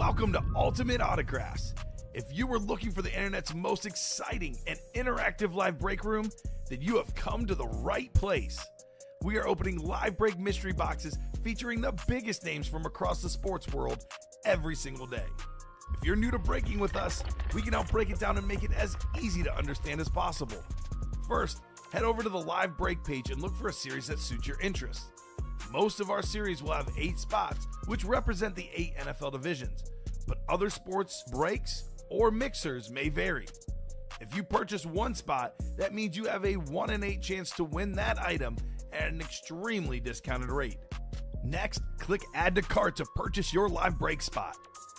Welcome to Ultimate Autographs. If you were looking for the internet's most exciting and interactive live break room, then you have come to the right place. We are opening live break mystery boxes featuring the biggest names from across the sports world every single day. If you're new to breaking with us, we can help break it down and make it as easy to understand as possible. First, head over to the live break page and look for a series that suits your interests. Most of our series will have 8 spots, which represent the 8 NFL divisions, but other sports breaks or mixers may vary. If you purchase one spot, that means you have a 1 in 8 chance to win that item at an extremely discounted rate. Next, click Add to Cart to purchase your live break spot.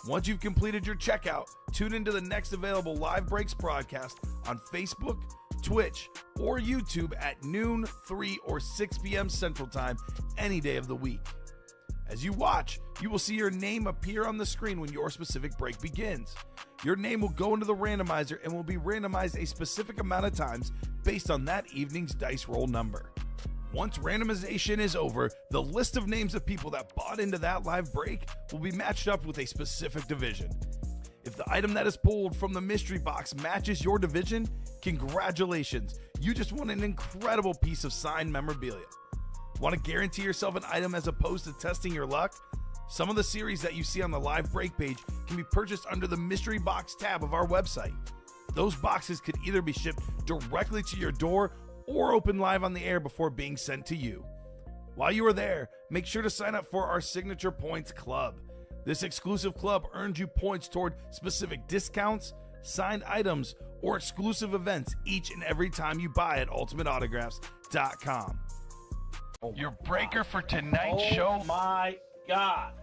Once you've completed your checkout, tune into the next available live breaks broadcast on Facebook, Twitch, or YouTube at noon, 3, or 6 p.m. Central Time any day of the week. As you watch, you will see your name appear on the screen when your specific break begins. Your name will go into the randomizer and will be randomized a specific amount of times based on that evening's dice roll number. Once randomization is over, the list of names of people that bought into that live break will be matched up with a specific division. If the item that is pulled from the mystery box matches your division, congratulations, you just won an incredible piece of signed memorabilia. Want to guarantee yourself an item as opposed to testing your luck? Some of the series that you see on the live break page can be purchased under the mystery box tab of our website. Those boxes could either be shipped directly to your door or open live on the air before being sent to you. While you are there, make sure to sign up for our Signature Points Club. This exclusive club earns you points toward specific discounts, signed items, or exclusive events each and every time you buy at ultimateautographs.com. Your breaker for tonight's show. Oh my God.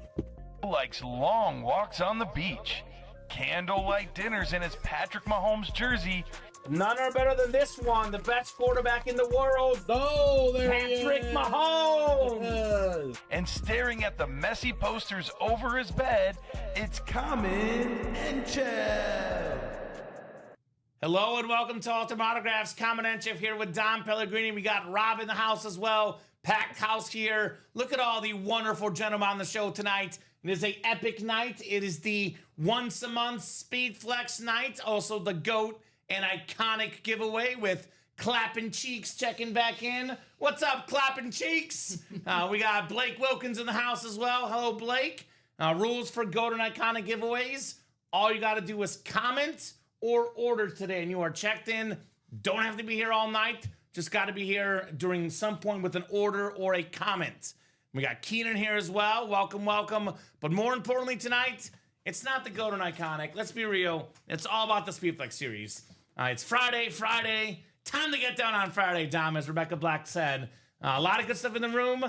Likes long walks on the beach, candlelight dinners in his Patrick Mahomes jersey, None are better than this one, the best quarterback in the world. Oh, there Patrick Mahomes. and staring at the messy posters over his bed, it's Kamen Entchev. Hello and welcome to Ultimate Autographs. Kamen Entchev here with Dom Pellegrini. We got Rob in the house as well. Packed house here. Look at all the wonderful gentlemen on the show tonight. It is an epic night. It is the once a month Speed Flex night. Also the GOAT and iconic giveaway with Clapping Cheeks checking back in. What's up, Clapping Cheeks? We got Blake Wilkins in the house as well. Hello, Blake. Rules for GOAT and iconic giveaways. All you got to do is comment or order today, and you are checked in. Don't have to be here all night. Just got to be here during some point with an order or a comment. We got Keenan here as well. Welcome, welcome. But more importantly tonight, it's not the GOAT and iconic. Let's be real. It's all about the Speedflex series. It's Friday. Time to get down on Friday, Dom, as Rebecca Black said. A lot of good stuff in the room.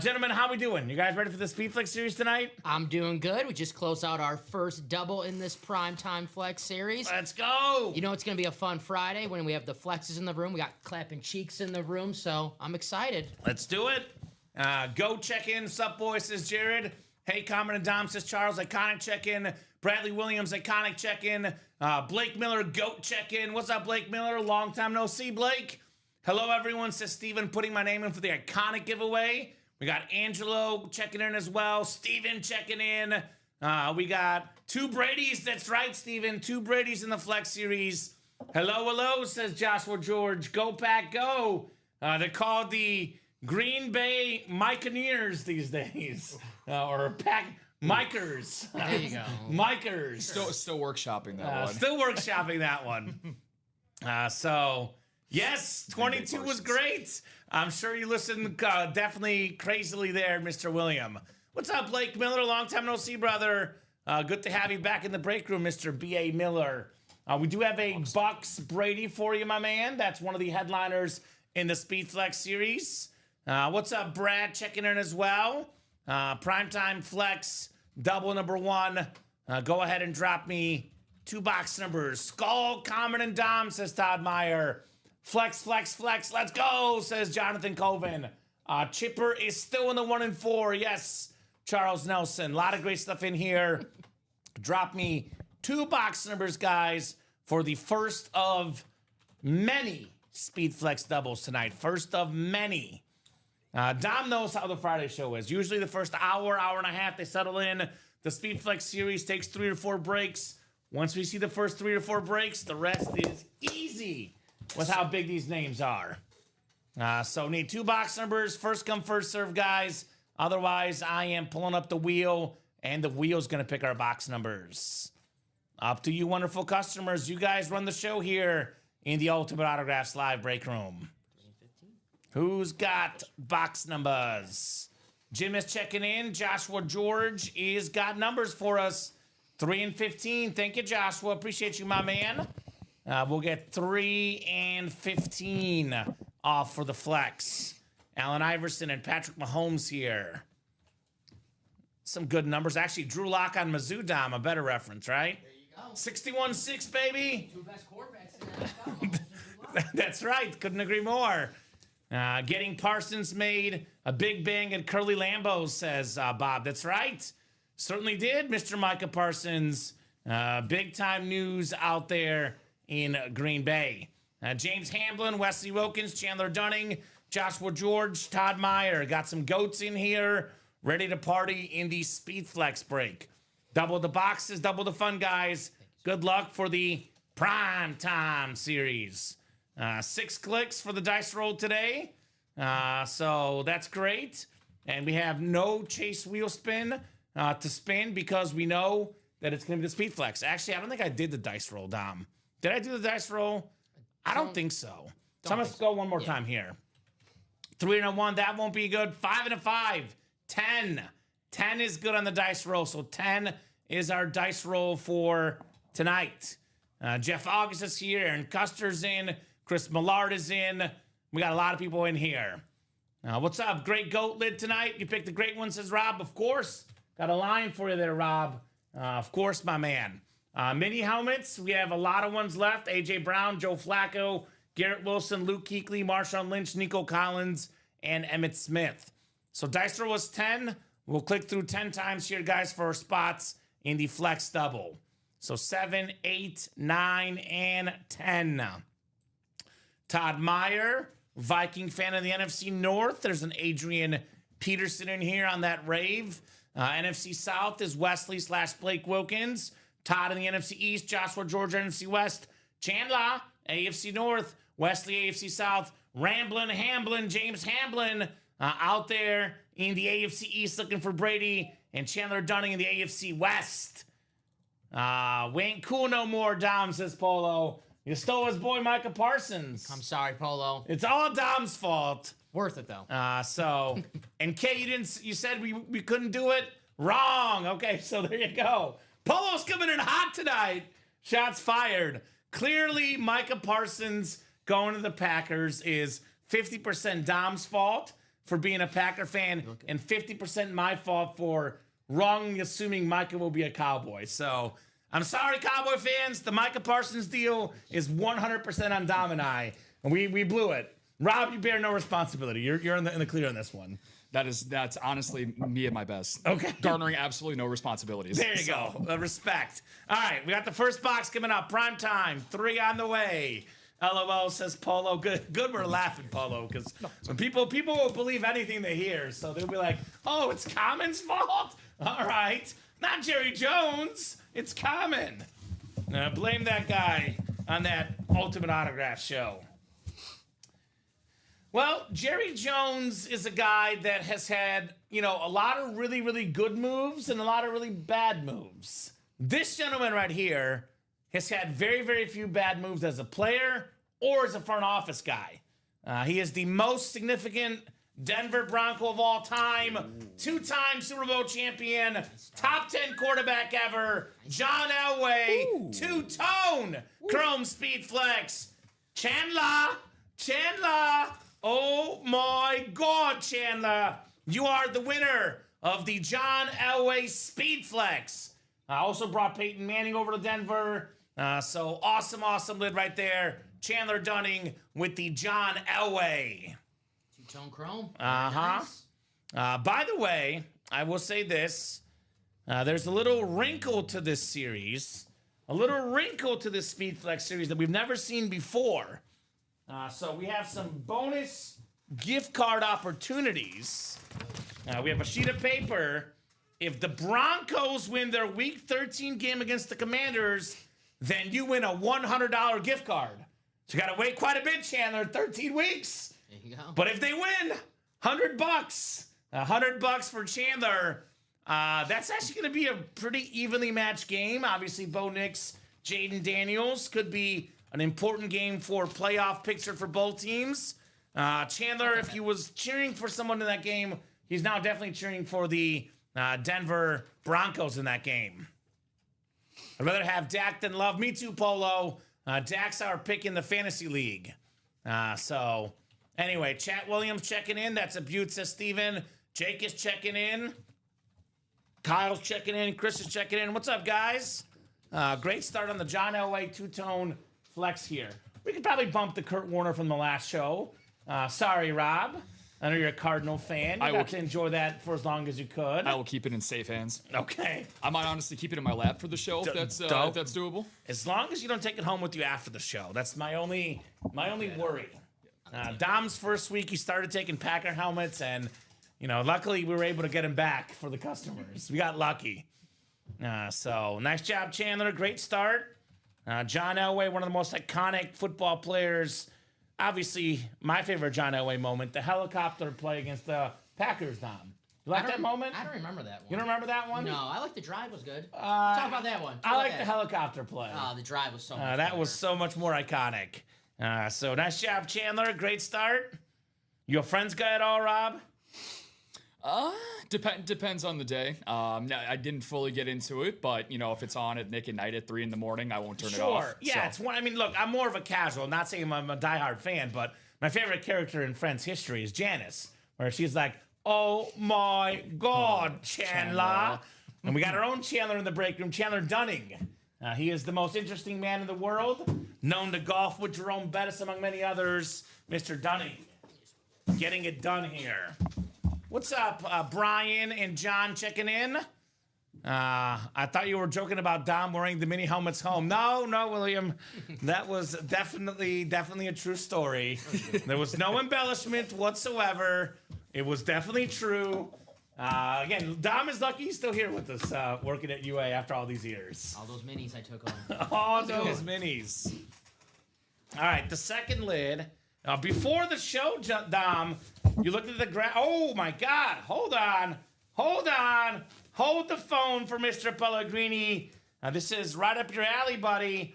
Gentlemen, how we doing? You guys ready for the Speedflex series tonight? I'm doing good. We just closed out our first double in this primetime flex series. Let's go. You know it's going to be a fun Friday when we have the flexes in the room. We got Clapping Cheeks in the room, so I'm excited. Let's do it. Go check in. Sup, boys, says Jared. Hey, Kamen and Dom, says Charles. Iconic check-in. Bradley Williams, iconic check-in. Blake Miller, GOAT check-in. What's up, Blake Miller? Long time no see, Blake. Hello, everyone, says Steven, putting my name in for the iconic giveaway. We got Angelo checking in as well. Steven checking in. We got 2 Bradys. That's right, Steven. 2 Bradys in the Flex series. Hello, says Joshua George. Go, Pack, go. They're called the Green Bay Mikeneers these days. Or Pack Mikers. There you go. Mikers. Still workshopping that one. Still workshopping that one. So, yes, 22 was great. I'm sure you listened definitely crazily there, Mr. William. What's up, Blake Miller? Long time no see, brother. Good to have you back in the break room, Mr. B.A. Miller. We do have a Bucks Brady for you, my man. That's one of the headliners in the Speed Flex series. What's up, Brad? Checking in as well. Primetime Flex, double number 1. Go ahead and drop me 2 box numbers. Skull, Kamen, and Dom, says Todd Meyer. Flex, let's go, says Jonathan Colvin. Chipper is still in the 1 and 4. Yes, Charles Nelson. A lot of great stuff in here. Drop me 2 box numbers, guys, for the first of many Speed Flex doubles tonight. First of many. Dom knows how the Friday show is. Usually the first hour and a half, they settle in. The Speed Flex series takes 3 or 4 breaks. Once we see the first 3 or 4 breaks, the rest is easy with how big these names are. So need 2 box numbers. First come, first serve, guys. Otherwise, I am pulling up the wheel, and the wheel's going to pick our box numbers. Up to you, wonderful customers. You guys run the show here in the Ultimate Autographs live break room. Who's got box numbers? Jim is checking in. Joshua George is got numbers for us. 3 and 15. Thank you, Joshua. Appreciate you, my man. We'll get 3 and 15 off for the flex. Allen Iverson and Patrick Mahomes here. Some good numbers. Actually, Drew Lock on Mizzou, Dom, a better reference, right? There you go. 61-6, baby. 2 best quarterbacks in the NFL. That's right. Couldn't agree more. Getting Parsons made a big bang at Curly Lambeau, says Bob. That's right. Certainly did, Mr. Micah Parsons. Big time news out there in Green Bay. James Hamblin, Wesley Wilkins, Chandler Dunning, Joshua George, Todd Meyer. Got some goats in here, ready to party in the Speed Flex break. Double the boxes, double the fun, guys. Good luck for the Prime Time series. 6 clicks for the dice roll today. So that's great. And we have no chase wheel spin to spin because we know that it's going to be the Speed Flex. Actually, I don't think I did the dice roll, Dom. Did I do the dice roll? I don't think so. So I'm going to go one more time here. 3 and a 1, that won't be good. 5 and a 5, 10. 10 is good on the dice roll. So 10 is our dice roll for tonight. Jeff August is here. Aaron Custer's in. Chris Millard is in. We got a lot of people in here. What's up? Great goat lid tonight. You picked the great one, says Rob. Of course. Got a line for you there, Rob. Of course, my man. Mini helmets. We have a lot of ones left. A.J. Brown, Joe Flacco, Garrett Wilson, Luke Kuechly, Marshawn Lynch, Nico Collins, and Emmitt Smith. So dice roll was 10. We'll click through 10 times here, guys, for our spots in the flex double. So 7, 8, 9, and 10. Todd Meyer, Viking fan of the NFC North. There's an Adrian Peterson in here on that rave. NFC South is Wesley / Blake Wilkins. Todd in the NFC East, Joshua George, NFC West. Chandler, AFC North. Wesley, AFC South. Hamblin, James Hamblin out there in the AFC East looking for Brady. And Chandler Dunning in the AFC West. We ain't cool no more, Dom, says Polo. You stole his boy Micah Parsons. I'm sorry, Polo. It's all Dom's fault. Worth it though. And Kay, you said we couldn't do it? Wrong. Okay, so there you go. Polo's coming in hot tonight. Shots fired. Clearly, Micah Parsons going to the Packers is 50% Dom's fault for being a Packer fan and 50% my fault for wrongly assuming Micah will be a Cowboy. So I'm sorry, Cowboy fans. The Micah Parsons deal is 100% on Dom and I. And we blew it. Rob, you bear no responsibility. You're in the clear on this one. That's honestly me at my best. Okay. Garnering absolutely no responsibilities. There you go. Respect. All right, we got the first box coming up. Prime time. 3 on the way. LOL, says Polo. Good we're laughing, Polo, because when people will believe anything they hear. So they'll be like, oh, it's Kamen's fault? All right. Not Jerry Jones. It's Kamen. Blame that guy on that Ultimate Autograph show. Well, Jerry Jones is a guy that has had, a lot of really, really good moves and a lot of really bad moves. This gentleman right here has had very, very few bad moves as a player or as a front office guy. He is the most significant Denver Bronco of all time, 2-time Super Bowl champion, top 10 quarterback ever, John Elway, two-tone Chrome Speed Flex. Chandler, oh my God, Chandler, you are the winner of the John Elway Speed Flex. I also brought Peyton Manning over to Denver. So awesome lid right there. Chandler Dunning with the John Elway. Two-tone chrome. Nice. By the way, I will say this. There's a little wrinkle to this series. A little wrinkle to this Speed Flex series that we've never seen before. So we have some bonus gift card opportunities. We have a sheet of paper if the Broncos win their Week 13 game against the Commanders, then you win a $100 gift card. So you got to wait quite a bit, Chandler, 13 weeks. There you go. But if they win, $100, $100 for Chandler. That's actually going to be a pretty evenly matched game. Obviously, Bo Nix, Jaden Daniels could be an important game for playoff picture for both teams. Chandler, if he was cheering for someone in that game, he's now definitely cheering for the Denver Broncos in that game. I'd rather have Dak than Love. Me too, Polo. Dak's our pick in the fantasy league. So, anyway, Chat Williams checking in. That's a beaut, says Steven. Jake is checking in. Kyle's checking in. Chris is checking in. What's up, guys? Great start on the John Elway two-tone flex here. We could probably bump the Kurt Warner from the last show. Sorry, Rob. I know you're a Cardinal fan. You got to enjoy that for as long as you could. I will keep it in safe hands. Okay. I might honestly keep it in my lap for the show if that's doable. As long as you don't take it home with you after the show. That's my only worry. Dom's first week, he started taking Packer helmets, and luckily we were able to get him back for the customers. We got lucky. So nice job, Chandler. Great start. John Elway, one of the most iconic football players. Obviously, my favorite John Elway moment, the helicopter play against the Packers, Dom. You like that moment? I don't remember that one. You don't remember that one? No, I like the drive was good. Talk about that one. I like the helicopter play. Oh, the drive was so much That better. was so much more iconic. So nice job, Chandler. Great start. You a Friends guy at all, Rob? Depends on the day. I didn't fully get into it, but if it's on at Nick at night at 3 a.m, I won't turn it off. Sure. Yeah, so. it's one. I mean, look, I'm more of a casual. Not saying I'm a diehard fan, but my favorite character in Friends history is Janice, where she's like, "Oh my God, Chandler," and we got our own Chandler in the break room, Chandler Dunning. He is the most interesting man in the world, known to golf with Jerome Bettis, among many others. Mr. Dunning, getting it done here. What's up, Brian and John checking in? I thought you were joking about Dom wearing the mini helmets home. No, William. That was definitely a true story. There was no embellishment whatsoever. It was definitely true. Again, Dom is lucky he's still here with us, working at UA after all these years. All those minis I took home. All those minis. All right, the second lid. Before the show, Dom, you looked at the graph. Oh, my God. Hold on. Hold the phone for Mr. Pellegrini. This is right up your alley, buddy.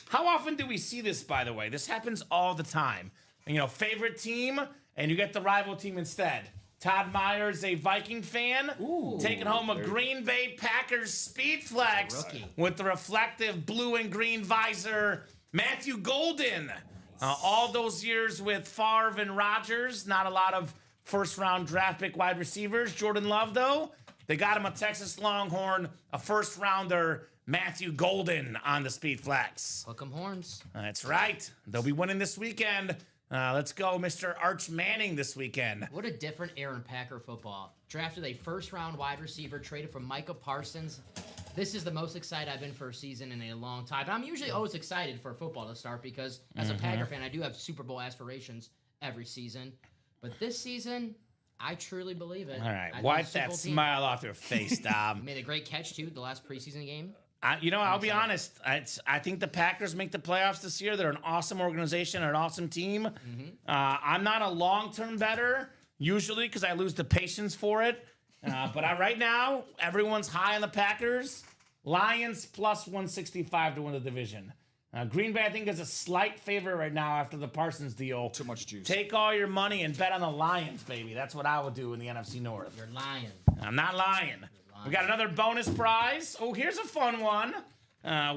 How often do we see this, by the way? This happens all the time. Favorite team, and you get the rival team instead. Todd Myers, a Viking fan, taking home a Green Bay Packers speed flex with the reflective blue and green visor. Matthew Golden. All those years with Favre and Rodgers, not a lot of first-round draft pick wide receivers. Jordan Love, though, they got him a Texas Longhorn, a first-rounder, Matthew Golden on the speed flex. Hook 'em horns. That's right. They'll be winning this weekend. Let's go, Mr. Arch Manning this weekend. What a different era in Packer football. Drafted a first-round wide receiver, traded for Micah Parsons. This is the most excited I've been for a season in a long time. I'm usually always excited for football to start because as a Packer fan, I do have Super Bowl aspirations every season. But this season, I truly believe it. All right, I wipe that smile off your face, Dom. Made a great catch, too, the last preseason game. I'll be honest. I think the Packers make the playoffs this year. They're an awesome organization, an awesome team. I'm not a long-term bettor, usually, because I lose the patience for it. But right now, everyone's high on the Packers. Lions plus 165 to win the division. Green Bay, I think, is a slight favorite right now after the Parsons deal. Too much juice. Take all your money and bet on the Lions, baby. That's what I would do in the NFC North. You're lying. I'm not lying. We got another bonus prize. Oh, here's a fun one.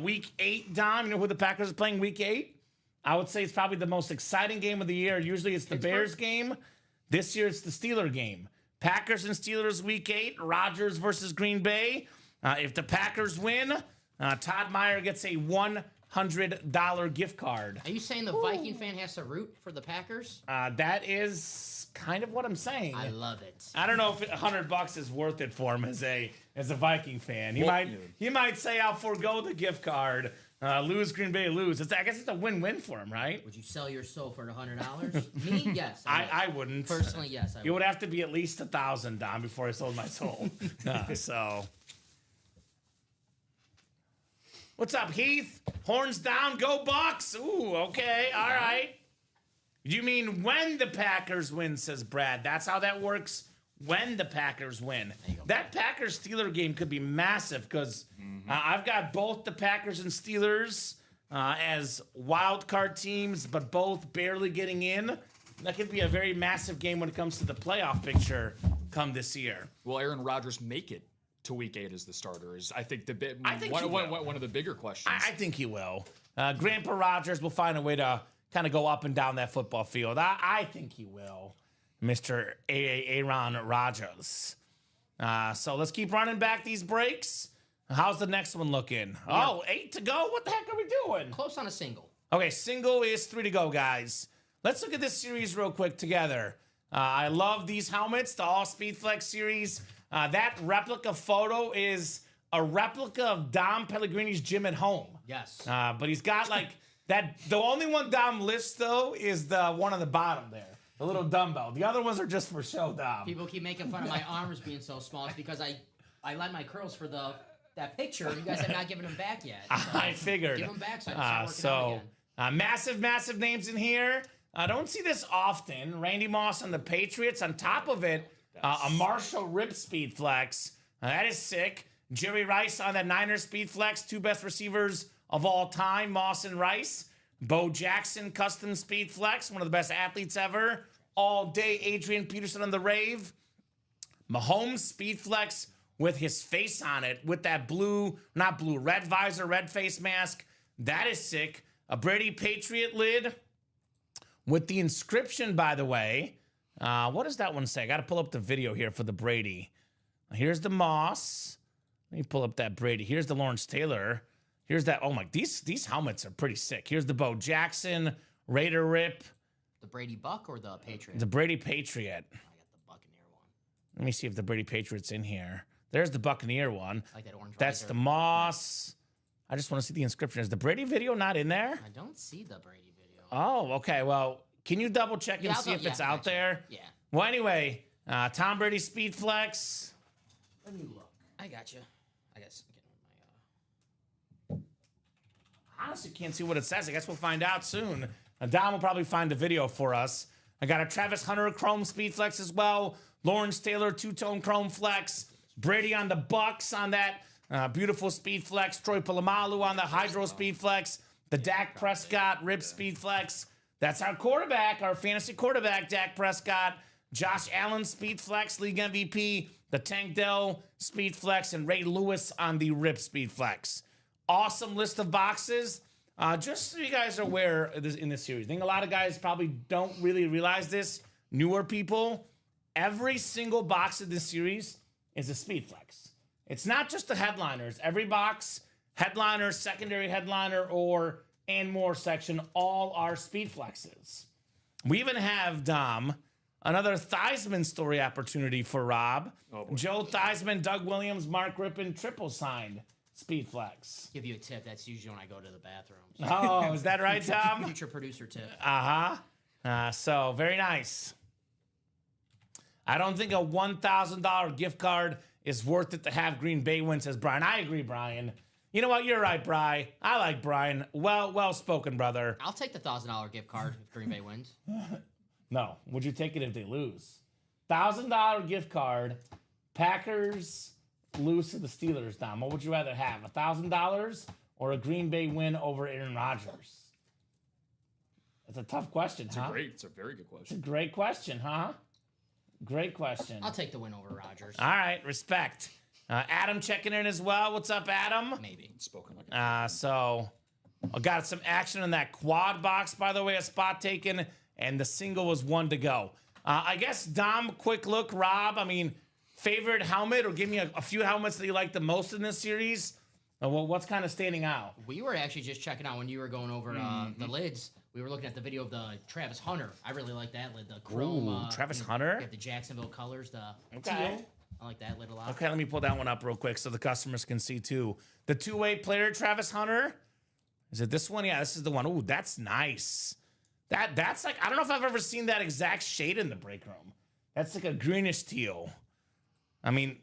Week 8, Dom. You know who the Packers are playing week 8? I would say it's probably the most exciting game of the year. Usually it's the Bears game. This year it's the Steelers game. Packers and Steelers week 8. Rodgers versus Green Bay. If the Packers win, Todd Meyer gets a $100 gift card. Are you saying the Viking fan has to root for the Packers? That is kind of what I'm saying. I love it. I don't know if $100 is worth it for him as a Viking fan. He might say I'll forego the gift card Lose, Green Bay, lose. I guess it's a win-win for him, right? Would you sell your soul for $100? Me, yes. I wouldn't. Personally, yes. I It would have to be at least 1,000, Dom, before I sold my soul. So, what's up, Heath? Horns down, go Bucks. Ooh, okay, all right. You mean when the Packers win, says Brad. That's how that works. When the Packers win. That Packers-Steeler game could be massive because I've got both the Packers and Steelers as wild card teams, but both barely getting in. That could be a very massive game when it comes to the playoff picture come this year. Will Aaron Rodgers make it to Week 8 as the starter? Is I think one of the bigger questions. I think he will. Grandpa Rodgers will find a way to kind of go up and down that football field. I think he will. Mr. Aaron Rodgers. So let's keep running back these breaks. How's the next one looking? Oh, 8 to go? What the heck are we doing? Close on a single. Okay, single is 3 to go, guys. Let's look at this series real quick together. I love these helmets, the All Speed Flex series. That replica photo is a replica of Dom Pellegrini's gym at home. Yes. But he's got like that. The only one Dom lifts, though, is the one on the bottom there. The little dumbbell. The other ones are just for show, Dom. People keep making fun of my arms being so small. It's because I let my curls for that picture. You guys have not given them back yet. So I figured. Give them back so I can start working out again. Massive names in here. I don't see this often. Randy Moss on the Patriots. On top of it, a Marshall Rip Speed Flex. That is sick. Jerry Rice on that Niners Speed Flex. 2 best receivers of all time, Moss and Rice. Bo Jackson Custom Speed Flex, one of the best athletes ever. All day, Adrian Peterson on the Rave. Mahomes Speed Flex with his face on it, with that red visor, red face mask. That is sick. A Brady Patriot lid with the inscription, by the way. What does that one say? I got to pull up the video here for the Brady. Here's the Moss. Let me pull up that Brady. Here's the Lawrence Taylor. Here's that. Oh my, these helmets are pretty sick. Here's the Bo Jackson Raider Rip. The Brady Buck or the Patriot? The Brady Patriot. I got the Buccaneer one. Let me see if the Brady Patriot's in here. There's the Buccaneer one. I like that orange. That's the Moss. I just want to see the inscription. Is the Brady video not in there? I don't see the Brady video. Oh, okay. Well, can you double check and see if it's out there? Yeah. Well, anyway, Tom Brady Speed Flex. Let me look. I got you. I guess. Honestly, can't see what it says. I guess we'll find out soon. Dom will probably find the video for us. I got a Travis Hunter Chrome Speed Flex as well. Lawrence Taylor two-tone Chrome Flex. Brady on the Bucks on that beautiful Speed Flex. Troy Polamalu on the Hydro Speed Flex. The Dak Prescott Rib Speed Flex. That's our quarterback, our fantasy quarterback, Dak Prescott. Josh Allen Speed Flex, League MVP. The Tank Dell Speed Flex. And Ray Lewis on the Rip Speed Flex. Awesome list of boxes. Just so you guys are aware of this, in this series, I think a lot of guys probably don't really realize this. Newer people, every single box of this series is a Speed Flex. It's not just the headliners. Every box, headliner, secondary headliner, and more section, all are Speed Flexes. We even have, Dom, another Theismann story opportunity for Rob. Oh, boy. Joe Theismann, Doug Williams, Mark Rippon, triple signed Speed Flex. Give you a tip. That's usually when I go to the bathroom. So. Oh, is that right, Tom? Future producer tip. So very nice. I don't think a $1,000 gift card is worth it to have Green Bay win, says Brian. I agree, Brian. You know what? You're right, Brian. I like Brian. Well spoken, brother. I'll take the $1,000 gift card if Green Bay wins. No. Would you take it if they lose? $1,000 gift card. Packers lose to the Steelers, Dom. What would you rather have? $1,000 or a Green Bay win over Aaron Rodgers? It's a tough question, huh? It's a very good question. It's a great question, huh? Great question. I'll take the win over Rodgers. All right, respect. Adam checking in as well. What's up, Adam? Maybe. Spoken like a So I got some action in that quad box, by the way, a spot taken, and the single was 1 to go. I guess, Dom, quick look. Rob, I mean, favorite helmet, or give me a few helmets that you like the most in this series. Well, what's kind of standing out? We were actually just checking out when you were going over the lids. We were looking at the video of the Travis Hunter. I really like that lid. The chrome. Ooh, Travis Hunter? You have the Jacksonville colors. The Okay. teal. I like that lid a lot. Okay, let me pull that one up real quick so the customers can see too. The two-way player, Travis Hunter. Is it this one? Yeah, this is the one. Ooh, that's nice. That's like, I don't know if I've ever seen that exact shade in the break room. That's like a greenish teal. I mean,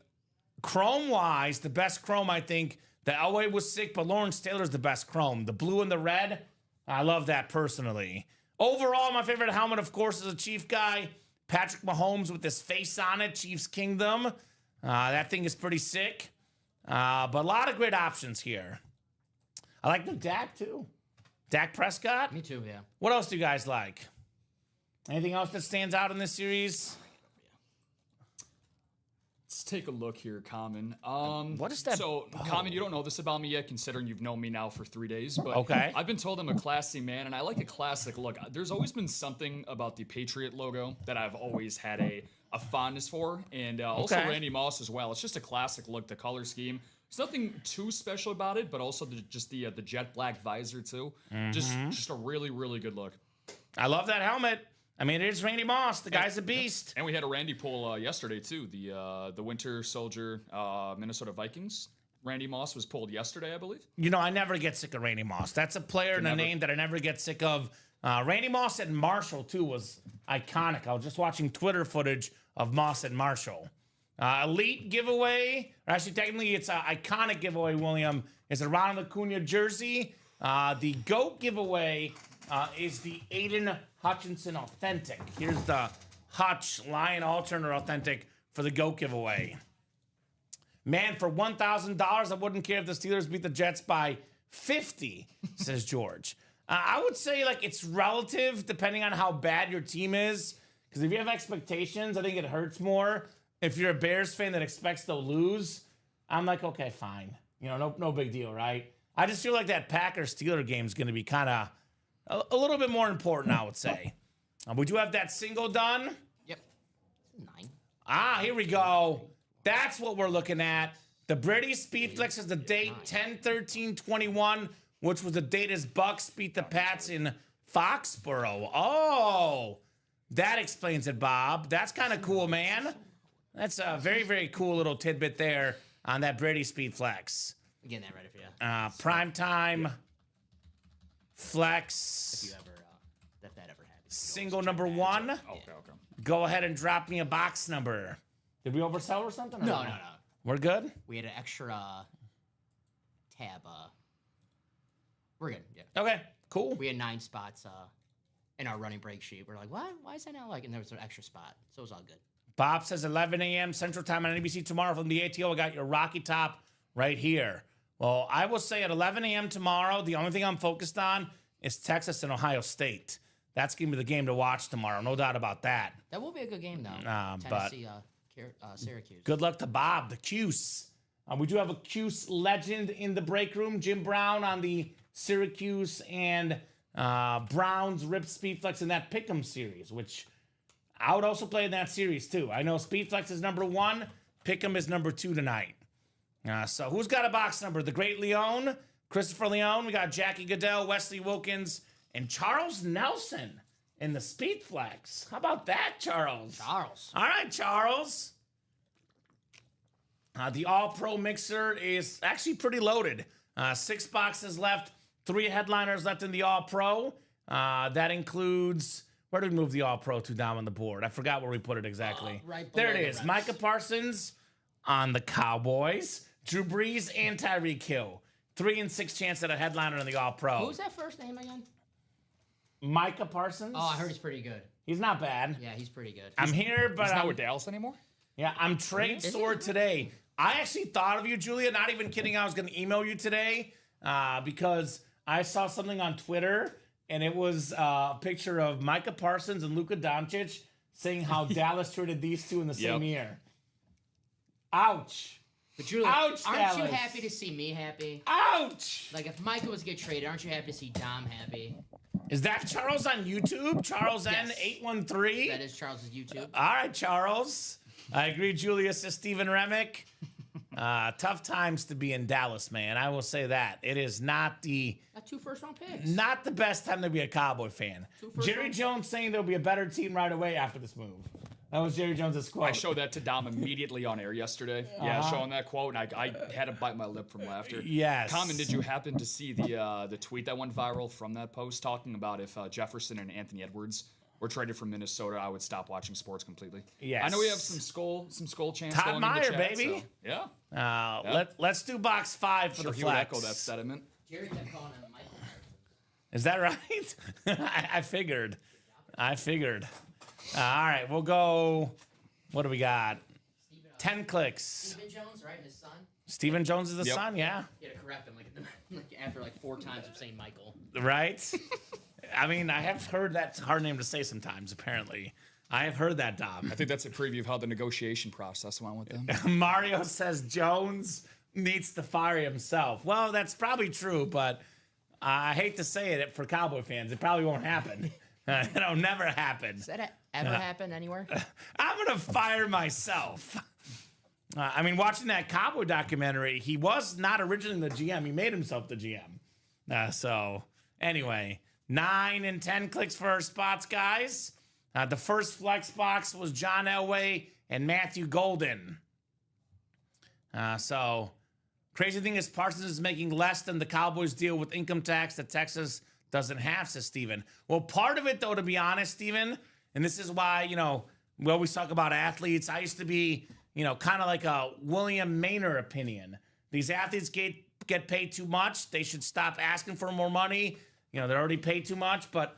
chrome-wise, the best chrome, I think, the Elway was sick, but Lawrence Taylor's the best chrome. The blue and the red, I love that personally. Overall, my favorite helmet, of course, is a Chief guy. Patrick Mahomes with his face on it, Chiefs Kingdom. That thing is pretty sick. But a lot of great options here. I like the Dak, too. Dak Prescott. Me too, yeah. What else do you guys like? Anything else that stands out in this series? Let's take a look here, Kamen. What is that? So, Kamen, you don't know this about me yet, considering you've known me now for 3 days. But okay. I've been told I'm a classy man, and I like a classic look. There's always been something about the Patriot logo that I've always had a fondness for, and also Randy Moss as well. It's just a classic look, the color scheme. There's nothing too special about it, but also just the jet black visor too. Just a really, really good look. I love that helmet. I mean, it is Randy Moss. The guy's a beast. And we had a Randy pull yesterday too. The Winter Soldier Minnesota Vikings. Randy Moss was pulled yesterday, I believe. You know, I never get sick of Randy Moss. That's a player and a name that I never get sick of. Randy Moss at Marshall too was iconic. I was just watching Twitter footage of Moss at Marshall. Elite giveaway, or actually technically it's an iconic giveaway, William, is a Ronald Acuna jersey. The GOAT giveaway is the Aiden Hutchinson Authentic. Here's the Hutch Lion Alternator Authentic for the GOAT giveaway. Man, for $1,000, I wouldn't care if the Steelers beat the Jets by 50, says George. I would say like it's relative depending on how bad your team is. Because if you have expectations, I think it hurts more. If you're a Bears fan that expects they'll lose, I'm like, okay, fine. You know, no big deal, right? I just feel like that Packers-Steeler game is going to be kind of a little bit more important, I would say. We do have that single done. Yep. 9. Here we go. That's what we're looking at. The Brady Speedflex is the date 10/13/21, which was the date as Bucks beat the Pats in Foxborough. Oh, that explains it, Bob. That's kind of cool, man. That's a very, very cool little tidbit there on that Brady Speedflex. I'm getting that ready for you. Primetime flex. If you ever, if that ever happens. Single number 1. Okay. Go ahead and drop me a box number. Did we oversell or something? Or No. We're good? We had an extra tab. We're good. Yeah. Okay, cool. We had 9 spots in our running break sheet. We're like, what? Why is that not like? And there was an extra spot, so it was all good. Bob says 11 a.m. Central Time on NBC tomorrow from the ATO. I got your Rocky Top right here. Well, I will say at 11 a.m. tomorrow, the only thing I'm focused on is Texas and Ohio State. That's going to be the game to watch tomorrow. No doubt about that. That will be a good game, though. Tennessee, Syracuse. Good luck to Bob, the Cuse. We do have a Cuse legend in the break room. Jim Brown on the Syracuse and Browns Rip Speedflex in that Pick'em series, which I would also play in that series, too. I know Speedflex is number 1. Pick'em is number 2 tonight. So who's got a box number? The Great Leone, Christopher Leone. We got Jackie Goodell, Wesley Wilkins, and Charles Nelson in the Speedflex. How about that, Charles? All right, Charles. The All-Pro Mixer is actually pretty loaded. 6 boxes left, 3 headliners left in the All-Pro. That includes... Where did we move the All-Pro to down on the board? I forgot where we put it exactly. Right there below it is. the Micah Parsons on the Cowboys. Drew Brees and Tyreek Hill. 3 and 6 chance at a headliner in the All-Pro. Who's that first name again? Micah Parsons. Oh, I heard he's pretty good. He's not bad. Yeah, he's pretty good. I'm here, but He's not with Dallas anymore? Yeah, I'm trade sore today. I actually thought of you, Julia. Not even kidding. I was going to email you today because I saw something on Twitter, and it was a picture of Micah Parsons and Luka Doncic saying how Dallas traded these two in the same year. Ouch. But Julie, Ouch, aren't Dallas. you happy to see me happy? Ouch. Like, if Micah was to get traded, aren't you happy to see Dom happy? Is that Charles on YouTube? Charles N813? That is Charles's YouTube. All right, Charles. I agree, Julius, says Stephen Remick. Tough times to be in Dallas, man. I will say that. It is not the... Got 2 first-round picks. Not the best time to be a Cowboy fan. Jerry Jones saying there'll be a better team right away after this move. That was Jerry Jones's quote. I showed that to Dom immediately on air yesterday. Yeah, showing that quote, and I had to bite my lip from laughter. Yes. Kamen, did you happen to see the tweet that went viral from that post talking about if Jefferson and Anthony Edwards were traded from Minnesota, I would stop watching sports completely? Yes. I know we have some skull chants Todd going Meyer, in the chat, baby. So, yeah. Let's do box 5 for Sure, the he would flex. echo that sentiment. Jerry kept calling him Michael. Is that right? I figured. All right, we'll go. What do we got? 10 clicks. Stephen Jones, right? His son. Stephen Jones is the Yep. son, yeah. You had to correct him after 4 times of saying Michael. Right? I mean, I have heard that's a hard name to say sometimes, apparently. I have heard that, Dom. I think that's a preview of how the negotiation process went with them. Mario says Jones needs to fire himself. Well, that's probably true, but I hate to say it for Cowboy fans. It probably won't happen. It'll never happen. Does that ever happen anywhere? I'm going to fire myself. I mean, watching that Cowboy documentary, he was not originally the GM. He made himself the GM. So, anyway, 9 and 10 clicks for our spots, guys. The first flex box was John Elway and Matthew Golden. So, crazy thing is Parsons is making less than the Cowboys deal with income tax that Texas doesn't have, says Steven. Well, part of it, though, to be honest, Steven, and this is why, we always talk about athletes. I used to be, kind of like a William Maynard opinion. These athletes get paid too much. They should stop asking for more money. They're already paid too much. But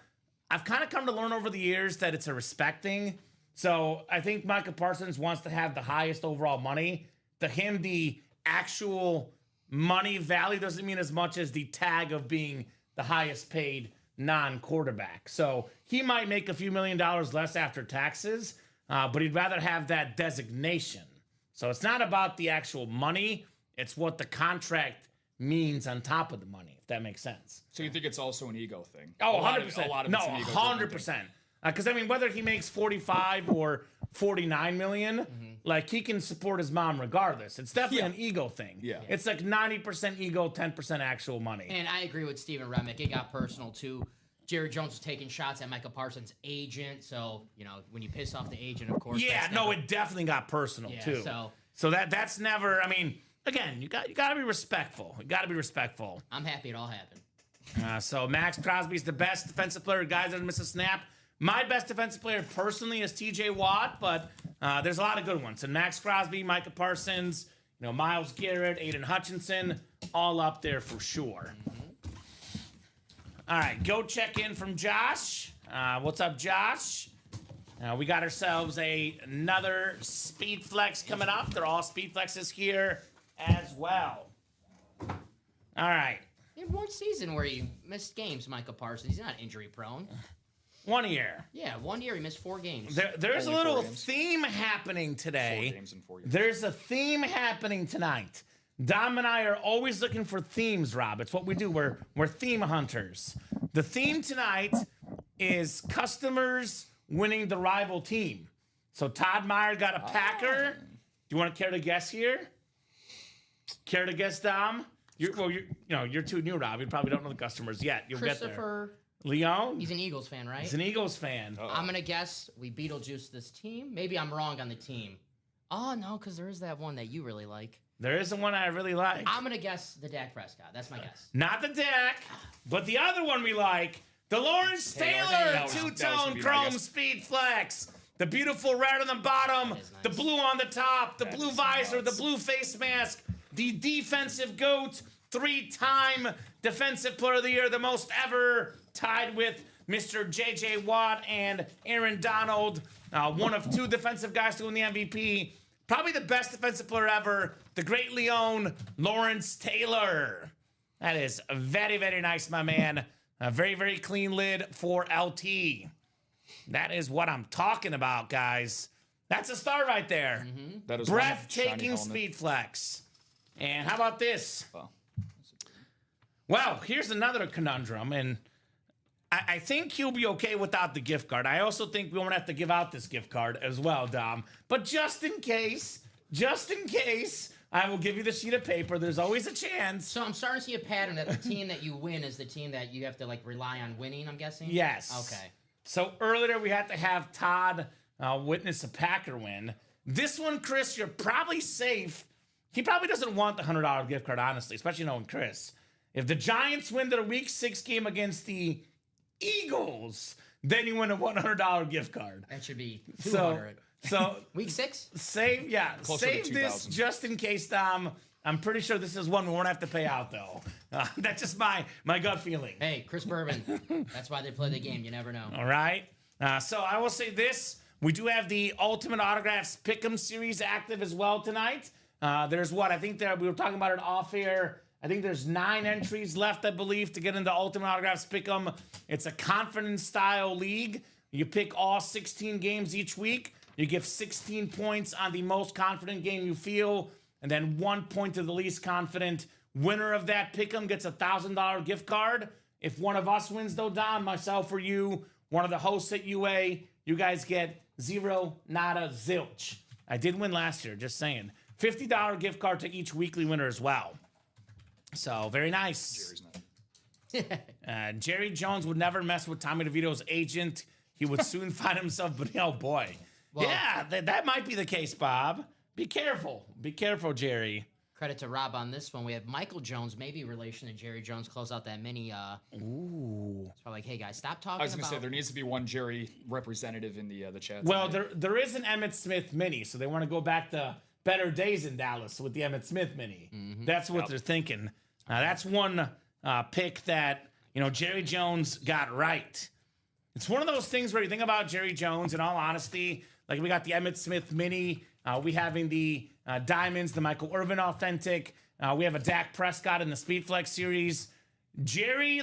I've kind of come to learn over the years that it's a respect thing. So I think Micah Parsons wants to have the highest overall money. To him, the actual money value doesn't mean as much as the tag of being the highest paid non-quarterback. So he might make a few $1 million less after taxes, but he'd rather have that designation. So it's not about the actual money. It's what the contract means on top of the money, if that makes sense. So you think it's also an ego thing? Oh, 100%. A lot of it's an ego 100%. Because, whether he makes 45 or 49 million, like, he can support his mom regardless. It's definitely an ego thing. Yeah. It's like 90% ego, 10% actual money. And I agree with Stephen Remick. It got personal, too. Jerry Jones was taking shots at Micah Parsons' agent. So, when you piss off the agent, of course. Yeah, it definitely got personal, too. So that's never, again, you got to be respectful. You got to be respectful. I'm happy it all happened. So Max Crosby's the best defensive player. Guys that miss a snap. My best defensive player personally is TJ Watt, but there's a lot of good ones. And Max Crosby, Micah Parsons, Myles Garrett, Aiden Hutchinson, all up there for sure. All right, go check in from Josh. What's up, Josh? We got ourselves another speed flex coming up. They're all speed flexes here as well. All right. He had one season where he missed games, Micah Parsons. He's not injury prone. 1 year. Yeah, 1 year he missed 4 games. There's Only a little 4 games. theme happening today. 4 games in 4 years. There's a theme happening tonight. Dom and I are always looking for themes, Rob. It's what we do. We're theme hunters. The theme tonight is customers winning the rival team. So Todd Meyer got a Packer. Do you want to care to guess here? Care to guess, Dom? You're too new, Rob. You probably don't know the customers yet. You'll get there. Christopher Leon? He's an Eagles fan, right? He's an Eagles fan. I'm going to guess we Beetlejuice this team. Maybe I'm wrong on the team. Oh, no, because there is that one that you really like. There is the one I really like. I'm going to guess the Dak Prescott. That's my guess. Not the Dak, but the other one we like, the Lawrence Taylor that was gonna two-tone be my chrome guess. speed flex. The beautiful red on the bottom, That is nice. the blue on the top, the That blue is visor, nuts. the blue face mask, the defensive GOAT, 3-time defensive player of the year, the most ever, tied with Mr. J.J. Watt and Aaron Donald, one of 2 defensive guys to win the MVP. Probably the best defensive player ever, the great Leon, Lawrence Taylor. That is very, very nice, my man. A very, very clean lid for LT. That is what I'm talking about, guys. That's a start right there. That is one shiny Breathtaking helmet. speed flex. And how about this? Wow. Well, here's another conundrum, and I think he'll be okay without the gift card. I also think we won't have to give out this gift card as well, Dom. But just in case, I will give you the sheet of paper. There's always a chance. So I'm starting to see a pattern that the team that you win is the team that you have to rely on winning, I'm guessing? Yes. Okay. So earlier we had to have Todd witness a Packer win. This one, Chris, you're probably safe. He probably doesn't want the $100 gift card, honestly, especially knowing Chris. If the Giants win their Week 6 game against the Eagles, then you win a $100 gift card. That should be 200. So Week 6? Save this just in case, Dom. I'm pretty sure this is one we won't have to pay out, though. That's just my gut feeling. Hey, Chris Bourbon. That's why they play the game. You never know. All right. So I will say this. We do have the Ultimate Autographs Pick'em series active as well tonight. There's what? I think we were talking about it off air. I think there's 9 entries left, I believe, to get into Ultimate Autographs Pick'em. It's a confidence-style league. You pick all 16 games each week. You give 16 points on the most confident game you feel, and then 1 point to the least confident. Winner of that pick'em gets a $1,000 gift card. If one of us wins, though, Don, myself or you, one of the hosts at UA, you guys get zero, nada, zilch. I did win last year, just saying. $50 gift card to each weekly winner as well. So, very nice. Jerry's not. Jerry Jones would never mess with Tommy DeVito's agent. He would soon find himself, but oh boy. Well, yeah, that might be the case, Bob. Be careful. Be careful, Jerry. Credit to Rob on this one. We have Michael Jones, maybe relation to Jerry Jones, close out that mini. Ooh. So like, hey guys, stop talking. I was gonna say there needs to be one Jerry representative in the chat. Well, there is an Emmitt Smith mini, so they want to go back to better days in Dallas with the Emmitt Smith mini. Mm-hmm. That's what they're thinking. That's one pick that Jerry Jones got right. It's one of those things where you think about Jerry Jones. In all honesty, like we got the Emmitt Smith mini. We having the Diamonds, the Michael Irvin Authentic. We have a Dak Prescott in the Speedflex series. Jerry,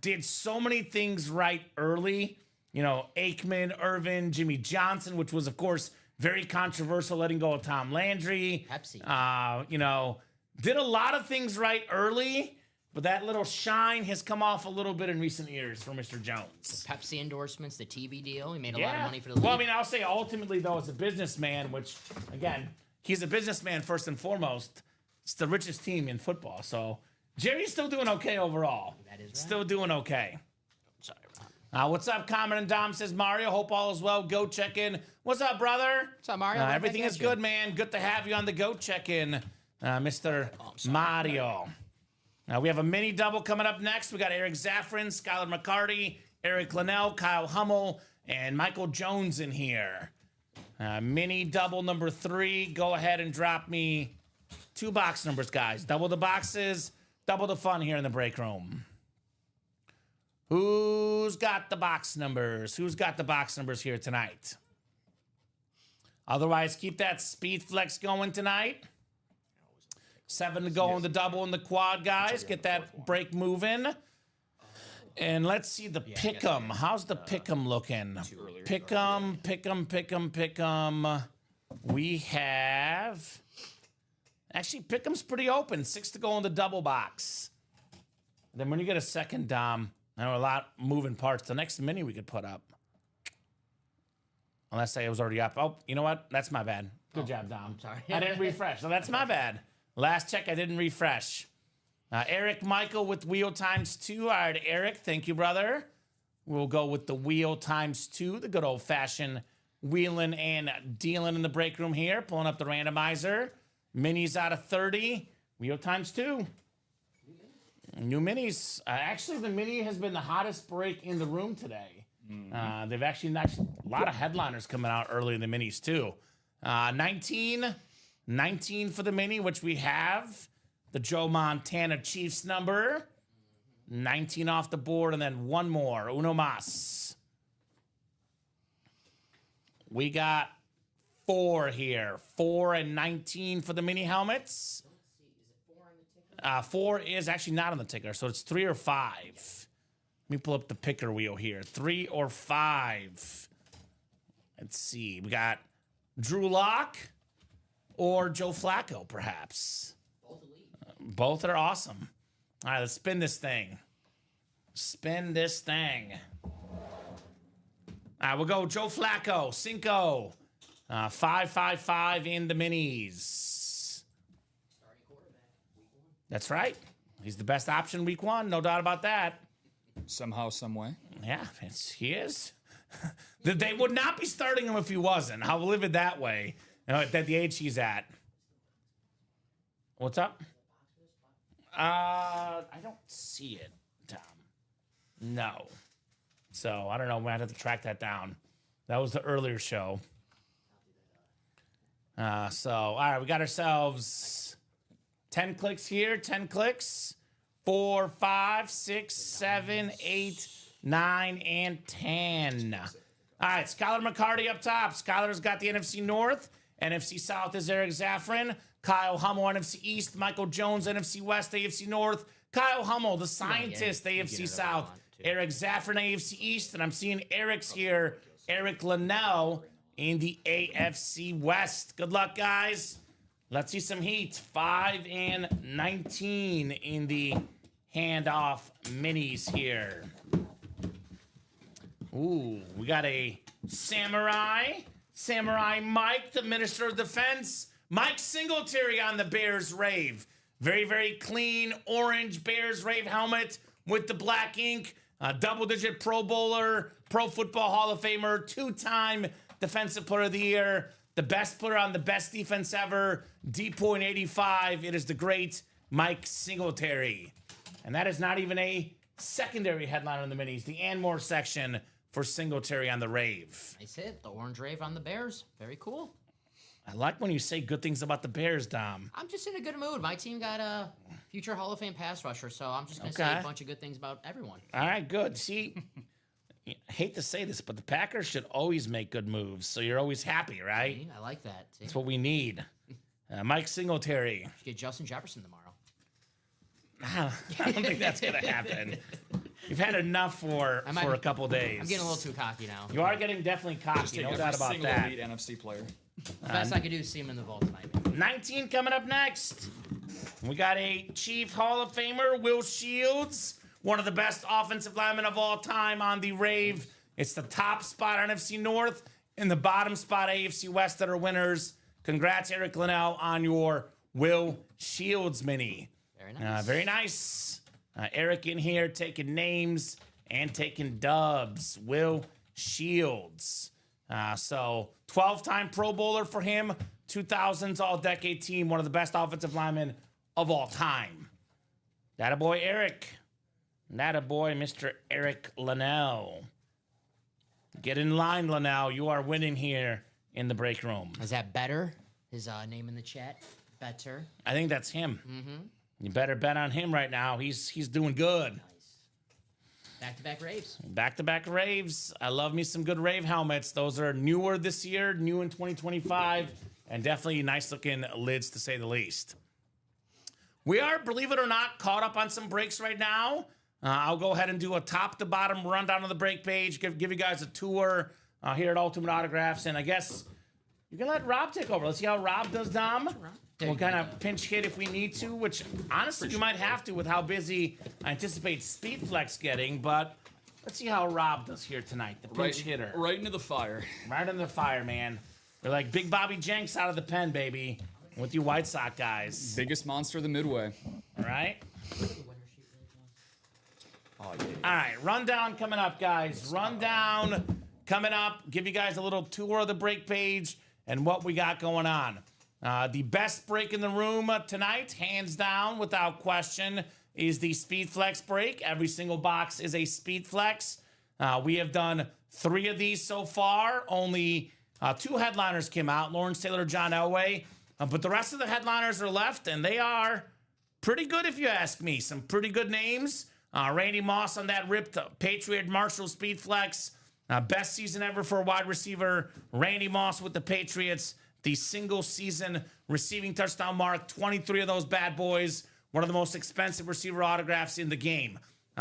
did so many things right early. Aikman, Irvin, Jimmy Johnson, which was, of course, very controversial, letting go of Tom Landry. Pepsi. Did a lot of things right early, but that little shine has come off a little bit in recent years for Mr. Jones. The Pepsi endorsements, the TV deal. He made a lot of money for the league. Well, I mean, I'll say ultimately, though, as a businessman, which, again, he's a businessman first and foremost. It's the richest team in football. So Jerry's still doing okay overall. That is right. Still doing okay. Sorry, Rob. What's up, Kamen and Dom, says Mario. Hope all is well. Go check in. What's up, brother? What's up, Mario? Everything is good, man. Good to have you on the Go check in, Mr. Mario. We have a mini double coming up next. We got Eric Zaffron, Skylar McCarty, Eric Linnell, Kyle Hummel, and Michael Jones in here. Mini double number 3. Go ahead and drop me 2 box numbers, guys. Double the boxes, double the fun here in the break room. Who's got the box numbers? Who's got the box numbers here tonight? Otherwise, keep that speed flex going tonight. 7 to go on the double and the quad, guys. Get that break moving. And let's see the pick'em. How's the pick'em looking? Pick'em. We have... Actually, pick'em's pretty open. 6 to go on the double box. Then when you get a second, Dom, I know a lot moving parts. The next mini we could put up. Unless I was already up. Oh, you know what? That's my bad. Good job, Dom. Sorry. I didn't refresh. So that's my bad. Last check, I didn't refresh. Eric Michael with wheel ×2. All right, Eric, thank you, brother. We'll go with the wheel ×2, the good old-fashioned wheeling and dealing in the break room here. Pulling up the randomizer. Minis out of 30. Wheel ×2. New minis. Actually, the mini has been the hottest break in the room today. Mm-hmm. They've actually a lot of headliners coming out early in the minis, too. 19 for the mini, which we have. The Joe Montana Chiefs number. 19 off the board, and then one more. Uno mas. We got 4 here. 4 and 19 for the mini helmets. 4 is actually not on the ticker, so it's 3 or 5. Let me pull up the picker wheel here. 3 or 5. Let's see. We got Drew Lock or Joe Flacco, perhaps. Both are awesome. All right, let's spin this thing. Spin this thing. All right, we'll go Joe Flacco, Cinco. 555 in the minis. That's right. He's the best option week 1, no doubt about that. Somehow, some way. Yeah, he is. They would not be starting him if he wasn't. I'll live it that way. At the age he's at. What's up? I don't see it, Tom. No. So, I don't know. We might have to track that down. That was the earlier show. All right. We got ourselves 10 clicks here. 10 clicks. 4, 5, 6, 7, 8, 9, and 10. All right. Skylar McCarty up top. Skylar's got the NFC North. NFC South is Eric Zaffron. Kyle Hummel, NFC East. Michael Jones, NFC West, AFC North. Kyle Hummel, the scientist, AFC South. Eric Zaffron, AFC East. And I'm seeing Eric's here. Eric Linnell in the AFC West. Good luck, guys. Let's see some heat. 5 and 19 in the handoff minis here. Ooh, we got a Samurai. Samurai Mike, the Minister of Defense. Mike Singletary on the Bears Rave. Very, very clean orange Bears Rave helmet with the black ink. A double-digit Pro Bowler, Pro Football Hall of Famer, 2-time Defensive Player of the Year, the best player on the best defense ever, D.85. It is the great Mike Singletary. And that is not even a secondary headline on the minis. The and more section for Singletary on the Rave. Nice hit. The orange Rave on the Bears. Very cool. I like when you say good things about the Bears, Dom. I'm just in a good mood. My team got a future Hall of Fame pass rusher, so I'm just going to say a bunch of good things about everyone. All right, good. See, I hate to say this, but the Packers should always make good moves, so you're always happy, right? See, I like that. See? That's what we need. Mike Singletary. Should get Justin Jefferson tomorrow. I don't think that's going to happen. You've had enough for a couple days. I'm getting a little too cocky now. You are getting definitely cocky, no doubt about that. Elite NFC player. The best I could do is see him in the vault tonight. 19 coming up next. We got a Chief Hall of Famer, Will Shields, one of the best offensive linemen of all time on the Rave. It's the top spot on NFC North and the bottom spot AFC West that are winners. Congrats, Eric Linnell, on your Will Shields mini. Very nice. Very nice. Eric in here taking names and taking dubs. Will Shields. So 12-time Pro Bowler for him. 2000s All-Decade Team. One of the best offensive linemen of all time. That a boy, Eric. That a boy, Mr. Eric Linnell. Get in line, Linnell. You are winning here in the break room. Is that better? His name in the chat? Better. I think that's him. Mm-hmm. You better bet on him right now. He's doing good. Nice. Back-to-back Raves. Back-to-back Raves. I love me some good Rave helmets. Those are newer this year, new in 2025, and definitely nice-looking lids, to say the least. We are, believe it or not, caught up on some breaks right now. I'll go ahead and do a top-to-bottom rundown of the break page, give you guys a tour here at Ultimate Autographs, and I guess you can let Rob take over. Let's see how Rob does, Dom. We'll kind of pinch hit if we need to, which honestly you might have to with how busy I anticipate Speedflex getting, but let's see how Rob does here tonight, the pinch hitter. Right into the fire. Right into the fire, man. We're like Big Bobby Jenks out of the pen, baby, with you White Sox guys. Biggest monster of the Midway. All right? Oh, yeah. All right, rundown coming up, guys. Rundown coming up. Give you guys a little tour of the break page and what we got going on. The best break in the room tonight, hands down, without question, is the Speedflex break. Every single box is a Speedflex. We have done 3 of these so far. Only 2 headliners came out, Lawrence Taylor, John Elway. But the rest of the headliners are left, and they are pretty good if you ask me. Some pretty good names. Randy Moss on that ripped Patriot Marshall Speedflex. Best season ever for a wide receiver. Randy Moss with the Patriots. The single season receiving touchdown mark, 23 of those bad boys. One of the most expensive receiver autographs in the game.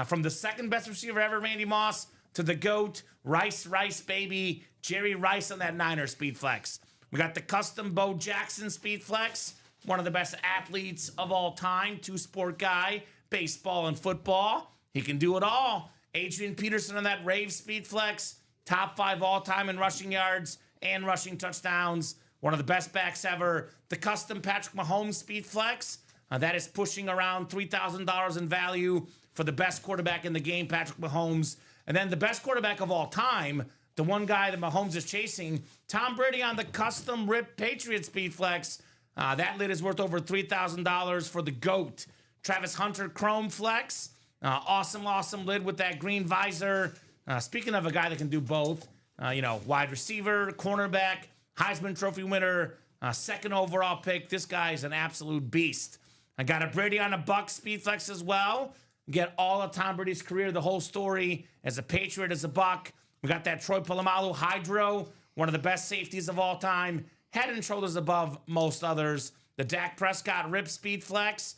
From the second best receiver ever, Randy Moss, to the GOAT, Rice baby, Jerry Rice on that Niner Speedflex. We got the custom Bo Jackson Speedflex, one of the best athletes of all time, 2-sport guy, baseball and football. He can do it all. Adrian Peterson on that Rave Speedflex, top 5 all-time in rushing yards and rushing touchdowns. One of the best backs ever. The custom Patrick Mahomes Speedflex. That is pushing around $3,000 in value for the best quarterback in the game, Patrick Mahomes. And then the best quarterback of all time, the one guy that Mahomes is chasing. Tom Brady on the custom Rip Patriot Speed Flex. That lid is worth over $3,000 for the GOAT. Travis Hunter Chrome Flex. Awesome lid with that green visor. Speaking of a guy that can do both, wide receiver, cornerback, Heisman Trophy winner, second overall pick. This guy is an absolute beast. I got a Brady on a Buck Speed Flex as well. Get all of Tom Brady's career, the whole story as a Patriot, as a Buck. We got that Troy Polamalu Hydro, one of the best safeties of all time. Head and shoulders above most others. The Dak Prescott Rip Speed Flex.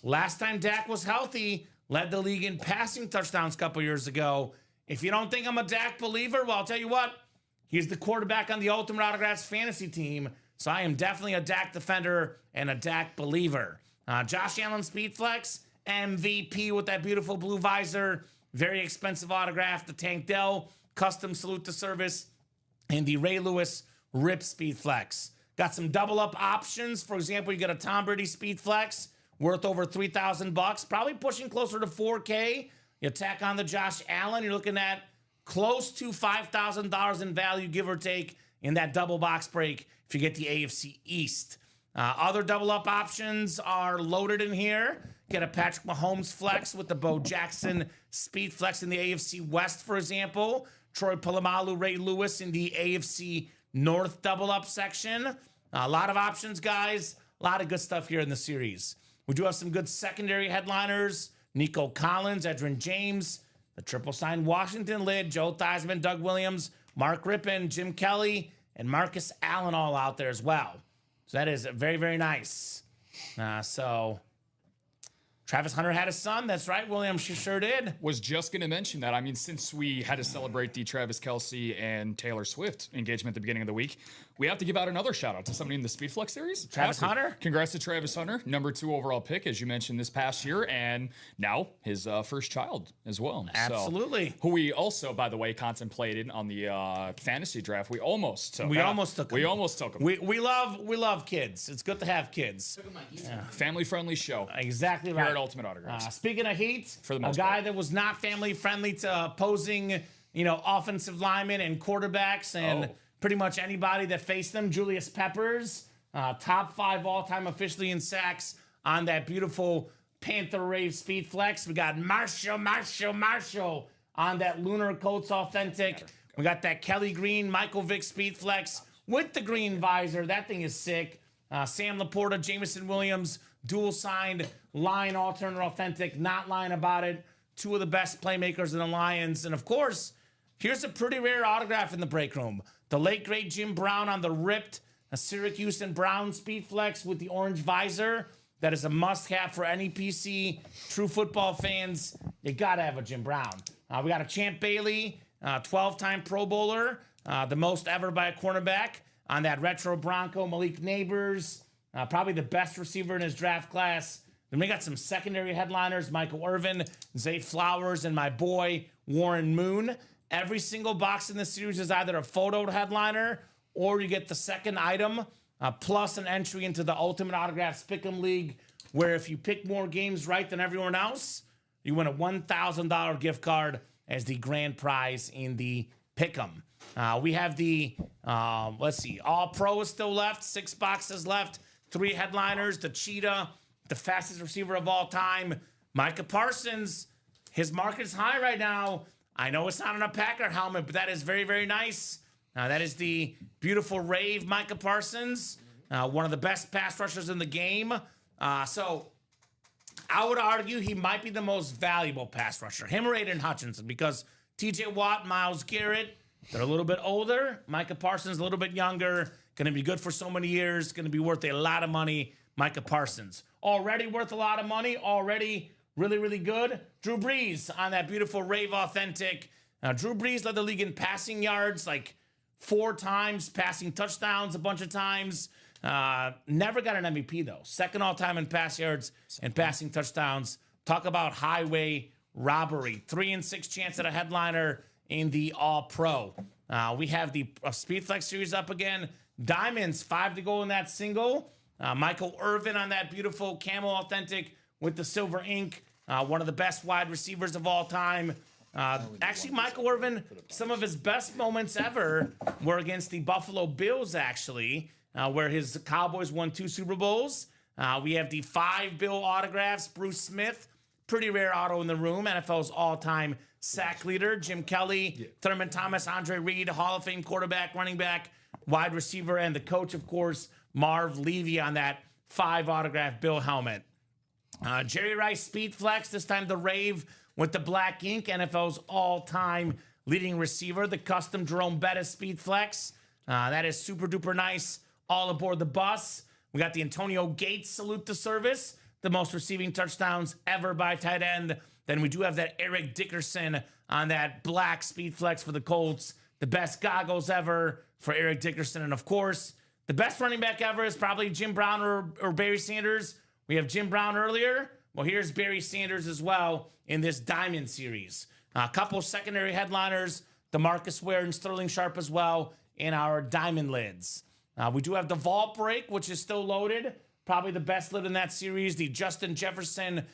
Last time Dak was healthy, led the league in passing touchdowns a couple years ago. If you don't think I'm a Dak believer, well, I'll tell you what. He's the quarterback on the Ultimate Autographs fantasy team, so I am definitely a Dak defender and a Dak believer. Josh Allen Speed Flex, MVP with that beautiful blue visor. Very expensive autograph. The Tank Dell Custom Salute to Service. And the Ray Lewis Rip Speed Flex. Got some double up options. For example, you got a Tom Brady Speed Flex worth over $3,000, probably pushing closer to $4K. You tack on the Josh Allen, you're looking at close to $5,000 in value, give or take, in that double box break if you get the AFC East. Other double up options are loaded in here. Get a Patrick Mahomes Flex with the Bo Jackson Speed Flex in the AFC West, for example. Troy Polamalu, Ray Lewis in the AFC North double up section. A lot of options, guys. A lot of good stuff here in the series. We do have some good secondary headliners. Nico Collins, Edgerrin James, the triple sign Washington lid, Joe Theismann, Doug Williams, Mark Rippon, Jim Kelly, and Marcus Allen all out there as well. So that is very, very nice. So Travis Hunter had a son. That's right, William. She sure did. Was just going to mention that. I mean, since we had to celebrate the Travis Kelce and Taylor Swift engagement at the beginning of the week, we have to give out another shout out to somebody in the Speed Flex series. Travis Hunter. Congrats to Travis Hunter, number 2 overall pick, as you mentioned this past year, and now his first child as well. Absolutely. So, who we also, by the way, contemplated on the fantasy draft. We almost took. We almost took him. We almost took him. We love kids. It's good to have kids. Family friendly show. Exactly right. Here at Ultimate Autographs. Speaking of heat, for the most a guy part. that was not family friendly to opposing, offensive linemen and quarterbacks and pretty much anybody that faced them. Julius Peppers, top 5 all-time officially in sacks on that beautiful Panther Rave Speed Flex. We got Marshall on that Lunar Coats Authentic. We got that Kelly Green Michael Vick Speed Flex with the green visor. That thing is sick. Sam Laporta, Jameson Williams, dual signed line alternate authentic, not lying about it. 2 of the best playmakers in the Lions. And of course, here's a pretty rare autograph in the break room. The late great Jim Brown on the ripped Syracuse and Brown Speed Flex with the orange visor. That is a must-have for any PC true football fans. You gotta have a Jim Brown. We got a Champ Bailey, 12-time Pro Bowler, the most ever by a cornerback on that retro Bronco. Malik Neighbors, probably the best receiver in his draft class. Then we got some secondary headliners: Michael Irvin, Zay Flowers, and my boy Warren Moon. Every single box in this series is either a photoed headliner or you get the second item, plus an entry into the Ultimate Autographs Pick'em League, where if you pick more games right than everyone else, you win a $1,000 gift card as the grand prize in the Pick'em. We have the, All Pro is still left, 6 boxes left, 3 headliners, the Cheetah, the fastest receiver of all time, Micah Parsons. His market is high right now. I know it's not on a Packer helmet, but that is very, very nice. That is the beautiful Rave Micah Parsons, one of the best pass rushers in the game. So I would argue he might be the most valuable pass rusher, him or Aiden Hutchinson, because TJ Watt, Myles Garrett, they're a little bit older. Micah Parsons a little bit younger. Going to be good for so many years. Going to be worth a lot of money. Micah Parsons already worth a lot of money. Already really, really good. Drew Brees on that beautiful Rave Authentic. Drew Brees led the league in passing yards like 4 times, passing touchdowns a bunch of times. Never got an MVP, though. Second all-time in pass yards and passing touchdowns. Talk about highway robbery. 3 and 6 chance at a headliner in the All-Pro. We have the Speed Flex series up again. Diamonds, 5 to go in that single. Michael Irvin on that beautiful Camel Authentic with the silver ink. One of the best wide receivers of all time. Actually, Michael Irvin, some of his best moments ever were against the Buffalo Bills, actually, where his Cowboys won 2 Super Bowls. We have the 5 Bill autographs. Bruce Smith, pretty rare auto in the room. NFL's all-time sack leader. Jim Kelly, Thurman Thomas, Andre Reed, Hall of Fame quarterback, running back, wide receiver, and the coach, of course, Marv Levy on that 5 autograph Bill helmet. Jerry Rice Speed Flex, this time the Rave with the black ink. NFL's all-time leading receiver, the custom Jerome Bettis Speed Flex. That is super duper nice. All aboard the bus. We got the Antonio Gates Salute to Service, the most receiving touchdowns ever by tight end. Then we do have that Eric Dickerson on that black Speed Flex for the Colts. The best goggles ever for Eric Dickerson. And of course, the best running back ever is probably Jim Brown or Barry Sanders. We have Jim Brown earlier. Well, here's Barry Sanders as well in this Diamond Series. A couple secondary headliners, DeMarcus Ware and Sterling Sharp as well in our Diamond lids. We do have the Vault Break, which is still loaded. Probably the best lid in that series. The Justin Jefferson,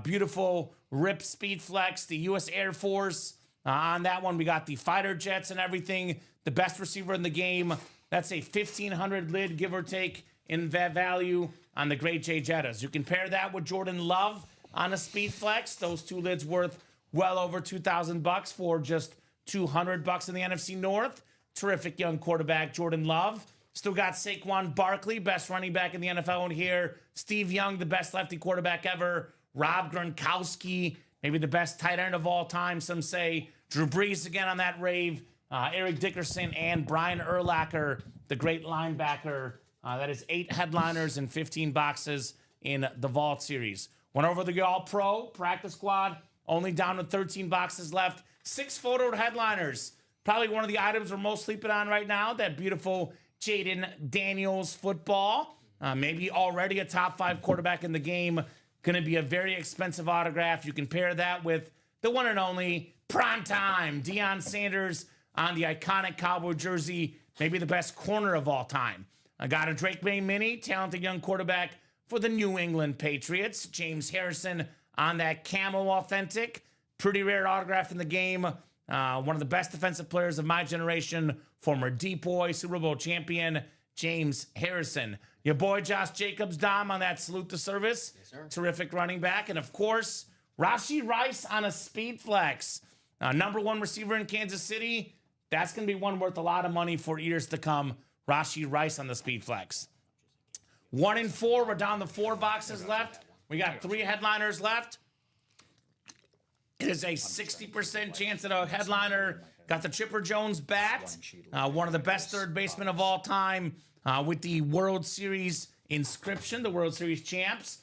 beautiful Rip Speed Flex, the U.S. Air Force. On that one, we got the fighter jets and everything. The best receiver in the game. That's a 1,500 lid, give or take, in value on the Great J Jettas. You can pair that with Jordan Love on a Speed Flex. Those 2 lids worth well over $2,000 for just $200 in the NFC North. Terrific young quarterback, Jordan Love. Still got Saquon Barkley, best running back in the NFL in here. Steve Young, the best lefty quarterback ever. Rob Gronkowski, maybe the best tight end of all time, some say. Drew Brees again on that Rave. Eric Dickerson and Brian Urlacher, the great linebacker. That is 8 headliners and 15 boxes in the Vault Series. Went over the All-Pro practice squad, only down to 13 boxes left. 6 photo headliners. Probably one of the items we're most sleeping on right now, that beautiful Jaden Daniels football. Maybe already a top 5 quarterback in the game. Going to be a very expensive autograph. You can pair that with the one and only primetime Deion Sanders on the iconic Cowboy jersey. Maybe the best corner of all time. I got a Drake May Mini, talented young quarterback for the New England Patriots. James Harrison on that camo authentic. Pretty rare autograph in the game. One of the best defensive players of my generation. Former Depoy, Super Bowl champion, James Harrison. Your boy Josh Jacobs, Dom, on that Salute to Service. Yes, sir. Terrific running back. And of course, Rashee Rice on a Speed Flex. #1 receiver in Kansas City. That's going to be one worth a lot of money for years to come. Rashee Rice on the Speed Flex. 1 and 4. We're down to 4 boxes left. We got 3 headliners left. It is a 60% chance at a headliner. Got the Chipper Jones bat. One of the best third basemen of all time with the World Series inscription, the World Series champs.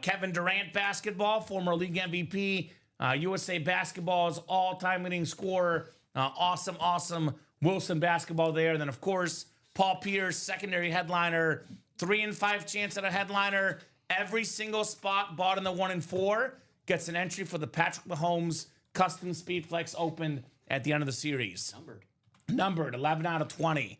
Kevin Durant basketball, former league MVP. USA Basketball's all-time leading scorer. Awesome Wilson basketball there. And then, of course, Paul Pierce, secondary headliner. 3 and 5 chance at a headliner. Every single spot bought in the 1 and 4 gets an entry for the Patrick Mahomes Custom Speed Flex Open at the end of the series. Numbered 11 out of 20.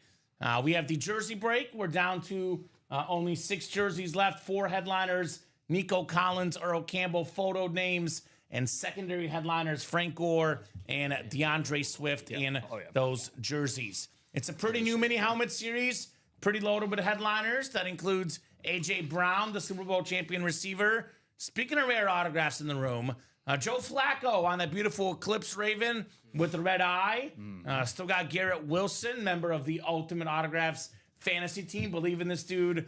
We have the jersey break. We're down to only 6 jerseys left. 4 headliners. Nico Collins, Earl Campbell photo names, and secondary headliners Frank Gore and DeAndre Swift in those jerseys. It's a pretty new mini helmet series. Pretty loaded with headliners. That includes A.J. Brown, the Super Bowl champion receiver. Speaking of rare autographs in the room, Joe Flacco on that beautiful Eclipse Raven with the red eye. Still got Garrett Wilson, member of the Ultimate Autographs fantasy team. Believe in this dude.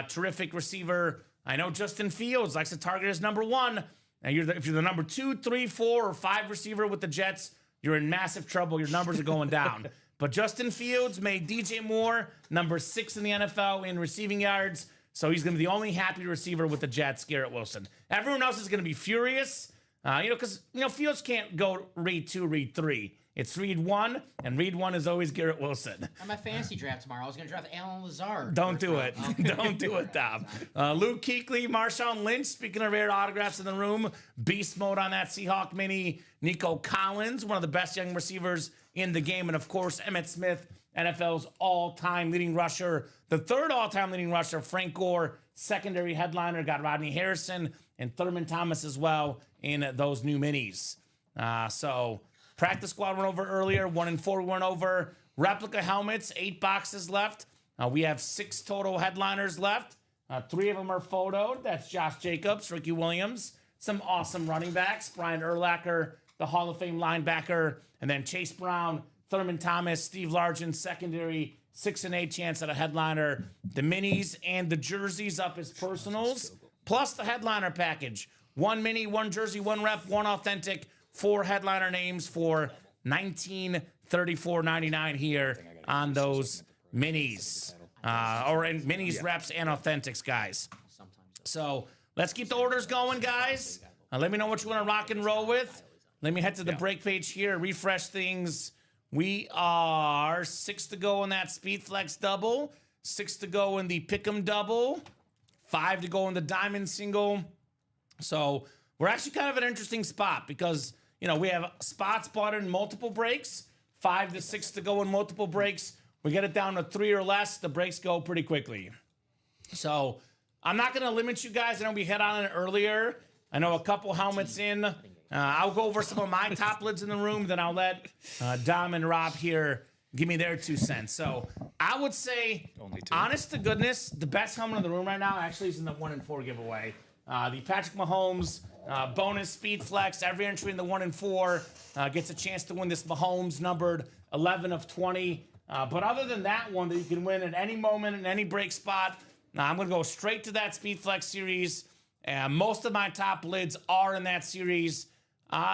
Terrific receiver. I know Justin Fields likes to target as #1. Now, if you're the number 2, 3, 4, or 5 receiver with the Jets, you're in massive trouble. Your numbers are going down. But Justin Fields made DJ Moore number 6 in the NFL in receiving yards. So he's going to be the only happy receiver with the Jets, Garrett Wilson. Everyone else is going to be furious, because Fields can't go read 2, read 3. It's read 1, and read 1 is always Garrett Wilson. On my fantasy draft tomorrow, I was going to draft Alan Lazard. Don't do it. Don't do it, Dom. Luke Kuechly, Marshawn Lynch, speaking of rare autographs in the room. Beast mode on that Seahawk mini. Nico Collins, one of the best young receivers in the game. And, of course, Emmitt Smith, NFL's all-time leading rusher. The 3rd all-time leading rusher, Frank Gore, secondary headliner. Got Rodney Harrison and Thurman Thomas as well in those new minis. So Practice squad went over earlier. 1 and 4 went over. Replica helmets, 8 boxes left. We have 6 total headliners left. 3 of them are photoed. That's Josh Jacobs, Ricky Williams, some awesome running backs. Brian Urlacher, the Hall of Fame linebacker, and then Chase Brown, Thurman Thomas, Steve Largent, secondary, 6 and 8 chance at a headliner. The minis and the jerseys up as personals, plus the headliner package. 1 mini, 1 jersey, 1 rep, 1 authentic, 4 headliner names for $1934.99 here on those minis. Or in minis, reps, and authentics, guys. So let's keep the orders going, guys. Let me know what you want to rock and roll with. Let me head to the break page here, refresh things. We are 6 to go in that Speed Flex double, 6 to go in the Pick'em double, 5 to go in the Diamond single. So we're actually kind of an interesting spot because, you know, we have spots bought in multiple breaks, 5 to 6 to go in multiple breaks. We get it down to 3 or less, the breaks go pretty quickly. So I'm not going to limit you guys. I know we hit on it earlier. I know a couple helmets in. I'll go over some of my top lids in the room, then I'll let Dom and Rob here give me their 2 cents. So I would say, honest to goodness, the best helmet in the room right now actually is in the 1 and 4 giveaway. The Patrick Mahomes bonus Speed Flex. Every entry in the 1 and 4 gets a chance to win this Mahomes numbered 11 of 20. But other than that one that you can win at any moment in any break spot, I'm going to go straight to that Speed Flex series. Most of my top lids are in that series.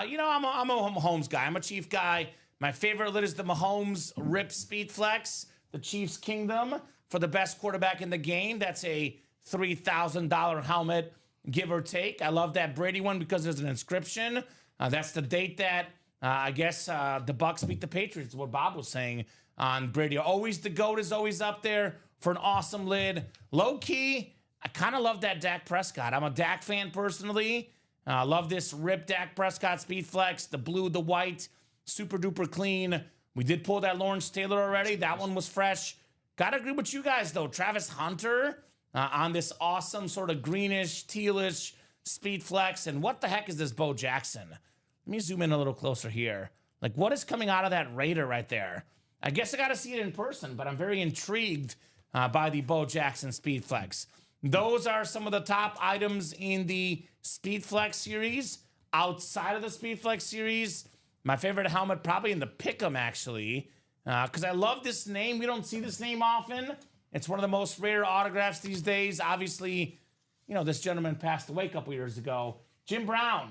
You know, I'm a Mahomes guy. I'm a Chief guy. My favorite lid is the Mahomes Rip Speed Flex, the Chiefs Kingdom for the best quarterback in the game. That's a $3,000 helmet, give or take. I love that Brady one because there's an inscription. That's the date that I guess the Bucs beat the Patriots, is what Bob was saying on Brady. Always the GOAT is always up there for an awesome lid. Low key, I kind of love that Dak Prescott. I'm a Dak fan personally. I love this Rip Dak Prescott Speed Flex, the blue, the white, super duper clean. We did pull that Lawrence Taylor already. That one was fresh. Gotta agree with you guys though. Travis Hunter on this awesome sort of greenish, tealish Speed Flex. And what the heck is this Bo Jackson? Let me zoom in a little closer here. Like, what is coming out of that Raider right there? I guess I gotta see it in person, but I'm very intrigued by the Bo Jackson Speed Flex. Those are some of the top items in the Speed Flex series. Outside of the Speed Flex series, my favorite helmet probably in the Pick'em actually, because I love this name. We don't see this name often. It's one of the most rare autographs these days. Obviously, you know, this gentleman passed away a couple years ago. Jim Brown.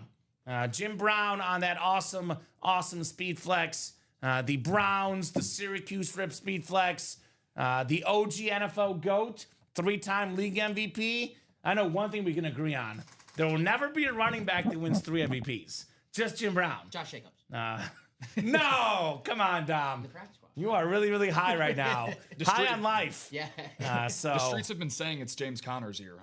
Jim Brown on that awesome Speed Flex. The Browns, the Syracuse Rip Speed Flex, the OG NFL GOAT, 3-time league MVP. I know one thing we can agree on. There will never be a running back that wins 3 MVPs. Just Jim Brown. Josh Jacobs. No, come on, Dom. The practice squad. You are really, really high right now. High on life. Yeah. So The streets have been saying it's James Conner's year.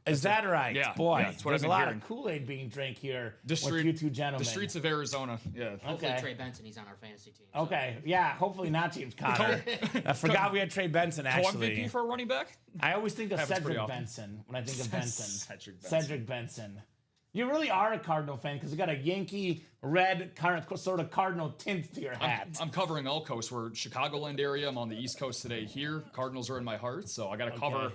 is that right? Yeah, Boy, yeah, that's what there's I've a been lot hearing. of Kool-Aid being drank here The with you two gentlemen. The streets of Arizona. Yeah. Hopefully Okay. Trey Benson, he's on our fantasy team. so- Okay, yeah, hopefully not James Conner. I forgot we had Trey Benson, actually. Co-MVP for a running back? I always think of Happens pretty Cedric often. Benson when I think of Benson. Cedric Benson. Cedric Benson. You really are a Cardinal fan because you got a Yankee red sort of Cardinal tint to your hat. I'm covering all coast. We're Chicagoland area. I'm on the East Coast today here. Cardinals are in my heart, so I got to cover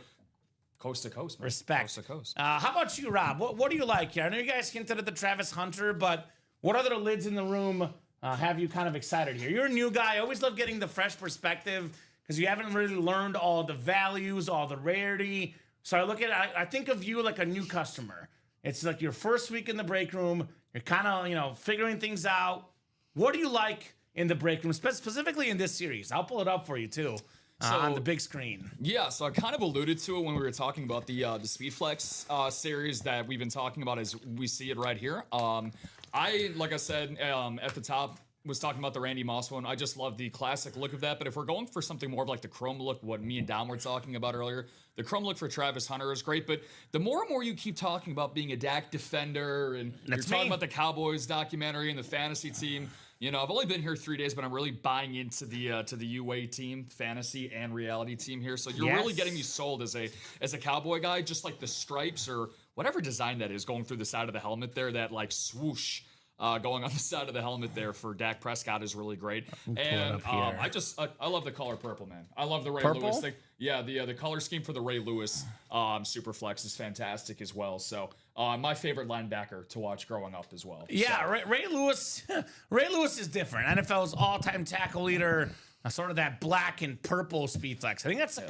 coast to coast. Man. Respect. Coast to coast. How about you, Rob? What do you like here? I know you guys hinted at the Travis Hunter, but what other lids in the room have you kind of excited here? You're a new guy. I always love getting the fresh perspective because you haven't really learned all the values, all the rarity. So I think of you like a new customer. It's like your first week in the break room. You're kind of, figuring things out. What do you like in the break room, specifically in this series? I'll pull it up for you too on the big screen. Yeah, so I kind of alluded to it when we were talking about the Speedflex series that we've been talking about as we see it right here. Like I said at the top, was talking about the Randy Moss one. I just love the classic look of that. But if we're going for something more of like the chrome look, what me and Dom were talking about earlier, the chrome look for Travis Hunter is great. But the more and more you keep talking about being a Dak defender and you're talking about the Cowboys documentary and the fantasy team, I've only been here 3 days, but I'm really buying into the UA team, fantasy and reality team here. So you're really getting me sold as a Cowboy guy, just like the stripes or whatever design that is going through the side of the helmet there, that like swoosh. going on the side of the helmet there for Dak Prescott is really great. And I love the color purple, man. I love the Ray Lewis thing. Yeah, the color scheme for the Ray Lewis Superflex is fantastic as well. So my favorite linebacker to watch growing up as well. Yeah, so. Ray Lewis. Ray Lewis is different. NFL's all-time tackle leader. Sort of that black and purple speed flex. I think that's like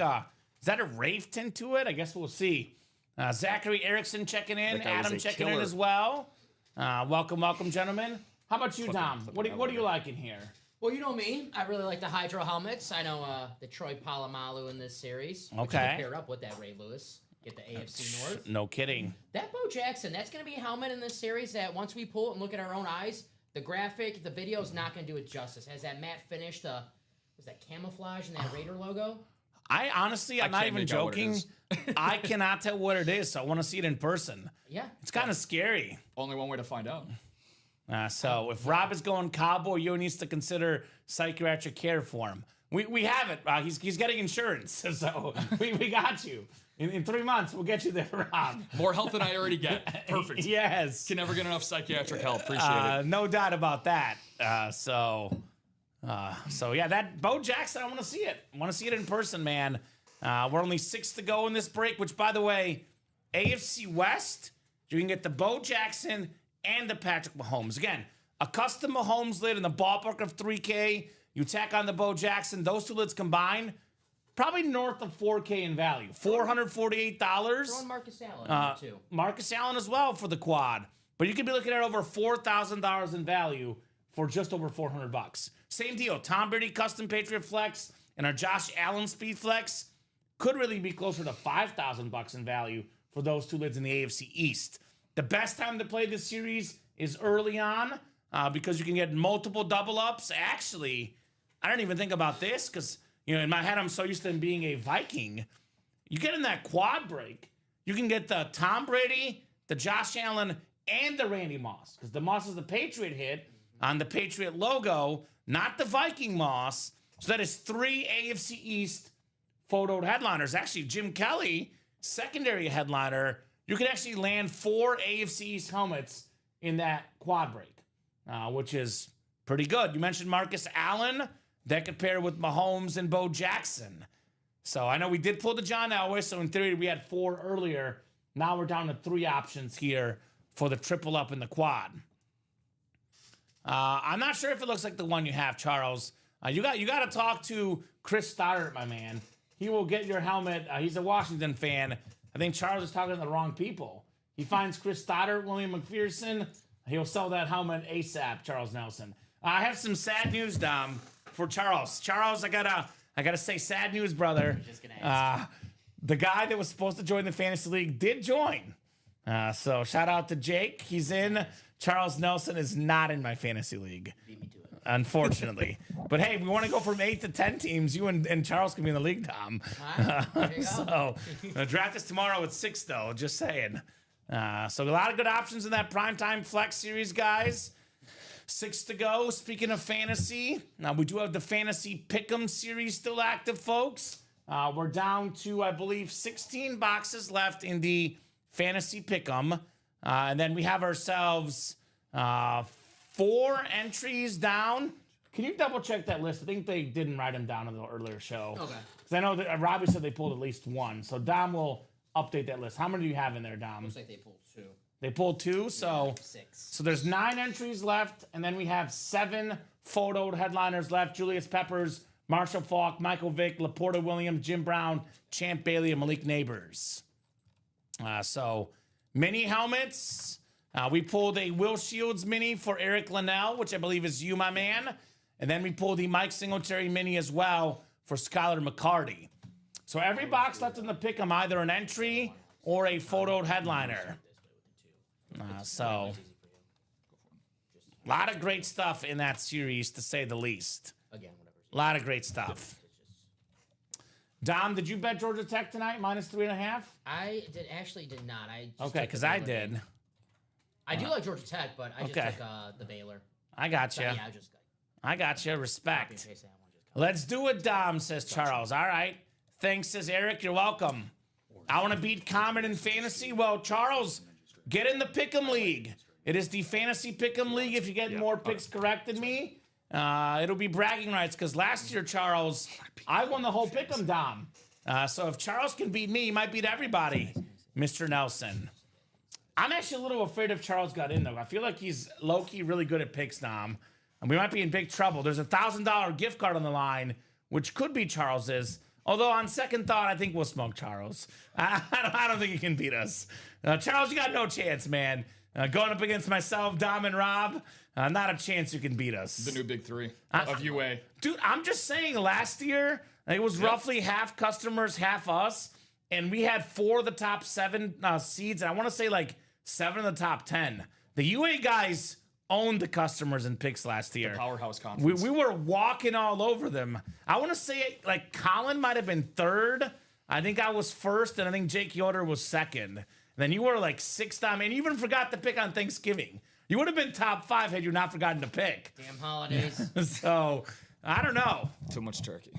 is that a rave tint to it? I guess we'll see. Zachary Erickson checking in. Adam checking in as well. Welcome, gentlemen. How about you, Dom? What are you liking here? Well, you know me. I really like the Hydro helmets. I know the Troy Polamalu in this series. Okay. Pair up with that Ray Lewis. Get the AFC North. No kidding. That Bo Jackson, that's going to be a helmet in this series that once we pull it and look at our own eyes, the graphic, the video is not going to do it justice. Has that matte finish, was that camouflage in that Raider logo? I honestly, I'm not even joking. I cannot tell what it is, so I want to see it in person. Yeah. It's kind of scary. Only one way to find out. So if Rob is going cowboy, you needs to consider psychiatric care for him. We have it. He's getting insurance, so we got you. In 3 months, we'll get you there, Rob. More help than I already get. Perfect. Yes. Can never get enough psychiatric help. Appreciate it. No doubt about that. So yeah, that Bo Jackson, I want to see it. I want to see it in person, man. We're only 6 to go in this break, which, by the way, AFC West, you can get the Bo Jackson and the Patrick Mahomes. Again, a custom Mahomes lid in the ballpark of $3K. You tack on the Bo Jackson. Those two lids combined, probably north of $4K in value. $448. Throw in Marcus Allen, too. Marcus Allen as well for the quad. But you could be looking at over $4,000 in value for just over $400. Same deal. Tom Brady Custom Patriot Flex and our Josh Allen Speed Flex could really be closer to $5,000 in value for those two lids in the AFC East. The best time to play this series is early on because you can get multiple double ups. Actually, I don't even think about this because, in my head, I'm so used to him being a Viking. You get in that quad break, you can get the Tom Brady, the Josh Allen, and the Randy Moss because the Moss is the Patriot hit on the Patriot logo, not the Viking Moss. So that is 3 AFC East photoed headliners. Actually, Jim Kelly, secondary headliner, you could actually land 4 AFC East helmets in that quad break, which is pretty good. You mentioned Marcus Allen. That could pair with Mahomes and Bo Jackson. So I know we did pull the John Elway, so in theory we had 4 earlier. Now we're down to 3 options here for the triple up in the quad. I'm not sure if it looks like the one you have, Charles. You got to talk to Chris Stoddart, my man. He will get your helmet. He's a Washington fan. I think Charles is talking to the wrong people. He finds Chris Stoddart, William McPherson. He'll sell that helmet ASAP, Charles Nelson. I have some sad news, Dom, for Charles. Charles, I gotta say sad news, brother. Just gonna ask. The guy that was supposed to join the fantasy league did join. So shout out to Jake. He's in. Charles Nelson is not in my fantasy league. Beat me to it. Unfortunately. But hey, we want to go from 8 to 10 teams. You and Charles can be in the league, Tom. There you go. So draft is tomorrow at 6, though. Just saying. So a lot of good options in that primetime flex series, guys. 6 to go. Speaking of fantasy, now we do have the fantasy pick'em series still active, folks. We're down to, I believe, 16 boxes left in the fantasy pick'em. And then we have ourselves 4 entries down. Can you double check that list? I think they didn't write them down in the earlier show. Okay. Because I know that Robbie said they pulled at least 1. So Dom will update that list. How many do you have in there, Dom? Looks like they pulled 2. They pulled 2, so 6. So there's 9 entries left, and then we have 7 photoed headliners left. Julius Peppers, Marshall Faulk, Michael Vick, Laporta Williams, Jim Brown, Champ Bailey, and Malik Neighbors. So mini helmets. We pulled a Will Shields mini for Eric Linnell, which I believe is you, my man. And then we pulled the Mike Singletary mini as well for Skylar McCarty. So every box left in the pick, I'm either an entry or a photoed headliner. So a lot of great stuff in that series, to say the least. Again, whatever. A lot of great stuff. Dom, did you bet Georgia Tech tonight, -3.5? I did not. Okay, because I did. I do like Georgia Tech, but I just took the Baylor. I got you. So, yeah, I got you. Respect. copy and paste that one, just Let's do it, Dom, says Charles. All right. Thanks, says Eric. You're welcome. I want to beat Kamen in fantasy. Well, Charles, get in the Pick'em League. It is the Fantasy Pick'em League. If you get more picks correct than me, it'll be bragging rights, because last year, Charles, I won the whole Pick'em, Dom. So if Charles can beat me, he might beat everybody, Mr. Nelson. I'm actually a little afraid if Charles got in, though. I feel like he's low-key really good at picks, Dom. And we might be in big trouble. There's a $1,000 gift card on the line, which could be Charles's. Although on second thought, I think we'll smoke Charles. I don't think he can beat us. Charles, you got no chance, man. Going up against myself, Dom, and Rob, not a chance you can beat us. The new big three of UA. Dude, I'm just saying, last year, it was roughly half customers, half us. And we had 4 of the top 7 seeds. And I want to say like 7 of the top 10. The UA guys owned the customers in picks last year. The powerhouse conference. We were walking all over them. I want to say like Colin might have been 3rd. I think I was 1st, and I think Jake Yoder was 2nd. And then you were like 6th. I mean, you even forgot to pick on Thanksgiving. You would have been top 5 had you not forgotten to pick. Damn holidays. So, I don't know. Too much turkey.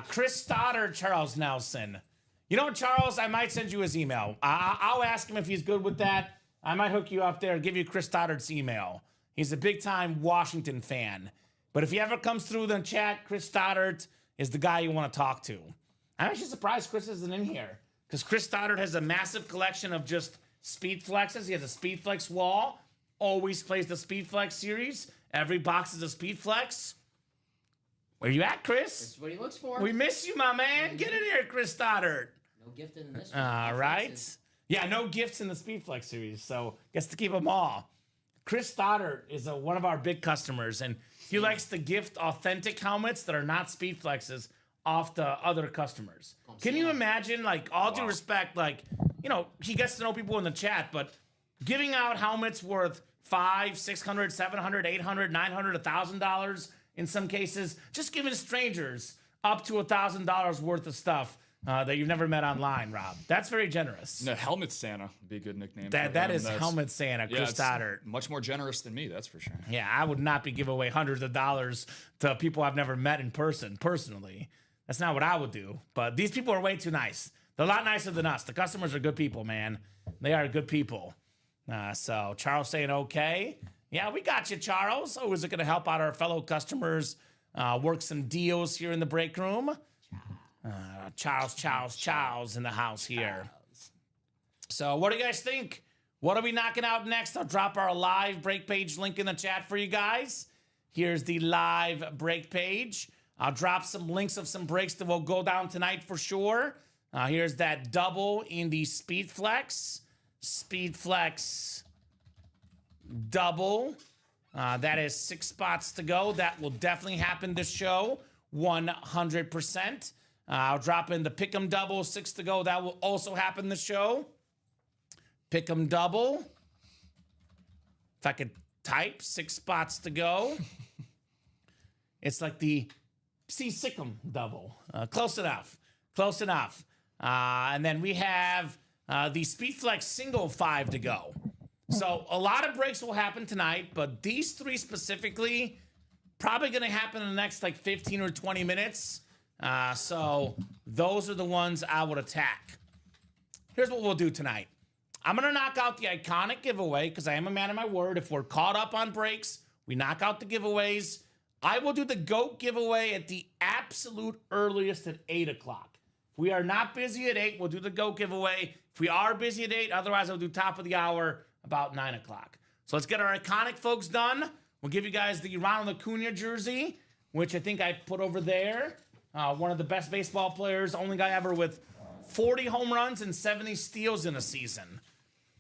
Chris Stoddard, Charles Nelson. You know, Charles, I might send you his email. I'll ask him if he's good with that. I might hook you up there and give you Chris Stoddard's email. He's a big-time Washington fan. But if he ever comes through the chat, Chris Stoddard is the guy you want to talk to. I'm actually surprised Chris isn't in here, because Chris Stoddard has a massive collection of just Speed Flexes. He has a Speed Flex wall. Always plays the Speed Flex series. Every box is a Speed Flex. Where you at, Chris? That's what he looks for. We miss you, my man. Get in here, Chris Stoddard. No gift in this one. All right. Yeah, no gifts in the Speed Flex series, so gets to keep them all. Chris Stoddard is one of our big customers, and he likes to gift authentic helmets that are not Speed Flexes off to other customers. Can you imagine, like, all due respect, like, you know, he gets to know people in the chat, but giving out helmets worth $500, $600, $700, $800, $900, $1,000 in some cases, just giving strangers up to $1,000 worth of stuff that you've never met online, Rob. That's very generous. No, Helmet Santa would be a good nickname. That is Helmet Santa, Chris Stoddard. Much more generous than me, that's for sure. Yeah, I would not be giving away hundreds of dollars to people I've never met in person, personally. That's not what I would do. But these people are way too nice. They're a lot nicer than us. The customers are good people, man. They are good people. So Charles saying okay. Yeah, we got you, Charles. Always looking to help out our fellow customers, work some deals here in the break room. Charles in the house here. So what do you guys think? What are we knocking out next? I'll drop our live break page link in the chat for you guys. Here's the live break page. I'll drop some links of some breaks that will go down tonight for sure. Here's that double in the Speed Flex. Speed Flex double. That is 6 spots to go. That will definitely happen this show. 100%. I'll drop in the Pick'em double, 6 to go. That will also happen this show. Pick'em double. If I could type, 6 spots to go. It's like the Sick'em double. Close enough. Close enough. And then we have the Speedflex single 5 to go. So a lot of breaks will happen tonight, but these 3 specifically probably going to happen in the next like 15 or 20 minutes. So those are the ones I would attack. Here's what we'll do tonight. I'm going to knock out the iconic giveaway because I am a man of my word. If we're caught up on breaks, we knock out the giveaways. I will do the GOAT giveaway at the absolute earliest at 8 o'clock. If we are not busy at 8, we'll do the GOAT giveaway. If we are busy at 8, otherwise I'll do top of the hour about 9 o'clock. So let's get our iconic folks done. We'll give you guys the Ronald Acuna jersey, which I think I put over there. One of the best baseball players, only guy ever with 40 home runs and 70 steals in a season.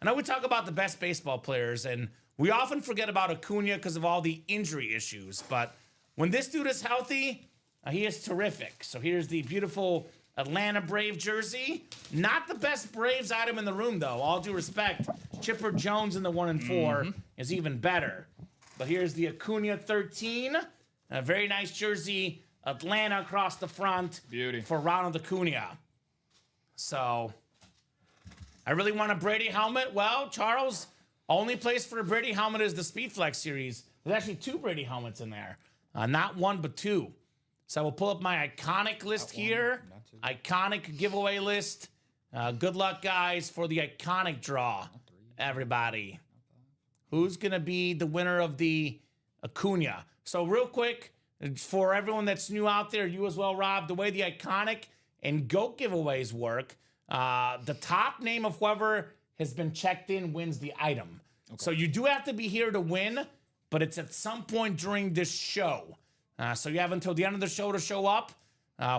I know we talk about the best baseball players, and we often forget about Acuna because of all the injury issues. But when this dude is healthy, he is terrific. So here's the beautiful Atlanta Brave jersey. Not the best Braves item in the room, though. All due respect, Chipper Jones in the 1 and 4 is even better. But here's the Acuna 13. A very nice jersey. Atlanta across the front. Beauty. For Ronald Acuna. So, I really want a Brady helmet. Well, Charles, only place for a Brady helmet is the Speedflex series. There's actually 2 Brady helmets in there. Not 1, but 2. So we'll pull up my iconic list here. Iconic giveaway list. Good luck, guys, for the iconic draw everybody. Who's going to be the winner of the Acuna? So real quick, for everyone that's new out there, you as well, Rob, the way the Iconic and GOAT giveaways work, the top name of whoever has been checked in wins the item. Okay. So you do have to be here to win, but it's at some point during this show. So you have until the end of the show to show up.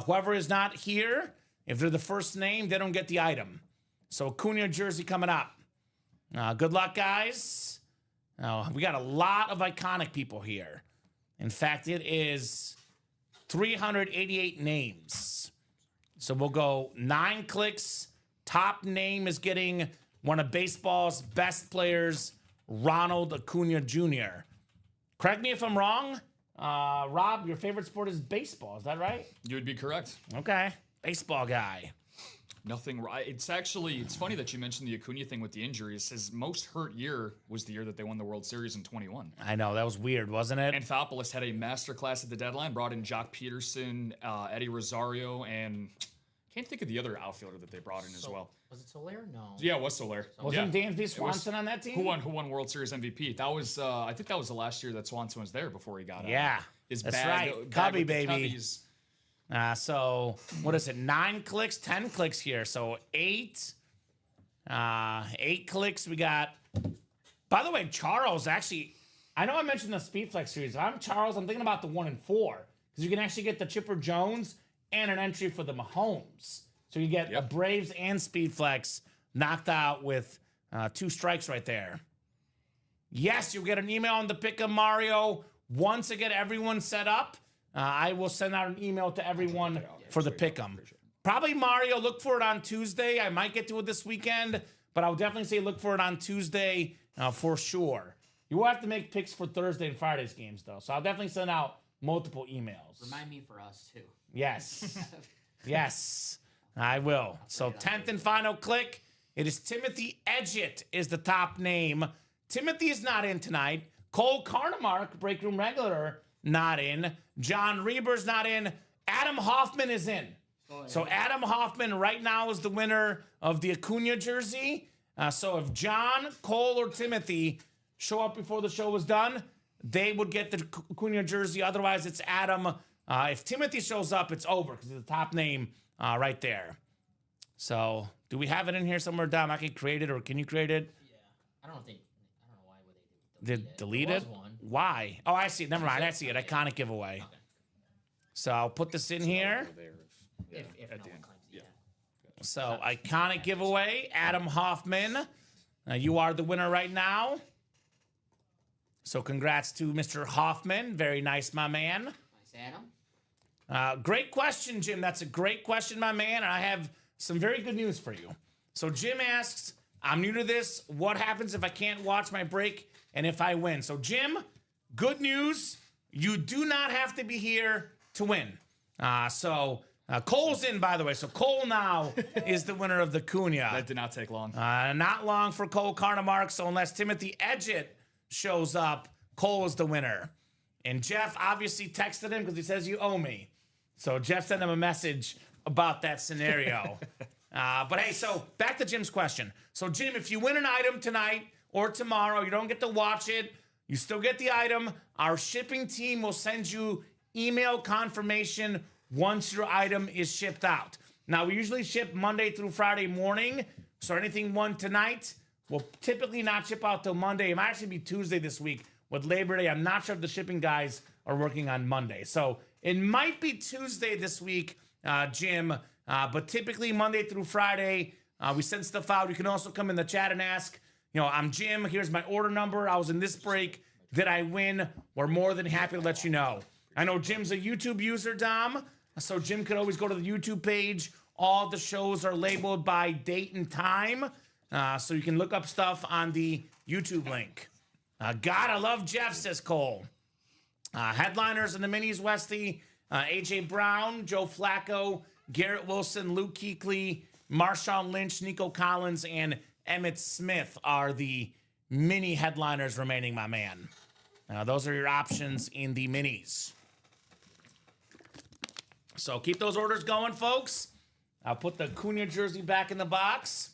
Whoever is not here, if they're the first name, they don't get the item. So Acuna jersey coming up. Good luck, guys. We got a lot of Iconic people here. In fact, it is 388 names. So we'll go 9 clicks. Top name is getting one of baseball's best players, Ronald Acuna Jr. Correct me if I'm wrong. Rob, your favorite sport is baseball. Is that right? You would be correct. Okay. Baseball guy. Nothing right. It's funny that you mentioned the Acuna thing with the injuries. His most hurt year was the year that they won the World Series in 21. I know, that was weird, wasn't it? Anthopoulos had a masterclass at the deadline, brought in Jock Peterson, Eddie Rosario, and can't think of the other outfielder that they brought in as well. Was it Soler? No. Yeah, it was Soler. Wasn't Dansby Swanson on that team? Who won World Series MVP? That was I think that was the last year that Swanson was there before he got out. Yeah, His that's bag, right. bag Cubby, with the baby. Cubbies. So what is it? 9 clicks, 10 clicks here. So 8 clicks. We got. By the way, Charles actually. I know I mentioned the Speedflex series. If I'm Charles, I'm thinking about the 1 and 4 because you can actually get the Chipper Jones and an entry for the Mahomes. So you get a Braves and Speedflex knocked out with 2 strikes right there. Yes, you'll get an email on the Pick'em Mario. Once I get everyone set up, I will send out an email to everyone for the Pick'em. Probably Mario, look for it on Tuesday. I might get to it this weekend, but I'll definitely say look for it on Tuesday for sure. You will have to make picks for Thursday and Friday's games, though. So I'll definitely send out multiple emails. Remind me for us, too. Yes. Yes, I will. So 10th and final click. It is Timothy Edgett is the top name. Timothy is not in tonight. Cole Carnemark, break room regular, not in. John Reber's not in. Adam Hoffman is in. So Adam Hoffman right now is the winner of the Acuna jersey. So if John, Cole, or Timothy show up before the show was done, they would get the Acuna jersey. Otherwise, it's Adam. If Timothy shows up, it's over because it's the top name right there. So do we have it in here somewhere, Dom? I can create it, or can you create it? Yeah. I don't know why would they delete it? One. Why? Oh, I see it. Never mind. I see it. Iconic giveaway. Okay. So I'll put this in here. If no one claims it. So iconic giveaway, Adam Hoffman. You are the winner right now. So congrats to Mr. Hoffman. Very nice, my man. Nice, Adam. Great question, Jim. That's a great question, my man. And I have some very good news for you. So Jim asks, I'm new to this. What happens if I can't watch my break and if I win? So Jim, good news. You do not have to be here to win. Cole's in, by the way. So Cole now is the winner of the Cunha. That did not take long. Not long for Cole Carnemark. So unless Timothy Edgett shows up, Cole is the winner. And Jeff obviously texted him because he says, you owe me. So Jeff sent him a message about that scenario. But hey, so back to Jim's question. So Jim, if you win an item tonight or tomorrow, you don't get to watch it, you still get the item. Our shipping team will send you email confirmation once your item is shipped out. Now, we usually ship Monday through Friday morning. So anything won tonight will typically not ship out till Monday. It might actually be Tuesday this week with Labor Day. I'm not sure if the shipping guys are working on Monday. So it might be Tuesday this week, Jim. But typically Monday through Friday, we send stuff out. You can also come in the chat and ask, I'm Jim. Here's my order number. I was in this break. Did I win? We're more than happy to let you know. I know Jim's a YouTube user, Dom. So Jim could always go to the YouTube page. All the shows are labeled by date and time. So you can look up stuff on the YouTube link. God, I love Jeff, says Cole. Headliners in the minis, Westy. A.J. Brown, Joe Flacco, Garrett Wilson, Luke Kuechly, Marshawn Lynch, Nico Collins, and Emmitt Smith are the mini headliners remaining, my man. Those are your options in the minis. So keep those orders going, folks. I'll put the Cunha jersey back in the box.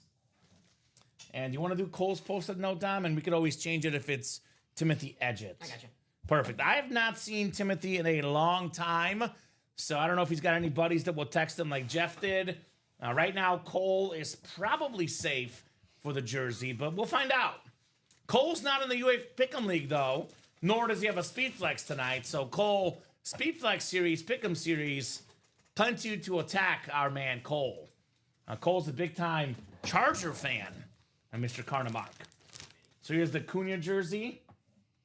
And you want to do Cole's post-it note, Dom? And we could always change it if it's Timothy Edgett. I gotcha. Perfect. I have not seen Timothy in a long time, so I don't know if he's got any buddies that will text him like Jeff did. Right now, Cole is probably safe for the jersey, but we'll find out. Cole's not in the UA Pick'em League, though, nor does he have a Speed Flex tonight. So, Cole, Speed Flex series, Pick'em series, plenty to attack our man, Cole. Cole's a big-time Charger fan, and Mr. Carnamark. So, here's the Cunha jersey.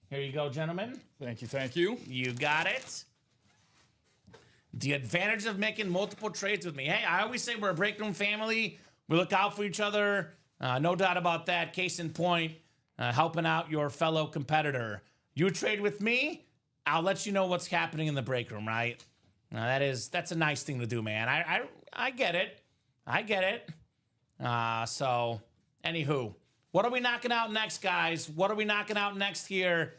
Here you go, gentlemen. Thank you, thank you. You got it. The advantage of making multiple trades with me. Hey, I always say we're a break room family. We look out for each other. No doubt about that. Case in point, helping out your fellow competitor. You trade with me, I'll let you know what's happening in the break room, right? That's a nice thing to do, man. I get it. I get it. So, anywho, what are we knocking out next, guys? What are we knocking out next here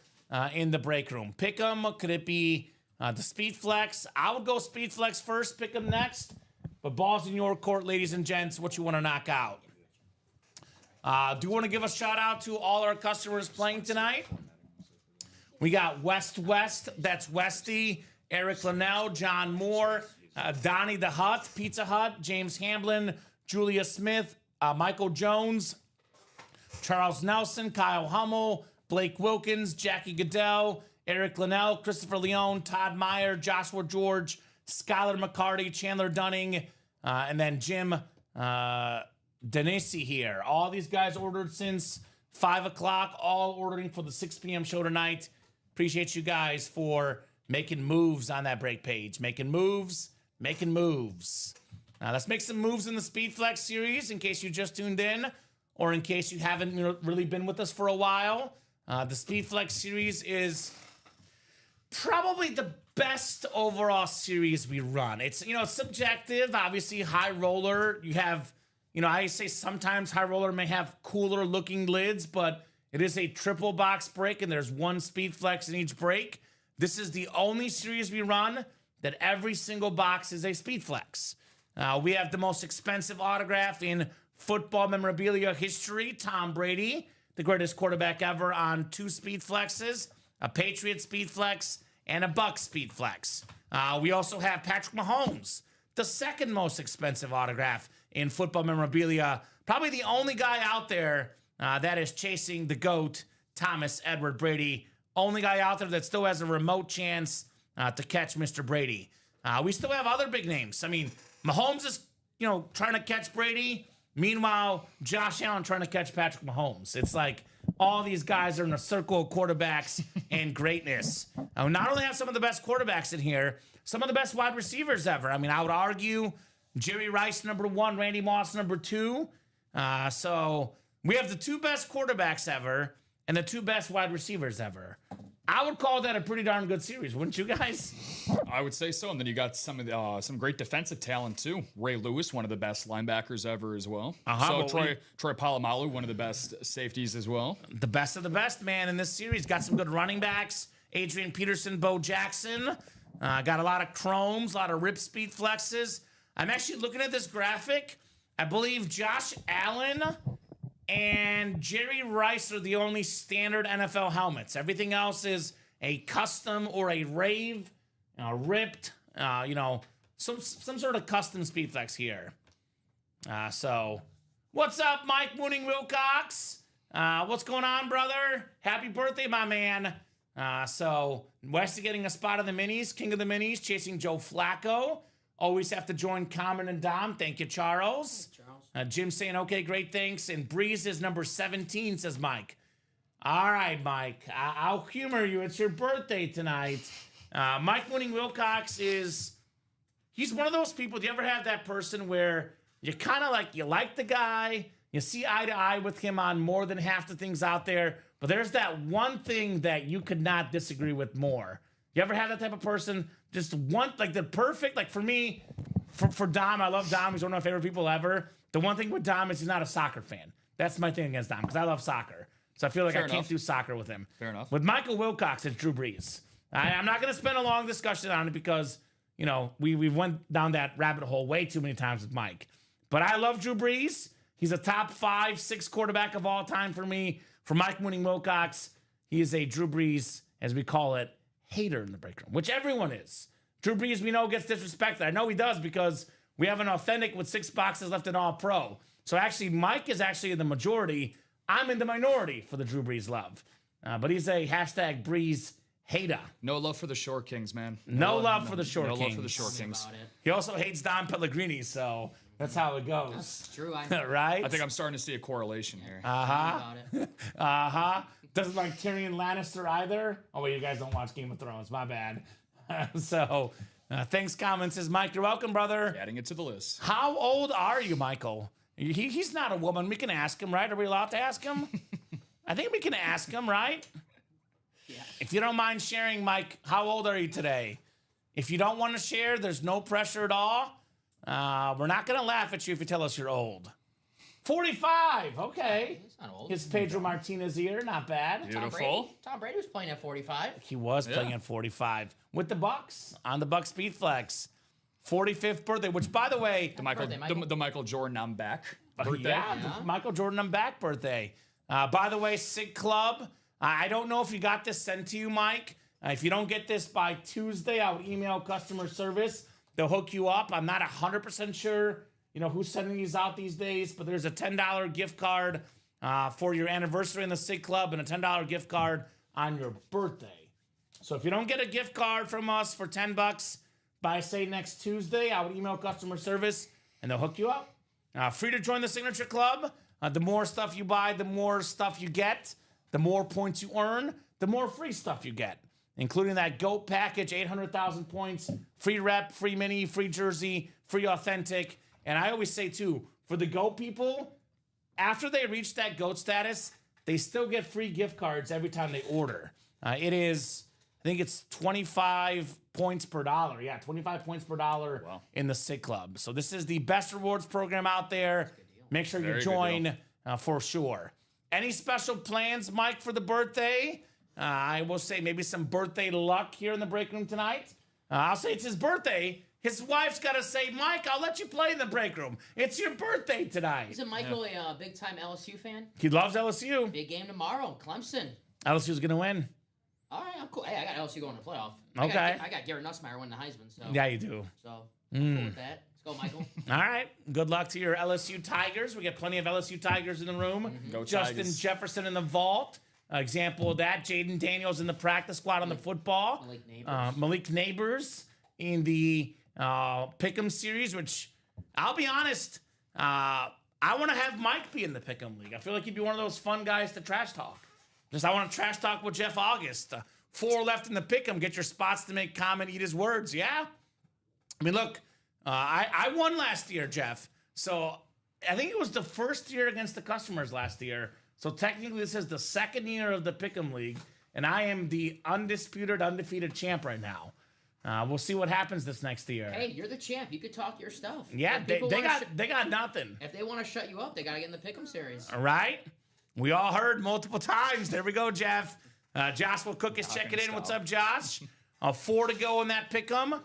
in the break room? Pick 'em. Could it be the Speed Flex? I would go Speed Flex first, pick 'em next. But ball's in your court, ladies and gents. What you want to knock out? Do you want to give a shout out to all our customers playing tonight? We got West, that's Westy, Eric Linnell, John Moore, Donnie the Hut, Pizza Hut, James Hamblin, Julia Smith, Michael Jones, Charles Nelson, Kyle Hummel, Blake Wilkins, Jackie Goodell, Eric Linnell, Christopher Leone, Todd Meyer, Joshua George, Skylar McCarty, Chandler Dunning, and then Jim Denisi here. All these guys ordered since 5 o'clock, all ordering for the 6 p.m. show tonight. Appreciate you guys for making moves on that break page. Making moves. Now, let's make some moves in the Speed Flex series in case you just tuned in or in case you haven't really been with us for a while. The Speed Flex series is probably the best overall series we run. It's, it's subjective. Obviously, high roller, you have, I say sometimes high roller may have cooler looking lids, but it is a triple box break and there's one Speed Flex in each break. This is the only series we run that every single box is a Speed Flex. We have the most expensive autograph in football memorabilia history, Tom Brady, the greatest quarterback ever, on 2 Speed Flexes, a Patriot Speed Flex, and a Bucs Speed Flex. We also have Patrick Mahomes, the second most expensive autograph in football memorabilia. Probably the only guy out there that is chasing the GOAT, Thomas Edward Brady. Only guy out there that still has a remote chance to catch Mr. Brady. We still have other big names. I mean, Mahomes is, trying to catch Brady. Meanwhile, Josh Allen trying to catch Patrick Mahomes. It's like all these guys are in a circle of quarterbacks and greatness. We not only have some of the best quarterbacks in here, some of the best wide receivers ever. I mean, I would argue Jerry Rice, number 1, Randy Moss, number 2. So we have the 2 best quarterbacks ever and the 2 best wide receivers ever. I would call that a pretty darn good series, wouldn't you guys? I would say so. And then you got some great defensive talent too. Ray Lewis, one of the best linebackers ever as well. So Troy Polamalu, one of the best safeties as well. The best of the best, man, in this series. Got some good running backs. Adrian Peterson, Bo Jackson. Got a lot of chromes, a lot of rip Speed Flexes. I'm actually looking at this graphic. I believe Josh Allen and Jerry Rice are the only standard NFL helmets. Everything else is a custom or a rave, ripped, some sort of custom Speed Flex here. So, what's up, Mike Mooning Wilcox? What's going on, brother? Happy birthday, my man. So, Westy getting a spot of the minis, king of the minis, chasing Joe Flacco. Always have to join Kamen and Dom. Thank you, Charles. Jim saying, okay, great, thanks. And Breeze is number 17, says Mike. All right, Mike, I'll humor you. It's your birthday tonight. Mike Winning Wilcox he's one of those people. Do you ever have that person where you kind of you like the guy, you see eye to eye with him on more than half the things out there, but there's that one thing that you could not disagree with more? You ever have that type of person? Just one, the perfect, for me, for Dom, I love Dom. He's one of my favorite people ever. The one thing with Dom is he's not a soccer fan. That's my thing against Dom, because I love soccer. So I feel like I can't do soccer with him. Fair enough. With Michael Wilcox, it's Drew Brees. I'm not going to spend a long discussion on it because, we went down that rabbit hole way too many times with Mike. But I love Drew Brees. He's a top 5, 6 quarterback of all time for me. For Mike Winning Wilcox, he is a Drew Brees, as we call it, hater in the break room, which everyone is. Drew Brees, we know, gets disrespected. I know he does because we have an authentic with 6 boxes left in all pro. So actually, Mike is actually in the majority. I'm in the minority for the Drew Brees love. But he's a hashtag Brees hater. No love for the Short Kings, man. No love for the Short Kings. No love for the Short Kings. He also hates Don Pellegrini, so that's how it goes. That's true. I know. Right? I think I'm starting to see a correlation here. About it. Doesn't like Tyrion Lannister either. Oh, wait, you guys don't watch Game of Thrones. My bad. So, thanks, Kamen. Says, Mike, you're welcome, brother. Adding it to the list. How old are you, Michael? He's not a woman. We can ask him, right? Are we allowed to ask him? I think we can ask him, right? Yeah. If you don't mind sharing, Mike, how old are you today? If you don't want to share, there's no pressure at all. We're not going to laugh at you if you tell us you're old. 45. Okay. He's not old. His Pedro Martinez year. Not bad. Beautiful. Tom Brady was playing at 45. He was playing at 45 with the Bucks on the Bucks Speed Flex. 45th birthday, which, by the way, The Michael Jordan I'm back birthday. Yeah, the Michael Jordan I'm back birthday. By the way, Sig Club, I don't know if you got this sent to you, Mike. If you don't get this by Tuesday, I would email customer service. They'll hook you up. I'm not 100% sure, who's sending these out these days, but there's a $10 gift card for your anniversary in the Sig Club and a $10 gift card on your birthday. So if you don't get a gift card from us for $10 by, say, next Tuesday, I would email customer service and they'll hook you up. Free to join the Signature Club. The more stuff you buy, the more stuff you get. The more points you earn, the more free stuff you get, including that GOAT package, 800,000 points, free rep, free mini, free jersey, free authentic. And I always say, too, for the GOAT people, after they reach that GOAT status, they still get free gift cards every time they order. It is, I think it's 25 points per dollar. Yeah, 25 points per dollar in the Sig Club. So this is the best rewards program out there. Make sure you join for sure. Any special plans, Mike, for the birthday? I will say maybe some birthday luck here in the break room tonight. I'll say it's his birthday. His wife's got to say, Mike, I'll let you play in the break room. It's your birthday tonight. Isn't Michael a big-time LSU fan? He loves LSU. Big game tomorrow, Clemson. LSU's going to win. All right, I'm cool. Hey, I got LSU going to the playoff. Okay. I got Garrett Nussmeier winning the Heisman. So Yeah, you do. So I'm cool with that. Let's go, Michael. All right. Good luck to your LSU Tigers. We got plenty of LSU Tigers in the room. Go Justin Tigers. Jefferson in the vault. Example of that. Jaden Daniels in the practice squad on the football. Malik Neighbors in the Pick'em series, which I'll be honest, I want to have Mike be in the Pick'em league. I feel like he'd be one of those fun guys to trash talk. Just I want to trash talk with Jeff August. 4 left in the Pick'em. Get your spots to make Kamen eat his words. Yeah. I mean, look, I won last year, Jeff. So I think it was the first year against the customers last year. So technically, this is the second year of the Pick'em League, and I am the undefeated champ right now. We'll see what happens this next year. Hey, you're the champ. You could talk your stuff. Yeah, they got nothing. If they want to shut you up, they got to get in the Pick'em series. All right. We all heard multiple times. There we go, Jeff. Joshua Cook is checking in. What's up, Josh? 4 to go in that Pick'em.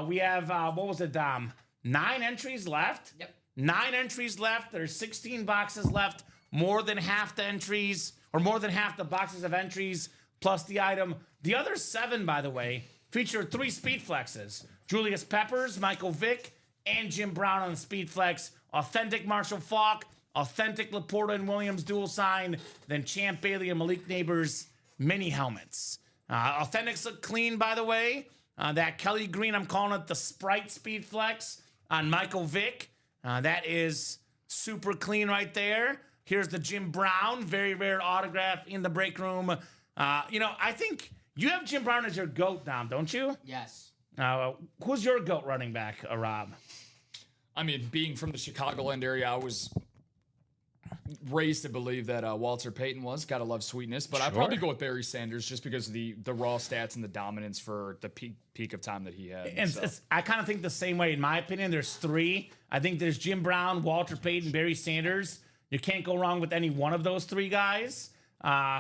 We have, what was it, Dom? 9 entries left. Yep. 9 entries left. There's 16 boxes left. More than half the entries, or more than half the boxes of entries, plus the item. The other 7, by the way, feature 3 speed flexes. Julius Peppers, Michael Vick, and Jim Brown on the speed flex. Authentic Marshall Faulk, authentic Laporta and Williams dual sign, then Champ Bailey and Malik Neighbors mini helmets. Authentics look clean, by the way. That Kelly Green, I'm calling it the Sprite Speed Flex on Michael Vick. That is super clean right there. Here's the Jim Brown, very rare autograph in the break room. I think you have Jim Brown as your GOAT, Dom, don't you? Yes. Who's your GOAT running back, Rob? I mean, being from the Chicagoland area, I was raised to believe that Walter Payton was. Gotta love sweetness. But I'd probably go with Barry Sanders just because of the raw stats and the dominance for the peak of time that he had. And I kind of think the same way, in my opinion. There's 3. I think there's Jim Brown, Walter Payton, Barry Sanders. You can't go wrong with any one of those 3 guys.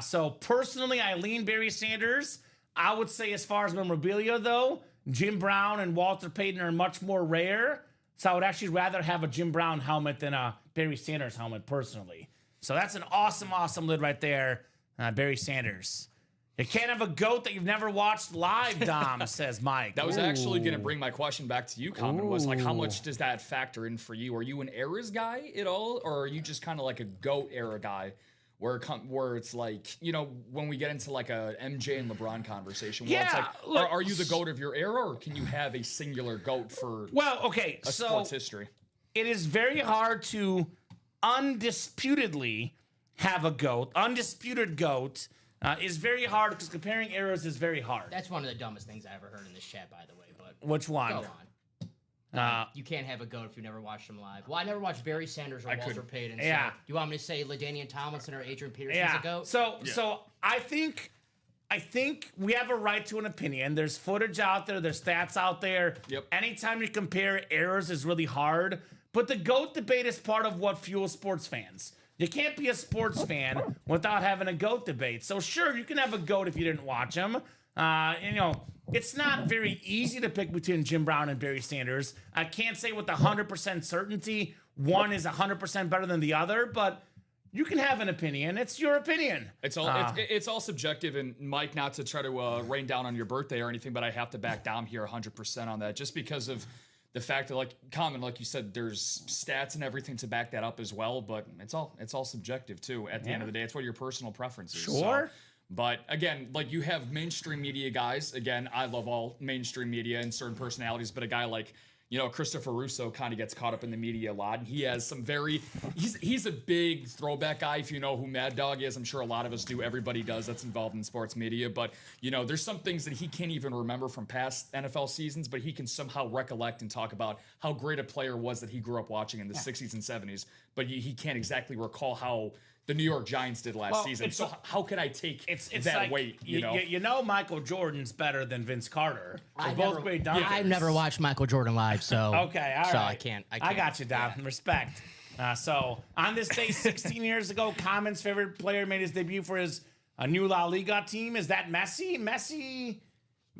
So personally, I lean Barry Sanders. I would say as far as memorabilia, though, Jim Brown and Walter Payton are much more rare. So I would actually rather have a Jim Brown helmet than a Barry Sanders helmet personally. So that's an awesome, awesome lid right there, Barry Sanders. You can't have a GOAT that you've never watched live, Dom, says Mike. That was actually going to bring my question back to you, Kamen, was like, how much does that factor in for you? Are you an eras guy at all, or are you just kind of like a GOAT era guy? Where it's like, you know, when we get into like a MJ and LeBron conversation, where it's like, look, are you the GOAT of your era, or can you have a singular GOAT for sports history? It is very hard to undisputedly have a GOAT. Undisputed GOAT is very hard because comparing eras is very hard. That's one of the dumbest things I ever heard in this chat, by the way. But which one? Go on. You can't have a GOAT if you never watched him live. Well, I never watched Barry Sanders or Walter Payton. Yeah. So do you want me to say LaDainian Tomlinson or Adrian Peterson's a GOAT? So I think we have a right to an opinion. There's footage out there. There's stats out there. Yep. Anytime you compare eras is really hard. But the GOAT debate is part of what fuels sports fans. You can't be a sports fan without having a GOAT debate. So sure, you can have a GOAT if you didn't watch him. It's not very easy to pick between Jim Brown and Barry Sanders. I can't say with 100% certainty one is 100% better than the other, but you can have an opinion. It's your opinion. It's all subjective, and Mike, not to try to rain down on your birthday or anything, but I have to back down here 100% on that, just because of the fact that, like Kamen, like you said, there's stats and everything to back that up as well. But it's all subjective too. At the end of the day, it's what your personal preference is. Sure. So, but again, like you have mainstream media guys. Again, I love all mainstream media and certain personalities, but a guy like, you know, Christopher Russo kind of gets caught up in the media a lot. And he has some he's a big throwback guy. If you know who Mad Dog is, I'm sure a lot of us do. Everybody does that's involved in sports media. But, you know, there's some things that he can't even remember from past NFL seasons, but he can somehow recollect and talk about how great a player was that he grew up watching in the 60s and 70s. But he can't exactly recall how the New York Giants did last season. So how could I take that like, weight? You know? You know Michael Jordan's better than Vince Carter. They're both great dunkers. I've never watched Michael Jordan live, so okay, all right. So I can't. I got you, Dom. Yeah. Respect. So on this day, 16 years ago, Kamen's favorite player made his debut for his new La Liga team. Is that Messi?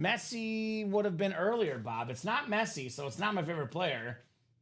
Messi would have been earlier, Bob. It's not Messi, so it's not my favorite player.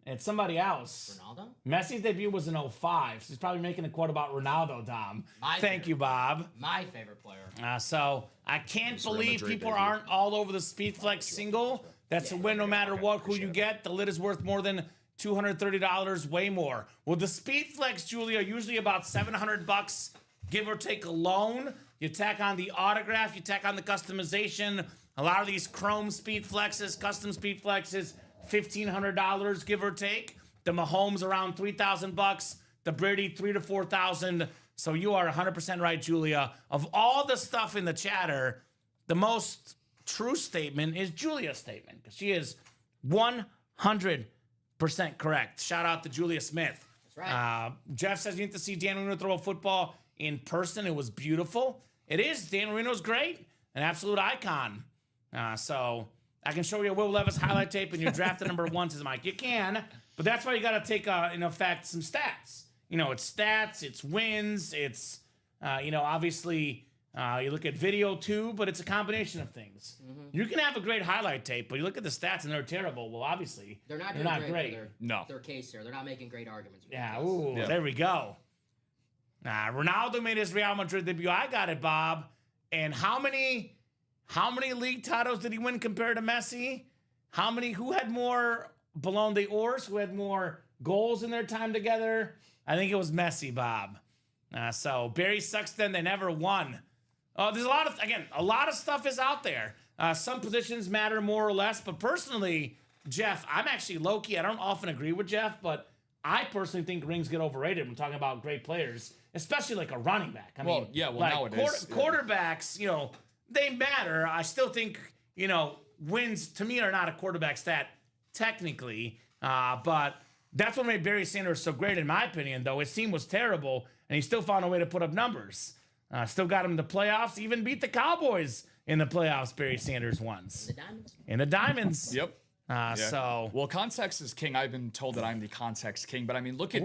It's somebody else. Ronaldo? Messi's debut was in 2005. So he's probably making a quote about Ronaldo, Dom. Thank you, Bob. My favorite player. So I can't believe people aren't all over the Speedflex single. That's a win no matter what, who you get. The lid is worth more than $230, way more. Well, the Speedflex, Julia, usually about $700, give or take alone. You tack on the autograph, you tack on the customization. A lot of these chrome Speedflexes, custom Speedflexes, $1,500, give or take. The Mahomes around $3,000. The Brady $3,000 to $4,000. So you are 100% right, Julia. Of all the stuff in the chatter, the most true statement is Julia's statement, because she is 100% correct. Shout out to Julia Smith. That's right. Jeff says you need to see Dan Marino throw a football in person. It was beautiful. It is. Dan Marino's great. An absolute icon. So I can show you a Will Levis highlight tape and you're drafted number 1, says Mike. You can, but that's why you got to take, in effect, some stats. You know, it's stats, it's wins, it's, obviously, you look at video too, but it's a combination of things. Mm-hmm. You can have a great highlight tape, but you look at the stats and they're terrible. Well, obviously, they're not great. Their case here. They're not making great arguments. There we go. Ronaldo made his Real Madrid debut. I got it, Bob. And how many league titles did he win compared to Messi? Who had more Ballon d'Ors? Who had more goals in their time together? I think it was Messi, Bob. So Barry sucks then. They never won. There's a lot of stuff is out there. Some positions matter more or less, but personally, Jeff, I'm actually low-key. I don't often agree with Jeff, but I personally think rings get overrated when talking about great players, especially like a running back. Nowadays. Quarterbacks, they matter. I still think, wins to me are not a quarterback stat technically, but that's what made Barry Sanders so great in my opinion, though. His team was terrible, and he still found a way to put up numbers. Still got him in the playoffs, even beat the Cowboys in the playoffs, Barry Sanders once. In the Diamonds. Yep. So well, context is king. I've been told that I'm the context king, but I mean, look at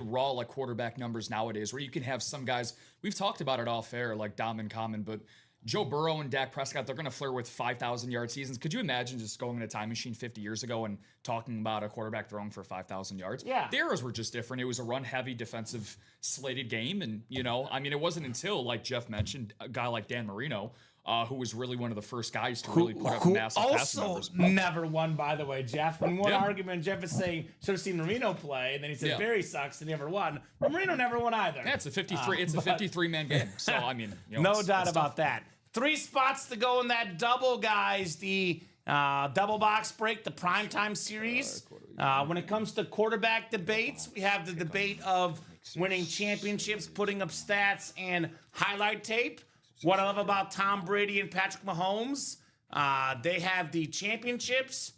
raw like quarterback numbers nowadays, where you can have some guys. We've talked about it off air, like Dom and Kamen, but Joe Burrow and Dak Prescott, they're going to flirt with 5,000-yard seasons. Could you imagine just going in a time machine 50 years ago and talking about a quarterback throwing for 5,000 yards? Yeah. The eras were just different. It was a run-heavy, defensive slated game. And, it wasn't until, like Jeff mentioned, a guy like Dan Marino, who was really one of the first guys to really put up massive pass numbers. Never won, by the way, Jeff. In one Yeah. argument, Jeff is saying, should have seen Marino play, and then he said, Yeah. Barry sucks, and he never won. But Marino never won either. Yeah, it's a 53-man game. So, no doubt about that. 3 spots to go in that double, guys. The double box break, the primetime series. When it comes to quarterback debates, we have the debate of winning championships, putting up stats, and highlight tape. What I love about Tom Brady and Patrick Mahomes, they have the championships,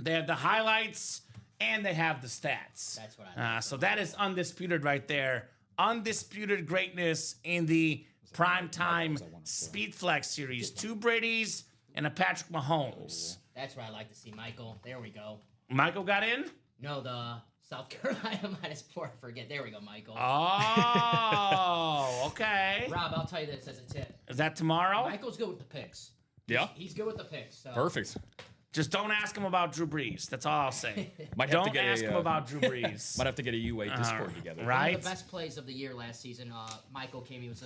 they have the highlights, and they have the stats. That's what I like. So that is undisputed right there. Undisputed greatness in the primetime Speed Flex series. 2 Brady's and a Patrick Mahomes. That's what I like to see, Michael. There we go. Michael got in? No, the South Carolina -4. Forget. There we go, Michael. Oh, okay. Rob, I'll tell you this as a tip. Is that tomorrow? Michael's good with the picks. Yeah. He's good with the picks. So. Perfect. Just don't ask him about Drew Brees. That's all I'll say. Might have to Don't get ask him about Drew Brees. Might have to get a UA Discord together. right. One of the best plays of the year last season, Michael came. He was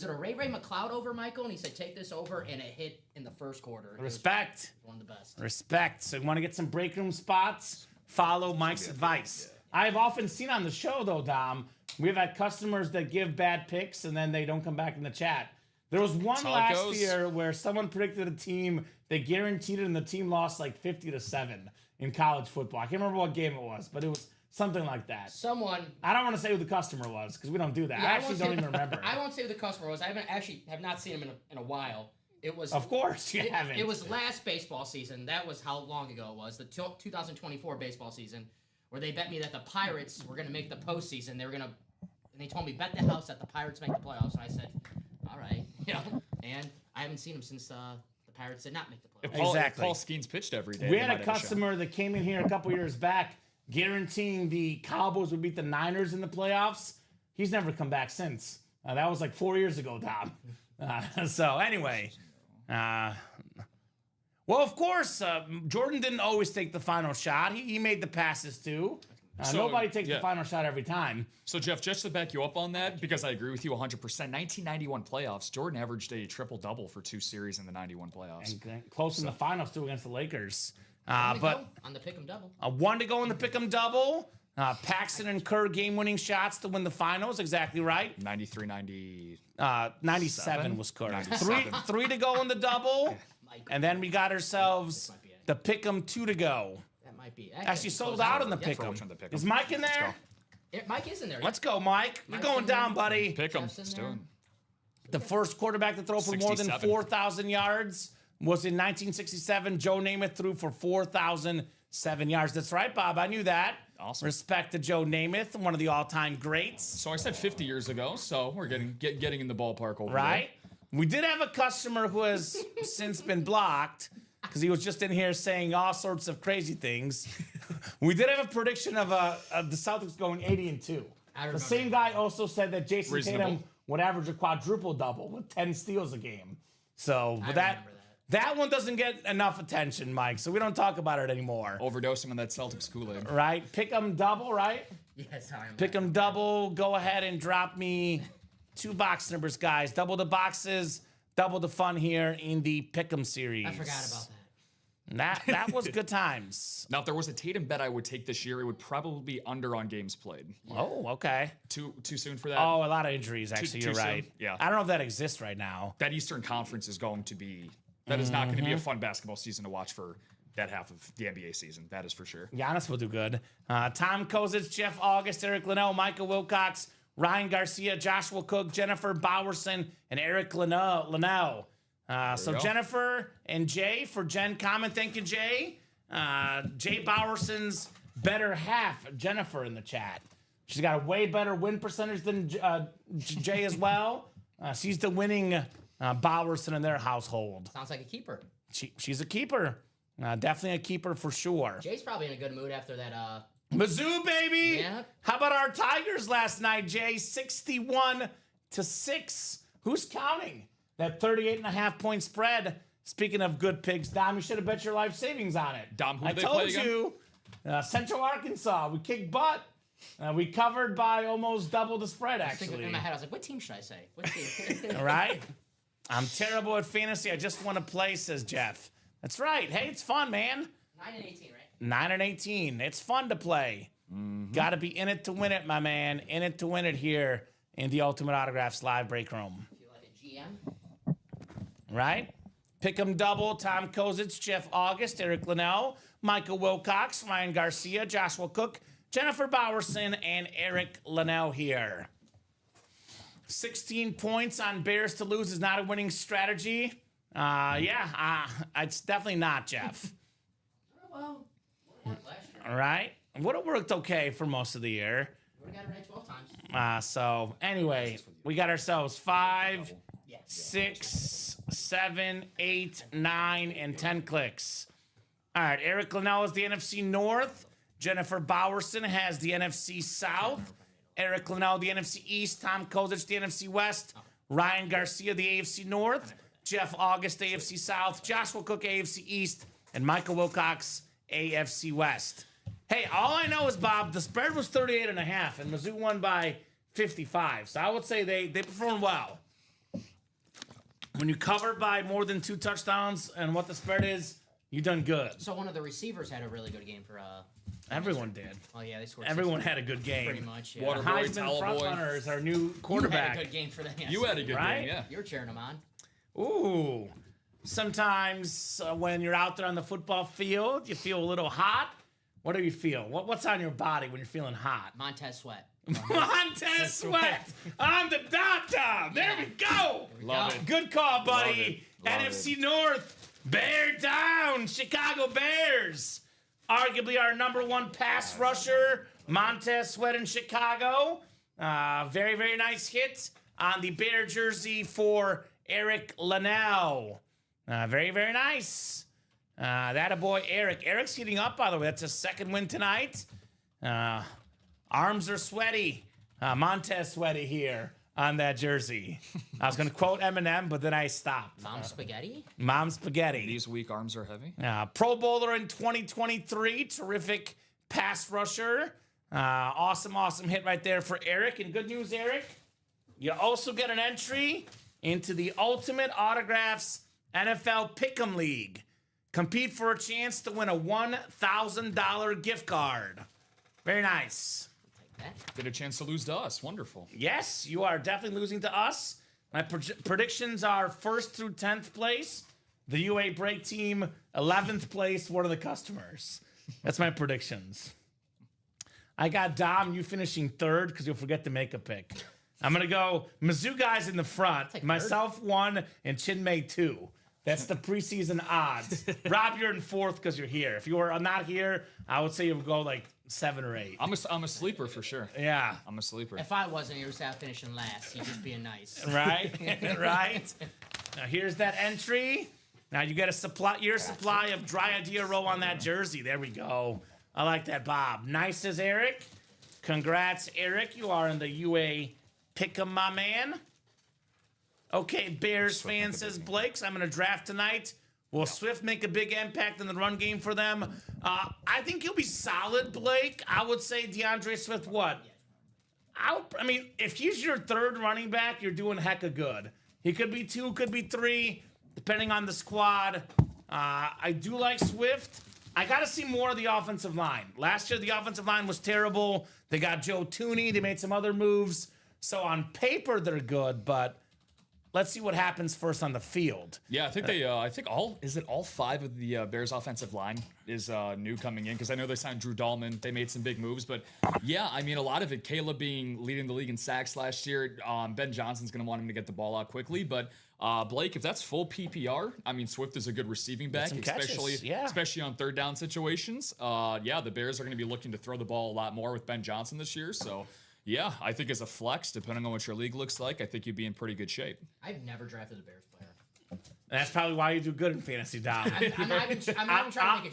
it a Ray McLeod over, Michael? And he said, take this over, and it hit in the first quarter. It was Respect. one of the best. Respect. So you want to get some break room spots? Follow Mike's advice. I've often seen on the show, though, Dom, we've had customers that give bad picks, and then they don't come back in the chat. There was one how it last goes. year where someone predicted a team, they guaranteed it, and the team lost like 50-7 in college football. I can't remember what game it was, but it was something like that. Someone. I don't want to say who the customer was because we don't do that. Yeah, I actually don't even remember. I won't say who the customer was. I have not seen him in a while. It was. Of course you haven't. It was last baseball season. That was how long ago it was. The 2024 baseball season, where they bet me that the Pirates were going to make the postseason. And they told me bet the house that the Pirates make the playoffs. And I said, all right, And I haven't seen him since the Pirates did not make the playoffs. Exactly. Paul Skeens pitched every day. We They had might a have customer that came in here a couple years back guaranteeing the Cowboys would beat the Niners in the playoffs. He's never come back since. That was like 4 years ago, Dom. So anyway, well, of course, Jordan didn't always take the final shot. He made the passes too. Nobody takes the final shot every time. So, Jeff, just to back you up on that, because I agree with you 100%, 1991 playoffs, Jordan averaged a triple-double for 2 series in the 91 playoffs. And close in the finals too against the Lakers. But on the pick'em double. 1 to go in the pick'em double. Paxton and Kerr game-winning shots to win the finals. Exactly right. 93-90. 97 was Kerr. 97. Three to go in the double. And then we got ourselves the pick'em 2 to go. That might be. Actually sold out in the For which one, the pick'em. pick'em? Is Mike in there? Mike is in there. Let's go, Mike. You're Mike's going in there. down, buddy. Pick 'em. Jeff's in Let's there. do it. The first quarterback to throw for more than 67. 4,000 yards was in 1967. Joe Namath threw for 4,007 yards. That's right, Bob. I knew that. Awesome. Respect to Joe Namath, one of the all-time greats. So I said 50 years ago, so we're getting in the ballpark over Right? We did have a customer who has since been blocked because he was just in here saying all sorts of crazy things. We did have a prediction of the Celtics going 80-2. I The remember same guy also said that Jason Reasonable. Tatum would average a quadruple double with 10 steals a game. So I that remember that one doesn't get enough attention, Mike. So we don't talk about it anymore. Overdosing on that Celtics Kool-Aid. Right? Pick 'em double, right? Yes, I remember. Pick 'em double. Go ahead and drop me 2 box numbers, guys. Double the boxes, double the fun here in the Pick 'em series. I forgot about that. That was good times. Now, if there was a Tatum bet I would take this year, it would probably be under on games played. Oh, okay. Too soon for that? Oh, a lot of injuries, actually. too You're soon? right. Yeah. I don't know if that exists right now. That Eastern Conference is going to be... That is not going to be a fun basketball season to watch for that half of the NBA season. That is for sure. Giannis will do good. Tom Kozich, Jeff August, Eric Linnell, Michael Wilcox, Ryan Garcia, Joshua Cook, Jennifer Bowerson, and Eric Linnell. So go. Jennifer and Jay for Jen Common. Thank you, Jay. Jay Bowerson's better half, Jennifer, in the chat. She's got a way better win percentage than Jay as well. She's the winning Bowerson in their household. Sounds like a keeper. She's a keeper. Definitely a keeper for sure. Jay's probably in a good mood after that. Mizzou, baby. Yeah. How about our Tigers last night, Jay? 61-6. Who's counting? That 38.5-point spread. Speaking of good picks, Dom, you should have bet your life savings on it. Dom, who I did they told play again? you, Central Arkansas. We kicked butt. We covered by almost double the spread, actually. In my head, I was like, what team should I say? What team? All right? I'm terrible at fantasy. I just want to play, says Jeff. That's right. Hey, it's fun, man. 9-18, right? 9-18. It's fun to play. Got to be in it to win it, my man. In it to win it here in the Ultimate Autographs live break room. Feel like a GM? Right? Pick 'em double. Tom Kozich, Jeff August, Eric Linnell, Michael Wilcox, Ryan Garcia, Joshua Cook, Jennifer Bowerson, and Eric Linnell here. 16 points on Bears to lose is not a winning strategy. It's definitely not, Jeff. Oh, well, last year. All right? Would have worked okay for most of the year. We got it right 12 times. So anyway, we got ourselves 5, 6, 7, 8, 9, and 10 clicks. All right, Eric Linnell is the NFC North. Jennifer Bowerson has the NFC South. Eric Linnell, the NFC East. Tom Kozich, the NFC West. Ryan Garcia, the AFC North. Jeff August, AFC South. Joshua Cook, AFC East. And Michael Wilcox, AFC West. Hey, all I know is, Bob, the spread was 38.5, and Mizzou won by 55. So I would say they performed well. When you cover by more than 2 touchdowns and what the spread is, you done good. So one of the receivers had a really good game for Everyone did. Oh yeah, they scored. Everyone 60, had a good game. pretty much. Yeah. Water boy, Heisman towel boy. frontrunner is our new You had quarterback. a good game for them. Yes. You had a good Right? game, yeah. You're cheering them on. Ooh. Sometimes when you're out there on the football field, you feel a little hot. What do you feel? What's on your body when you're feeling hot? Montez Sweat. Montez Sweat on the dot. There we go. Love it. Good call, buddy. Love NFC North, bear down, Chicago Bears. Arguably our #1 pass rusher, Montez Sweat in Chicago. Very, very nice hit on the Bear jersey for Eric Linnell. Very, very nice. That a boy, Eric. Eric's heating up, by the way. That's his second win tonight. Arms are sweaty. Montez Sweaty here on that jersey. I was going to quote Eminem, but then I stopped. Mom spaghetti. Mom spaghetti. These weak arms are heavy. Pro Bowler in 2023. Terrific pass rusher. Awesome hit right there for Eric. And good news, Eric, you also get an entry into the Ultimate Autographs NFL Pick'em League. Compete for a chance to win a $1,000 gift card. Very nice. Take that. Get a chance to lose to us. Wonderful. Yes, you are definitely losing to us. My predictions are 1st through 10th place. The UA break team, 11th place, one of the customers. That's my predictions. I got Dom, you finishing 3rd because you'll forget to make a pick. I'm going to go Mizzou guys in the front, Take myself 1, and Chinmay 2. That's the preseason odds. Rob, you're in 4th because you're here. If you were not here, I would say you would go like 7 or 8. I'm a sleeper for sure. Yeah. I'm a sleeper. If I wasn't, you would start finishing last. You're just being nice. Right? Right? Now here's that entry. Now you get your supply of dry idea roll on that jersey. There we go. I like that, Bob. Nice as Eric. Congrats, Eric. You are in the UA Pick'em, my man. Okay, Bears fan, says Blake. So I'm going to draft tonight. Will Swift make a big impact in the run game for them? I think he'll be solid, Blake. I would say DeAndre Swift, what? I mean, if he's your 3rd running back, you're doing hecka good. He could be 2, could be 3, depending on the squad. I do like Swift. I got to see more of the offensive line. Last year, the offensive line was terrible. They got Joe Tooney. They made some other moves. So on paper, they're good, but let's see what happens first on the field. Yeah, I think all 5 of the Bears offensive line is new coming in, because I know they signed Drew Dahlman. They made some big moves, but yeah, I mean, a lot of it, Caleb leading the league in sacks last year. Ben Johnson's going to want him to get the ball out quickly, but Blake, if that's full PPR, I mean, Swift is a good receiving back, especially on 3rd down situations. The Bears are going to be looking to throw the ball a lot more with Ben Johnson this year, so yeah, I think as a flex, depending on what your league looks like, I think you'd be in pretty good shape. I've never drafted a Bears player. That's probably why you do good in fantasy, Dom. I'm trying to make a joke.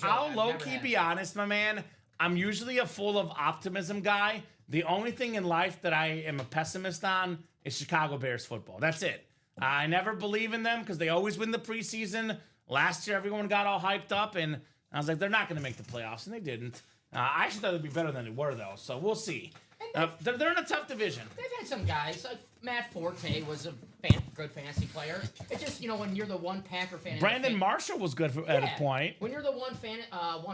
I'll I've low-key never be had. honest, my man. I'm usually a full of optimism guy. The only thing in life that I am a pessimist on is Chicago Bears football. That's it. I never believe in them because they always win the preseason. Last year, everyone got all hyped up, and I was like, they're not going to make the playoffs, and they didn't. I actually thought they'd be better than they were, though, so we'll see. They're in a tough division. They've had some guys, like Matt Forte was a good fantasy player. It's just, when you're the one Packer fan. Brandon Marshall was good at a point. When you're the one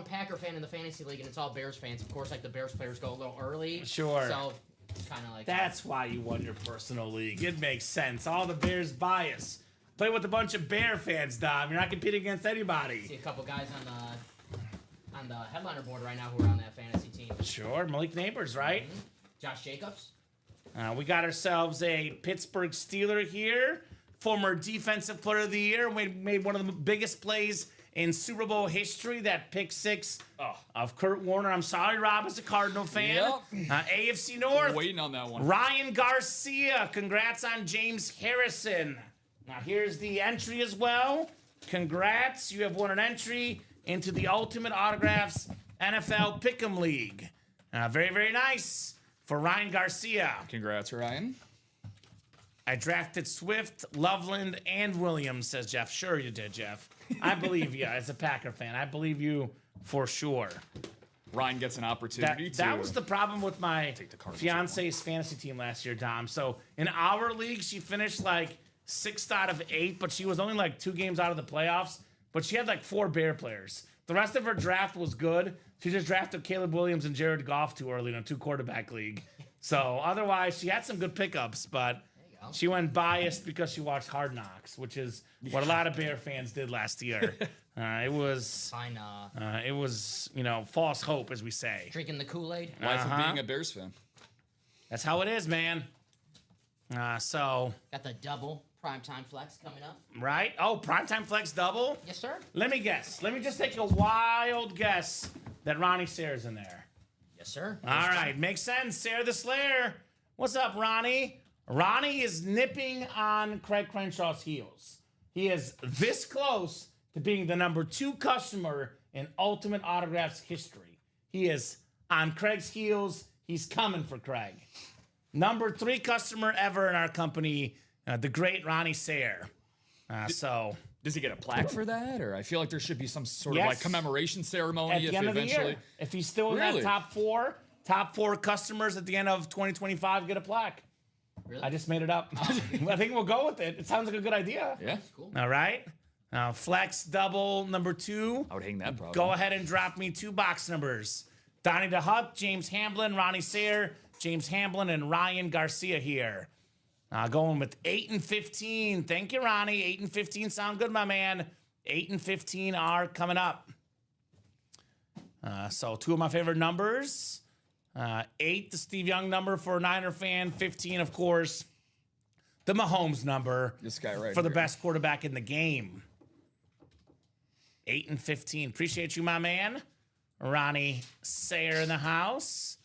Packer fan in the fantasy league and it's all Bears fans, of course, like the Bears players go a little early. Sure. So it's kind of like that's why you won your personal league. It makes sense. All the Bears bias. Play with a bunch of Bear fans, Dom. You're not competing against anybody. See a couple guys on the headliner board right now who are on that fantasy team. Sure, Malik Neighbors, right? Mm-hmm. Josh Jacobs. We got ourselves a Pittsburgh Steeler here, former Defensive Player of the Year. We made one of the biggest plays in Super Bowl history, that pick six of Kurt Warner. I'm sorry, Rob is a Cardinal fan. Yep. AFC North. Waiting on that one. Ryan Garcia. Congrats on James Harrison. Now, here's the entry as well. Congrats. You have won an entry into the Ultimate Autographs NFL Pick'em League. Very, very nice for Ryan Garcia. Congrats, Ryan. I drafted Swift, Loveland, and Williams, says Jeff. Sure you did, Jeff. I believe you as a Packer fan. I believe you for sure. Ryan gets an opportunity That was the problem with my take the Cardinals fiance's fantasy team last year, Dom. So in our league, she finished like 6 out of 8, but she was only like 2 games out of the playoffs. But she had like 4 Bear players. The rest of her draft was good. She just drafted Caleb Williams and Jared Goff too early in a 2-quarterback league. So otherwise, she had some good pickups, but she went biased because she watched Hard Knocks, which is what a lot of Bear fans did last year. It was false hope, as we say. Drinking the Kool-Aid. Life of being a Bears fan. That's how it is, man. So got the double primetime flex coming up. Right? Oh, primetime flex double? Yes, sir. Let me guess. Let me just take a wild guess that Ronnie Sayre's in there. Yes, sir. All right. Makes sense. Sayre the Slayer. What's up, Ronnie? Ronnie is nipping on Craig Crenshaw's heels. He is this close to being the number 2 customer in Ultimate Autographs history. He is on Craig's heels. He's coming for Craig. Number 3 customer ever in our company, the great Ronnie Sayre. Does he get a plaque for that? Or I feel like there should be some sort of Yes. like commemoration ceremony At the end of the year, if he's still in Really? that top four customers at the end of 2025 get a plaque. Really? I just made it up. I think we'll go with it. It sounds like a good idea. Yeah. Cool. All right. Flex double number 2. I would hang that probably. Go ahead and drop me 2 box numbers. Donnie DeHutt, James Hamblin, Ronnie Sayre, James Hamblin, and Ryan Garcia here. Going with 8 and 15. Thank you, Ronnie. 8 and 15 sound good, my man. 8 and 15 are coming up. So 2 of my favorite numbers. 8, the Steve Young number for a Niner fan. 15, of course, the Mahomes number. This guy right for the here. best quarterback in the game. 8 and 15. Appreciate you, my man. Ronnie Sayre in the house.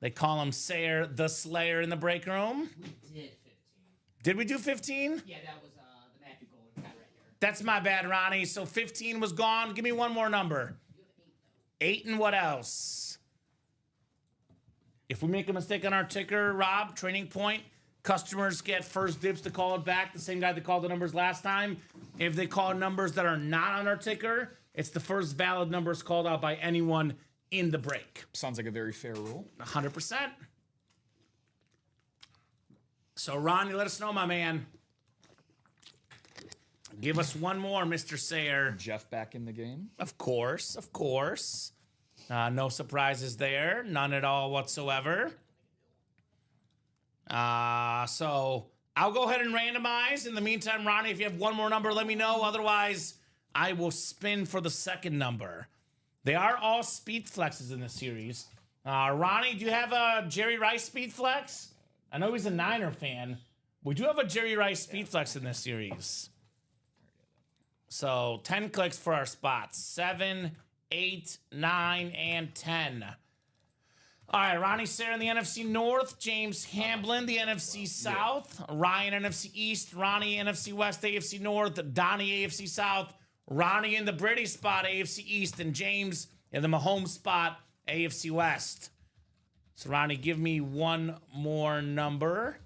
They call him Sayre the Slayer in the break room. We did 15. Did we do 15? Yeah, that was the Matthew Golden guy right here. That's my bad, Ronnie. So 15 was gone. Give me one more number. You have 8, 8 and what else? If we make a mistake on our ticker, Rob, training point, customers get first dibs to call it back. The same guy that called the numbers last time. If they call numbers that are not on our ticker, it's the first valid numbers called out by anyone in the break. Sounds like a very fair rule. 100%. So, Ronnie, let us know, my man. Give us one more, Mr. Sayre. Jeff back in the game. Of course, of course. No surprises there. None at all whatsoever. So, I'll go ahead and randomize. In the meantime, Ronnie, if you have one more number, let me know. Otherwise, I will spin for the second number. They are all speed flexes in this series. Ronnie, do you have a Jerry Rice speed flex? I know he's a Niner fan. We do have a Jerry Rice speed flex in this series. So 10 clicks for our spots. 7, 8, 9, and 10. All right, Ronnie Sayre in the NFC North, James Hamblin, the NFC South, Ryan, NFC East, Ronnie, NFC West, AFC North, Donnie, AFC South, Ronnie in the Brady spot, AFC East, and James in the Mahomes spot, AFC West. So, Ronnie, give me one more number.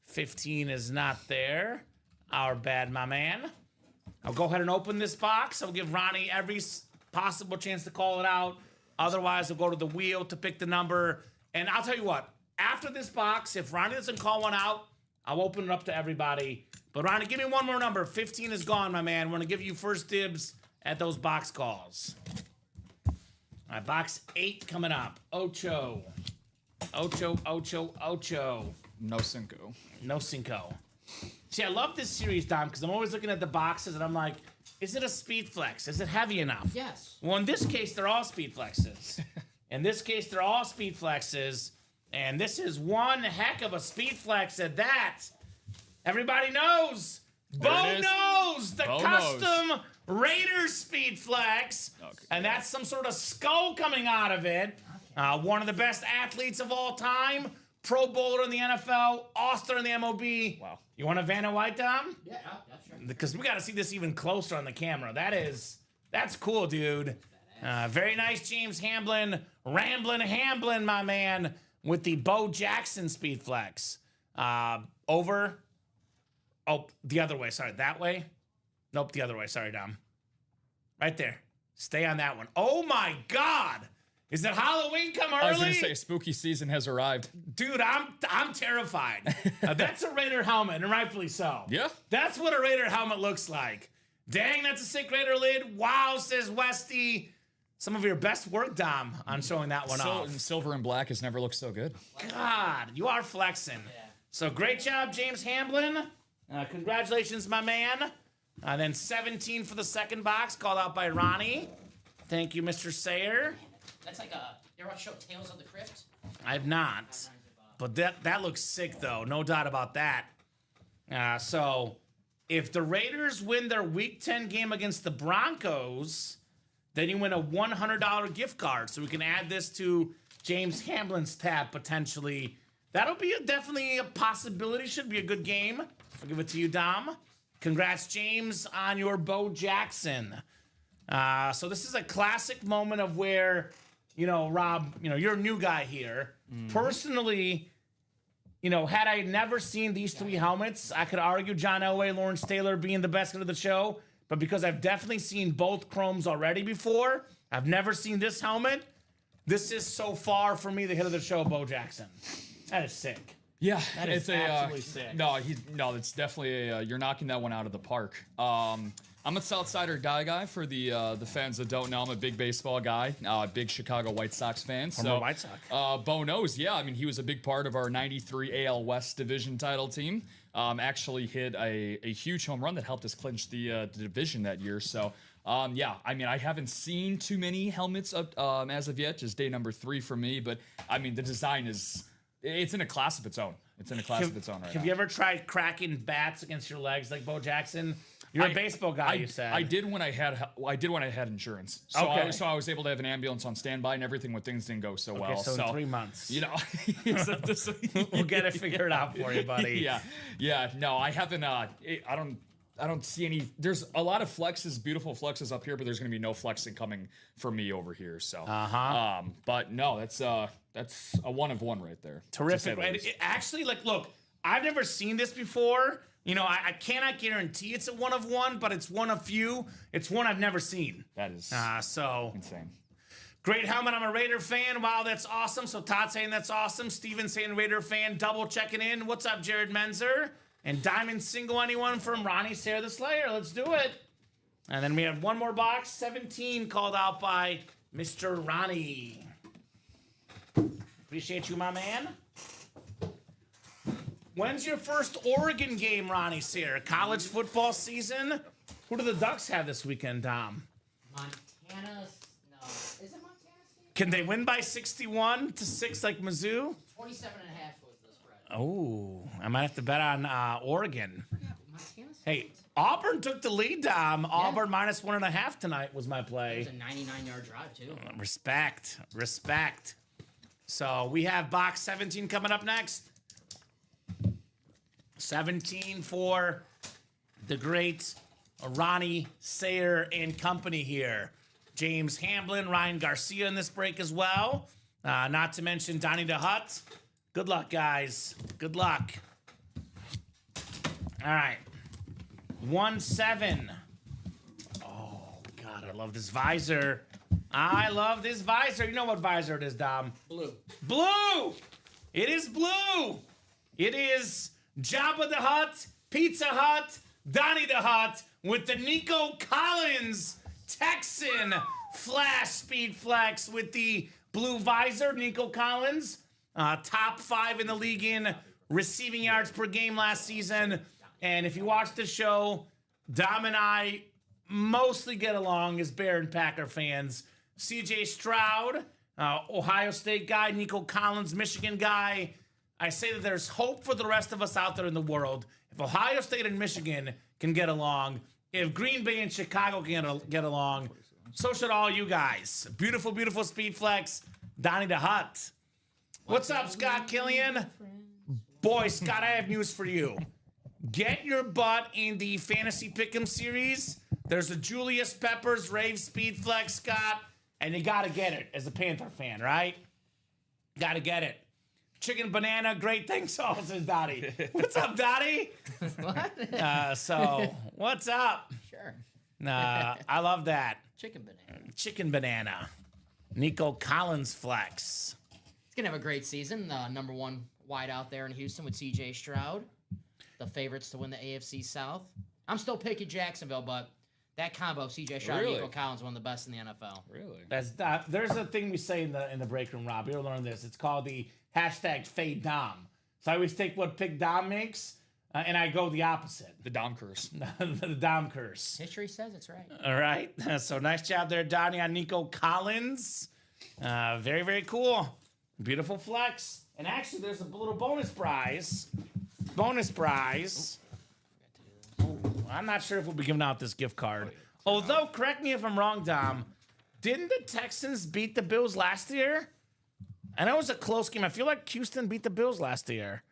15 is not there. Our bad, my man. I'll go ahead and open this box. I'll give Ronnie every possible chance to call it out. Otherwise, I'll go to the wheel to pick the number. And I'll tell you what, after this box, if Ronnie doesn't call one out, I'll open it up to everybody. But Ronnie, give me one more number. 15 is gone, my man. We're going to give you first dibs at those box calls. All right, box 8 coming up. Ocho. Ocho, ocho, ocho. No cinco. No cinco. See, I love this series, Dom, because I'm always looking at the boxes and I'm like, is it a speed flex? Is it heavy enough? Yes. Well, in this case, they're all speed flexes. In this case, they're all speed flexes. And this is one heck of a speed flex at that. Everybody knows. Bo knows the Bo custom Raiders speed flex. Okay. And that's some sort of skull coming out of it. One of the best athletes of all time. Pro Bowler in the NFL. All-Star in the MLB. Wow. You want a Vanna White, Dom? Yeah, that's true. Because we got to see this even closer on the camera. That's cool, dude. Very nice, James Hamblin. Hamblin, my man, with the Bo Jackson speed flex. Over. Oh, the other way. Sorry, that way? Nope, the other way. Sorry, Dom. Right there. Stay on that one. Oh, my God. Is it Halloween come early? I was going to say, spooky season has arrived. Dude, I'm terrified. That's a Raider helmet, and rightfully so. Yeah. That's what a Raider helmet looks like. Dang, that's a sick Raider lid. Wow, says Westy. Some of your best work, Dom, on showing that one off. Silver and black has never looked so good. God, you are flexing. Yeah. So great job, James Hamblin. Congratulations, my man. Then 17 for the second box, called out by Ronnie. Thank you, Mr. Sayer. That's like a. You ever show Tales of the Crypt? I've not. But that looks sick, though. No doubt about that. So, if the Raiders win their Week 10 game against the Broncos, then you win a $100 gift card. So we can add this to James Hamblin's tab, potentially. That'll be definitely a possibility. Should be a good game. I'll give it to you, Dom. Congrats, James, on your Bo Jackson. So this is a classic moment of where, Rob, you're a new guy here. Personally, had I never seen these three helmets, I could argue John Elway, Lawrence Taylor being the best of the show. But because I've definitely seen both chromes already before, I've never seen this helmet. This is so far for me the hit of the show, Bo Jackson. That is sick. Yeah, That is absolutely sick. No, it's definitely you're knocking that one out of the park. I'm a Southsider guy for the fans that don't know. I'm a big baseball guy, big Chicago White Sox fan. Former White Sox. Bo knows, yeah. I mean, he was a big part of our '93 AL West division title team. Actually hit a huge home run that helped us clinch the division that year. So, yeah, I mean, I haven't seen too many helmets as of yet. Just day number 3 for me. But I mean, the design it's in a class of its own. It's in a class of its own right now. Have you ever tried cracking bats against your legs like Bo Jackson? You're a baseball guy, you said. I did when I had insurance. So Okay. I was able to have an ambulance on standby and everything when things didn't go so well. So in 3 months. We'll get it figured out for you, buddy. Yeah. No, I haven't. I don't see any. There's a lot of flexes, beautiful flexes up here, but there's going to be no flexing coming for me over here. So, but no, that's a one of one right there. Terrific. Actually, look, I've never seen this before. I cannot guarantee it's a one of one, but it's one of few. It's one I've never seen. That is so insane. Great helmet. I'm a Raider fan. Wow, that's awesome. So Todd saying that's awesome. Steven saying Raider fan. Double checking in. What's up, Jared Menzer? And Diamond Single anyone from Ronnie Sarah the Slayer. Let's do it. And then we have one more box. 17 called out by Mr. Ronnie. Appreciate you, my man. When's your first Oregon game, Ronnie Sarah? College football season? Who do the Ducks have this weekend, Tom? Montana. No. Is it Montana State? Can they win by 61-6 like Mizzou? 27.5 was the spread. Oh, I might have to bet on Oregon. Montana State? Hey, Auburn took the lead, Dom. Auburn minus 1.5 tonight was my play. It was a 99-yard drive, too. Respect. So we have box 17 coming up next. 17 for the great Ronnie Sayer and company here. James Hamblin, Ryan Garcia in this break as well. Not to mention Donnie DeHutt. Good luck, guys. Good luck. All right. 1-7. Oh, God, I love this visor. I love this visor. You know what visor it is, Dom? Blue. Blue! It is blue. It is Jabba the Hutt, Pizza Hut, Donnie the Hutt with the Nico Collins Texan Flash Speed Flex with the blue visor. Nico Collins, top 5 in the league in receiving yards per game last season. And if you watch the show, Dom and I mostly get along as Bear and Packer fans. CJ Stroud, Ohio State guy, Nico Collins, Michigan guy. I say that there's hope for the rest of us out there in the world. If Ohio State and Michigan can get along, if Green Bay and Chicago can get along, so should all you guys. Beautiful, beautiful speed flex. Donnie the Hutt. What's up, Scott Killian? Boy, Scott, I have news for you. Get your butt in the Fantasy Pick'em series. There's a Julius Peppers Rave Speed Flex, Scott, and you got to get it as a Panther fan, right? Got to get it. Chicken banana, great things. Oh, says Dottie. What's up, Dottie? What? So, what's up? Sure. I love that. Chicken banana. Chicken banana. Nico Collins flex. He's going to have a great season. Number 1 wide out there in Houston with CJ Stroud. The favorites to win the AFC South. I'm still picking Jacksonville, but that combo of CJ Stroud and Nico Collins is one of the best in the NFL. Really? There's a thing we say in the break room, Rob. You'll learn this. It's called the hashtag Fade Dom. So I always take what pick Dom makes, and I go the opposite. The Dom curse. The Dom curse. History says it's right. All right. So nice job there, Donnie, on Nico Collins. Very, very cool. Beautiful flex. And actually, there's a little bonus prize. I'm not sure if we'll be giving out this gift card. Although, correct me if I'm wrong, Dom. Didn't the Texans beat the Bills last year? I know it was a close game. I feel like Houston beat the Bills last year.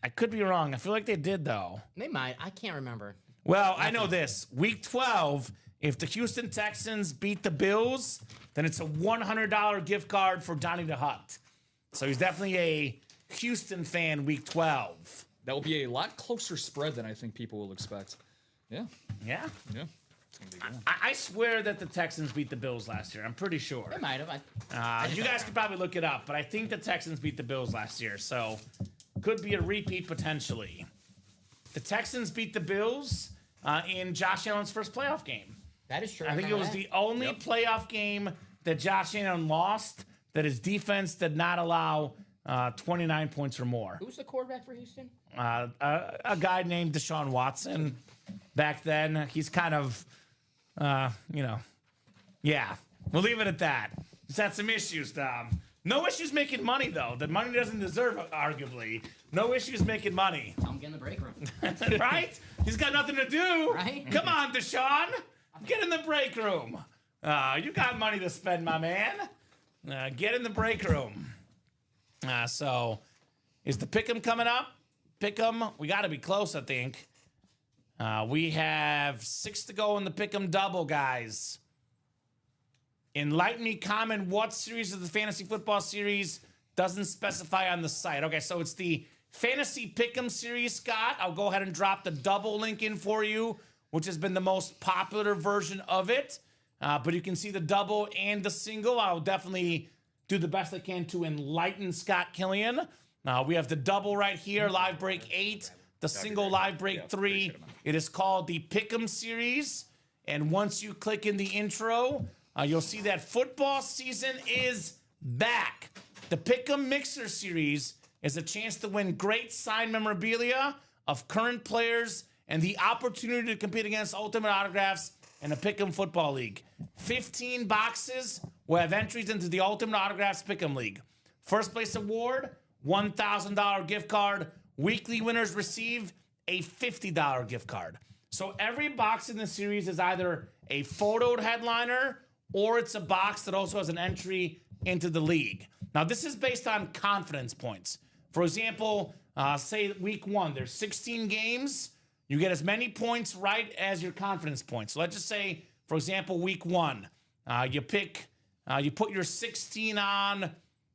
I could be wrong. I feel like they did, though. They might. I can't remember. Well, I know this. Week 12, if the Houston Texans beat the Bills, then it's a $100 gift card for Donnie the Hutt. So he's definitely a Houston fan week 12. That will be a lot closer spread than I think people will expect. Yeah. Yeah? Yeah. It's gonna be good. I swear that the Texans beat the Bills last year. I'm pretty sure. They might have. You guys could probably look it up, but I think the Texans beat the Bills last year, so could be a repeat potentially. The Texans beat the Bills in Josh Allen's first playoff game. That is true. I think it was the only playoff game that Josh Allen lost that his defense did not allow 29 points or more. Who's the quarterback for Houston? A guy named Deshaun Watson. Back then, he's kind of, yeah. We'll leave it at that. He's had some issues, Dom. No issues making money, though. The money doesn't deserve, arguably. No issues making money. I'm getting the break room. Right? He's got nothing to do. Right? Come on, Deshaun. Get in the break room. You got money to spend, my man. Get in the break room. So, is the Pick'em coming up? Pick'em, we got to be close, I think. We have 6 to go in the Pick'em double, guys. Enlighten me, comment what series of the Fantasy Football series doesn't specify on the site. Okay, so it's the Fantasy Pick'em series, Scott. I'll go ahead and drop the double link in for you, which has been the most popular version of it. But you can see the double and the single. I'll definitely do the best I can to enlighten Scott Killian. We have the double right here, Live Break 8, the single Live Break 3. It is called the Pick'em series. And once you click in the intro, you'll see that football season is back. The Pick'em Mixer series is a chance to win great signed memorabilia of current players and the opportunity to compete against Ultimate Autographs in a Pick'em Football League. 15 boxes will have entries into the Ultimate Autographs Pick'em League. First place award, $1,000 gift card. Weekly winners receive a $50 gift card. So every box in the series is either a photoed headliner or it's a box that also has an entry into the league. Now, this is based on confidence points. For example, say week 1, there's 16 games. You get as many points right as your confidence points. So let's just say, for example, week 1, you put your 16 on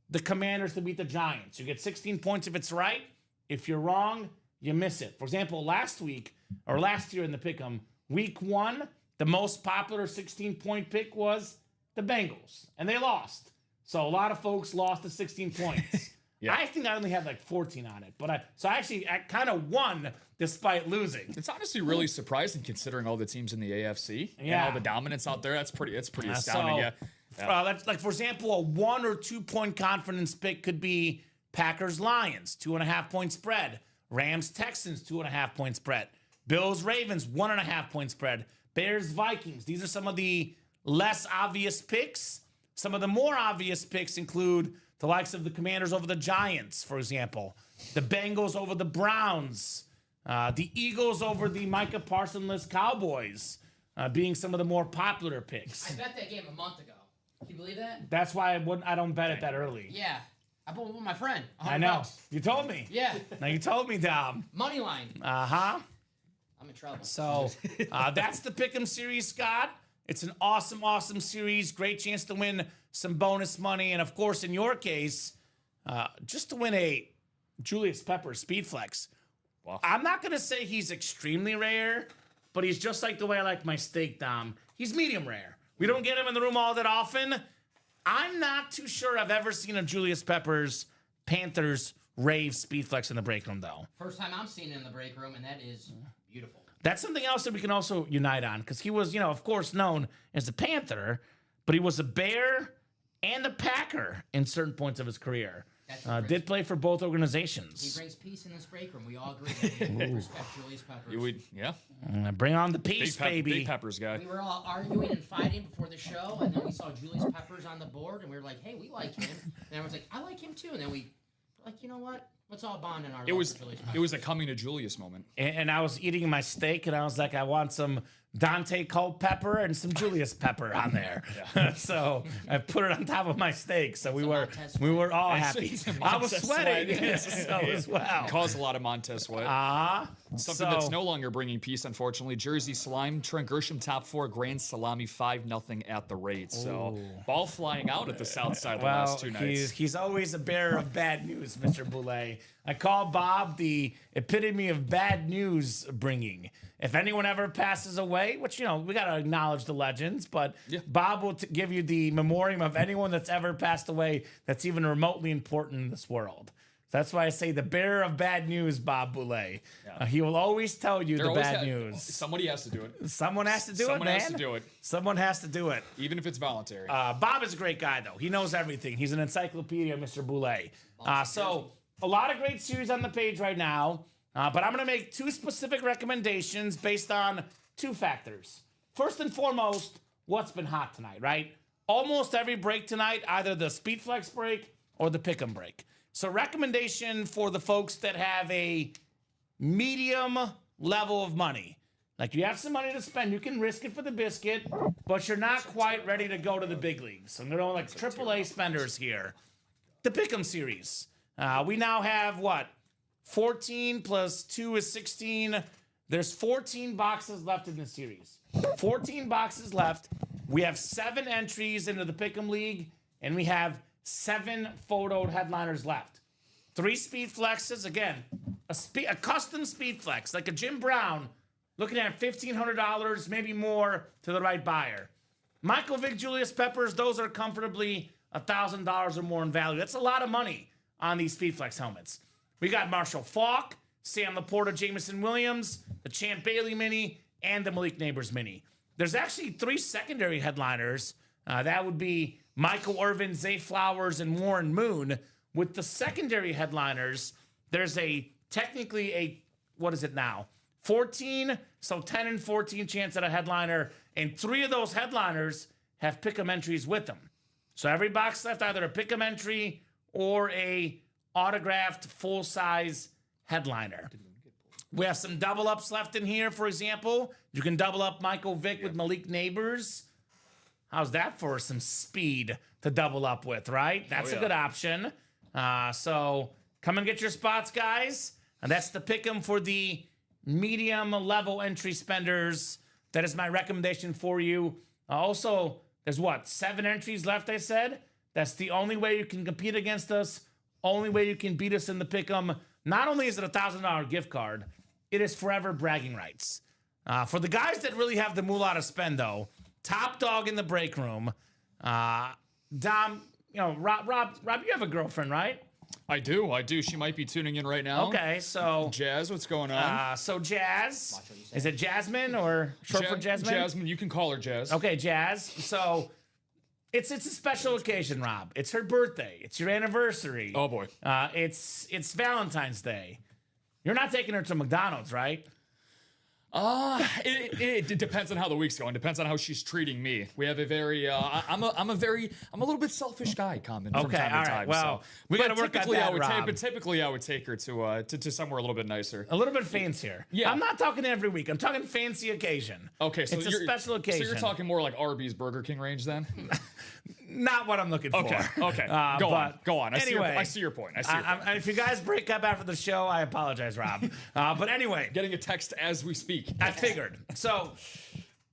the Commanders to beat the Giants. You get 16 points if it's right. If you're wrong, you miss it. For example, last year in the pick'em, week 1, the most popular 16-point pick was the Bengals, and they lost. So a lot of folks lost to 16 points. Yeah. I think I only had like 14 on it, but I kind of won despite losing. It's honestly really surprising considering all the teams in the AFC and all the dominance out there. That's pretty astounding. That's like, for example, a 1 or 2 point confidence pick could be Packers Lions, 2.5 point spread. Rams Texans, 2.5 point spread. Bills Ravens, 1.5 point spread. Bears Vikings. These are some of the less obvious picks. Some of the more obvious picks include the likes of the Commanders over the Giants, for example. The Bengals over the Browns. The Eagles over the Micah Parsons-less Cowboys, being some of the more popular picks. I bet that game a month ago. Can you believe that? That's why I don't bet it that early. Yeah. I bought with my friend. I know. $100. You told me. Yeah. Now you told me, Dom. Money line. Uh-huh. I'm in trouble. So that's the Pick'em series, Scott. It's an awesome, awesome series. Great chance to win some bonus money. And, of course, in your case, just to win a Julius Peppers Speed Flex. Wow. I'm not going to say he's extremely rare, but he's just like the way I like my steak, Dom. He's medium rare. We don't get him in the room all that often. I'm not too sure I've ever seen a Julius Peppers Panthers Rave Speed Flex in the break room, though. First time I'm seeing it in the break room, and that is beautiful. That's something else that we can also unite on, because he was, of course, known as a Panther, but he was a Bear and a Packer in certain points of his career. Did play for both organizations. He brings peace in this break room. We all agree that we respect Julius Peppers. Bring on the peace, baby. Big Peppers guy. We were all arguing and fighting before the show, and then we saw Julius Peppers on the board, and we were like, hey, we like him. And everyone's like, I like him too. And then we were like, you know what? Let's all bond in our love for Julius Peppers. It was a coming to Julius moment. And I was eating my steak, and I was like, I want some Dante Culpepper and some Julius Pepper on there. So I put it on top of my steak. So we were all happy. I was sweating as well. Caused a lot of Montez sweat. Something that's no longer bringing peace, unfortunately. Jersey Slime, Trent Grisham, top 4, Grand Salami, 5-0 at the rate. So ball flying out at the south side the last 2 nights. He's always a bearer of bad news, Mr. Boulay. I call Bob the epitome of bad news bringing. If anyone ever passes away, which, we got to acknowledge the legends, but Bob will give you the memoriam of anyone that's ever passed away that's even remotely important in this world. That's why I say the bearer of bad news, Bob Boulay. He will always tell you the bad news. Somebody has to do it. Someone has to do it, man. Someone has to do it. Someone has to do it. Even if it's voluntary. Bob is a great guy, though. He knows everything. He's an encyclopedia, Mr. Boulay. So a lot of great series on the page right now. But I'm going to make 2 specific recommendations based on 2 factors. First and foremost, what's been hot tonight, right? Almost every break tonight, either the Speed Flex break or the Pick'em break. So recommendation for the folks that have a medium level of money. Like, you have some money to spend, you can risk it for the biscuit, but you're not quite ready to go to the big leagues. So I'm going to like AAA spenders here. The Pick'em series. We now have, 14 plus 2 is 16. There's 14 boxes left in the series. 14 boxes left. We have 7 entries into the Pick'em League, and we have 7 photoed headliners left. 3 speed flexes. Again, a custom speed flex, like a Jim Brown, looking at $1,500, maybe more, to the right buyer. Michael Vick, Julius Peppers, those are comfortably $1,000 or more in value. That's a lot of money on these speed flex helmets. We got Marshall Faulk, Sam Laporta, Jameson Williams, the Champ Bailey Mini, and the Malik Neighbors Mini. There's actually 3 secondary headliners. That would be Michael Irvin, Zay Flowers, and Warren Moon. With the secondary headliners, there's technically a, what is it now? 14, so 10 and 14 chance at a headliner, and 3 of those headliners have Pick'em entries with them. So every box left, either a Pick'em entry or a autographed full-size headliner. We have some double-ups left in here, for example. You can double up Michael Vick with Malik Neighbors. How's that for some speed to double up with, right? That's a good option. So come and get your spots, guys. And that's the Pick'em for the medium-level entry spenders. That is my recommendation for you. Also, there's 7 entries left, I said? That's the only way you can compete against us. Only way you can beat us in the Pick'em. not only is it a $1,000 gift card, it is forever bragging rights. For the guys that really have the moolah to spend, though, top dog in the break room. Dom, Rob, you have a girlfriend, right? I do. She might be tuning in right now. Okay, so Jazz, what's going on? So Jazz, is it Jasmine or short for Jasmine? Jasmine, you can call her Jazz. Okay, Jazz. So it's a special occasion, Rob. It's her birthday. It's your anniversary. Oh boy. It's Valentine's Day. You're not taking her to McDonald's, right? It depends on how the week's going. Depends on how she's treating me. We have a very I'm a little bit selfish guy, Kamen, from time to time. Well, so. we got to work on that, Rob. But typically, I would take her to somewhere a little bit nicer, a little bit fancier. Yeah, I'm not talking every week. I'm talking fancy occasion. Okay, so it's a special occasion. So you're talking more like Arby's, Burger King range then? Not what I'm looking for. Okay. Go on. I see your point. If you guys break up after the show, I apologize, Rob. But anyway, getting a text as we speak. I figured. So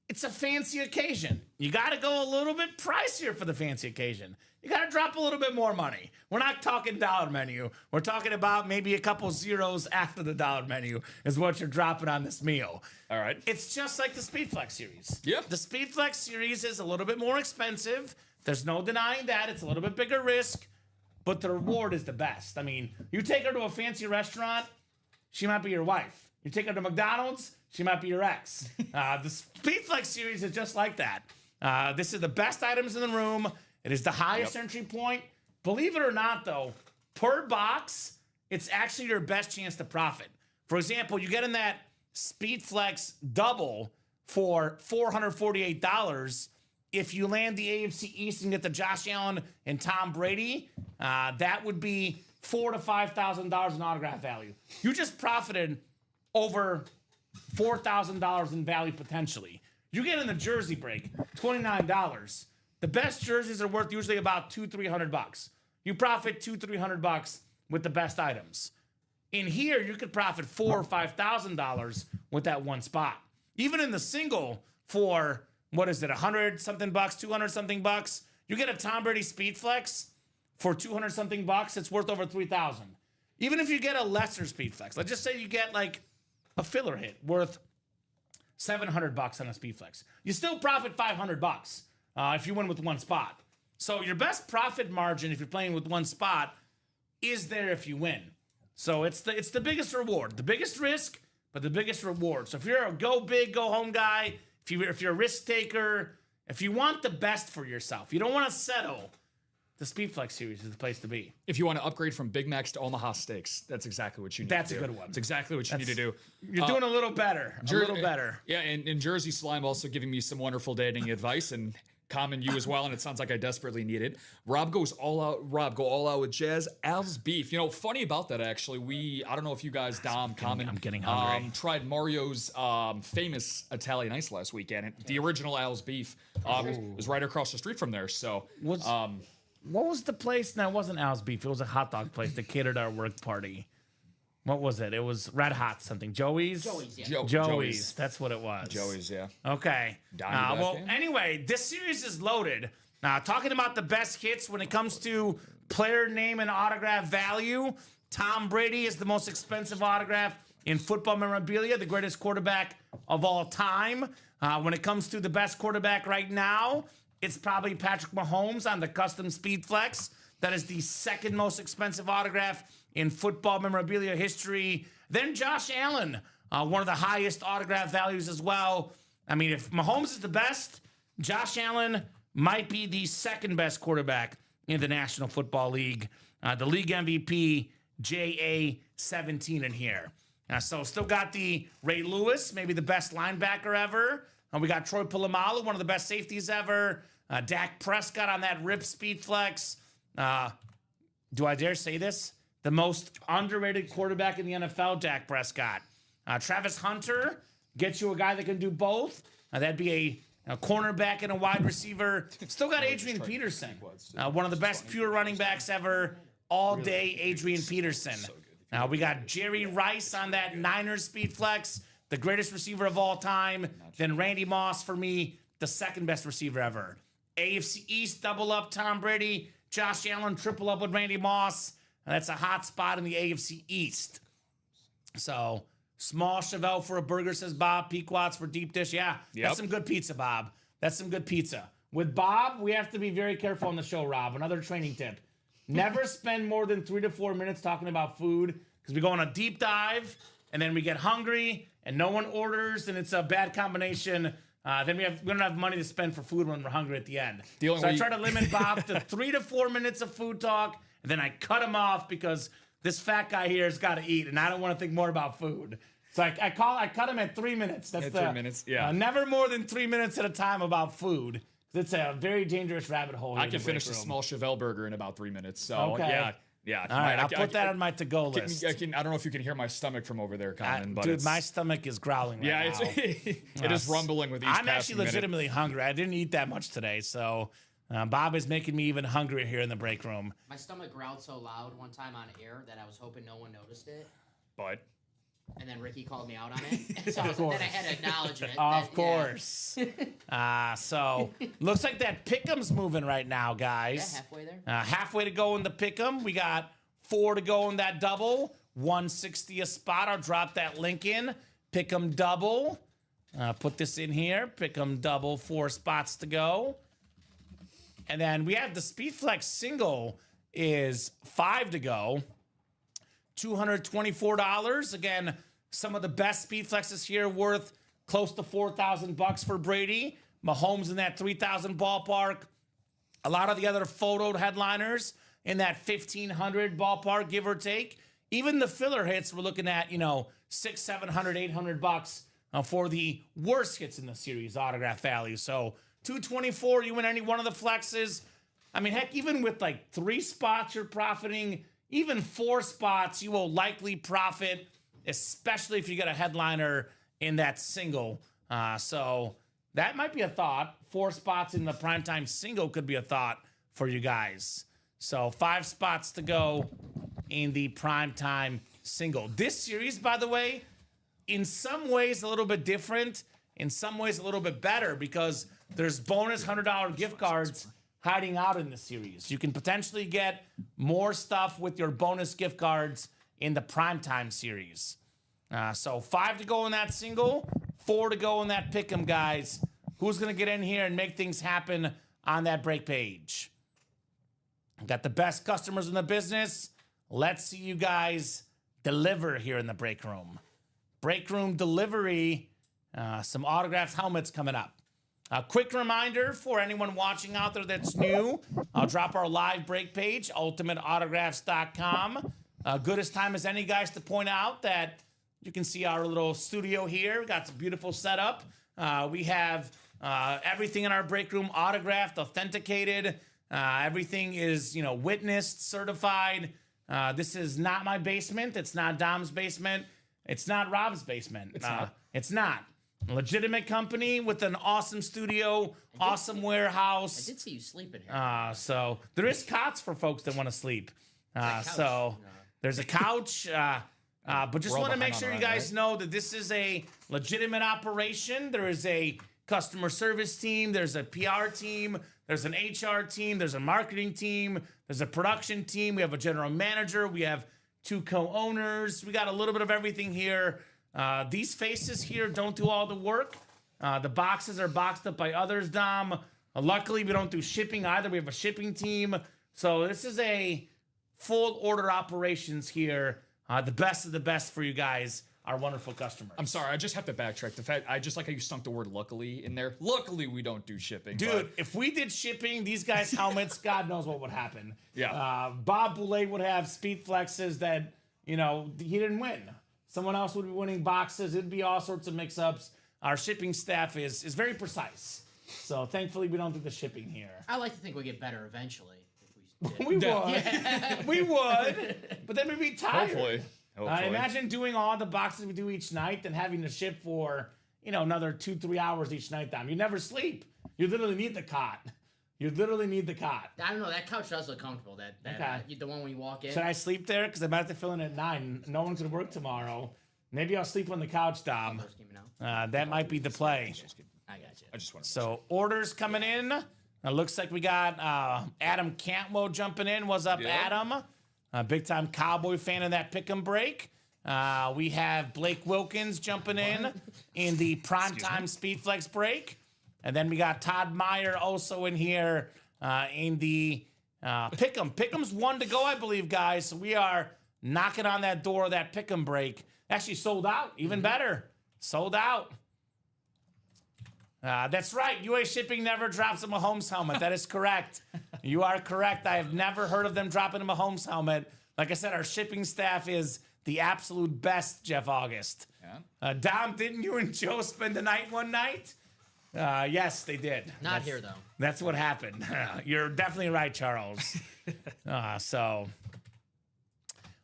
it's a fancy occasion. You got to go a little bit pricier for the fancy occasion. You got to drop a little bit more money. We're not talking dollar menu. We're talking about maybe a couple zeros after the dollar menu is what you're dropping on this meal. All right. It's just like the Speedflex series. Yeah. The Speedflex series is a little bit more expensive. There's no denying that. It's a little bit bigger risk, but the reward is the best. I mean, you take her to a fancy restaurant, she might be your wife. You take her to McDonald's, she might be your ex. The Speedflex series is just like that. This is the best items in the room. It is the highest entry point. Believe it or not, though, per box, it's actually your best chance to profit. For example, you get in that Speedflex double for $448. If you land the AFC East and get the Josh Allen and Tom Brady, that would be $4,000 to $5,000 in autograph value. You just profited over $4,000 in value potentially. You get in the jersey break, $29. The best jerseys are worth usually about $200-300. You profit $200-300 with the best items. In here, you could profit $4,000 or $5,000 with that one spot. Even in the single for what is it, 100 something bucks, 200 something bucks. You get a Tom Brady Speedflex for 200 something bucks. It's worth over 3,000. Even if you get a lesser Speedflex, let's just say you get like a filler hit worth $700 on a Speedflex. You still profit $500 if you win with one spot. So your best profit margin if you're playing with one spot is there if you win. So it's the biggest reward, the biggest risk, but the biggest reward. So if you're a go big, go home guy, if you're a risk taker, if you want the best for yourself, you don't want to settle, the Speedflex series is the place to be. If you want to upgrade from Big Macs to Omaha Steaks, that's exactly what you need to do. That's a good one. That's exactly what you need to do. You're doing a little better. A little better. Yeah, and Jersey Slime also giving me some wonderful dating advice, and Kamen, you as well, and it sounds like I desperately need it. Rob goes all out. Rob, go all out with Jazz. Al's beef. You know, funny about that, actually, I don't know if you guys, Dom, Kamen, I'm getting hungry. Tried Mario's famous Italian ice last weekend. And the original Al's beef was right across the street from there. So, what was the place? No, it wasn't Al's Beef. It was a hot dog place that catered our work party. What was it? It was Red Hot something. Joey's? Joey's, yeah. Joey's. That's what it was. Joey's, yeah. Okay. Anyway, this series is loaded. Talking about the best hits when it comes to player name and autograph value, Tom Brady is the most expensive autograph in football memorabilia, the greatest quarterback of all time. When it comes to the best quarterback right now, it's probably Patrick Mahomes on the custom Speedflex. That is the second most expensive autograph in football memorabilia history. Then Josh Allen, one of the highest autograph values as well. I mean, if Mahomes is the best, Josh Allen might be the second best quarterback in the National Football League. The league MVP, JA17 in here. So still got the Ray Lewis, maybe the best linebacker ever. We got Troy Polamalu, one of the best safeties ever. Dak Prescott on that RIP Speedflex. Do I dare say this? The most underrated quarterback in the NFL, Dak Prescott. Travis Hunter gets you a guy that can do both. That'd be a cornerback and a wide receiver. Still got Adrian Peterson, one of the best pure running backs ever. All day, Adrian Peterson. We got Jerry Rice on that Niners Speedflex, the greatest receiver of all time. Then Randy Moss, for me, the second best receiver ever. AFC East, double up Tom Brady. Josh Allen, triple up with Randy Moss. and that's a hot spot in the AFC East. So, small Chevelle for a burger, says Bob. Pequot's for deep dish. Yeah, that's some good pizza, Bob. That's some good pizza. With Bob, we have to be very careful on the show, Rob. Another training tip. Never spend more than 3 to 4 minutes talking about food, because we go on a deep dive, and then we get hungry, and no one orders, and it's a bad combination. Then we don't have money to spend for food when we're hungry at the end. I try to limit Bob to 3 to 4 minutes of food talk, and then I cut him off because this fat guy here has got to eat, and I don't want to think more about food. So I cut him at 3 minutes. That's 3 minutes, yeah. Never more than 3 minutes at a time about food. It's a very dangerous rabbit hole. I can finish a small Chevelle burger in about 3 minutes. So okay. Yeah. All right, I'll put that on my to-go list. I don't know if you can hear my stomach from over there, Kamen, but dude, my stomach is growling right now. It is rumbling with each I'm actually legitimately hungry. I didn't eat that much today, so Bob is making me even hungrier here in the break room. My stomach growled so loud one time on air that I was hoping no one noticed it. But... And then Ricky called me out on it. So then I had to acknowledge it. Of course. So, looks like that pick'em's moving right now, guys. Yeah, halfway there. Halfway to go in the pick'em. We got 4 to go in that double. 160 a spot. I'll drop that link in. Pick'em double. Put this in here. Pick'em double. 4 spots to go. And then we have the Speedflex single is 5 to go. $224. Again, some of the best speed flexes here worth close to $4,000 for Brady. Mahomes in that 3,000 ballpark. A lot of the other photoed headliners in that 1,500 ballpark, give or take. Even the filler hits, we're looking at, $600, $700, $800 for the worst hits in the series, autograph value. So $224, you win any one of the flexes. I mean, heck, even with like 3 spots, you're profiting. Even 4 spots, you will likely profit, especially if you get a headliner in that single. So that might be a thought. 4 spots in the primetime single could be a thought for you guys. So 5 spots to go in the primetime single. This series, by the way, in some ways a little bit different, in some ways a little bit better, because there's bonus $100 gift cards hiding out in the series. You can potentially get more stuff with your bonus gift cards in the primetime series. So 5 to go in that single, 4 to go in that pick'em, guys. Who's going to get in here and make things happen on that break page? Got the best customers in the business. Let's see you guys deliver here in the break room. Break room delivery. Some autographed helmets coming up. A quick reminder for anyone watching out there that's new, I'll drop our live break page, ultimateautographs.com. Good as time as any, guys, to point out that you can see our little studio here. We got some beautiful setup. We have everything in our break room autographed, authenticated. Everything is, witnessed, certified. This is not my basement. It's not Dom's basement. It's not Rob's basement. It's not. Legitimate company with an awesome studio, awesome warehouse. I did see you sleeping here. So there is cots for folks that want to sleep. So there's a couch. But just want to make sure you guys know that this is a legitimate operation. There is a customer service team. There's a PR team. There's an HR team. There's a marketing team. There's a production team. We have a general manager. We have 2 co-owners. We got a little bit of everything here. These faces here don't do all the work. The boxes are boxed up by others, Dom. Luckily, we don't do shipping either. We have a shipping team. So this is a full order operations here. The best of the best for you guys, our wonderful customers. I'm sorry, I just have to backtrack. The fact I just like how you stunk the word luckily in there. Luckily, we don't do shipping. Dude, if we did shipping, these guys' helmets, God knows what would happen. Yeah. Bob Boulay would have speed flexes that, he didn't win. Someone else would be winning boxes. It'd be all sorts of mix-ups. Our shipping staff is very precise. So thankfully, we don't do the shipping here. I like to think we get better eventually. We would. Yeah. We would. But then we'd be tired. Hopefully. Imagine doing all the boxes we do each night and having to ship for, another 2-3 hours each night, Dom. You never sleep. You literally need the cot. You literally need the cot. I don't know. That couch does look comfortable. The one when you walk in. Should I sleep there? Because I'm about to fill in at 9. No one's going to work tomorrow. Maybe I'll sleep on the couch, Dom. That might be the play. I got you. I just want to. So orders coming in. It looks like we got Adam Cantwell jumping in. What's up, Adam? a big-time Cowboy fan of that pick 'em break. We have Blake Wilkins jumping in the primetime Speed Flex break. And then we got Todd Meyer also in here in the Pick'em. Pick'em's 1 to go, I believe, guys. So we are knocking on that door of that Pick'em break. Actually sold out. Even better. Sold out. That's right. UA Shipping never drops a Mahomes helmet. That is correct. You are correct. I have never heard of them dropping a Mahomes helmet. Like I said, our shipping staff is the absolute best, Jeff August. Yeah. Dom, didn't you and Joe spend the night one night? Yes, they did. Not here, though. That's what happened. You're definitely right, Charles. So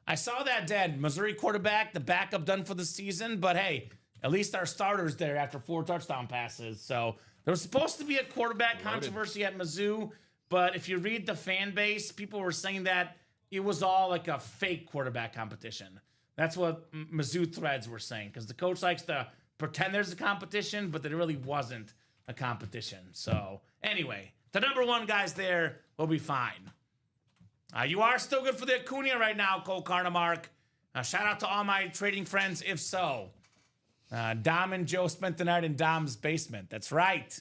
I saw that dead Missouri quarterback, the backup done for the season, but hey, at least our starter's there after 4 touchdown passes. So there was supposed to be a quarterback controversy at Mizzou, but if you read the fan base, people were saying that it was all like a fake quarterback competition. That's what Mizzou threads were saying, because the coach likes to pretend there's a competition, but there really wasn't a competition. So anyway, the number 1 guys there will be fine. You are still good for the Acuna right now, Cole Carnamark. Shout out to all my trading friends, if so. Dom and Joe spent the night in Dom's basement. That's right.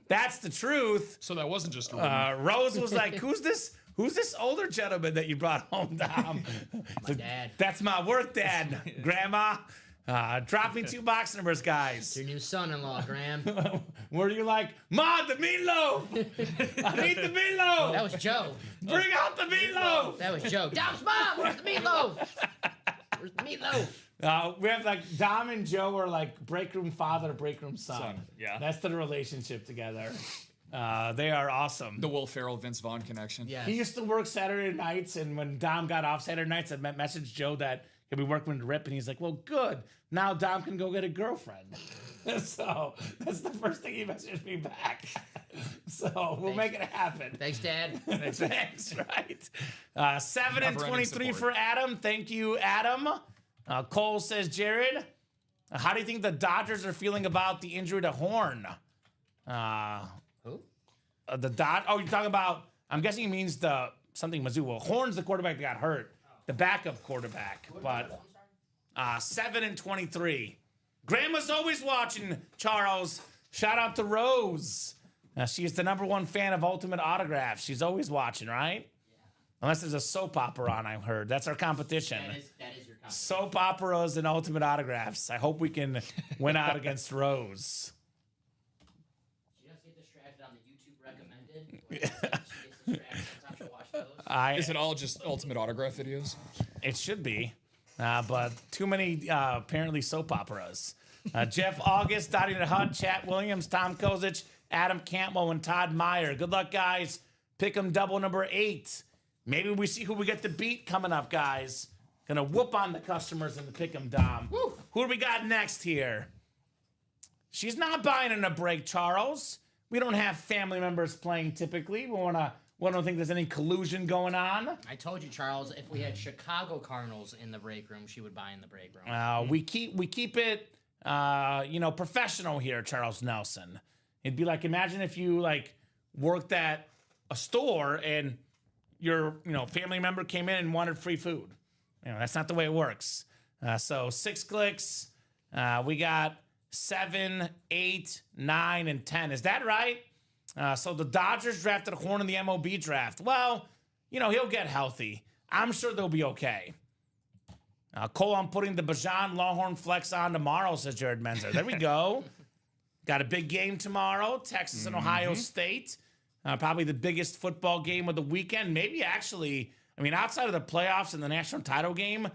That's the truth. So that wasn't just a rumor. Rose was like, who's this older gentleman that you brought home, Dom? My dad. That's my work dad, Grandma. Drop me 2 box numbers, guys. Your new son-in-law, Graham. Where do you like, Ma, the meatloaf? I need the meatloaf. That was Joe. Bring out the meatloaf. That was Joe. Dom's mom, where's the meatloaf? Where's the meatloaf? We have like Dom and Joe are like break room father, break room son. Yeah. That's the relationship together. They are awesome. The Will Ferrell, Vince Vaughn connection. Yes. He used to work Saturday nights, and when Dom got off Saturday nights, I messaged Joe that he'll be working with Rip, and he's like, well, good. Now Dom can go get a girlfriend. So that's the first thing he messaged me back. So we'll make it happen. Thanks, Dad. Thanks, right. 7 and 23 for Adam. Thank you, Adam. Cole says, Jared, how do you think the Dodgers are feeling about the injury to Horn? Who? You're talking about, I'm guessing he means something Mizzou. Well, Horn's the quarterback that got hurt, the backup quarterback. But 7 and 23. Grandma's always watching, Charles. Shout out to Rose. She is the number 1 fan of Ultimate Autographs. She's always watching, right? Yeah. Unless there's a soap opera on, I've heard. That's our competition. That is your competition. Soap operas and Ultimate Autographs. I hope we can win out against Rose. She does get distracted on the YouTube recommended. She gets distracted sometimes to watch those. Is it all just Ultimate Autograph videos? It should be. But too many, apparently, soap operas. Jeff August, Dottie the Hut, Chat Williams, Tom Kozic, Adam Campbell, and Todd Meyer. Good luck, guys. Pick 'em double number 8. Maybe we see who we get to beat coming up, guys. Gonna whoop on the customers in the Pick 'em Dom. Woo. Who do we got next here? She's not buying in a break, Charles. We don't have family members playing typically. We don't think there's any collusion going on. I told you, Charles, if we had Chicago Cardinals in the break room, she would buy in the break room. We keep it professional here, Charles Nelson. It'd be like, imagine if you like worked at a store and your family member came in and wanted free food. That's not the way it works. So 6 clicks. We got 7, 8, 9, and 10. Is that right? So the Dodgers drafted Horn in the MLB draft. Well, he'll get healthy. I'm sure they'll be okay. Cole, I'm putting the Bajan Longhorn flex on tomorrow, says Jared Menzer. There we go. Got a big game tomorrow, Texas and Ohio State. Probably the biggest football game of the weekend. Maybe actually, outside of the playoffs and the national title game,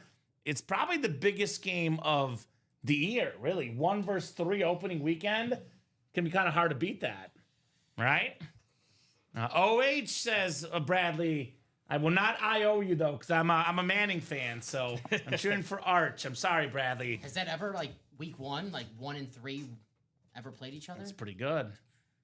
it's probably the biggest game of the year, really. 1 versus 3 opening weekend. Can be kind of hard to beat that, right? OH says, Bradley, I will not IO you, though, because I'm a Manning fan, so I'm cheering for Arch. I'm sorry, Bradley. Has that ever, week 1, 1 and 3, ever played each other? It's pretty good.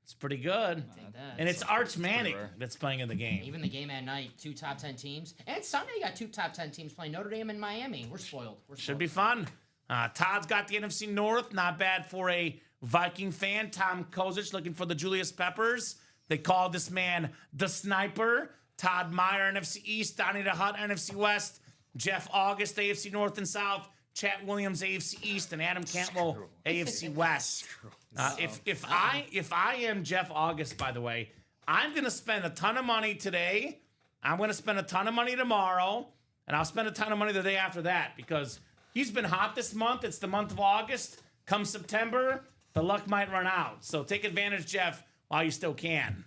It's pretty good. Take that. And it's Arch Manning that's playing in the game. Even the game at night, 2 top 10 teams. And Sunday, you got 2 top 10 teams playing Notre Dame and Miami. We're spoiled. Should be fun. Todd's got the NFC North. Not bad for a Viking fan. Tom Kozic looking for the Julius Peppers. They call this man the Sniper. Todd Meyer, NFC East. Donnie the Hut, NFC West. Jeff August, AFC North and South. Chat Williams, AFC East, and Adam Campbell, AFC West. If I am Jeff August, by the way, I'm gonna spend a ton of money today. I'm gonna spend a ton of money tomorrow, and I'll spend a ton of money the day after that because he's been hot this month. It's the month of August. Come September, the luck might run out. So take advantage, Jeff, while you still can.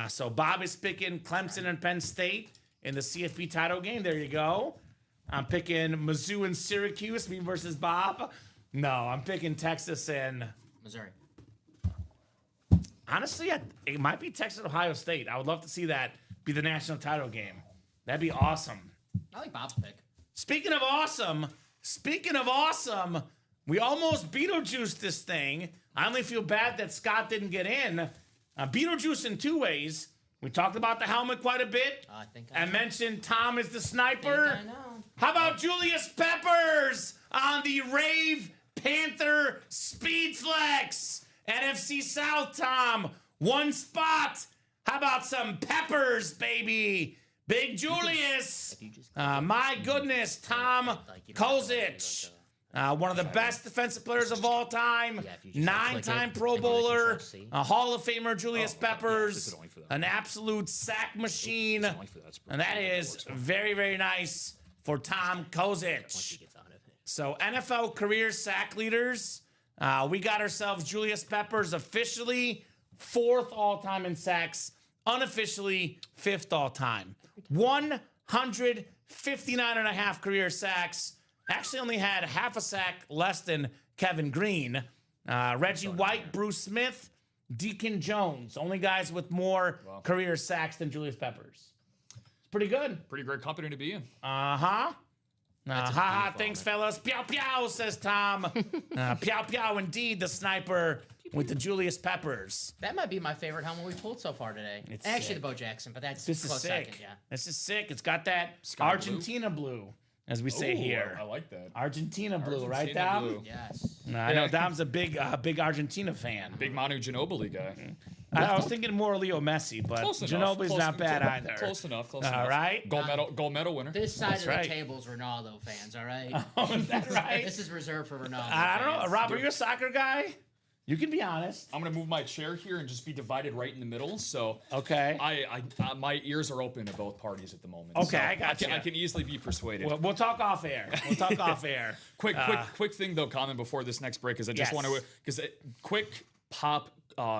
So Bob is picking Clemson and Penn State in the CFP title game. There you go. I'm picking Mizzou and Syracuse, me versus Bob. No, I'm picking Texas and Missouri. Honestly, it might be Texas Ohio State. I would love to see that be the national title game. That'd be awesome. I like Bob's pick. Speaking of awesome, we almost Beetlejuiced this thing. I only feel bad that Scott didn't get in. Beetlejuice in two ways. We talked about the helmet quite a bit. I think I mentioned Tom is the sniper. I know. How about Julius Peppers on the Rave Panther Speed Flex? NFC South, Tom. One spot. How about some Peppers, baby? Big Julius. My goodness, Tom Kozic. One of the best defensive players of all time. 9-time Pro Bowler. A Hall of Famer, Julius Peppers. An absolute sack machine. And that is very, very nice for Tom Kozic. So NFL career sack leaders. We got ourselves Julius Peppers officially 4th all-time in sacks. Unofficially 5th all-time. 159.5 career sacks. Actually only had half a sack less than Kevin Green. Reggie White, Bruce Smith, Deacon Jones. Only guys with more career sacks than Julius Peppers. It's pretty good. Pretty great company to be in. Thanks, fellas. Pew, pew, says Tom. Pew, pew, indeed, the sniper with the Julius Peppers. That might be my favorite helmet we've pulled so far today. It's actually sick. the Bo Jackson, but that's This is close sick. second, yeah. This is sick. It's got that Sky Argentina blue, as we say here. I like that. Argentina blue, right, Argentina Dom? blue. Yes. I know Dom's a big Argentina fan. Big Manu Ginobili guy. I was thinking more Leo Messi, but Ginobili's not bad either. Close enough. All right. Gold medal winner. This side That's of right. the table's Ronaldo fans, all right? Oh, is that right? This is reserved for Ronaldo I don't know. fans. Rob, are you a soccer guy? You can be honest. I'm gonna move my chair here and just be divided right in the middle. So Okay. my ears are open to both parties at the moment. Okay, so I got you. I can easily be persuaded. We'll talk off air. Quick thing though, Kamen, before this next break is I just Yes. want to quick pop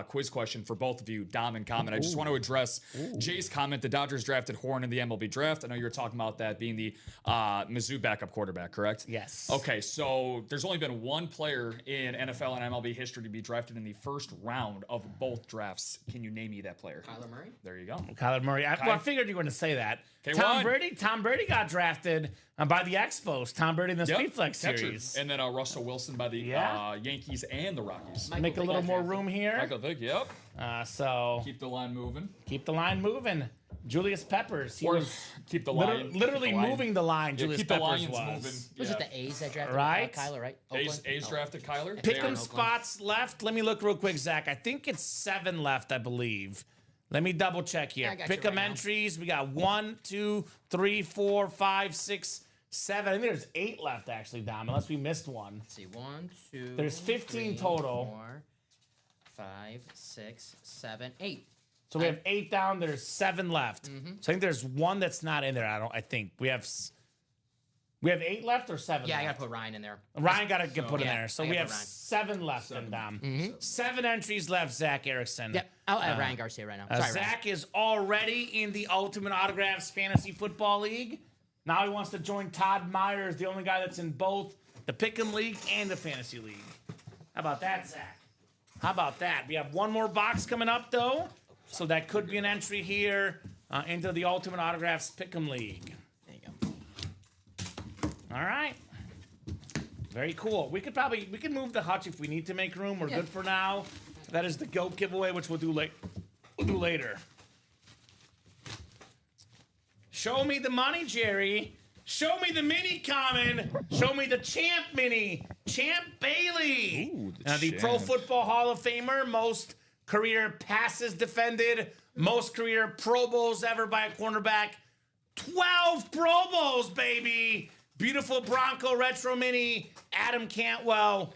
quiz question for both of you, Dom and Kamen. I just want to address Jay's comment. The Dodgers drafted Horn in the MLB draft. I know you were talking about that being the Mizzou backup quarterback, correct? Yes. Okay, so there's only been one player in NFL and MLB history to be drafted in the first round of both drafts. Can you name me that player? Kyler Murray? There you go. Kyler Murray. I figured you were going to say that. Okay, Tom Brady got drafted by the Expos. Tom Brady in the Yep, Speedflex catcher. series. And then Russell Wilson by the Yankees and the Rockies. Michael Make a Vick little got more drafted. room here. Michael Vick, yep. So Keep the line moving. keep the line moving. Julius Peppers. He Or was keep the line. literally moving the line. Yeah, Julius keep the Peppers Lions was. moving. Was Yeah. it the A's that drafted Right. Kyler, right? A's Oakland? No. drafted Kyler. Pick They 'em are- spots left. Let me look real quick, Zach. I think it's 7 left, I believe. Let me double check here. I got you Pick 'em right now. entries. We got 1, 2, 3, 4, 5, 6, 7. I think there's 8 left, actually, Dom, unless we missed one. Let's see, 1, 2. There's 15 total. 4, 5, 6, 7, 8. So we have 8 down. There's 7 left. So I think there's one that's not in there. I think we have 8 left or 7. Yeah, I left? gotta put Ryan in there. Ryan got to get put in Yeah, there. So I we gotta have put Ryan. 7 left, then, Dom. 7 entries left. Zach Erickson. Yep, I'll add Ryan Garcia right now. Sorry, Ryan. Zach is already in the Ultimate Autographs Fantasy Football League. Now he wants to join Todd Myers, the only guy that's in both the Pick'em League and the Fantasy League. How about that, Zach? How about that? We have one more box coming up, though. So that could be an entry here into the Ultimate Autographs Pick'em League. There you go. All right. Very cool. We can move the hutch if we need to make room. We're good for now. That is the GOAT giveaway, which we'll do later. Show me the money, Jerry. Show me the mini Kamen. Show me the Champ mini. Champ Bailey. Ooh, the The Pro Champ. Football Hall of Famer, most career passes defended, Most career Pro Bowls ever by a cornerback. 12 Pro Bowls, baby. Beautiful Bronco Retro Mini. Adam Cantwell.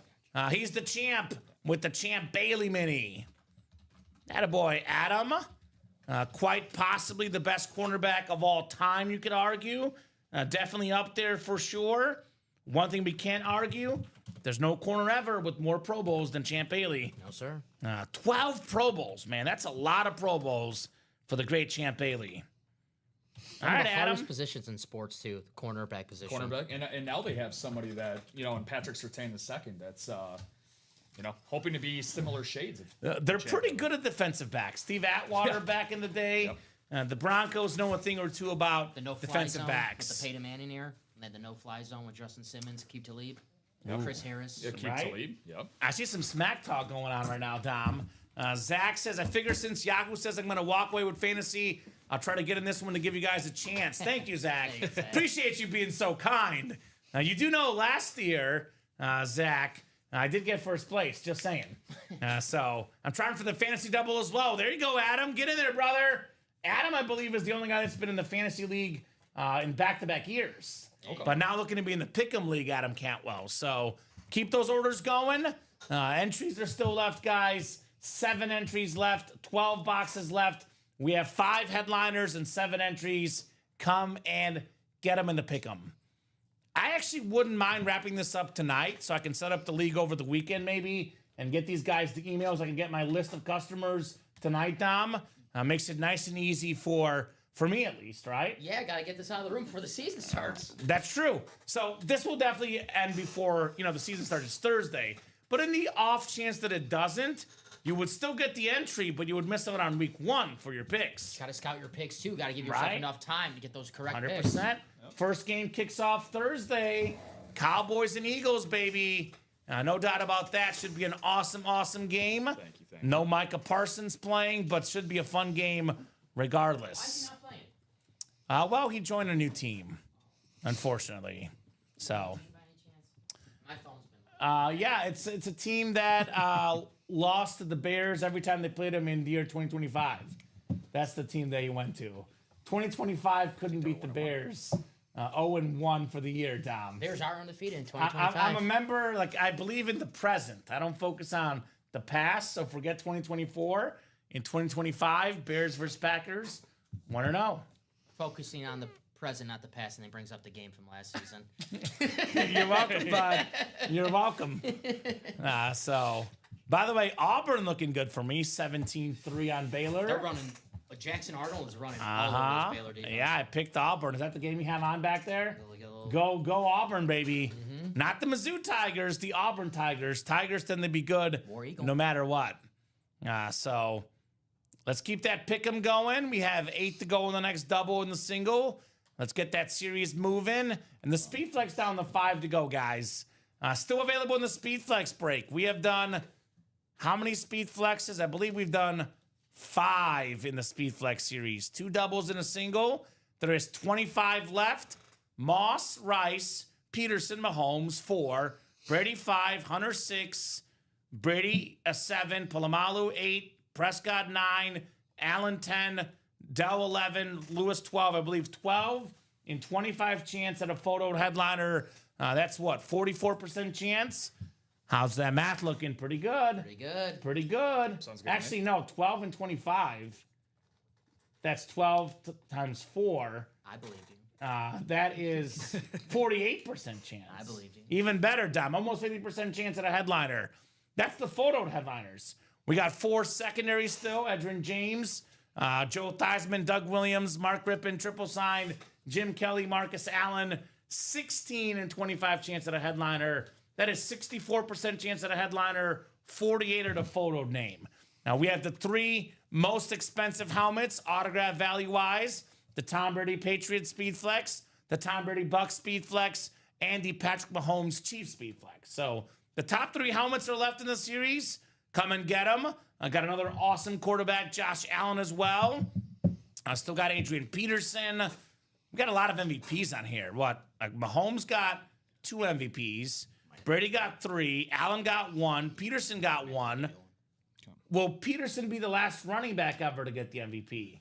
He's the champ with the Champ Bailey Mini. Attaboy, Adam. Quite possibly the best cornerback of all time, you could argue. Definitely up there for sure. One thing we can't argue, there's no corner ever with more Pro Bowls than Champ Bailey. No, sir. 12 Pro Bowls, man. That's a lot of Pro Bowls for the great Champ Bailey. All One right, of the hardest Adam. positions in sports, too. The cornerback position. Cornerback, and now they have somebody that, in Patrick Surtain II that's, hoping to be similar shades. They're pretty good at defensive backs. Steve Atwater back in the day. Yep. The Broncos know a thing or two about The no-fly defensive zone backs. with the Peyton Manning era. And then the no-fly zone with Justin Simmons, Keep Talib, Chris Harris. Yeah, keep Right? Talib. Yep. I see some smack talk going on right now, Dom. Zach says, I figure since Yahoo says I'm going to walk away with fantasy, I'll try to get in this one to give you guys a chance. Thank you, Zach. Thanks, Zach. Appreciate you being so kind. You do know last year, Zach, I did get first place, just saying. So I'm trying for the fantasy double as well. There you go, Adam. Get in there, brother. Adam, I believe, is the only guy that's been in the fantasy league in back-to-back years. Okay. But now looking to be in the Pick'em League, Adam Cantwell. So keep those orders going. Entries are still left, guys. 7 entries left, 12 boxes left. We have 5 headliners and 7 entries. Come and get them in the Pick'em. I actually wouldn't mind wrapping this up tonight so I can set up the league over the weekend maybe and get these guys the emails. I can get my list of customers tonight, Dom. Makes it nice and easy for me at least, right? Yeah, got to get this out of the room before the season starts. That's true. So this will definitely end before, the season starts. It's Thursday. But in the off chance that it doesn't, you would still get the entry, but you would miss out on week 1 for your picks. Got to scout your picks, too. Got to give yourself Right? enough time to get those correct 100%. picks. First game kicks off Thursday. Cowboys and Eagles, baby. No doubt about that. Should be an awesome, awesome game. Thank you. No Micah Parsons playing, but should be a fun game Why is regardless. he not playing? Well, he joined a new team, unfortunately. So, By any chance? My phone's been... yeah, it's a team that lost to the Bears every time they played them in the year 2025. That's the team that he went to. 2025 couldn't beat the Bears. 0-1 for the year, Dom. Bears are undefeated in 2025. I'm a member, I believe in the present. I don't focus on the past, so forget 2024. In 2025, Bears versus Packers, 1-0. Focusing on the present, not the past, and then brings up the game from last season. You're welcome, bud. You're welcome. So, by the way, Auburn looking good for me, 17-3 on Baylor. They're running... Jackson Arnold is running all over this Baylor defense. Yeah, I picked Auburn. Is that the game you have on back there? Go. Go Auburn, baby. Not the Mizzou Tigers, the Auburn Tigers. Tigers tend to be good War Eagle. no matter what. So let's keep that pick'em going. We have 8 to go in the next double and the single. Let's get that series moving. And the Speed Flex down to 5 to go, guys. Still available in the Speed Flex break. We have done how many Speed Flexes? I believe we've done 5 in the Speed Flex series. 2 doubles and a single. There is 25 left. Moss, Rice, Peterson, Mahomes, 4. Brady, 5. Hunter, 6. Brady, 7. Polamalu, 8. Prescott, 9. Allen, 10. Dell, 11. Lewis, 12. I believe 12 in 25 chance at a photo headliner. That's what, 44% chance? How's that math looking? Pretty good. Pretty good. Pretty good. Sounds good. Actually, no, 12 and 25. That's 12 times 4. I believe you. That is 48% chance. I believe you. Even better, Dom. Almost 50% chance at a headliner. That's the photo headliners. We got 4 secondaries still. Edrin James, Joe Theismann, Doug Williams, Mark Rippon, triple signed, Jim Kelly, Marcus Allen. 16 and 25 chance at a headliner. That is 64% chance at a headliner, 48 at a photo name. Now, we have the 3 most expensive helmets, autograph value-wise. The Tom Brady Patriots Speed Flex, the Tom Brady Bucks Speed Flex, and the Patrick Mahomes Chiefs Speed Flex. So the top 3 helmets are left in the series. Come and get them. I got another awesome quarterback, Josh Allen, as well. I still got Adrian Peterson. We got a lot of MVPs on here. Mahomes got 2 MVPs. Brady got 3. Allen got 1. Peterson got 1. will Peterson be the last running back ever to get the MVP?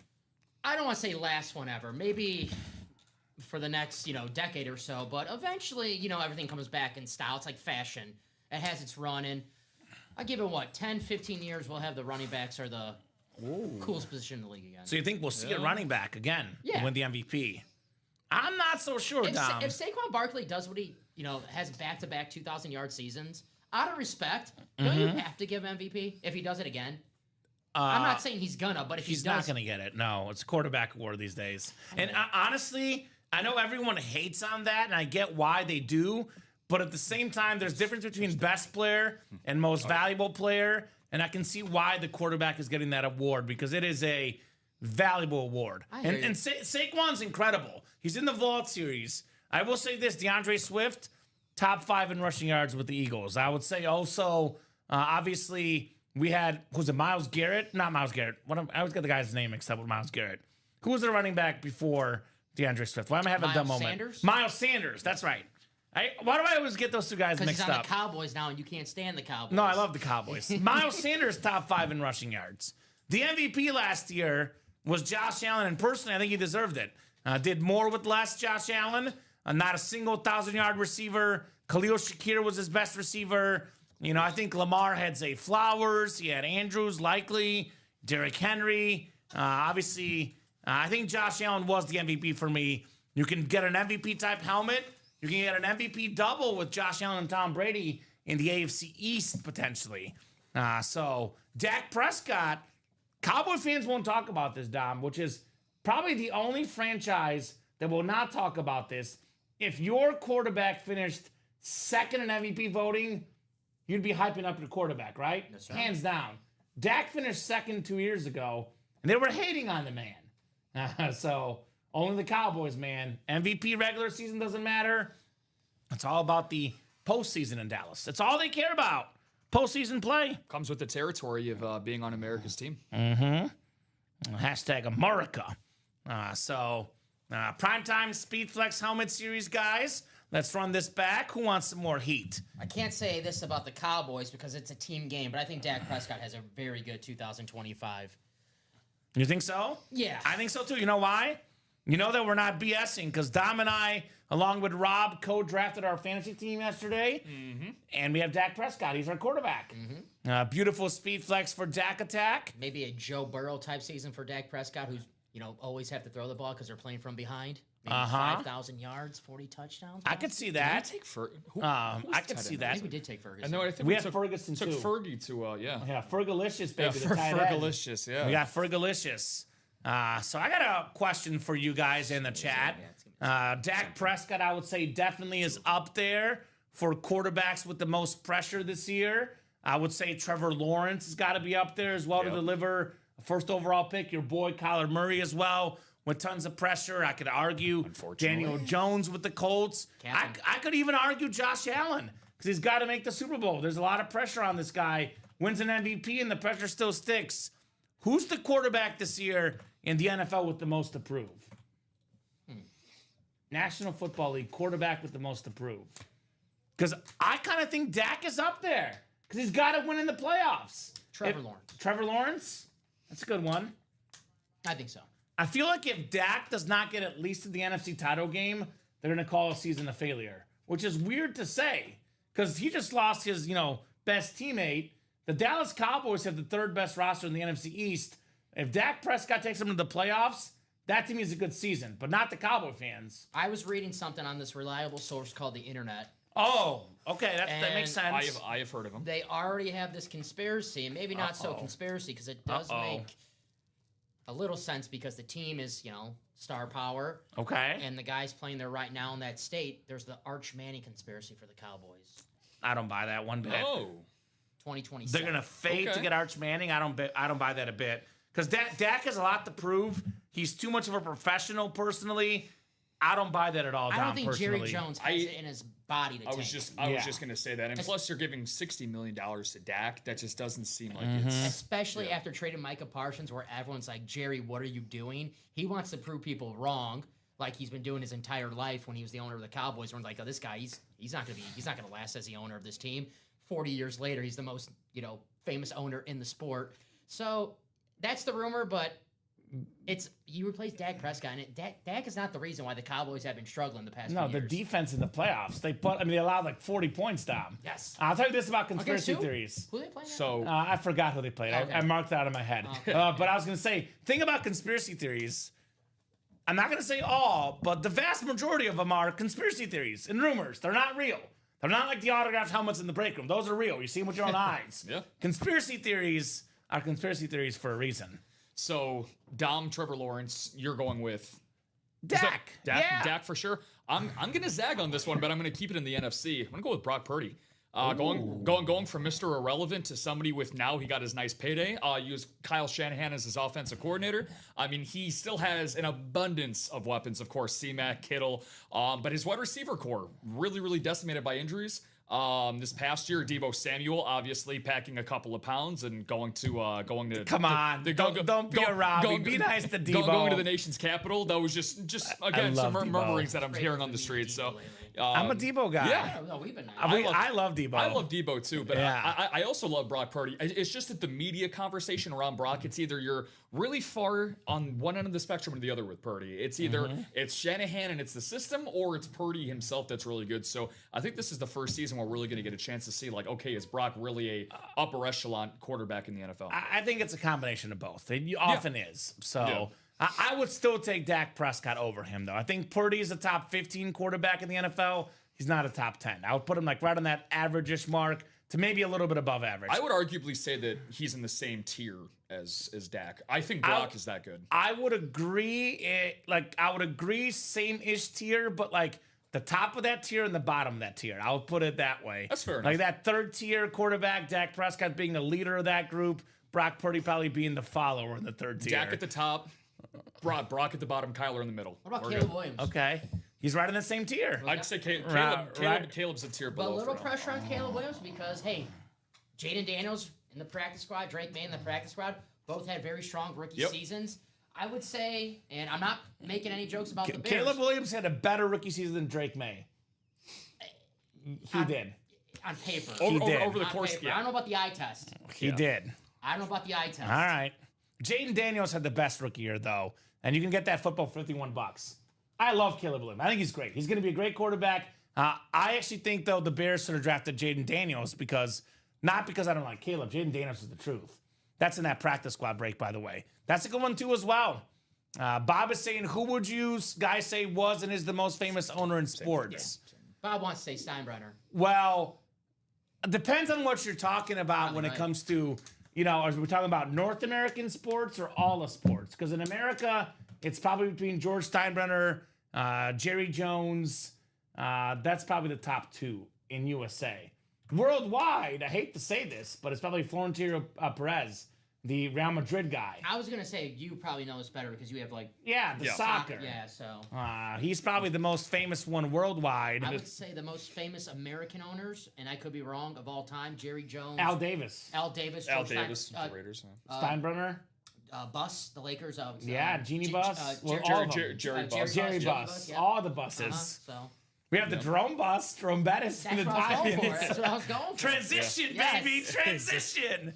I don't want to say last one ever. Maybe for the next, decade or so. But eventually, everything comes back in style. It's like fashion. It has its run. And I give it, 10, 15 years, we'll have the running backs are the coolest position in the league again. So you think we'll see a running back again win the MVP? I'm not so sure, Dom. If Saquon Barkley does what he, has back-to-back 2,000-yard seasons, out of respect, don't you have to give MVP if he does it again? I'm not saying he's gonna, but if he's he does, not gonna get it. No, it's a quarterback award these days. And honestly, I know everyone hates on that, and I get why they do. But at the same time, there's difference between best player and most valuable player, and I can see why the quarterback is getting that award because it is a valuable award. And Saquon's incredible. He's in the Vault series. I will say this: DeAndre Swift, top 5 in rushing yards with the Eagles. I would say also, obviously, we had, who's it, Myles Garrett? Not Myles Garrett. I always get the guy's name mixed up with Myles Garrett. Who was the running back before DeAndre Swift? Why am I having a dumb moment? Sanders? Miles Sanders. That's right. Why do I always get those two guys mixed up? Because he's on the Cowboys now, and you can't stand the Cowboys. No, I love the Cowboys. Miles Sanders, top 5 in rushing yards. The MVP last year was Josh Allen, and personally, I think he deserved it. Did more with less, Josh Allen. Not a single 1,000-yard receiver. Khalil Shakir was his best receiver. I think Lamar had Zay Flowers. He had Andrews, likely. Derrick Henry. Obviously, I think Josh Allen was the MVP for me. You can get an MVP-type helmet. You can get an MVP double with Josh Allen and Tom Brady in the AFC East, potentially. So, Dak Prescott, Cowboy fans won't talk about this, Dom, which is probably the only franchise that will not talk about this. If your quarterback finished second in MVP voting, you'd be hyping up your quarterback, right? Yes, sir. Hands down. Dak finished second 2 years ago, and they were hating on the man. So, only the Cowboys, man. MVP regular season doesn't matter. It's all about the postseason in Dallas. That's all they care about. Postseason play. Comes with the territory of being on America's team. Hashtag America. Primetime Speed Flex Helmet Series, guys. Let's run this back. Who wants some more heat? I can't say this about the Cowboys because it's a team game, but I think Dak Prescott has a very good 2025. You think so? Yeah. I think so, too. You know why? You know that we're not BSing because Dom and I, along with Rob, co-drafted our fantasy team yesterday. And we have Dak Prescott. He's our quarterback. Beautiful speed flex for Dak Attack. Maybe a Joe Burrow type season for Dak Prescott, who's, always have to throw the ball because they're playing from behind. Maybe 5,000 yards, 40 touchdowns. I could see that. Did we take I could see I that. think we did take Ferguson. I know. I think We had Ferguson, took too. Fergie to, Yeah, Fergalicious, baby. yeah, the tight end. Fergalicious, yeah. We got Fergalicious. So I got a question for you guys in the chat. Dak Prescott, I would say, definitely is up there for quarterbacks with the most pressure this year. I would say Trevor Lawrence has got to be up there as well to deliver a first overall pick. Your boy Kyler Murray as well with tons of pressure. I could argue Daniel Jones with the Colts. I could even argue Josh Allen because he's got to make the Super Bowl. There's a lot of pressure on this guy. Wins an MVP and the pressure still sticks. Who's the quarterback this year in the NFL with the most to prove? National Football League quarterback with the most to prove. Because I kind of think Dak is up there because he's got to win in the playoffs. Trevor Lawrence? That's a good one. I think so. I feel like if Dak does not get at least to the NFC title game, they're going to call a season a failure, which is weird to say because he just lost his, best teammate. The Dallas Cowboys have the third best roster in the NFC East. If Dak Prescott takes them to the playoffs, that to me is a good season, but not the Cowboy fans. I was reading something on this reliable source called the Internet. Oh, okay, that makes sense. I have heard of him. They already have this conspiracy, and maybe not so conspiracy because it does make a little sense because the team is, star power. Okay. And the guys playing there right now in that state, there's the Arch Manning conspiracy for the Cowboys. I don't buy that one bit. Oh. 2027. They're gonna fade to get Arch Manning. I don't buy that a bit because Dak has a lot to prove. He's too much of a professional. Personally, I don't buy that at all. I don't think personally. Jerry Jones has it in his body to I was just gonna say that, and plus you're giving $60 million to Dak. That just doesn't seem like it's especially after trading Micah Parsons, where everyone's like, Jerry, what are you doing? He wants to prove people wrong, like he's been doing his entire life when he was the owner of the Cowboys. We're like, oh, this guy, he's not gonna last as the owner of this team. 40 years later, he's the most, famous owner in the sport. So that's the rumor, but you replace Dak Prescott, and Dak is not the reason why the Cowboys have been struggling the past few years. No, the defense in the playoffs. They allowed like 40 points, Dom. Yes. I'll tell you this about conspiracy theories. Who are they playing? So I forgot who they played. Okay. I marked that out of my head. Okay. But I was going to say, thing about conspiracy theories, I'm not going to say all, but the vast majority of them are conspiracy theories and rumors. They're not real. They're not like the autographed helmets in the break room. Those are real. You see them with your own eyes. Yeah. Conspiracy theories are conspiracy theories for a reason. So, Dom, Trevor Lawrence, you're going with Dak. Yeah. Dak for sure. I'm going to zag on this one, but I'm going to keep it in the NFC. I'm going to go with Brock Purdy. Going from Mr. Irrelevant to somebody with now he got his nice payday. Use Kyle Shanahan as his offensive coordinator. I mean, he still has an abundance of weapons, of course, C-Mac, Kittle, but his wide receiver core really, really decimated by injuries. This past year, Deebo Samuel obviously packing a couple of pounds and going to Come on, don't be a Robbie. Be nice to Deebo. Going to the nation's capital. That was just again some murmurings that I'm hearing on the street. So I'm a Deebo guy. Yeah, No, we've been nice. I love Deebo. I love Deebo too, but Yeah. I also love Brock Purdy. It's just that the media conversation around Brock, it's either you're really far on one end of the spectrum or the other with Purdy. It's either it's Shanahan and it's the system, or it's Purdy himself that's really good. So I think this is the first season we're really going to get a chance to see, like, okay, is Brock really a upper echelon quarterback in the NFL? I think it's a combination of both. It often is. So Yeah. I would still take Dak Prescott over him, though. I think Purdy is a top 15 quarterback in the NFL. He's not a top 10. I would put him like right on that average-ish mark to maybe a little bit above average. I would arguably say that he's in the same tier as Dak. I think Brock is that good. I would agree. I would agree same-ish tier, but like the top of that tier and the bottom of that tier. I would put it that way. That's fair Like enough. that third tier quarterback, Dak Prescott being the leader of that group, Brock Purdy probably being the follower in the third tier. Dak at the top, Brock at the bottom, Kyler in the middle. What about We're Caleb good. Williams? Okay. He's right in the same tier. I'd say Right. Caleb's a tier But a below. little for now. pressure on Caleb Williams because, hey, Jaden Daniels in the practice squad, Drake May in the practice squad, both had very strong rookie seasons. I would say, and I'm not making any jokes about the Bears. Caleb Williams had a better rookie season than Drake May. He did. On paper. Over the On course, paper. yeah. I don't know about the eye test. He did. I don't know about the eye test. All right. Jaden Daniels had the best rookie year, though. And you can get that football for $51. I love Caleb Williams. I think he's great. He's going to be a great quarterback. I actually think, though, the Bears should have drafted Jaden Daniels not because I don't like Caleb. Jaden Daniels is the truth. That's in that practice squad break, by the way. That's a good one, too, as well. Bob is saying, who would you guys say was and is the most famous owner in sports? Bob wants to say Steinbrenner. Well, it depends on what you're talking about when it right. comes to, are we talking about North American sports or all of sports? Because in America, it's probably between George Steinbrenner, Jerry Jones. That's probably the top two in USA. Worldwide, I hate to say this, but it's probably Florentino Perez, the Real Madrid guy. I was going to say you probably know this better because you have like... Yeah, soccer. Yeah, so... He's probably the most famous one worldwide. I would say the most famous American owners, and I could be wrong, of all time, Jerry Jones. Al Davis. Al Davis. Al George Davis, Stein- the Raiders. Steinbrenner. Bus, the Lakers. Genie Bus. Well, Jerry, all of them. Jerry Bus. Jerry Bus. yeah. All the buses. So We have the Jerome Bus, Jerome Bettis, and that's the what I was going for. Diamonds. That's what I was going for. Transition, Yeah. baby, Yes. transition.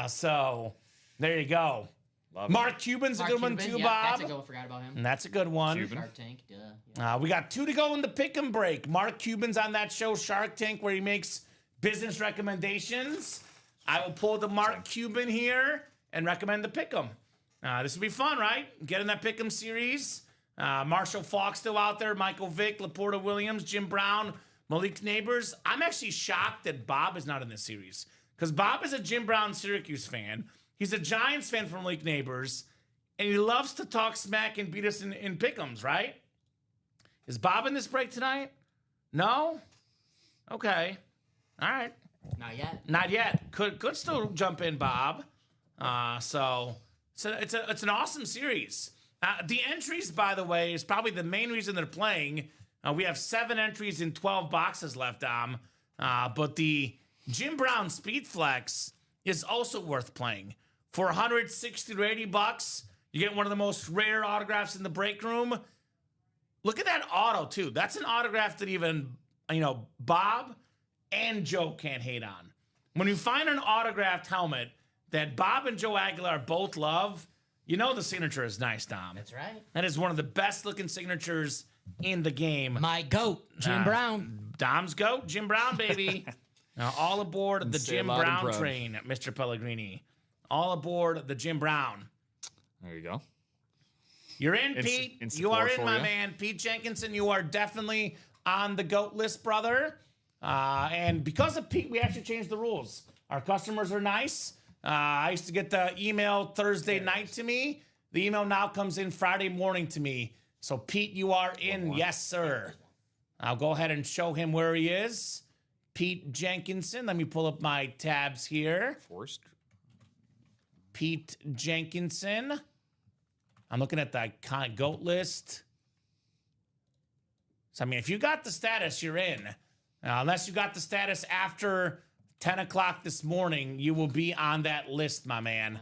So there you go. Love it. Mark Cuban's a Mark good one Cuban, too, yeah, Bob. That's a go. Forgot about him. And that's a good one. Cuban. Shark Tank. Duh. Yeah. We got 2 to go in the pick 'em break. Mark Cuban's on that show, Shark Tank, where he makes business recommendations. I will pull the Mark Cuban here and recommend the pick 'em. This will be fun, right? Get in that pick 'em series. Marshall Falk still out there, Michael Vick, Laporta Williams, Jim Brown, Malik Neighbors. I'm actually shocked that Bob is not in this series because Bob is a Jim Brown Syracuse fan. He's a Giants fan from Malik Neighbors, and he loves to talk smack and beat us in pick-ems, right? Is Bob in this break tonight? No? Okay. All right. Not yet. Not yet. Could still jump in, Bob. So it's an awesome series. The entries, by the way, is probably the main reason they're playing. We have 7 entries in 12 boxes left, Dom. But the Jim Brown Speed Flex is also worth playing. For $160 to $80, you get one of the most rare autographs in the break room. Look at that auto, too. That's an autograph that even, Bob and Joe can't hate on. When you find an autographed helmet that Bob and Joe Aguilar both love, you know the signature is nice, Dom. That's right. That is one of the best looking signatures in the game. My goat, Jim Brown. Dom's goat, Jim Brown, baby. Now, all aboard the say Jim loud and Brown proud. train, Mr. Pellegrini. All aboard the Jim Brown. There you go. You're in, Pete. Insta You are pour in, for my you. man. Pete Jenkinson, you are definitely on the GOAT list, brother. And because of Pete, we actually changed the rules. Our customers are nice. I used to get the email Thursday night to me. The email now comes in Friday morning to me. So, Pete, you are in. Yes, sir. I'll go ahead and show him where he is. Pete Jenkinson. Let me pull up my tabs here. Forced. Pete Jenkinson. I'm looking at the GOAT list. So, I mean, if you got the status, you're in. Unless you got the status after 10 o'clock this morning, you will be on that list, my man.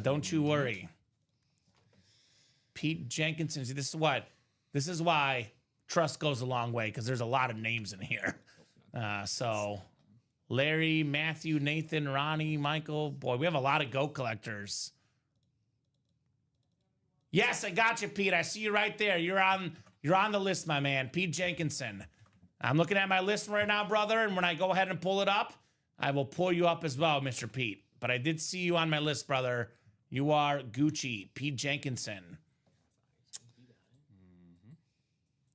Don't you worry. Pete Jenkinson. See, this is why trust goes a long way, because there's a lot of names in here. So, Larry, Matthew, Nathan, Ronnie, Michael. Boy, we have a lot of GOAT collectors. Yes, I got you, Pete. I see you right there. You're on the list, my man. Pete Jenkinson. I'm looking at my list right now, brother, and when I go ahead and pull it up, I will pull you up as well, Mr. Pete. But I did see you on my list, brother. You are Gucci, Pete Jenkinson.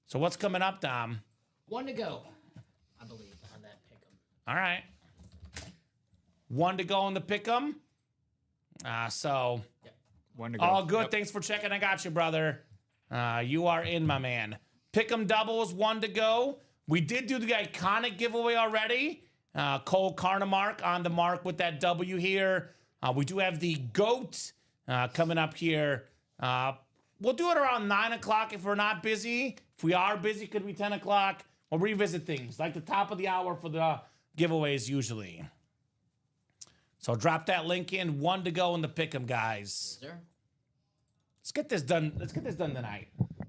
So what's coming up, Dom? 1 to go, I believe, on that pick'em. All right. 1 to go on the pick'em. So One to go. all good. Yep. Thanks for checking. I got you, brother. You are in, my man. Pick'em doubles, 1 to go. We did do the iconic giveaway already. Cole Carnemark on the mark with that W here. We do have the GOAT coming up here. We'll do it around 9 o'clock if we're not busy. If we are busy, could be 10 o'clock. We'll revisit things like the top of the hour for the giveaways usually. So drop that link in. 1 to go in the pick'em, guys. Sir? Let's get this done. Let's get this done tonight.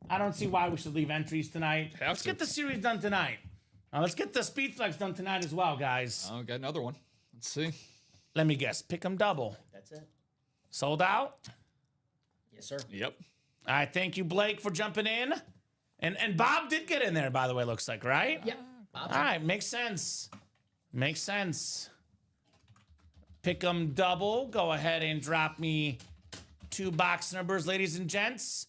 I don't see why we should leave entries tonight. Let's get the series done tonight. Let's get the speed flex done tonight as well, guys. Oh, got another one. Let's see. Let me guess. Pick'em double. That's it. Sold out? Yes, sir. Yep. All right. Thank you, Blake, for jumping in. And Bob did get in there, by the way, looks like, right? Yep. Bob's All right. Makes sense. Makes sense. Pick'em double. Go ahead and drop me 2 box numbers, ladies and gents.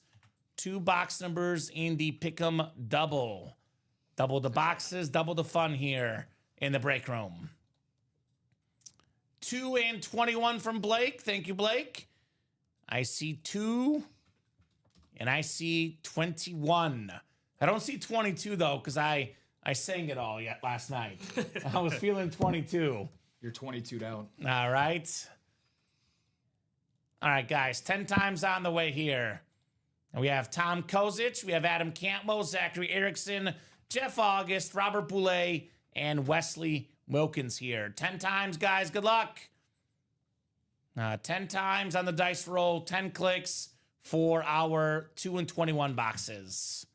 2 box numbers in the Pick'em double. Double the boxes, double the fun here in the break room. 2 and 21 from Blake. Thank you, Blake. I see 2, and I see 21. I don't see 22, though, because I sang it all yet last night. I was feeling 22. You're 22 down. All right. All right, guys. 10 times on the way here. And we have Tom Kozic. We have Adam Cantwell, Zachary Erickson, Jeff August, Robert Boulay, and Wesley Wilkins here. 10 times, guys. Good luck. 10 times on the dice roll. 10 clicks for our 2 and 21 boxes.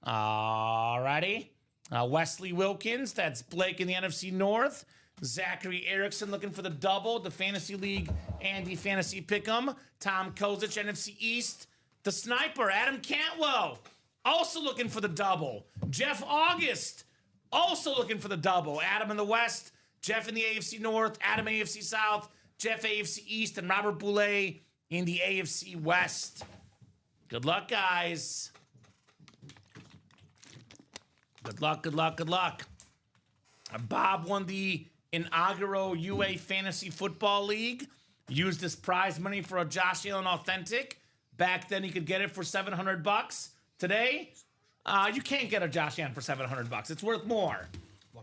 All righty. Wesley Wilkins, that's Blake in the NFC North. Zachary Erickson looking for the double, the Fantasy League and the Fantasy Pick'em. Tom Kozic, NFC East. The Sniper, Adam Cantwell, also looking for the double. Jeff August, also looking for the double. Adam in the West, Jeff in the AFC North, Adam AFC South, Jeff AFC East, and Robert Boulay in the AFC West. Good luck, guys. Good luck, good luck, good luck. Bob won the inaugural UA Fantasy Football League. Used this prize money for a Josh Allen Authentic. Back then, you could get it for $700. Today, you can't get a Josh Allen for $700. It's worth more,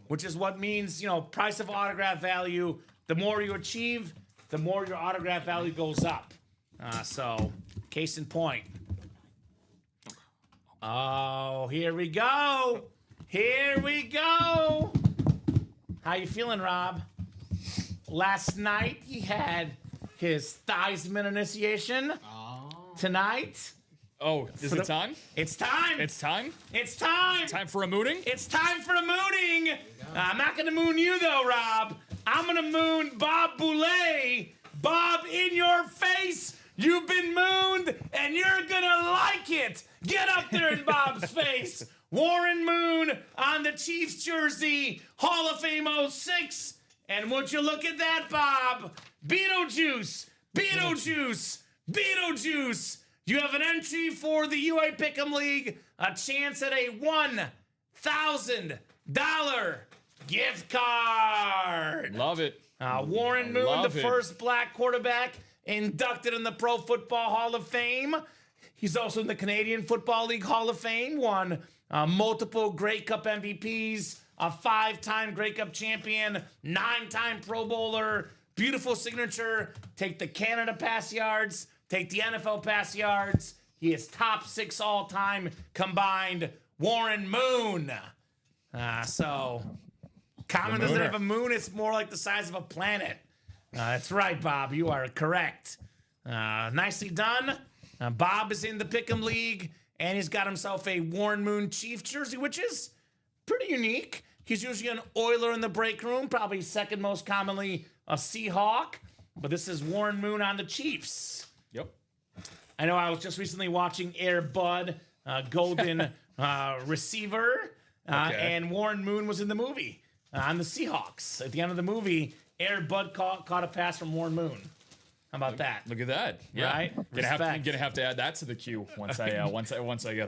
which is what means, you know, price of autograph value. The more you achieve, the more your autograph value goes up. So, case in point. Oh, here we go. Here we go. How you feeling, Rob? Last night he had his Theismann initiation. Oh. Tonight Oh, is it time? It's time. It's time? It's time. Time for a mooning? It's time for a mooning. I'm not going to moon you, though, Rob. I'm going to moon Bob Boulay. Bob, in your face. You've been mooned, and you're going to like it. Get up there in Bob's face. Warren Moon on the Chiefs jersey. Hall of Fame 06. And would you look at that, Bob? Beetlejuice. Beetlejuice. Beetlejuice. You have an entry for the UA Pick'em League, a chance at a $1,000 gift card. Love it. Warren Moon, the first black quarterback inducted in the Pro Football Hall of Fame. He's also in the Canadian Football League Hall of Fame, won multiple Grey Cup MVPs, a 5-time Grey Cup champion, 9-time Pro Bowler, beautiful signature. Take the Canada pass yards, take the NFL pass yards. He is top 6 all-time combined. Warren Moon. So, Kamen doesn't have a moon. It's more like the size of a planet. That's right, Bob. You are correct. Nicely done. Bob is in the Pick'em League, and he's got himself a Warren Moon Chief jersey, which is pretty unique. He's usually an Oiler in the break room, probably second most commonly a Seahawk. But this is Warren Moon on the Chiefs. Yep. I know I was just recently watching Air Bud, Golden receiver, and Warren Moon was in the movie on the Seahawks. At the end of the movie, Air Bud caught a pass from Warren Moon. How about that? Look at that. Yeah. Right? Gonna have to add that to the queue once I get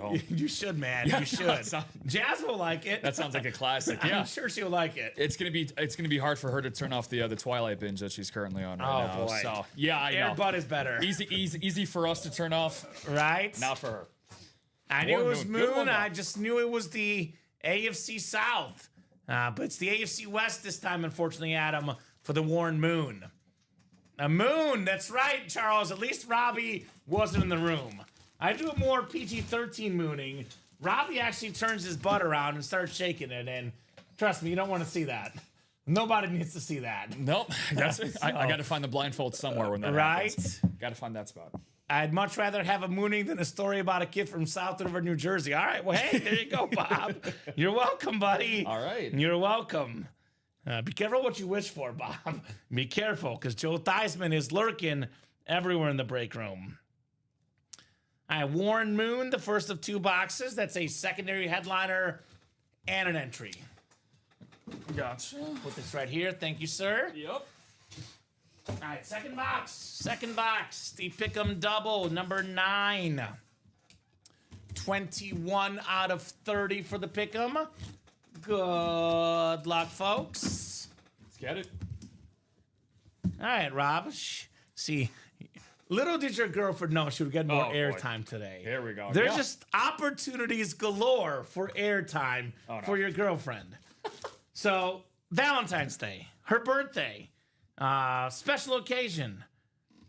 home. You should, man. You should. Jazz will like it. That sounds like a classic. Yeah. I'm sure she'll like it. It's gonna be hard for her to turn off the Twilight binge that she's currently on right now. Boy. So yeah, I know. Air Bud is better. Easy for us to turn off. Right? Not for her. I knew it was Good Moon. one, I just knew it was the AFC South. But it's the AFC West this time, unfortunately, Adam, for the Warren Moon. A moon, that's right, Charles. At least Robbie wasn't in the room. I do a more PG-13 mooning. Robbie actually turns his butt around and starts shaking it, and trust me, you don't want to see that. Nobody needs to see that. Nope. I got to find the blindfold somewhere when that happens. Got to find that spot. I'd much rather have a mooning than a story about a kid from South River, New Jersey. All right, well, hey, there you go, Bob. You're welcome, buddy. All right. You're welcome. Be careful what you wish for, Bob. Be careful, because Joe Theismann is lurking everywhere in the break room. All right, Warren Moon, the first of 2 boxes. That's a secondary headliner and an entry. Gotcha. Put this right here. Thank you, sir. Yep. All right, second box. Second box. The Pick'em Double, number 9. 21 out of 30 for the Pick'em. Good luck, folks. Let's get it. All right, Rob. See, little did your girlfriend know she would get more airtime today. Here we go. There's just opportunities galore for airtime for your girlfriend. So, Valentine's Day, her birthday, special occasion.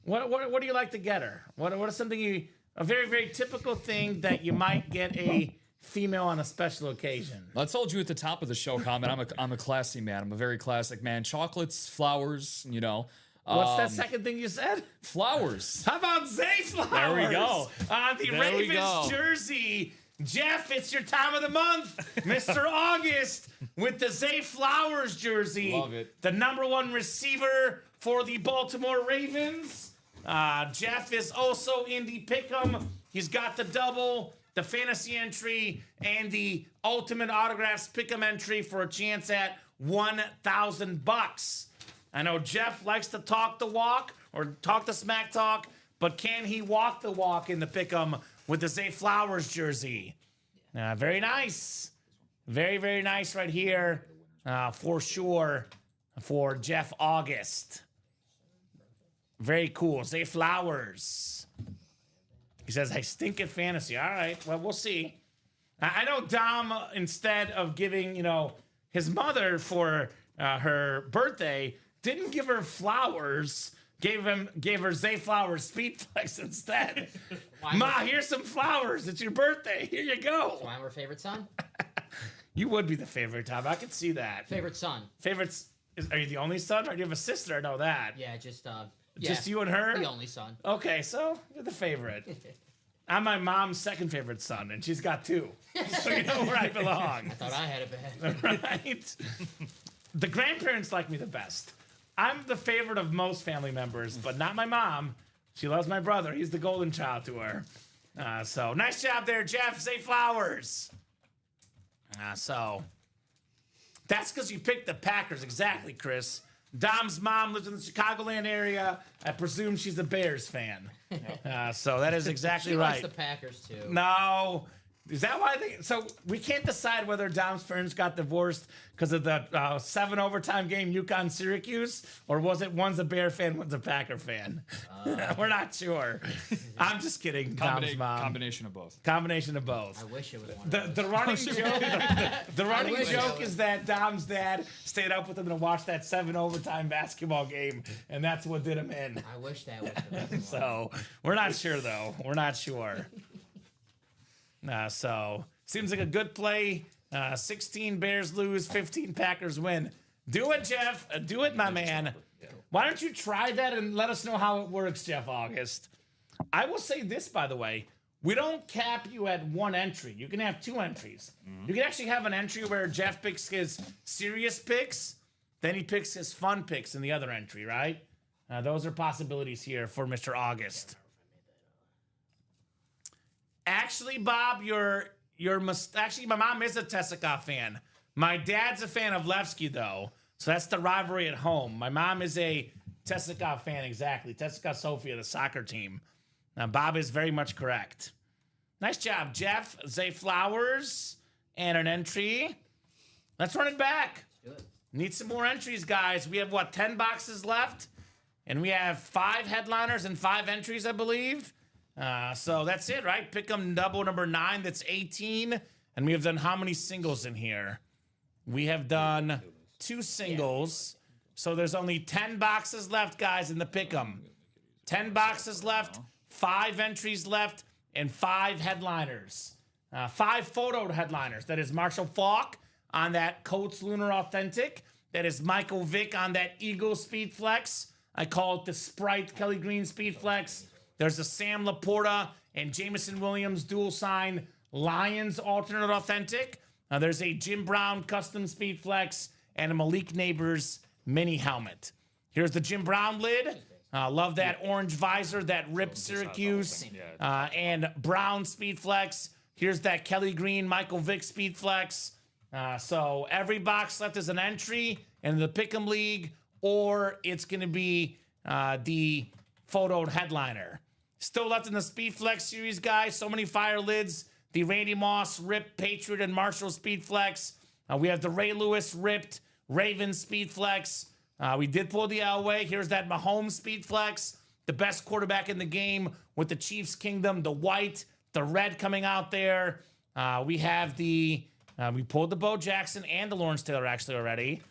What do you like to get her? What is something a very, very typical thing that you might get a female on a special occasion? I told you at the top of the show, Kamen, I'm a classy man. I'm a very classic man. Chocolates, flowers, you know. What's that second thing you said? Flowers. How about Zay Flowers? There we go. On the Ravens jersey. Jeff, it's your time of the month. Mr. August with the Zay Flowers jersey. Love it. The #1 receiver for the Baltimore Ravens. Jeff is also in the Pick'em. He's got the double, the fantasy entry, and the ultimate autographs Pick'em entry for a chance at $1,000. I know Jeff likes to talk the walk or talk the smack talk, but can he walk the walk in the Pick'em with the Zay Flowers jersey? Very nice. Very, very nice right here for sure for Jeff August. Very cool. Zay Flowers. He says, I stink at fantasy. All right. Well, we'll see. I know Dom, instead of giving, his mother for her birthday, didn't give her flowers. Gave her Zay Flowers Speedflex instead. Ma, here's some flowers. It's your birthday. Here you go. That's why I'm her favorite son. You would be the favorite, Tom. I can see that. Favorite son. Favorites. Are you the only son, or do you have a sister? I know that. Yeah, just you and her? The only son. Okay, so you're the favorite. I'm my mom's second favorite son, and she's got 2. So you know where I belong. I thought I had it bad. Right? The grandparents like me the best. I'm the favorite of most family members, but not my mom. She loves my brother. He's the golden child to her. So nice job there, Jeff. Say flowers. So that's because you picked the Packers. Exactly, Chris. Dom's mom lives in the Chicagoland area. I presume she's a Bears fan. So that is exactly She right. likes the Packers too. No. Is that why they... So we can't decide whether Dom's parents got divorced because of the 7 overtime game UConn-Syracuse, or was it one's a Bear fan, one's a Packer fan? We're not sure. I'm just kidding, Dom's mom. Combination of both. Combination of both. I wish it was one of The those. running joke, the running wish joke it was. is that Dom's dad stayed up with him to watch that 7 overtime basketball game, and that's what did him in. I wish that was the best one. So we're not sure, though. We're not sure. So seems like a good play. 16 Bears lose, 15 Packers win. Do it, Jeff. Do it, my man. Why don't you try that and let us know how it works, Jeff August? I will say this, by the way. We don't cap you at 1 entry. You can have 2 entries. You can actually have an entry where Jeff picks his serious picks, then he picks his fun picks in the other entry, right? Those are possibilities here for Mr. August. Actually, Bob, actually, my mom is a Tessica fan. My dad's a fan of Levski, though. So that's the rivalry at home. My mom is a Tessica fan, exactly. Tessica Sofia, the soccer team. Now, Bob is very much correct. Nice job, Jeff. Zay Flowers and an entry. Let's run it back. Good. Need some more entries, guys. We have, 10 boxes left? And we have 5 headliners and 5 entries, I believe. So that's it, right? Pick 'em double number 9. That's 18. And we have done how many singles in here? We have done 2 singles. So there's only 10 boxes left, guys, in the pick 'em. 10 boxes left, 5 entries left, and 5 headliners. 5 photo headliners. That is Marshall Falk on that Coates Lunar Authentic. That is Michael Vick on that Eagle Speed Flex. I call it the Sprite Kelly Green Speed Flex. There's a Sam Laporta and Jameson Williams dual sign Lions alternate authentic. There's a Jim Brown custom speed flex and a Malik Neighbors mini helmet. Here's the Jim Brown lid. Love that orange visor, that ripped Syracuse and Brown speed flex. Here's that Kelly Green Michael Vick speed flex. So every box left is an entry in the Pick'em League, or it's going to be the photoed headliner. Still left in the Speed Flex series, guys. So many fire lids. The Randy Moss ripped Patriot and Marshall Speed Flex. We have the Ray Lewis ripped Raven Speed Flex. We did pull the Elway. Here's that Mahomes Speed Flex. The best quarterback in the game with the Chiefs Kingdom. The white, the red coming out there. We have we pulled the Bo Jackson and the Lawrence Taylor actually already.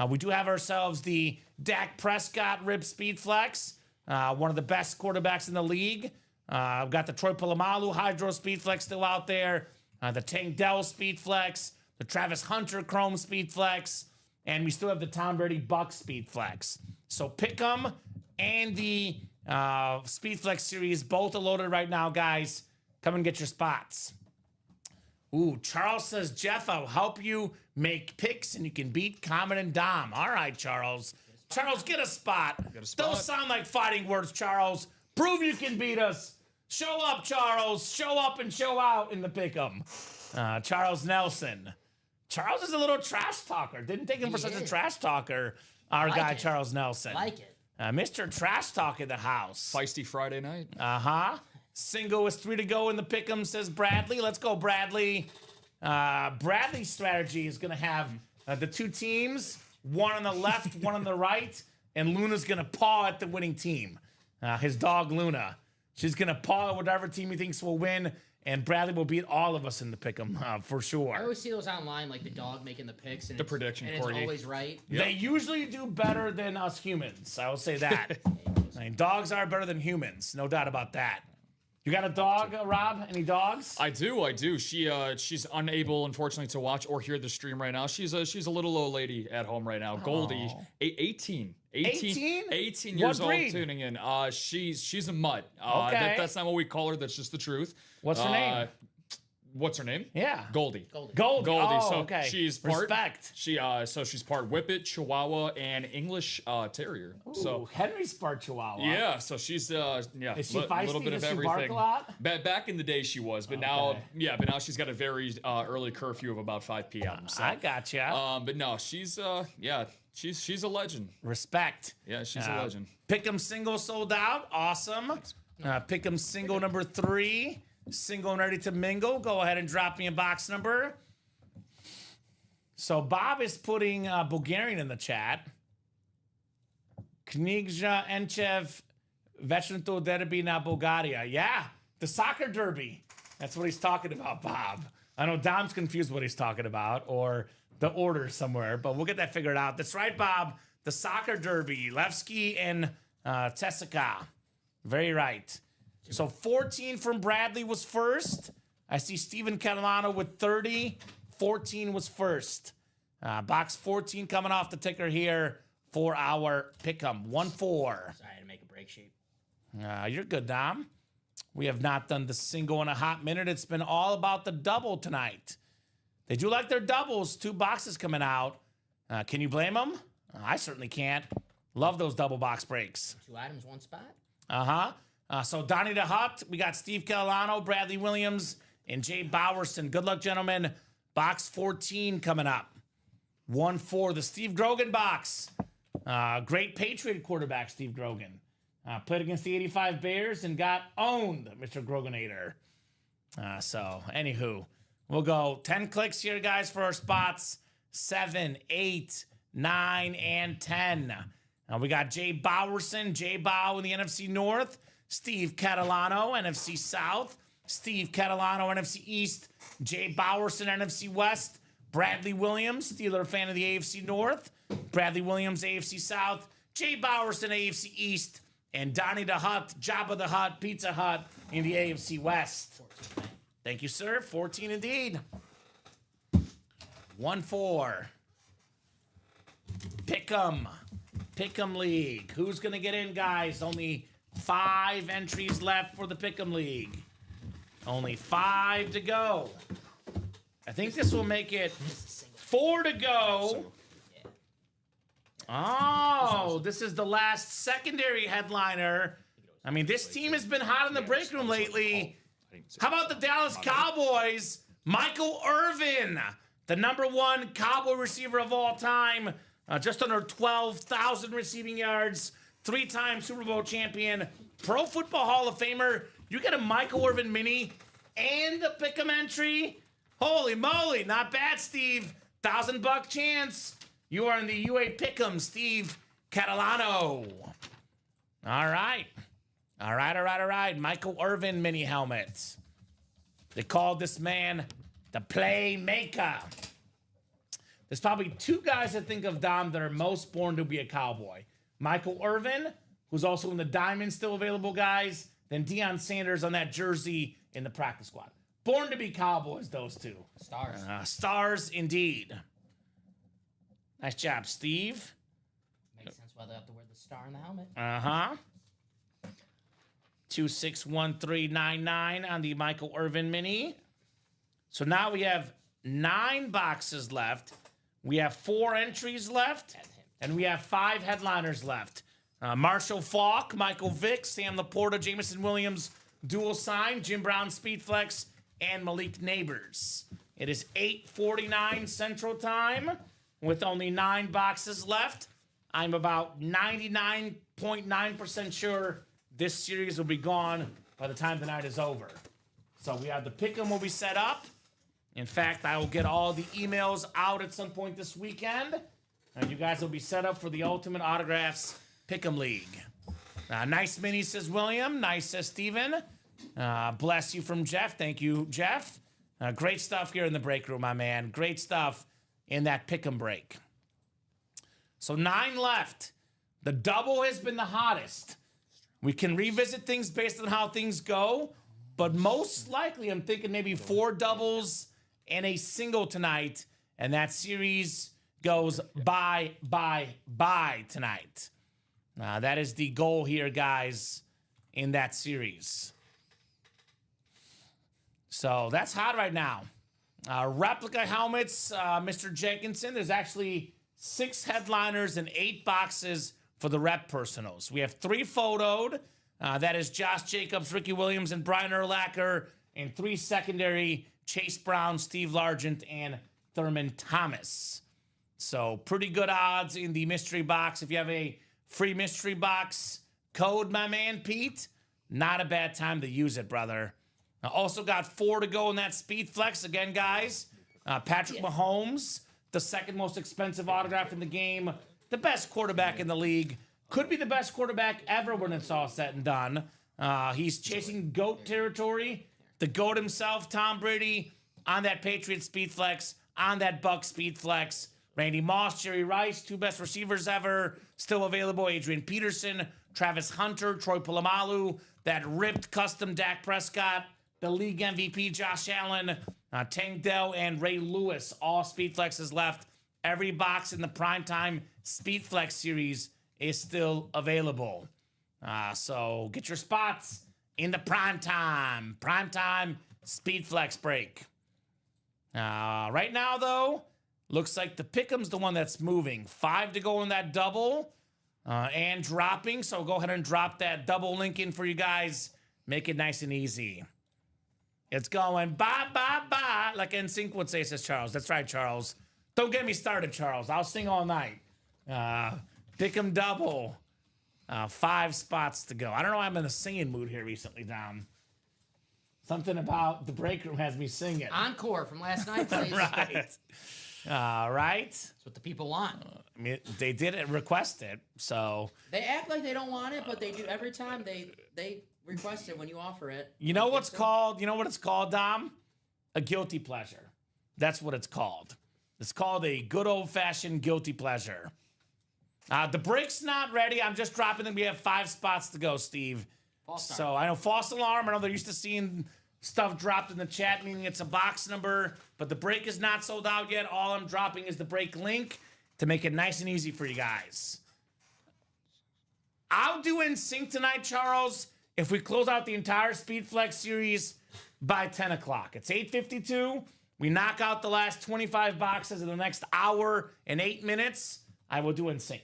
We do have ourselves the Dak Prescott ripped Speed Flex. One of the best quarterbacks in the league. I've got the Troy Polamalu Hydro Speed Flex still out there. The Tank Dell Speed Flex. The Travis Hunter Chrome Speed Flex. And we still have the Tom Brady Buck Speed Flex. So pick 'em and the Speed Flex series. Both are loaded right now, guys. Come and get your spots. Ooh, Charles says, Jeff, I'll help you make picks and you can beat Kamen and Dom. All right, Charles. Charles, get a spot. Those sound like fighting words, Charles. Prove you can beat us. Show up, Charles. Show up and show out in the pick'em. Charles Nelson. Charles is a little trash talker. Didn't take him for such a trash talker. Our guy, Charles Nelson. Like it. Mr. Trash Talk in the house. Feisty Friday night. Single is 3 to go in the pick'em, says Bradley. Let's go, Bradley. Bradley's strategy is going to have the 2 teams. One on the left, one on the right, and Luna's gonna paw at the winning team. His dog Luna. She's gonna paw at whatever team he thinks will win, and Bradley will beat all of us in the pick'em for sure. I always see those online, like the dog making the picks and The prediction, and Courtney. it's always right. They usually do better than us humans. I will say that. I mean, dogs are better than humans, no doubt about that. You got a dog, Rob? Any dogs? I do. She's unable, unfortunately, to watch or hear the stream right now. She's a little old lady at home right now. Goldie, 18 years old, breed? tuning in. She's a mutt. Okay. That's not what we call her. That's just the truth. What's her name? What's her name? Yeah. Goldie. Goldie. Oh, So okay. she's part. Respect. So she's part Whippet, Chihuahua, and English Terrier. Ooh, So Henry's part Chihuahua. yeah. So she's Is she a feisty? little bit Does of she everything. bark a lot? Back in the day she was, but now she's got a very early curfew of about 5 p.m. So, I gotcha. but no, she's she's a legend. Respect. Yeah, she's a legend. Pick'em single sold out. Awesome. Pick'em single number 3. Single and ready to mingle. Go ahead and drop me a box number. So Bob is putting Bulgarian in the chat. Kamen Entchev Vechnito Derby na Bulgaria. Yeah, the soccer derby. That's what he's talking about, Bob. I know Dom's confused what he's talking about, or the order somewhere, but we'll get that figured out. That's right, Bob. The soccer derby. Levski and Tessica. Very right. So 14 from Bradley was first. I see Steven Catalano with 30. 14 was first. Box 14 coming off the ticker here for our pick'em. 1-4. Sorry, I had to make a break shape. You're good, Dom. We have not done the single in a hot minute. It's been all about the double tonight. They do like their doubles. 2 boxes coming out. Can you blame them? I certainly can't. Love those double box breaks. 2 items, 1 spot. So Donnie the Hut, we got Steve Catalano, Bradley Williams, and Jay Bowerson. Good luck, gentlemen. Box 14 coming up. 1-4, the Steve Grogan box. Great Patriot quarterback, Steve Grogan. Played against the 85 Bears and got owned, Mr. Groganator. So, anywho, we'll go 10 clicks here, guys, for our spots. 7, 8, 9, and 10. We got Jay Bowerson, Jay Bow in the NFC North. Steve Catalano, NFC South. Steve Catalano, NFC East. Jay Bowerson, NFC West. Bradley Williams, Steeler fan of the AFC North. Bradley Williams, AFC South. Jay Bowerson, AFC East. And Donnie the Hut, Jabba the Hut, Pizza Hut in the AFC West. 14. Thank you, sir. 14 indeed. 1-4. Pick'em. Pick'em League. Who's going to get in, guys? Only 5 entries left for the Pick'em League. Only 5 to go. I think this will make it 4 to go. Oh, this is the last secondary headliner. I mean, this team has been hot in the break room lately. How about the Dallas Cowboys? Michael Irvin, the #1 Cowboy receiver of all time. Just under 12,000 receiving yards. 3-time Super Bowl champion. Pro Football Hall of Famer. You get a Michael Irvin mini and the pick'em entry. Holy moly, not bad, Steve. $1,000 chance. You are in the UA Pick'em, Steve Catalano. All right. Michael Irvin mini helmets. They called this man the playmaker. There's probably 2 guys I think of, Dom, that are most born to be a Cowboy. Michael Irvin, who's also in the Diamond, still available, guys. Then Deion Sanders on that jersey in the practice squad. Born to be Cowboys, those 2. Stars. Stars indeed. Nice job, Steve. Makes sense why they have to wear the star in the helmet. 261399 on the Michael Irvin mini. So now we have 9 boxes left. We have 4 entries left. And we have 5 headliners left. Marshall Faulk, Michael Vick, Sam Laporta, Jameson Williams, dual sign, Jim Brown, Speedflex, and Malik Neighbors. It is 8:49 Central Time with only 9 boxes left. I'm about 99.9% sure this series will be gone by the time the night is over. So we have the pick'em will be set up. In fact, I will get all the emails out at some point this weekend. And you guys will be set up for the Ultimate Autographs Pick'em League. Nice mini, says William. Nice, says Steven. Bless you from Jeff. Thank you, Jeff. Great stuff here in the break room, my man. Great stuff in that Pick'em break. So 9 left. The double has been the hottest. We can revisit things based on how things go, but most likely I'm thinking maybe 4 doubles and a single tonight, and that series goes bye tonight. That is the goal here, guys, in that series. So that's hot right now. Replica helmets, Mr. Jenkinson. There's actually 6 headliners and 8 boxes for the rep personals. We have 3 photoed. That is Josh Jacobs, Ricky Williams, and Brian Urlacher. And 3 secondary, Chase Brown, Steve Largent, and Thurman Thomas. So pretty good odds in the mystery box. If you have a free mystery box code, my man Pete, not a bad time to use it, brother. Also got 4 to go in that Speed Flex. Again, guys, Patrick Mahomes, the 2nd most expensive autograph in the game, the best quarterback in the league, could be the best quarterback ever when it's all said and done. He's chasing GOAT territory. The GOAT himself, Tom Brady, on that Patriot Speed Flex, on that Buck Speed Flex. Randy Moss, Jerry Rice, 2 best receivers ever, still available. Adrian Peterson, Travis Hunter, Troy Polamalu, that ripped custom Dak Prescott, the league MVP Josh Allen, Tank Dell, and Ray Lewis. All Speed Flexes left. Every box in the Primetime Speed Flex series is still available. So get your spots in the Primetime Speed Flex break. Right now, though, looks like the Pick'em's the one that's moving. 5 to go in that double and dropping. So go ahead and drop that double link in for you guys. Make it nice and easy. It's going bye, like NSYNC would say, says Charles. That's right, Charles. Don't get me started, Charles. I'll sing all night. Pick'em double. 5 spots to go. I don't know why I'm in a singing mood here recently, Dom. Something about the break room has me singing. Encore from last night, please. Right. Right. That's what the people want. I mean, they did request it, so. They act like they don't want it, but they do every time they request it when you offer it. You know what's called? You know what it's called, Dom? A guilty pleasure. That's what it's called. It's called a good old-fashioned guilty pleasure. The break's not ready. I'm just dropping them. We have 5 spots to go, Steve. So I know false alarm. I know they're used to seeing stuff dropped in the chat, meaning it's a box number, but the break is not sold out yet. All I'm dropping is the break link to make it nice and easy for you guys. I'll do NSYNC tonight, Charles, if we close out the entire Speed Flex series by 10 o'clock. It's 8:52. We knock out the last 25 boxes in the next hour and 8 minutes. I will do NSYNC.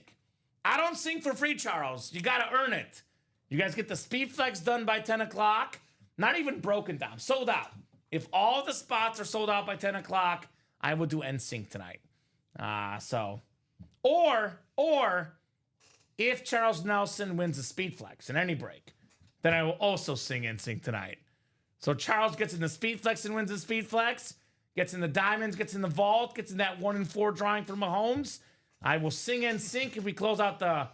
I don't sing for free, Charles. You got to earn it. You guys get the Speed Flex done by 10 o'clock. Not even broken down. Sold out. If all the spots are sold out by 10 o'clock, I will do NSYNC tonight. Or if Charles Nelson wins the Speed Flex in any break, then I will also sing NSYNC tonight. So Charles gets in the Speed Flex and wins the Speed Flex, gets in the Diamonds, gets in the Vault, gets in that 1 in 4 drawing for Mahomes. I will sing NSYNC if we close out the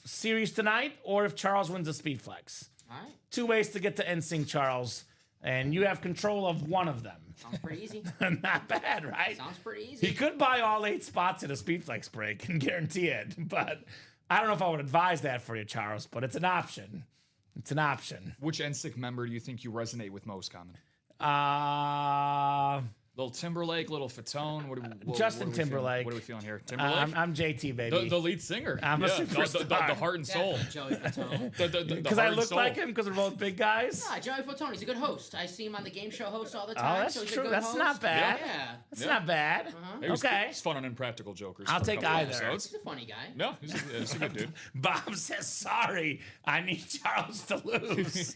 series tonight, or if Charles wins the Speed Flex. All right. 2 ways to get to NSYNC, Charles, and you have control of one of them. Sounds pretty easy. Not bad, right? Sounds pretty easy. He could buy all 8 spots in a Speed Flex break and guarantee it, but I don't know if I would advise that for you, Charles, but it's an option. It's an option. Which NSYNC member do you think you resonate with most, Kamen? Little Timberlake, little Fatone. Justin Timberlake. What are we feeling here? Timberlake? I'm JT, baby. The lead singer. I'm a superstar. The heart and soul. Joey Fatone. Because I look like him because we're both big guys? Nah, Joey Fatone. He's a good host. I see him on the game show host all the time. Oh, that's so he's true. A good That's host. not bad. Yeah. That's not bad. Okay. He's fun on Impractical Jokers. I'll for a take couple either. episodes. He's a funny guy. No, he's a good dude. Bob says, sorry, I need Charles to lose.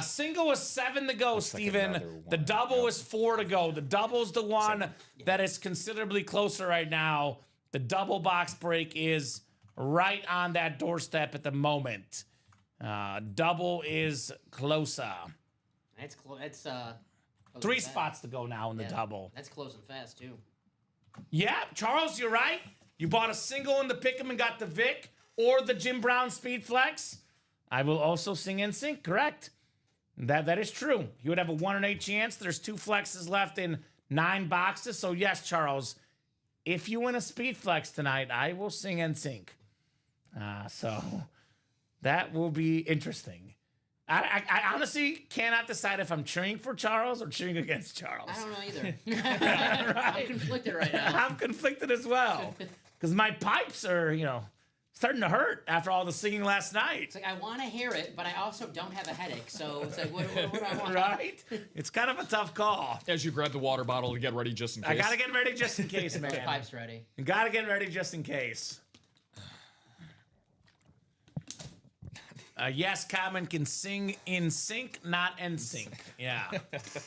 Single is 7 to go, Steven. The double is 4 to go. The double's the one that is considerably closer right now. The double box break is right on that doorstep at the moment. Double is closer. That's 3 spots to go now in the double. That's closing fast too. Yeah, Charles, you're right. You bought a single in the Pick'em and got the Vic or the Jim Brown Speed Flex. I will also sing NSYNC, correct? That is true. You would have a 1 in 8 chance. There's 2 flexes left in 9 boxes. So yes, Charles, if you win a Speed Flex tonight, I will sing NSYNC. So that will be interesting. I honestly cannot decide if I'm cheering for Charles or cheering against Charles. I don't know either. Right. I'm conflicted right now. I'm conflicted as well. Because my pipes are, starting to hurt after all the singing last night. It's like, I want to hear it, but I also don't have a headache. So it's like, what do I want? Right? It's kind of a tough call. As you grab the water bottle to get ready just in case. I got to get ready just in case, man. The pipe's ready. Got to get ready just in case. Yes, Kamen can sing in sync, not in sync. Yeah.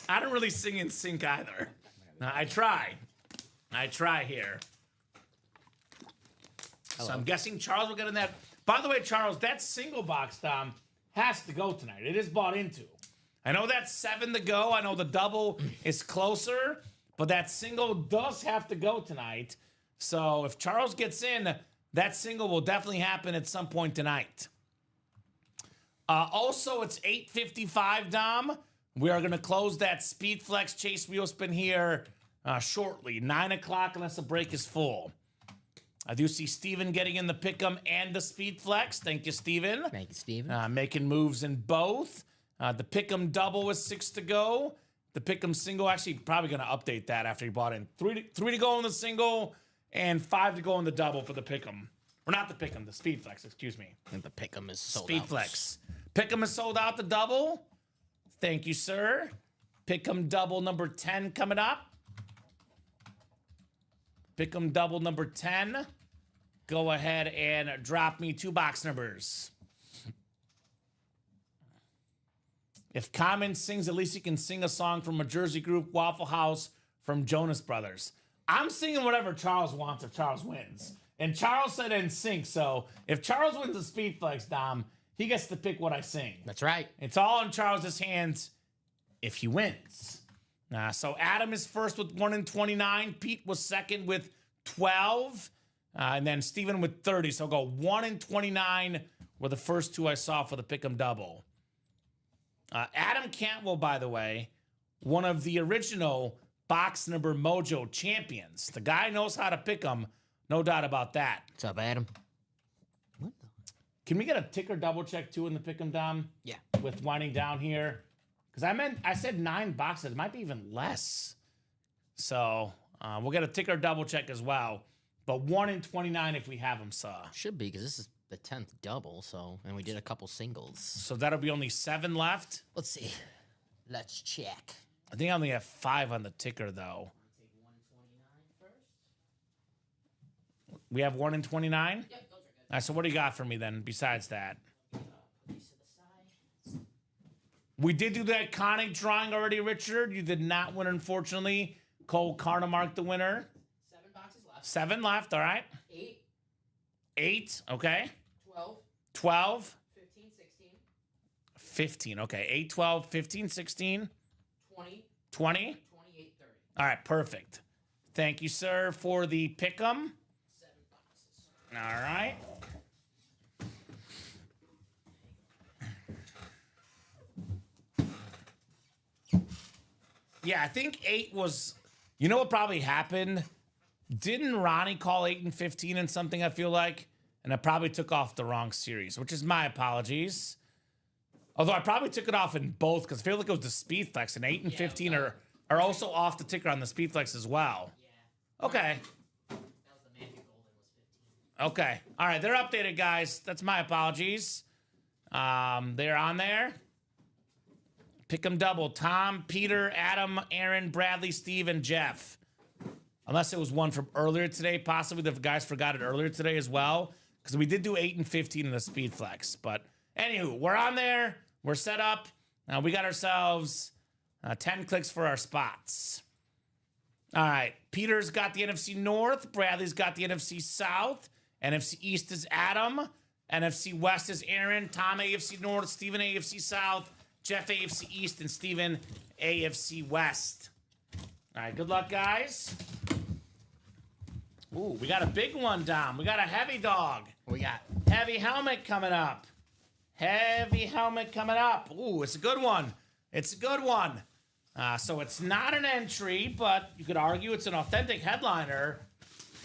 I don't really sing in sync either. I try. Here. Hello. So I'm guessing Charles will get in that. By the way, Charles, that single box, Dom, has to go tonight. It is bought into. I know that's 7 to go. I know the double is closer, but that single does have to go tonight. So if Charles gets in, that single will definitely happen at some point tonight. Also, it's 8:55, Dom. We are going to close that Speed Flex Chase Wheel Spin here shortly. 9 o'clock unless the break is full. I do see Steven getting in the Pick'em and the Speed Flex. Thank you, Steven. Thank you, Steven. Making moves in both. The Pick'em double is 6 to go. The Pick'em single, actually probably going to update that after he bought in. 3 to go in the single and 5 to go in the double for the Pick'em. Or not the Pick'em, the Speed Flex, excuse me. And the Pick'em is sold Speed out. Flex. Pick'em is sold out the double. Thank you, sir. Pick'em double number 10 coming up. Pick'em double number 10. Go ahead and drop me 2 box numbers. If Kamen sings, at least he can sing a song from a Jersey group, Waffle House, from Jonas Brothers. I'm singing whatever Charles wants if Charles wins. And Charles said in sync, so if Charles wins the Speed Flex, Dom, he gets to pick what I sing. That's right. It's all in Charles's hands if he wins. So Adam is first with 1 and 29. Pete was second with 12. And then Steven with 30. So go 1 and 29 were the first 2 I saw for the Pick'em double. Adam Cantwell, by the way, one of the original box number mojo champions. The guy knows how to pick 'em, no doubt about that. What's up, Adam? Can we get a ticker double check too in the Pick'em, Dom? Yeah. With winding down here, because I said 9 boxes, it might be even less. So we'll get a ticker double check as well. But 1 in 29 if we have them, sir. Should be, because this is the 10th double, and we did a couple singles. So that'll be only 7 left. Let's see. Let's check. I think I only have 5 on the ticker, though. Take 1 and 29 first. We have 1 in 29? Yep, those are good. All right, so what do you got for me then besides that? Piece of the side. We did do that Connick drawing already, Richard. You did not win, unfortunately. Cole Carnamark, the winner. 7 boxes left. 7 left, all right. 8, 8, okay. 12, 12, 15, 16, 15, okay. 8, 12, 15, 16, 20, 20. 28, 30. All right, perfect. Thank you, sir, for the Pick'em. 7 boxes. All right. Yeah, I think 8 was... You know what probably happened? Didn't Ronnie call 8 and 15 and something, I feel like? And I probably took off the wrong series, which is my apologies. Although I probably took it off in both, because I feel like it was the Speed Flex, and 8 and 15 are also off the ticker on the Speed Flex as well. Yeah. Okay. That was the Matthew Golden was 15. Okay. All right, they're updated, guys. That's my apologies. They're on there. Pick 'em double. Tom, Peter, Adam, Aaron, Bradley, Steve, and Jeff. Unless it was one from earlier today. Possibly the guys forgot it earlier today as well. Because we did do 8 and 15 in the Speed Flex. But anywho, we're on there. We're set up. We got ourselves 10 clicks for our spots. All right. Peter's got the NFC North. Bradley's got the NFC South. NFC East is Adam. NFC West is Aaron. Tom, AFC North. Steven, AFC South. Jeff, AFC East. And Steven, AFC West. All right. Good luck, guys. Ooh, we got a big one, Dom. We got a heavy dog. What we got? Heavy helmet coming up. Heavy helmet coming up. Ooh, it's a good one. It's a good one. So it's not an entry, but you could argue it's an authentic headliner.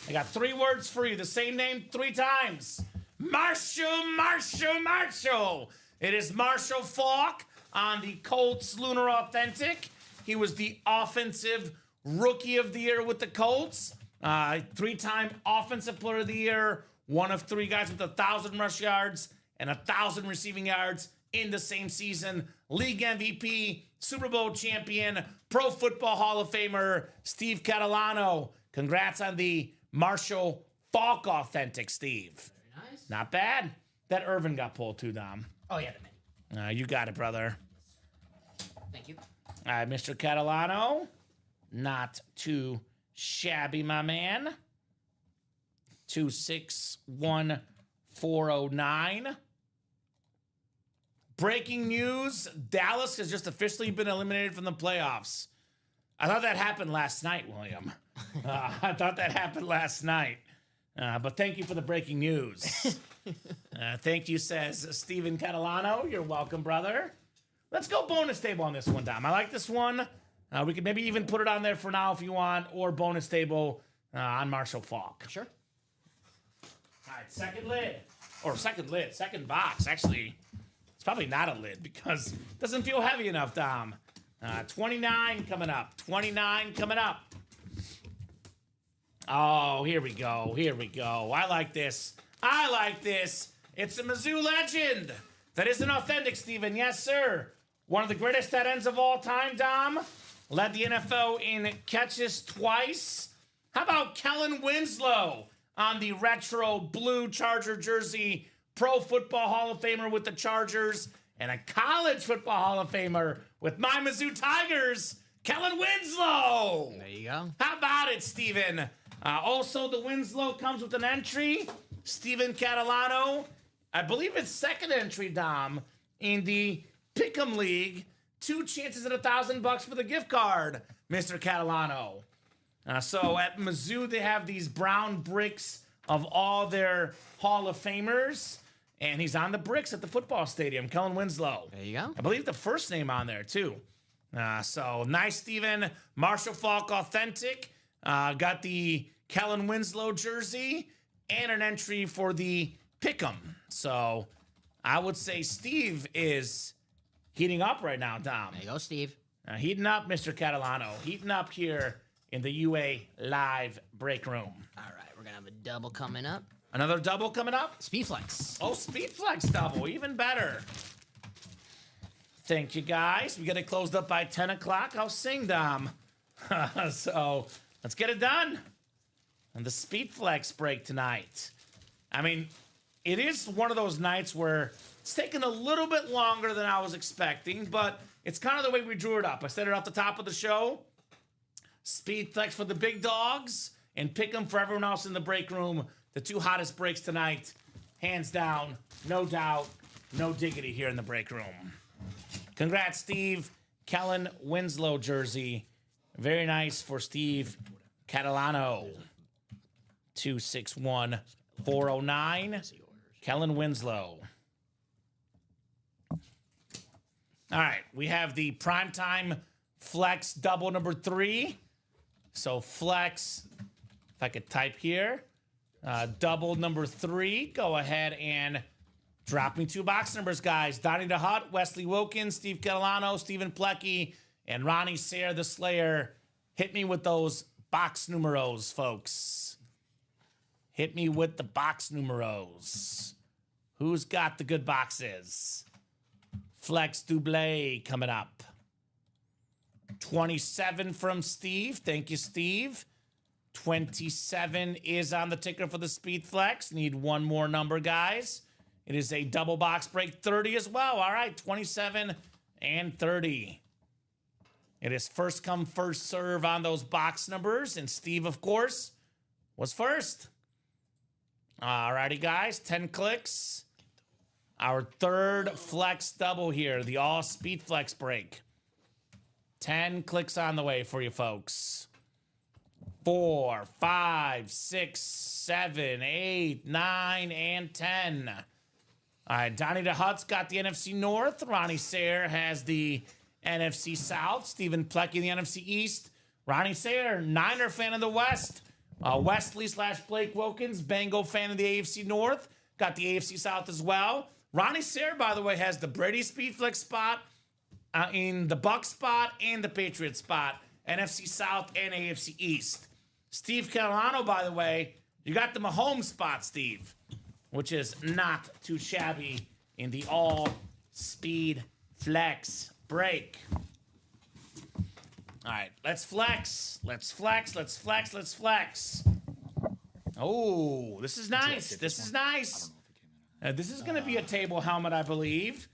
I got 3 words for you. The same name 3 times. Marshall, Marshall, Marshall. It is Marshall Faulk on the Colts Lunar Authentic. He was the offensive rookie of the year with the Colts. 3-time offensive player of the year. One of 3 guys with 1,000 rush yards and 1,000 receiving yards in the same season. League MVP, Super Bowl champion, Pro Football Hall of Famer, Steve Catalano. Congrats on the Marshall Faulk Authentic, Steve. Very nice. Not bad. That Irvin got pulled too, Dom. Oh, yeah, the mini. You got it, brother. Thank you. All right, Mr. Catalano. Not too shabby, my man. 261409. Breaking news, Dallas has just officially been eliminated from the playoffs. I thought that happened last night, William. I thought that happened last night. But thank you for the breaking news. Thank you, says Steven Catalano. You're welcome, brother. Let's go bonus table on this one, Dom. I like this one. We could maybe even put it on there for now if you want, or bonus table on Marshall Faulk. Sure. All right, second box. Actually, it's probably not a lid because it doesn't feel heavy enough, Dom. 29 coming up. Oh, here we go. I like this. It's a Mizzou legend. That is an authentic, Steven. Yes, sir. One of the greatest tight ends of all time, Dom. Led the NFL in catches twice. How about Kellen Winslow on the retro blue Charger jersey? Pro Football Hall of Famer with the Chargers and a College Football Hall of Famer with my Mizzou Tigers, Kellen Winslow. There you go. How about it, Steven? Also, the Winslow comes with an entry. Steven Catalano, I believe it's second entry, Dom, in the Pick'em League. 2 chances at $1,000 for the gift card, Mr. Catalano. So at Mizzou, they have these brown bricks of all their Hall of Famers, and he's on the bricks at the football stadium, Kellen Winslow. There you go. I believe the first name on there, too. So nice, Steven. Marshall Faulk Authentic. Got the Kellen Winslow jersey and an entry for the Pick'em. So I would say Steve is heating up right now, Dom. There you go, Steve. Heating up, Mr. Catalano. Heating up here in the UA Live break room. All right, we're going to have a double coming up. Another double coming up? Speed Flex. Oh, Speed Flex double. Even better. Thank you, guys. We got it closed up by 10 o'clock. I'll sing, Dom. So let's get it done. And the Speed Flex break tonight. I mean, it is one of those nights where it's taken a little bit longer than I was expecting, but it's kind of the way we drew it up. I said it off the top of the show. Speed Flex for the big dogs and pick them for everyone else in the break room. The 2 hottest breaks tonight. Hands down, no doubt, no diggity here in the break room. Congrats, Steve. Kellen Winslow jersey. Very nice for Steve Catalano. 261409. Kellen Winslow. All right, we have the primetime flex double number 3. So flex, if I could type here, double number 3. Go ahead and drop me 2 box numbers, guys. Donnie the Hut, Wesley Wilkins, Steve Catalano, Stephen Plecky, and Ronnie Sayre the Slayer. Hit me with those box numeros, folks. Hit me with the box numeros. Who's got the good boxes? Flex Double coming up. 27 from Steve. Thank you, Steve. 27 is on the ticker for the Speed Flex. Need one more number, guys. It is a double box break. 30 as well. All right, 27 and 30. It is first come, first serve on those box numbers. And Steve, of course, was first. All righty, guys. 10 clicks. Our third flex double here. The all Speed Flex break. 10 clicks on the way for you folks. 4, 5, 6, 7, 8, 9, and 10. All right, Donnie the Hut's got the NFC North. Ronnie Sayre has the NFC South. Stephen Plecky, the NFC East. Ronnie Sayre, Niner fan of the West. Wesley / Blake Wilkins, Bengal fan of the AFC North. Got the AFC South as well. Ronnie Sayre, by the way, has the Brady Speedflex spot in the Buck spot and the Patriot spot, NFC South and AFC East. Steve Catalano, by the way, you got the Mahomes spot, Steve, which is not too shabby in the all-speed flex break. All right, let's flex. Let's flex. Let's flex. Let's flex. Oh, this is nice. This is nice. This is going to be a table helmet, I believe.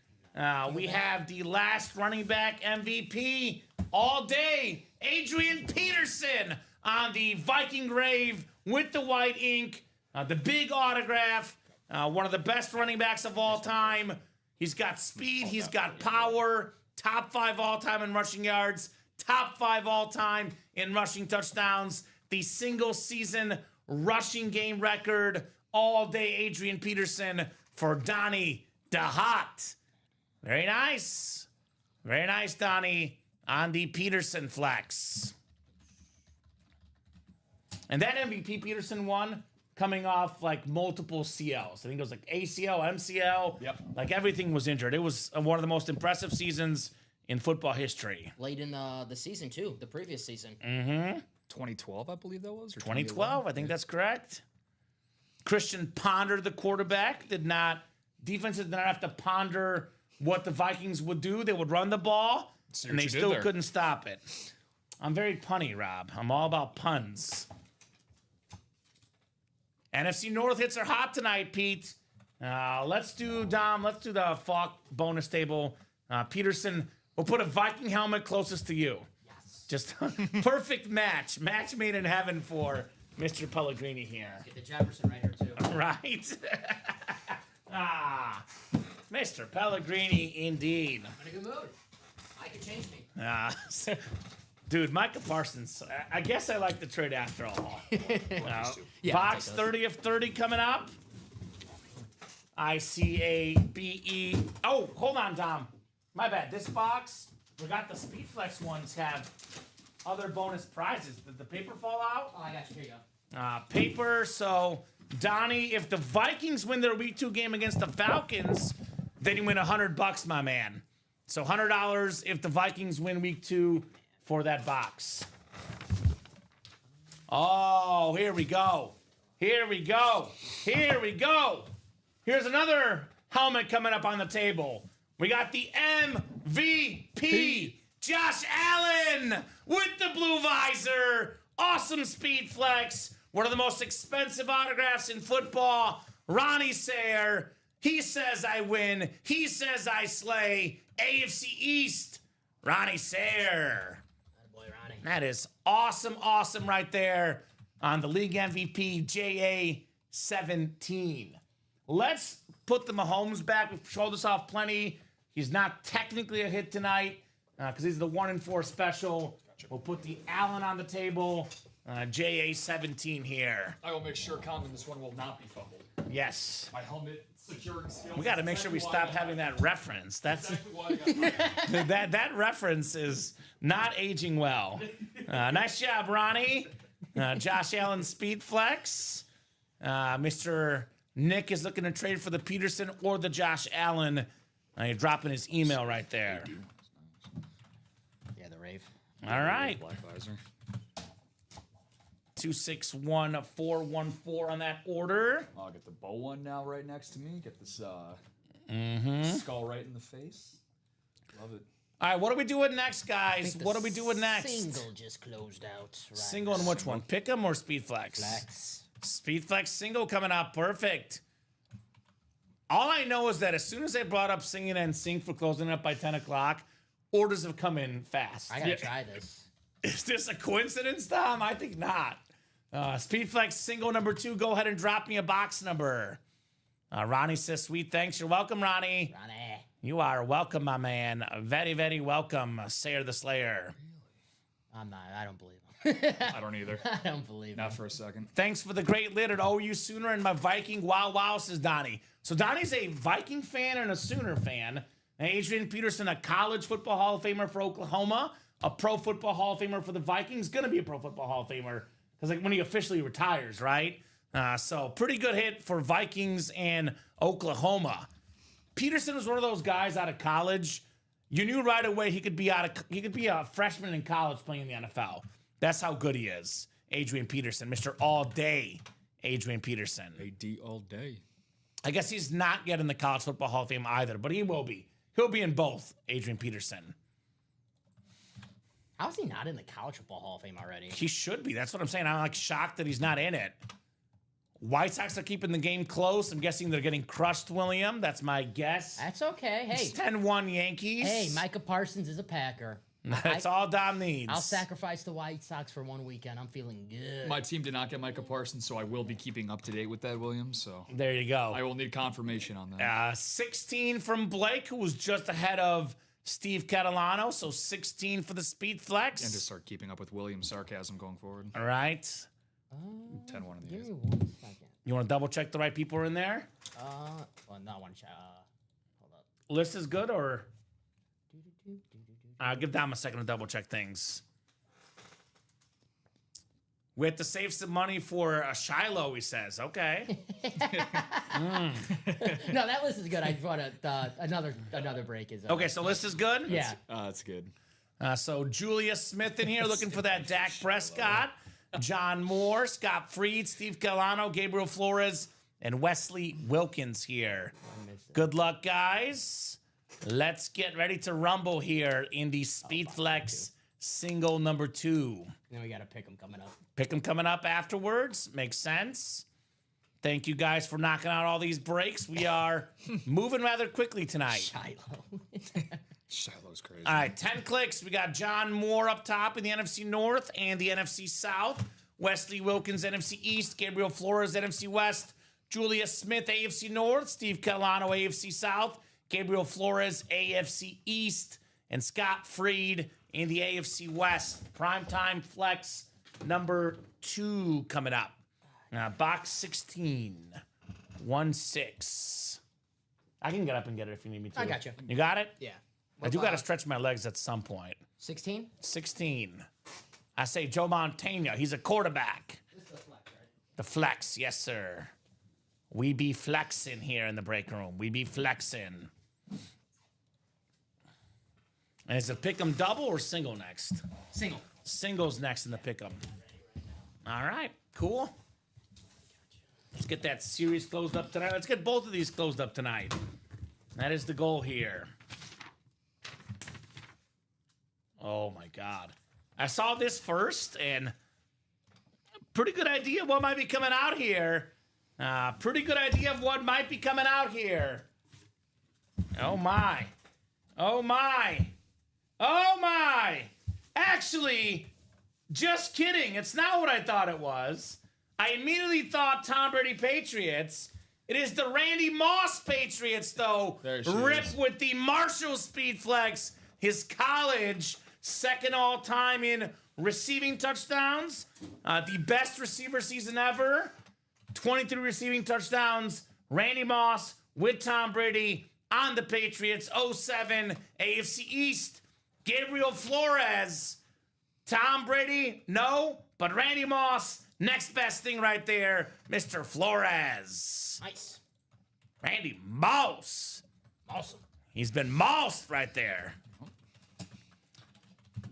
We have the last running back MVP all day, Adrian Peterson, on the Viking grave with the white ink, the big autograph, one of the best running backs of all time. He's got speed, he's got power, top 5 all-time in rushing yards, top 5 all-time in rushing touchdowns, the single-season rushing game record, all-day Adrian Peterson for Donnie DeHot. Very nice. Very nice, Donnie, on the Peterson flex. And that MVP Peterson won coming off like multiple CLs. I think it was like ACL, MCL. Yep. Like everything was injured. It was one of the most impressive seasons in football history. Late in the season, too, the previous season. 2012, I believe that was? Or 2012, I think that's correct. Christian Ponder, the quarterback, defenses did not have to ponder what the Vikings would do. They would run the ball, and they still couldn't stop it. I'm very punny, Rob. I'm all about puns. NFC North hits are hot tonight, Pete. Let's do the Falk bonus table. Peterson, we'll put a Viking helmet closest to you. Yes. Just perfect match. Match made in heaven for Mr. Pellegrini here. Get the Jefferson right here, too. Right? Mr. Pellegrini, indeed. I'm in a good mood. I can change me. Dude, Micah Parsons, I guess I like the trade after all. Yeah, Box 30 of 30 coming up. ICABE. Oh, hold on, Dom. My bad. This box, we got the Speedflex ones have other bonus prizes. Did the paper fall out? Oh, I got you. Here you go. Paper. So, Donnie, if the Vikings win their Week 2 game against the Falcons, then you win $100, my man. So $100 if the Vikings win Week 2 for that box. Oh, here we go. Here we go. Here we go. Here's another helmet coming up on the table. We got the MVP, Josh Allen, with the blue visor. Awesome speed flex. One of the most expensive autographs in football. Ronnie Sayre. He says I win. He says I slay. AFC East. Ronnie Sayre. Boy, Ronnie. That is awesome, awesome right there on the league MVP, JA17. Let's put the Mahomes back. We've showed this off plenty. He's not technically a hit tonight because he's the 1-4 special. We'll put the Allen on the table. JA17 here. I will make sure, Kamen, this one will not be fumbled. Yes. My helmet securing skills. We got to make sure we stop having that reference. That's exactly why I got that reference is not aging well. Nice job, Ronnie. Josh Allen speed flex. Mr. Nick is looking to trade for the Peterson or the Josh Allen. You're dropping his email right there. Yeah, the rave. All right. Black visor. 261414 on that order. I'll get the bow one now right next to me. Get this skull right in the face. Love it. All right, what are we doing next, guys? What are we doing next? Single just closed out. Right. Single and which one? Pick 'em or speed flex? Flex. Speed flex single coming up. Perfect. All I know is that as soon as they brought up singing and sync for closing up by 10 o'clock, orders have come in fast. I gotta try this. Is this a coincidence, Tom? I think not. Speed flex single number 2. Go ahead and drop me a box number. Ronnie says, sweet thanks. You're welcome, Ronnie. Ronnie. You are welcome, my man. Very, very welcome, Sayer the Slayer. I'm not. I don't believe him. I don't either. I don't believe him. Not for a second. Thanks for the great lid at OU Sooner and my Viking. Wow, says Donnie. So Donnie's a Viking fan and a Sooner fan. And Adrian Peterson, a college football Hall of Famer for Oklahoma, a pro football Hall of Famer for the Vikings, going to be a pro football Hall of Famer because like when he officially retires, right? So pretty good hit for Vikings and Oklahoma. Peterson was one of those guys out of college. You knew right away he could be a freshman in college playing in the NFL. That's how good he is. Adrian Peterson, Mr. All Day, Adrian Peterson. AD all day. I guess he's not yet in the College Football Hall of Fame either, but he will be. He'll be in both, Adrian Peterson. How is he not in the College Football Hall of Fame already? He should be. That's what I'm saying. I'm like shocked that he's not in it. White Sox are keeping the game close. I'm guessing they're getting crushed, William. That's my guess. That's okay. Hey. It's 10-1 Yankees. Hey, Micah Parsons is a Packer. That's all Dom needs. I'll sacrifice the White Sox for one weekend. I'm feeling good. My team did not get Micah Parsons, so I will be keeping up to date with that, William. So there you go. I will need confirmation on that. 16 from Blake, who was just ahead of Steve Catalano. So 16 for the Speed Flex. And to start keeping up with William's sarcasm going forward. All right. 10-1 in the Give A's. me 1 second. You want to double check the right people are in there? Well, not one check. Hold up. List is good, or I'll give Dom a second to double check things. We have to save some money for a Shiloh, he says. Okay. No, that list is good. I brought another break. Is Okay, so list is good? Yeah. That's good. So Julia Smith in here looking for that Dak Prescott. John Moore, Scott Freed, Steve Catalano, Gabriel Flores, and Wesley Wilkins here. Good luck, guys. Let's get ready to rumble here in the Speedflex single number 2. Then we got to pick them coming up. Pick them coming up afterwards. Makes sense. Thank you guys for knocking out all these breaks. We are moving rather quickly tonight. Shiloh. Shiloh's crazy. All right, 10 clicks. We got John Moore up top in the NFC North and the NFC South. Wesley Wilkins, NFC East. Gabriel Flores, NFC West. Julia Smith, AFC North. Steve Catalano, AFC South. Gabriel Flores, AFC East. And Scott Freed in the AFC West. Primetime Flex number 2 coming up. Box 16. 1-6. I can get up and get it if you need me to. I got you. You got it? Yeah. I do got to stretch my legs at some point. 16? 16. I say Joe Montana. He's a quarterback. This is the flex, right? The flex, yes, sir. We be flexing here in the break room. We be flexing. And is it pick'em double or single next? Single. Singles next in the pick'em. All right, cool. Let's get that series closed up tonight. Let's get both of these closed up tonight. That is the goal here. Oh, my God. I saw this first, and pretty good idea of what might be coming out here. Pretty good idea of what might be coming out here. Oh, my. Oh, my. Oh, my. Actually, just kidding. It's not what I thought it was. I immediately thought Tom Brady Patriots. It is the Randy Moss Patriots, though. Rip with the Marshall Speed Flex, his college second all-time in receiving touchdowns. The best receiver season ever. 23 receiving touchdowns. Randy Moss with Tom Brady on the Patriots. 07 AFC East. Gabriel Flores. Tom Brady, no, but Randy Moss, next best thing right there. Mr. Flores. Nice. Randy Moss. Awesome. He's been mossed right there.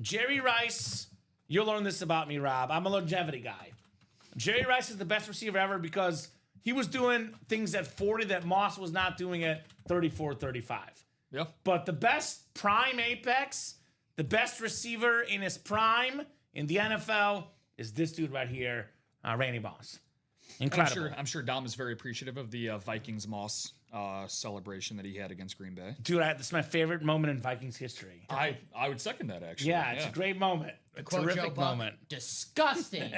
Jerry Rice, you'll learn this about me, Rob. I'm a longevity guy. Jerry Rice is the best receiver ever because he was doing things at 40 that Moss was not doing at 34, 35. Yeah. But the best prime apex, the best receiver in his prime in the NFL is this dude right here, Randy Moss. Incredible. I'm sure Dom is very appreciative of the Vikings Moss celebration that he had against Green Bay. Dude, that's my favorite moment in Vikings history. I would second that, actually. Yeah, it's a great moment. A terrific moment. Disgusting.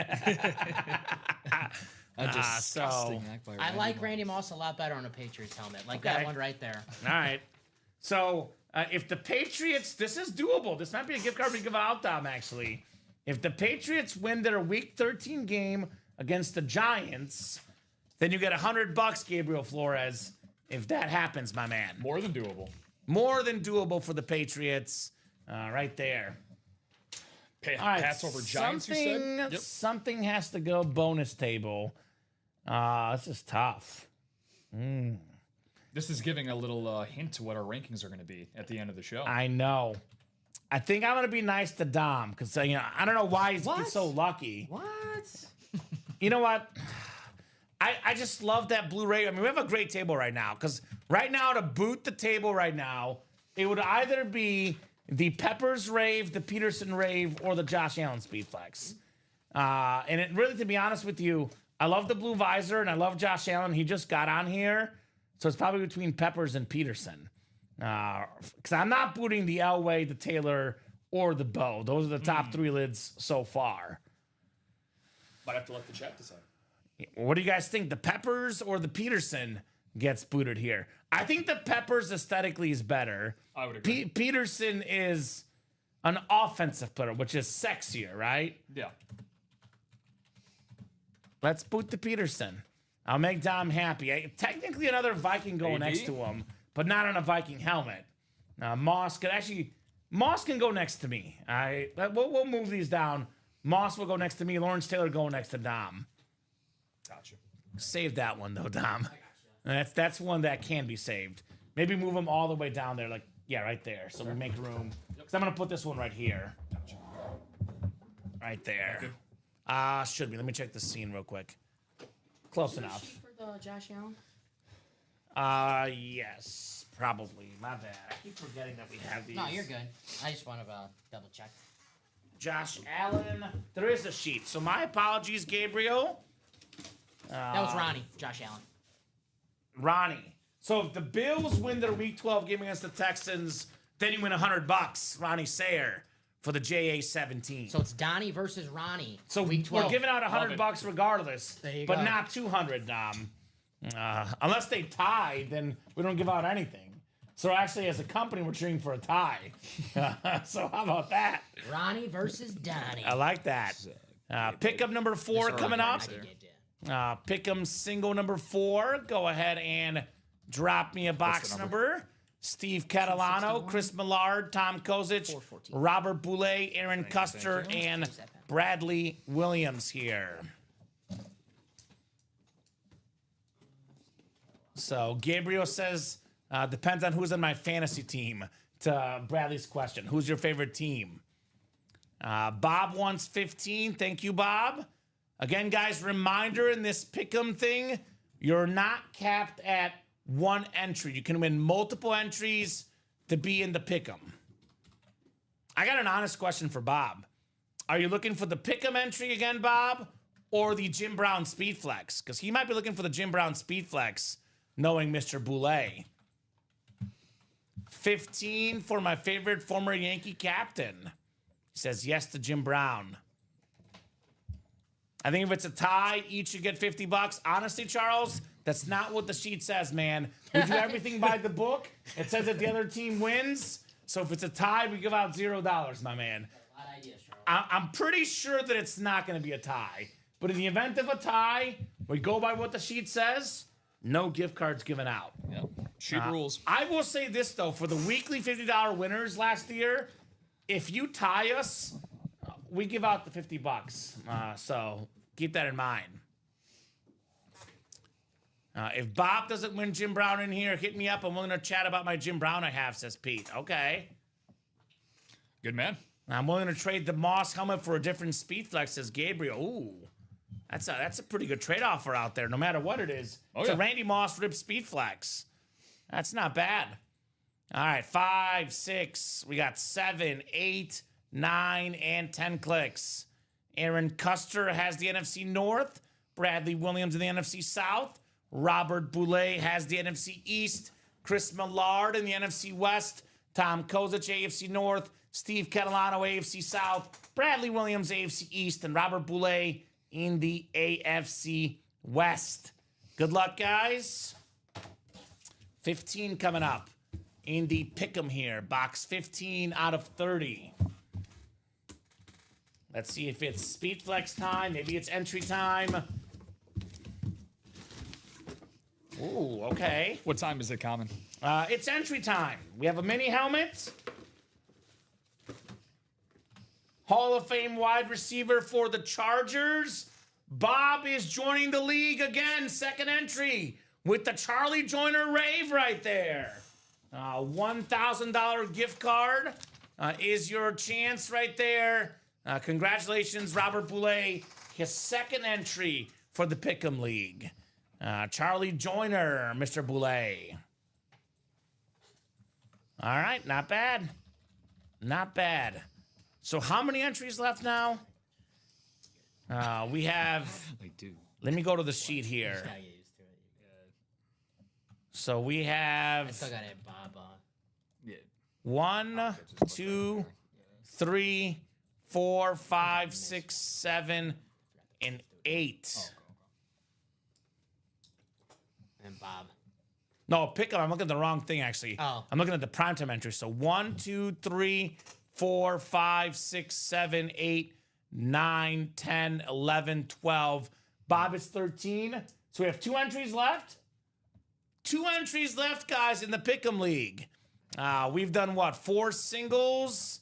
A disgusting act by I like Moss. Randy Moss a lot better on a Patriots helmet. Like that one right there. All right. So if the Patriots, this is doable. This might be a gift card we give out, Dom, actually. If the Patriots win their Week 13 game against the Giants, then you get $100, Gabriel Flores. If that happens, my man. More than doable. More than doable for the Patriots. Right there. All right, Pats over Giants, you said? Yep. Something has to go bonus table. This is tough. This is giving a little hint to what our rankings are going to be at the end of the show. I know. I think I'm going to be nice to Dom because, I don't know why he's so lucky. What? You know what? I just love that Blu-ray. I mean, we have a great table right now because right now to boot the table right now, it would either be the Peppers Rave, the Peterson Rave, or the Josh Allen Speedflex. And it really, to be honest with you, I love the blue visor and I love Josh Allen. He just got on here. So it's probably between Peppers and Peterson. Because I'm not booting the Elway, the Taylor, or the Bow. Those are the top 3 lids so far. Might have to let the chat decide. What do you guys think? The Peppers or the Peterson gets booted here? I think the Peppers aesthetically is better. I would agree. Peterson is an offensive player, which is sexier, right? Yeah. Let's boot the Peterson. I'll make Dom happy. Technically another Viking going next to him, but not on a Viking helmet. Moss can go next to me. We'll move these down. Moss will go next to me. Lawrence Taylor going next to Dom. Gotcha. Save that one though, Dom. That's one that can be saved. Maybe move them all the way down there, right there, so we make room. Because I'm gonna put this one right here. Gotcha. Right there. Should be. Let me check the scene real quick. Close enough. For the Josh Allen? Yes, probably. My bad. I keep forgetting that we have these. No, you're good. I just want to double check. Josh Allen. There is a sheet. So my apologies, Gabriel. That was Ronnie, Josh Allen. Ronnie. So if the Bills win their Week 12 game against the Texans, then you win $100. Ronnie Sayer for the JA-17. So it's Donnie versus Ronnie. So Week 12. we're giving out $100 regardless, There you but go. not 200. Unless they tie, then we don't give out anything. So actually, as a company, we're cheering for a tie. So how about that? Ronnie versus Donnie. I like that. Pickup number 4 coming up. Yeah. Pick'em single number 4. Go ahead and drop me a box number. Steve Catalano, Chris Millard, Tom Kozic, Robert Boulay, Aaron Custer, and Bradley Williams here. So Gabriel says, depends on who's on my fantasy team. To Bradley's question, who's your favorite team? Bob wants 15. Thank you, Bob. Again, guys, reminder in this pick'em thing, you're not capped at 1 entry. You can win multiple entries to be in the pick'em. I got an honest question for Bob. Are you looking for the pick'em entry again, Bob, or the Jim Brown Speedflex? Because he might be looking for the Jim Brown Speedflex, knowing Mr. Boulay. 15 for my favorite former Yankee captain. He says yes to Jim Brown. I think if it's a tie, each should get $50. Honestly, Charles, that's not what the sheet says, man. We do everything by the book. It says that the other team wins. So if it's a tie, we give out $0, my man. A lot of ideas, Charles. I'm pretty sure that it's not going to be a tie. But in the event of a tie, we go by what the sheet says. No gift cards given out. Yep. Sheet rules. I will say this, though. For the weekly $50 winners last year, if you tie us, we give out the $50. So keep that in mind. If Bob doesn't win Jim Brown in here, hit me up. I'm willing to chat about my Jim Brown I have, says Pete. Okay. Good man. I'm willing to trade the Moss helmet for a different Speedflex, says Gabriel. Ooh. That's a pretty good trade offer out there, no matter what it is. It's a Randy Moss Rip Speedflex. That's not bad. All right, 5, 6. We got 7, 8, 9, and 10 clicks. Aaron Custer has the NFC North. Bradley Williams in the NFC South. Robert Boulay has the NFC East. Chris Millard in the NFC West. Tom Kozic, AFC North. Steve Catalano, AFC South. Bradley Williams, AFC East. And Robert Boulay in the AFC West. Good luck, guys. 15 coming up in the pick'em here. Box 15 out of 30. Let's see if it's Speedflex time. Maybe it's entry time. Ooh, okay. What time is it, Kamen? It's entry time. We have a mini helmet. Hall of Fame wide receiver for the Chargers. Bob is joining the league again. Second entry. with the Charlie Joyner rave right there. $1,000 gift card is your chance right there. Congratulations, Robert Boulay, his second entry for the Pick'em League. Charlie Joyner, Mr. Boulay. All right, not bad. Not bad. So how many entries left now? We have... Like, dude. Let me go to the sheet here. Gotta get used to it. So we have... I still gotta have Bob on. Yeah. 1, 2, 3, 4, 5, 6, 7, and 8. And Bob. No, pick up. I'm looking at the wrong thing, actually. Oh. I'm looking at the primetime entry. So 1, 2, 3, 4, 5, 6, 7, 8, 9, 10, 11, 12. Bob is 13. So we have 2 entries left. 2 entries left, guys, in the Pick'em League. We've done, what, 4 singles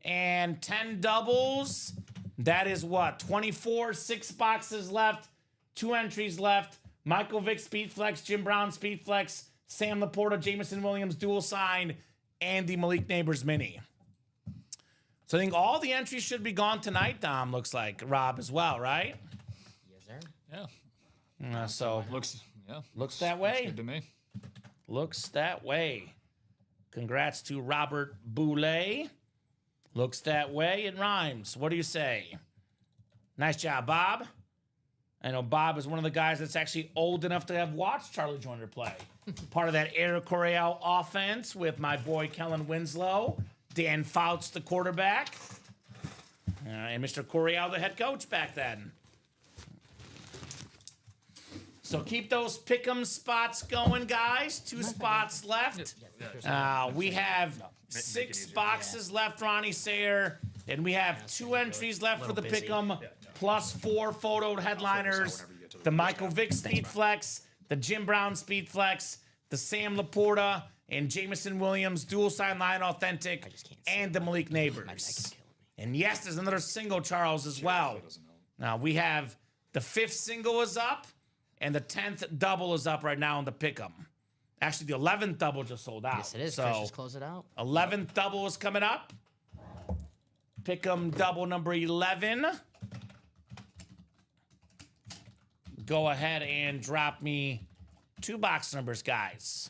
and 10 doubles. That is what, 24, 6 boxes left, 2 entries left. Michael Vick, Speed Flex, Jim Brown, Speed Flex, Sam Laporta, Jameson Williams, dual signed, and the Malik Neighbors mini. So I think all the entries should be gone tonight, Dom, looks like. Rob as well, right? Yes, sir. Yeah. So Looks that way. Looks good to me. Looks that way. Congrats to Robert Boulay. Looks that way. It rhymes. What do you say? Nice job, Bob. I know Bob is one of the guys that's actually old enough to have watched Charlie Joyner play. Part of that Eric Coryell offense with my boy Kellen Winslow, Dan Fouts, the quarterback, and Mr. Coryell, the head coach back then. So keep those pick'em spots going, guys. 2 spots left. We have 6 boxes left, Ronnie Sayer, and we have 2 entries left for the pick'em, plus 4 photoed headliners. The Michael Vick Speed Flex, the Jim Brown Speed Flex, the Sam Laporta, and Jameson Williams dual sign line authentic, and the Malik Neighbors. And yes, there's another single, Charles, as well. Now we have the 5th single is up, and the 10th double is up right now in the pick'em. Actually, the 11th double just sold out. Yes, it is. So Chris, just close it out. 11th double is coming up. Pick'em double number 11. Go ahead and drop me 2 box numbers, guys.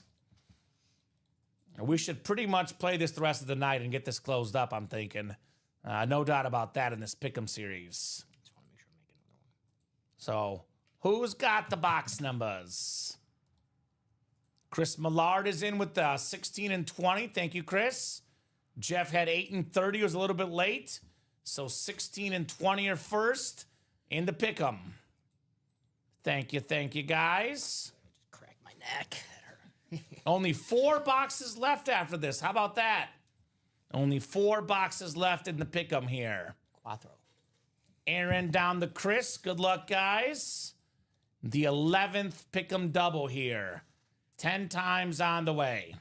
We should pretty much play this the rest of the night and get this closed up, I'm thinking. No doubt about that in this Pick'em series. Just want to make sure I make another one. So, who's got the box numbers? Chris Millard is in with 16 and 20. Thank you, Chris. Jeff had 8 and 30. Was a little bit late. So 16 and 20 are first in the Pick'em. Thank you, guys. Just crack my neck. Only 4 boxes left after this. How about that? Only 4 boxes left in the Pick'em here. Quattro. Aaron down to Chris. Good luck, guys. The 11th Pick'em double here. 10 times on the way.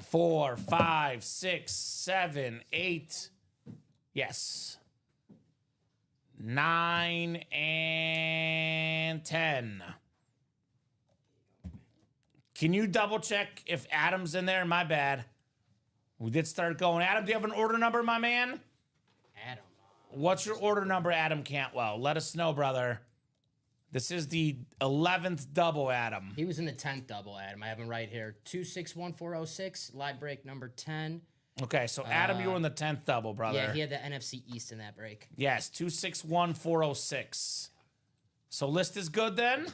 4, 5, 6, 7, 8. Yes. 9 and 10. Can you double check if Adam's in there? My bad. We did start going. Adam, do you have an order number, my man? Adam. What's your order number, Adam Cantwell? Let us know, brother. This is the 11th double, Adam. He was in the 10th double, Adam. I have him right here. 261406, live break number 10. Okay, so Adam, you were in the 10th double, brother. Yeah, he had the NFC East in that break. Yes, 261406. So list is good then?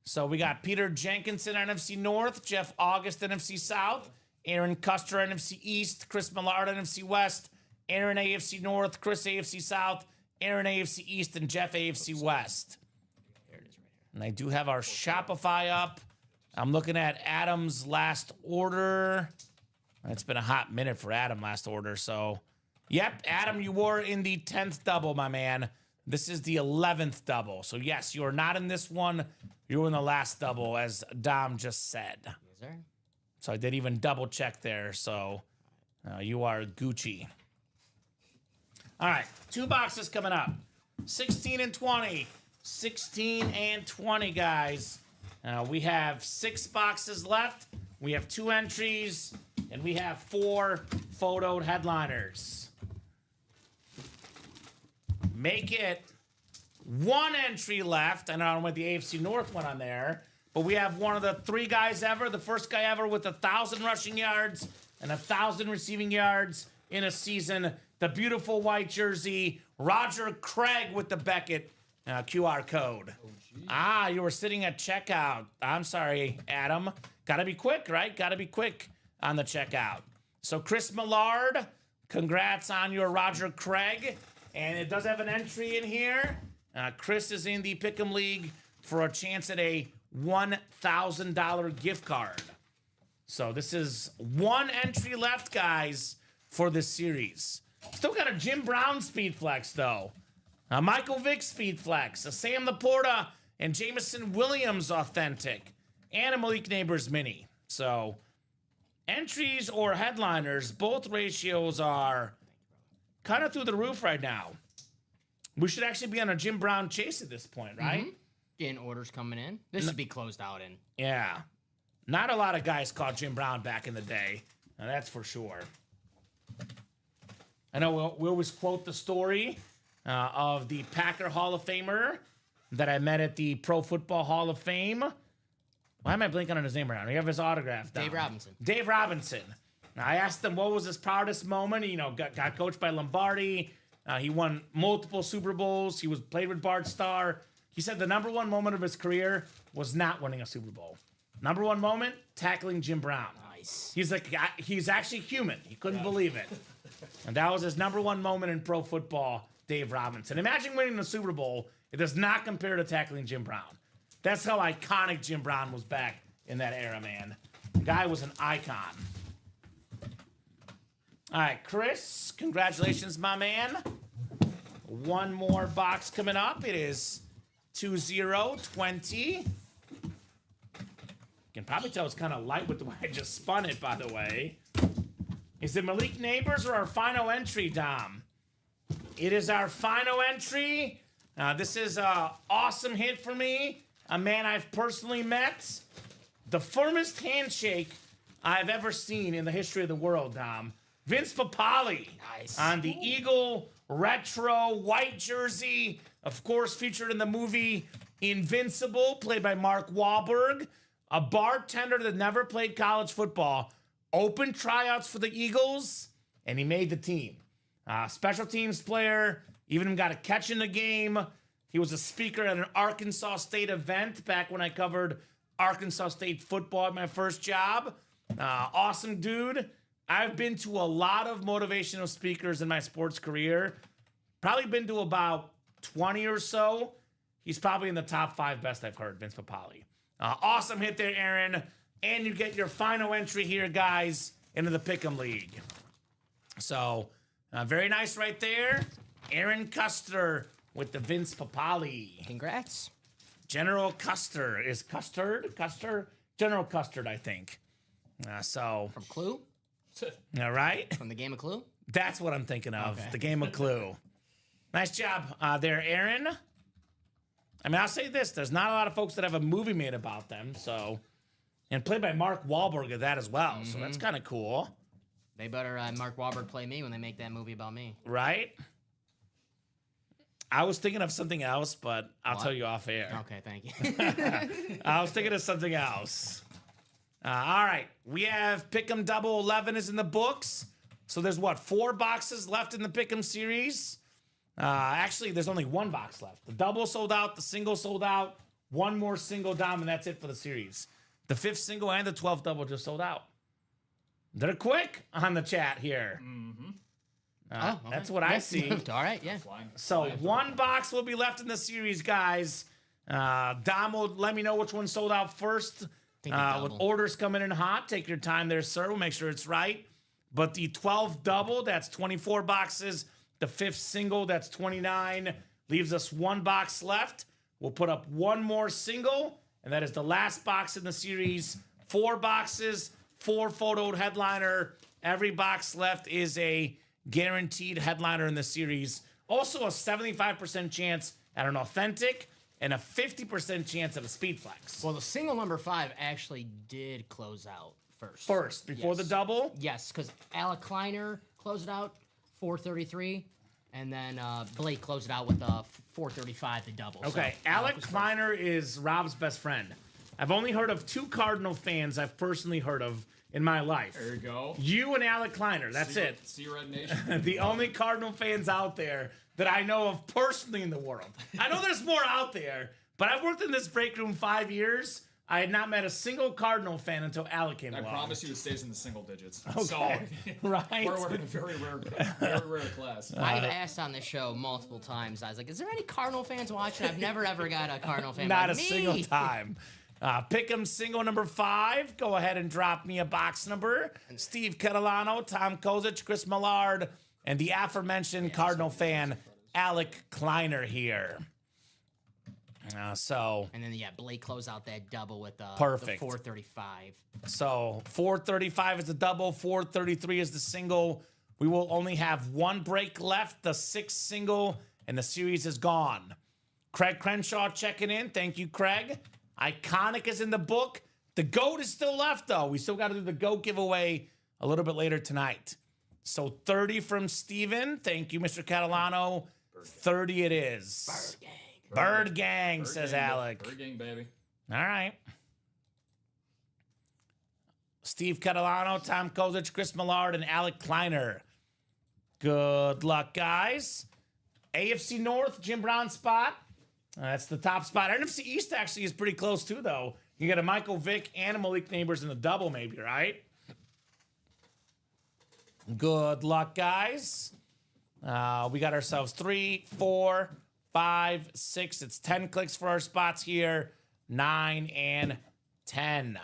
So we got Peter Jenkinson, NFC North, Jeff August, NFC South, Aaron Custer, NFC East, Chris Millard, NFC West, Aaron, AFC North, Chris, AFC South, Aaron, AFC East, and Jeff, AFC West. There it is right here. And I do have our Shopify up. I'm looking at Adam's last order. It's been a hot minute for Adam last order, so... Yep, Adam, you were in the 10th double, my man. This is the 11th double. So yes, you are not in this one. You were in the last double, as Dom just said. Yes, sir. So I did even double check there, so you are Gucci. All right, 2 boxes coming up. 16 and 20. 16 and 20, guys. We have 6 boxes left. We have 2 entries, and we have 4 photoed headliners. Make it 1 entry left. And I don't know what the AFC North went on there, but we have one of the 3 guys ever, the first guy ever with 1,000 rushing yards and 1,000 receiving yards in a season. The beautiful white jersey, Roger Craig with the Beckett QR code. You were sitting at checkout. I'm sorry, Adam. Gotta be quick, right? Gotta be quick on the checkout. So Chris Millard, congrats on your Roger Craig. And it does have an entry in here. Chris is in the Pick'em League for a chance at a $1,000 gift card. So this is 1 entry left, guys, for this series. Still got a Jim Brown speed flex, though. A Michael Vick speed flex. A Sam Laporta and Jameson Williams authentic. And a Malik Neighbors mini. So entries or headliners, both ratios are kind of through the roof right now. We should actually be on a Jim Brown chase at this point, right? Mm-hmm. Getting orders coming in. This should be closed out in. Yeah. Not a lot of guys caught Jim Brown back in the day. Now, that's for sure. I know we always quote the story of the Packer Hall of Famer that I met at the Pro Football Hall of Fame. Why am I blinking on his name right now? You have his autograph down. Dave Robinson. Dave Robinson. Now, I asked him what was his proudest moment. You know, got coached by Lombardi. He won multiple Super Bowls. He played with Bart Starr. He said the number 1 moment of his career was not winning a Super Bowl. Number 1 moment, tackling Jim Brown. Nice. He's like, he's actually human. He couldn't believe it. And that was his number 1 moment in pro football, Dave Robinson. Imagine winning the Super Bowl. It does not compare to tackling Jim Brown. That's how iconic Jim Brown was back in that era, man. The guy was an icon. All right, Chris, congratulations, my man. 1 more box coming up. It is 2020. You can probably tell it's kind of light with the way I just spun it, by the way. Is it Malik Neighbors or our final entry, Dom? It is our final entry. This is an awesome hit for me. A man I've personally met. The firmest handshake I've ever seen in the history of the world, Dom. Vince Papale. Nice. On the Eagle retro white jersey. Of course, featured in the movie Invincible, played by Mark Wahlberg. A bartender that never played college football. Open tryouts for the Eagles, and he made the team. Special teams player, even got a catch in the game. He was a speaker at an Arkansas State event back when I covered Arkansas State football at my first job. Awesome dude. I've been to a lot of motivational speakers in my sports career. Probably been to about 20 or so. He's probably in the top 5 best I've heard, Vince Papale. Awesome hit there, Aaron. And you get your final entry here, guys, into the Pick'em League. So, very nice right there. Aaron Custer with the Vince Papale. Congrats. General Custer. Is Custard? General Custard, I think. From Clue? All right. From the game of Clue? That's what I'm thinking of. Okay. The game of Clue. Nice job there, Aaron. I mean, I'll say this. There's not a lot of folks that have a movie made about them, so... And played by Mark Wahlberg at that as well, so that's kind of cool. They better Mark Wahlberg play me when they make that movie about me. Right? I was thinking of something else, but I'll tell you off air. Okay, thank you. I was thinking of something else. All right. We have Pick'em Double 11 is in the books. So there's, 4 boxes left in the Pick'em series? Actually, there's only 1 box left. The double sold out. The single sold out. 1 more single dom, and that's it for the series. The 5th single and the 12th double just sold out. They're quick on the chat here. Okay. That's what I see. All right, yeah. So 1 box will be left in the series, guys. Dom will let me know which one sold out first. With orders coming in hot, take your time there, sir. We'll make sure it's right. But the 12th double, that's 24 boxes. The 5th single, that's 29. Leaves us 1 box left. We'll put up 1 more single, and that is the last box in the series. 4 boxes, 4 photoed headliner. Every box left is a guaranteed headliner in the series. Also a 75% chance at an authentic and a 50% chance of a speed flex. Well, the single number 5 actually did close out first. Before the double? Yes, because Alec Kleiner closed it out 433, and then Blake closed it out with 435 the double. Okay, So Alec was Kleiner is Rob's best friend. I've only heard of 2 Cardinal fans I've personally heard of in my life. There you go. You and Alec Kleiner, that's it. See Red Nation. The only Cardinal fans out there that I know of personally in the world. I know there's more out there, but I've worked in this break room 5 years. I had not met a single Cardinal fan until Alec came along. I promise you it stays in the single digits. Okay. So, right. we're in a very rare class. I've asked on this show multiple times. I was like, is there any Cardinal fans watching? I've never, ever got a Cardinal fan. Not like a me. single time. Pick 'em single number 5. Go ahead and drop me a box number. Steve Catalano, Tom Kozich, Chris Millard, and the aforementioned Cardinal fan, Alec Kleiner here. And then, Blake closed out that double with Perfect. the 435. So 435 is the double, 433 is the single. We will only have 1 break left, the 6th single, and the series is gone. Craig Crenshaw checking in. Thank you, Craig. Iconic is in the book. The GOAT is still left, though. We still got to do the GOAT giveaway a little bit later tonight. So 30 from Steven. Thank you, Mr. Catalano. 30 it is. Bird Gang, says Alec. Bird Gang, baby. All right. Steve Catalano, Tom Kozich, Chris Millard, and Alec Kleiner. Good luck, guys. AFC North, Jim Brown spot. That's the top spot. NFC East actually is pretty close, too, though. You get a Michael Vick and a Malik Neighbors in the double, maybe, right? Good luck, guys. We got ourselves 3, 4, 5, 6. It's 10 clicks for our spots here. 9 and 10.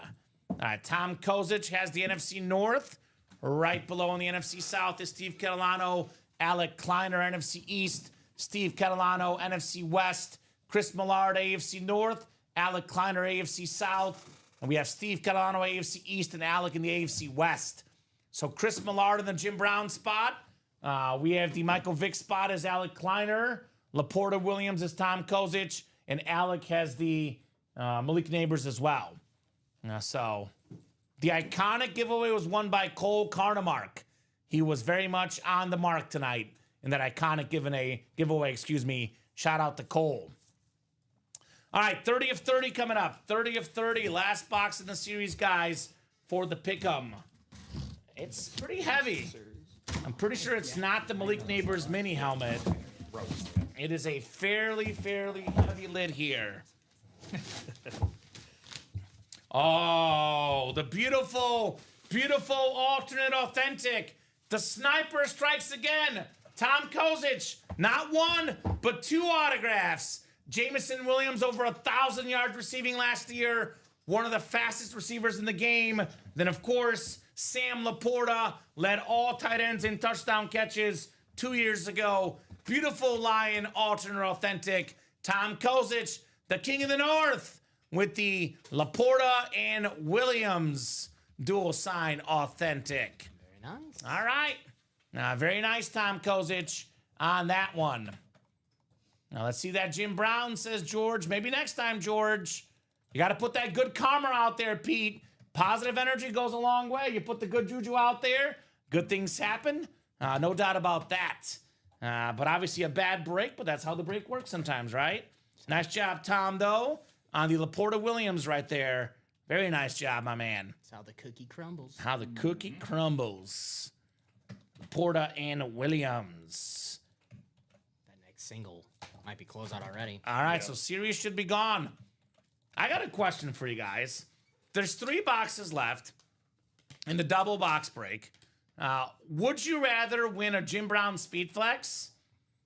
All right, Tom Kozich has the NFC North. Right below in the NFC South is Steve Catalano, Alec Kleiner, NFC East, Steve Catalano, NFC West, Chris Millard, AFC North, Alec Kleiner, AFC South, and we have Steve Catalano, AFC East, and Alec in the AFC West. So Chris Millard in the Jim Brown spot. We have the Michael Vick spot as Alec Kleiner. Laporta Williams is Tom Kozich, and Alec has the Malik Neighbors as well. So the iconic giveaway was won by Cole Carnemark. He was very much on the mark tonight in that iconic giveaway. Shout out to Cole. All right, 30 of 30 coming up. 30 of 30, last box in the series, guys, for the pick'em. It's pretty heavy. I'm pretty sure it's not the Malik Neighbors mini helmet. It is a fairly heavy lid here. Oh, the beautiful alternate authentic. The sniper strikes again. Tom Kozich, not 1, but 2 autographs. Jamison Williams, over 1,000 yards receiving last year. One of the fastest receivers in the game. Then, of course, Sam Laporta led all tight ends in touchdown catches 2 years ago. Beautiful Lion alternate authentic. Tom Kozich, the King of the North, with the Laporta and Williams dual sign authentic. Very nice. All right. Now, very nice, Tom Kozich, on that one. Now, let's see that Jim Brown, says George. Maybe next time, George. You got to put that good karma out there, Pete. Positive energy goes a long way. You put the good juju out there, good things happen. No doubt about that. But obviously a bad break, but that's how the break works sometimes, right? Nice job, Tom, though, on the Laporta Williams right there. Very nice job, my man. That's how the cookie crumbles. How the cookie crumbles. Laporta and Williams. That next single might be closed out already. All right, so series should be gone. I got a question for you guys. There's 3 boxes left in the double box break. Would you rather win a Jim Brown Speed Flex,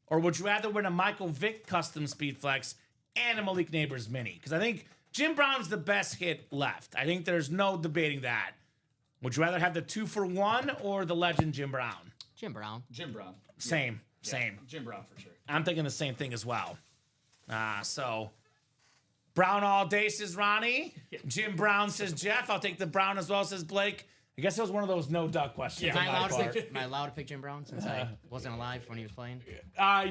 or would you rather win a Michael Vick Custom Speed Flex and a Malik Neighbors Mini? Because I think Jim Brown's the best hit left. I think there's no debating that. Would you rather have the 2-for-1 or the legend Jim Brown? Jim Brown. Jim Brown. Same. Jim Brown for sure. I'm thinking the same thing as well. So Brown all day, says Ronnie. Jim Brown, says Jeff. I'll take the Brown as well, says Blake. I guess it was one of those no duck questions. Am on my part. I allowed to pick Jim Brown since I wasn't alive when he was playing?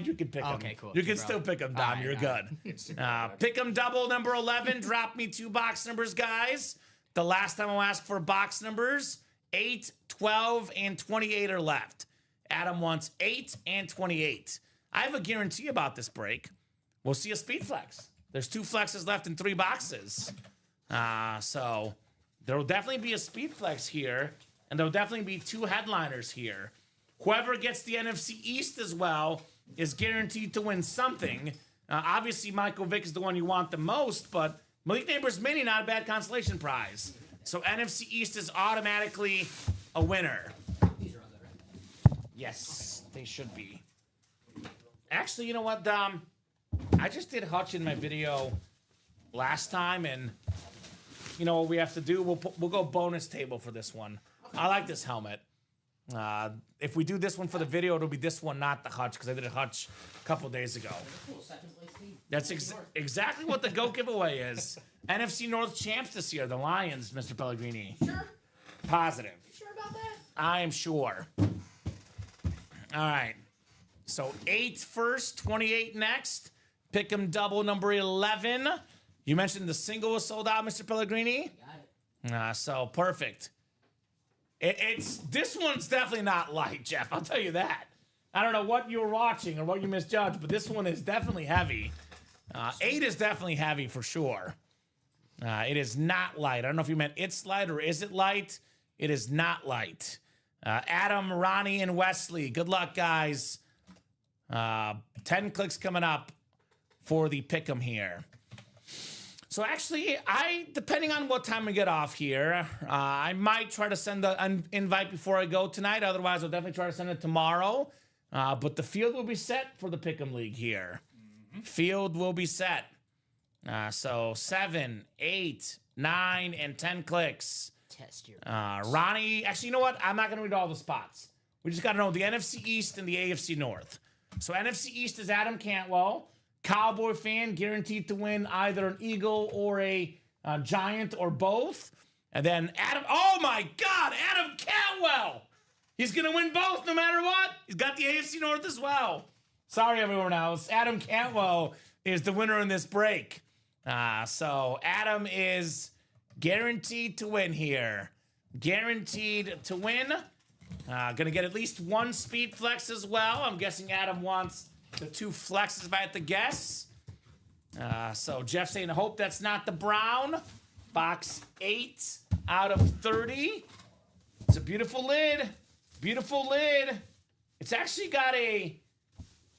You can pick him. Okay, cool. You Jim can still Brown. pick him, Dom. All right, You're all good. Pick him double number 11. Drop me 2 box numbers, guys. The last time I'll ask for box numbers, 8, 12, and 28 are left. Adam wants 8 and 28. I have a guarantee about this break. We'll see a speed flex. There's 2 flexes left in 3 boxes. So there will definitely be a speed flex here, and there will definitely be 2 headliners here. Whoever gets the NFC East as well is guaranteed to win something. Obviously, Michael Vick is the one you want the most, but Malik Neighbors Mini, not a bad consolation prize. So NFC East is automatically a winner. These are on the right. Yes, they should be. Actually, you know what, Dom? I just did Hutch in my video last time, and you know what we have to do? We'll go bonus table for this one. I like this helmet. If we do this one for the video, it'll be this one, not the Hutch, because I did a Hutch a couple days ago. Cool, second place team. That's exactly what the GOAT giveaway is. NFC North champs this year, the Lions, Mr. Pellegrini. Sure. Positive. Sure about that? I am sure. All right. So 8 first, 28 next. Pick 'em double number 11. You mentioned the single was sold out, Mr. Pellegrini. Got it. So perfect. It's this one's definitely not light, Jeff. I'll tell you that. I don't know what you were watching or what you misjudged, but this one is definitely heavy. 8 is definitely heavy for sure. It is not light. I don't know if you meant it's light or is it light. It is not light. Adam, Ronnie, and Wesley. Good luck, guys. 10 clicks coming up for the pick'em here. So actually, depending on what time we get off here, I might try to send an invite before I go tonight. Otherwise, I'll definitely try to send it tomorrow. But the field will be set for the Pick'em League here. Field will be set. So 7, 8, 9, and 10 clicks. Test your. Ronnie, actually, you know what? I'm not going to read all the spots. We just got to know the NFC East and the AFC North. So NFC East is Adam Cantwell. Cowboy fan, guaranteed to win either an Eagle or a Giant or both. And then Adam, oh my God, Adam Cantwell. He's going to win both no matter what. He's got the AFC North as well. Sorry, everyone else. Adam Cantwell is the winner in this break. So Adam is guaranteed to win here. Guaranteed to win. Going to get at least 1 speed flex as well. I'm guessing Adam wants the 2 flexes if I had to guess. So Jeff saying, I hope that's not the Brown. Box 8 out of 30. It's a beautiful lid. Beautiful lid. It's actually got a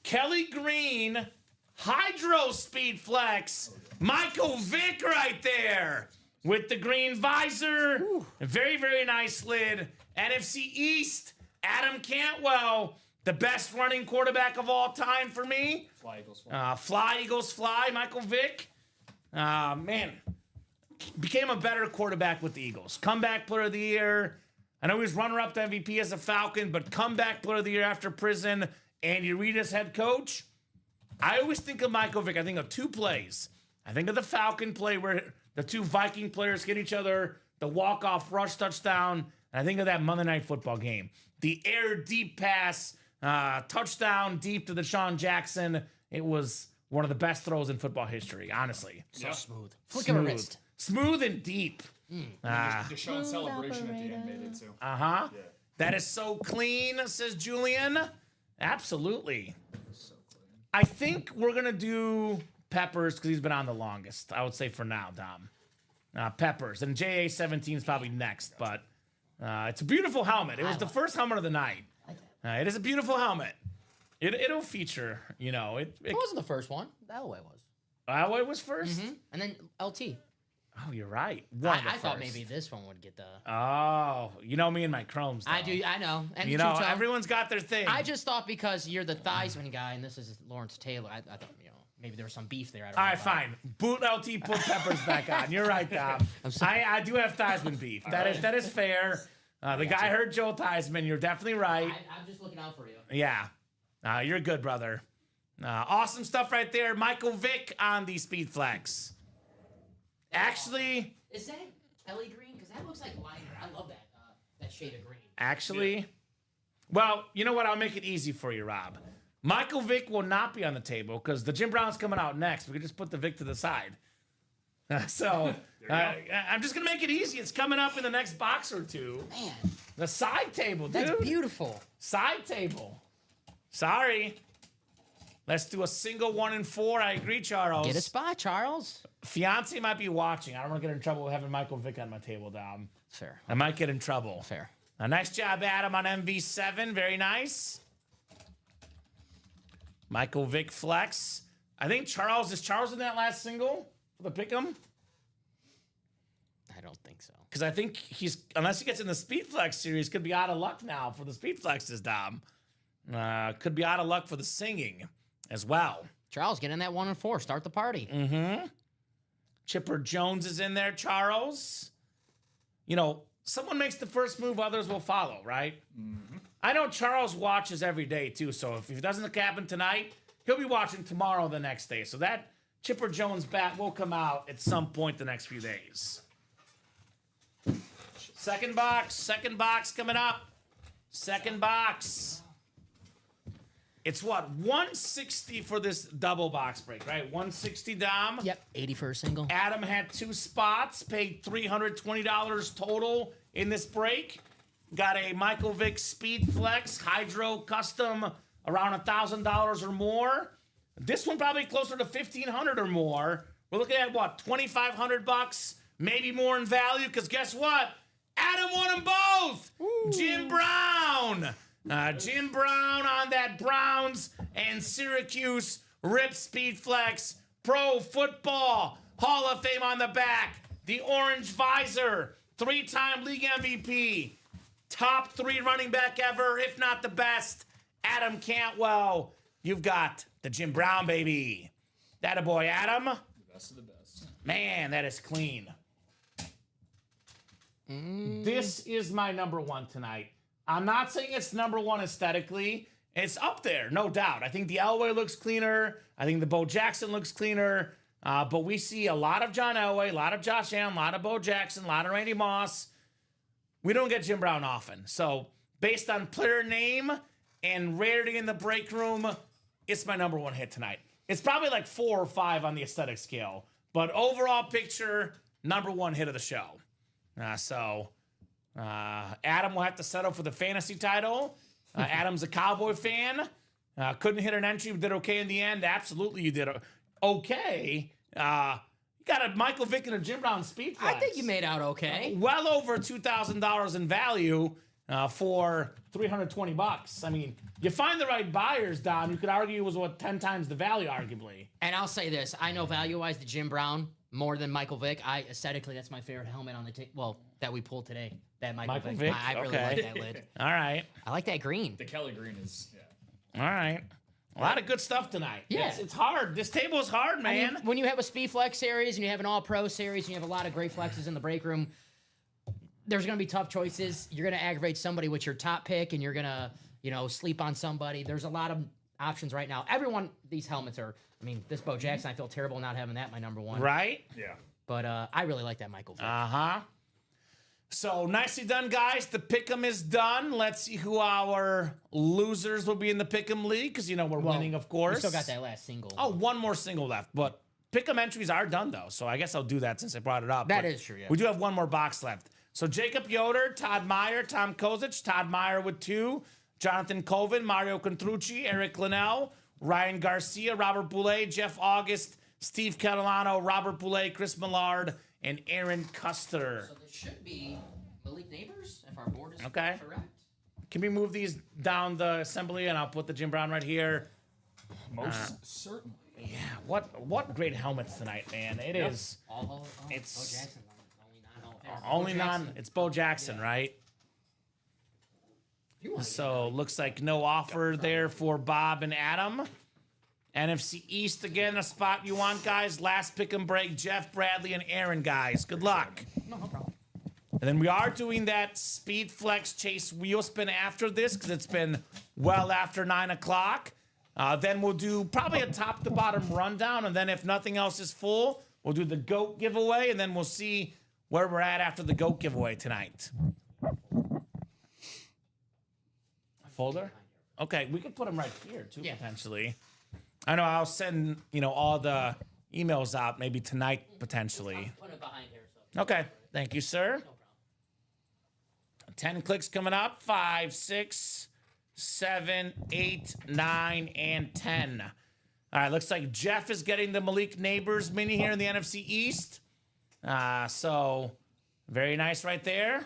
Kelly Green Hydro Speed Flex. Michael Vick right there with the green visor. A very, very nice lid. NFC East, Adam Cantwell. The best running quarterback of all time for me. Fly, Eagles, fly. Fly, Eagles, fly. Michael Vick. Man, became a better quarterback with the Eagles. Comeback player of the year. I know he was runner-up to MVP as a Falcon, but comeback player of the year after prison. Andy Reid as head coach. I always think of Michael Vick. I think of 2 plays. I think of the Falcon play where the 2 Viking players hit each other, the walk-off rush touchdown. And I think of that Monday Night Football game. The air deep pass. Touchdown deep to the Deshaun Jackson. It was one of the best throws in football history, honestly. So smooth. Flick of a wrist. Smooth and deep. Deshaun celebration at the end made it too. Yeah. That is so clean, says Julian. Absolutely. So clean. I think we're going to do Peppers because he's been on the longest, I would say for now, Dom. Peppers. And JA17 is probably next, but it's a beautiful helmet. It was the first helmet of the night. It is a beautiful helmet. It'll feature, you know. It wasn't the first one. Elway was. Elway was first? And then LT. Oh, you're right. I thought maybe this one would get the. Oh, you know me and my chromes, though. I do. I know. And You know, everyone's got their thing. I just thought because you're the Theismann guy and this is Lawrence Taylor, I thought, you know, maybe there was some beef there. I don't All know right, about. fine. Boot LT, put Peppers back on. You're right, Dom. I do have Theismann beef. That is fair. The guy heard Joe Theismann. You're definitely right. I'm just looking out for you. Yeah. You're good, brother. Awesome stuff right there. Michael Vick on the Speed Flex. Actually, Is that Kelly Green? Because that looks like liner. I love that shade of green. Actually, well, you know what? I'll make it easy for you, Rob. Michael Vick will not be on the table because the Jim Brown's coming out next. We can just put the Vick to the side. So I'm just going to make it easy. It's coming up in the next box or two. Man, The side table, dude. that's beautiful. Side table. Sorry. Let's do a single 1 and 4. I agree, Charles. Get a spot, Charles. Fiance might be watching. I don't want to get in trouble with having Michael Vick on my table, Dom. Fair. I might get in trouble. Fair. Nice job, Adam, on MV7. Very nice. Michael Vick flex. I think Charles, is Charles in that last single for the pick'em? I don't think so. Because I think he's, unless he gets in the Speed Flex series, could be out of luck now for the Speed Flexes, Dom. Could be out of luck for the singing as well. Charles, get in that 1 and 4. Start the party. Chipper Jones is in there, Charles. You know, someone makes the first move, others will follow, right? I know Charles watches every day, too, so if it doesn't happen tonight, he'll be watching tomorrow the next day. So that Chipper Jones bat will come out at some point the next few days. Second box coming up. Second box. It's what, 160 for this double box break, right? 160, Dom? Yep. 80 for a single. Adam had 2 spots, paid $320 total in this break. Got a Michael Vick Speed Flex Hydro Custom around $1,000 or more. This one probably closer to $1,500 or more. We're looking at what, $2,500, maybe more in value, because guess what? Adam won them both. Ooh. Jim Brown. Jim Brown on that Browns and Syracuse Rip Speed Flex Pro Football Hall of Fame on the back. The orange visor, 3-time league MVP, top 3 running back ever, if not the best. Adam Cantwell. You've got the Jim Brown, baby. That a boy, Adam. The best of the best. Man, that is clean. This is my number 1 tonight. I'm not saying it's number 1 aesthetically. It's up there, no doubt. I think the Elway looks cleaner. I think the Bo Jackson looks cleaner. But we see a lot of John Elway, a lot of Josh Allen, a lot of Bo Jackson, a lot of Randy Moss. We don't get Jim Brown often. So based on player name and rarity in the break room, it's my number 1 hit tonight. It's probably like 4 or 5 on the aesthetic scale. But overall picture, number 1 hit of the show. Adam will have to settle for the fantasy title. Adam's a Cowboy fan. Couldn't hit an entry, but did okay in the end. Absolutely, you did okay. You got a Michael Vick and a Jim Brown Speed Flex. I think you made out okay. Well over $2,000 in value for $320. I mean, you find the right buyers, Don. You could argue it was, 10 times the value, arguably. And I'll say this. I know value-wise the Jim Brown more than Michael Vick. Aesthetically, that's my favorite helmet on the table. Well, that we pulled today. That Michael Vick. I really like that lid. All right. I like that green. The Kelly green is, All right. A lot of good stuff tonight. Yeah. It's hard. This table is hard, man. I mean, when you have a Speed Flex series and you have an All-Pro series and you have a lot of great flexes in the break room, there's going to be tough choices. You're going to aggravate somebody with your top pick and you're going to, sleep on somebody. There's a lot of options right now. These helmets are, this Bo Jackson, I feel terrible not having that my number 1. Right? Yeah. But I really like that Michael Vick. Uh-huh. So, nicely done, guys. The pick'em is done. Let's see who our losers will be in the pick'em league, because, we're winning, of course. We still got that last single. Oh, one more single left. But pick'em entries are done, though, so I guess I'll do that since I brought it up. That is true, yeah. We do have one more box left. So, Jacob Yoder, Todd Meyer, Tom Kozic, Todd Meyer with 2, Jonathan Colvin, Mario Contrucci, Eric Linnell, Ryan Garcia, Robert Boulay, Jeff August, Steve Catalano, Robert Boulay, Chris Millard, and Aaron Custer. So there should be Malik Neighbors, if our board is correct. Can we move these down the assembly, and I'll put the Jim Brown right here? Most certainly. Yeah, what great helmets tonight, man. It is. It's Bo Jackson. Only non. It's Bo Jackson, right? So looks like no offer there for Bob and Adam. NFC East again, a spot you want, guys. Last pick and break, Jeff, Bradley, and Aaron, guys. Good luck. No problem. And then we are doing that Speed Flex Chase wheel spin after this, because it's been well after 9 o'clock. Then we'll do probably a top to bottom rundown, and then if nothing else is full, we'll do the GOAT giveaway, and then we'll see where we're at after the GOAT giveaway tonight. Folder? Okay, we could put them right here too, Yeah. potentially. I know I'll send, all the emails out maybe tonight, potentially. Put it behind here. So. Okay, thank you, sir. No problem. 10 clicks coming up. 5, 6, 7, 8, 9, and 10. All right, looks like Jeff is getting the Malik Neighbors mini here in the NFC East. So very nice right there.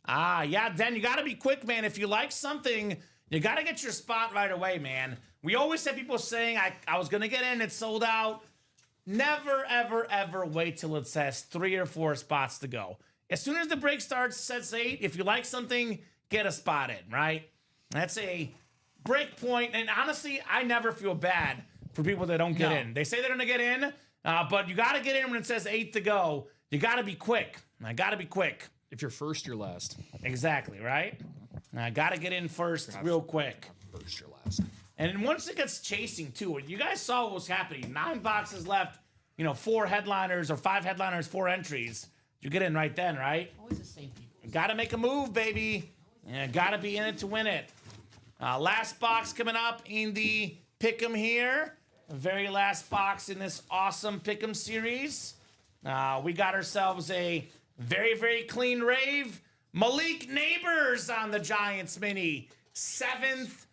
Yeah, Den, you got to be quick, man. If you like something, you got to get your spot right away, man. We always have people saying, I was going to get in, it's sold out. Never, ever, ever wait till it says 3 or 4 spots to go. As soon as the break starts, says 8. If you like something, get a spot in, right? That's a break point. And honestly, I never feel bad for people that don't get in. They say they're going to get in, but you got to get in when it says 8 to go. You got to be quick. I got to be quick. If you're first, you're last. Exactly, right? I got to get in first real quick. First, you're last. And once it gets chasing, too, you guys saw what was happening. 9 boxes left, 4 headliners or 5 headliners, 4 entries. You get in right then, right? Always the same people. Got to make a move, baby. Got to be in it to win it. Last box coming up in the Pick'em here. Very last box in this awesome Pick'em series. We got ourselves a very, very clean rave. Malik Neighbors on the Giants mini. 7th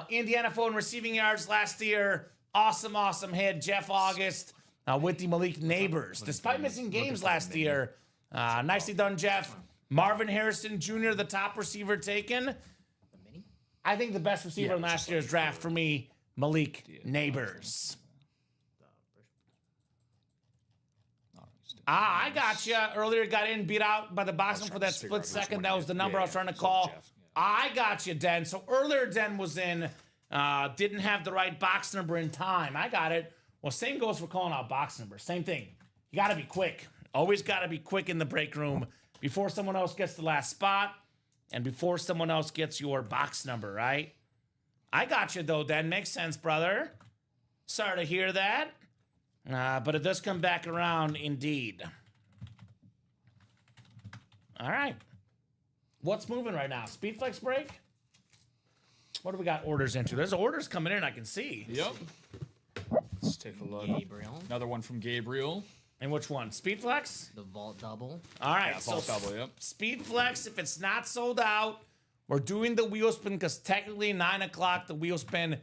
Indiana phone receiving yards last year. Awesome, awesome hit. Jeff August with the Malik Neighbors. Despite missing games last year. Nicely done, Jeff. Marvin Harrison Jr., the top receiver taken. The mini? I think the best receiver in last year's draft for me, Malik Neighbors. I got you. Earlier got in, beat out by the boxing for that split second. That was the number I was trying to call. I got you, Den. So earlier Den was in, didn't have the right box number in time. I got it. Well, same goes for calling out box number. Same thing. You got to be quick. Always got to be quick in the break room before someone else gets the last spot and before someone else gets your box number, right? I got you, though, Den. Makes sense, brother. Sorry to hear that. But it does come back around indeed. All right. What's moving right now? Speedflex break? What do we got orders into? There's orders coming in, I can see. Yep. Let's take a look. Gabriel. Another one from Gabriel. And which one? Speedflex? The vault double. All right. Yeah, vault double, yep. Speedflex, if it's not sold out, we're doing the wheel spin because technically 9 o'clock, the wheel spin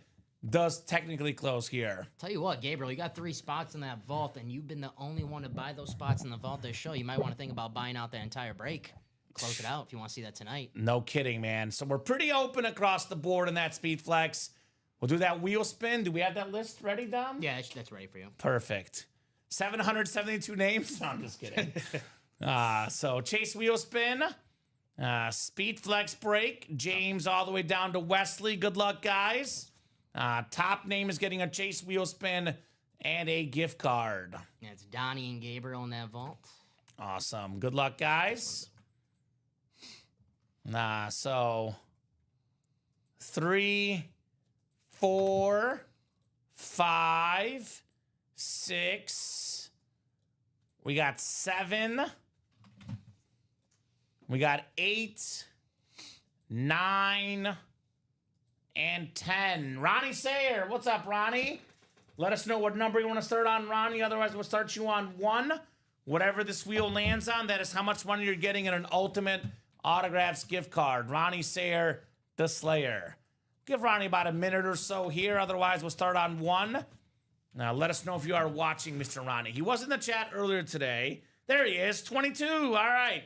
does technically close here. Tell you what, Gabriel, you got 3 spots in that vault, and you've been the only one to buy those spots in the vault this show. You might want to think about buying out that entire break. Close it out if you want to see that tonight. No kidding, man. So we're pretty open across the board in that Speedflex. We'll do that wheel spin. Do we have that list ready, Dom? Yeah, that's ready for you. Perfect. 772 names? No, I'm just kidding. So Chase wheel spin. Speedflex break. James all the way down to Wesley. Good luck, guys. Top name is getting a Chase wheel spin and a gift card. Yeah, it's Donnie and Gabriel in that vault. Awesome. Good luck, guys. So 3, 4, 5, 6. We got 7. We got 8, 9, and 10. Ronnie Sayer, what's up, Ronnie? Let us know what number you want to start on, Ronnie. Otherwise, we'll start you on 1. Whatever this wheel lands on, that is how much money you're getting in an Ultimate Autographs gift card. Ronnie Sayer, the Slayer. Give Ronnie about a minute or so here. Otherwise, we'll start on 1. Now, let us know if you are watching, Mr. Ronnie. He was in the chat earlier today. There he is, 22. All right.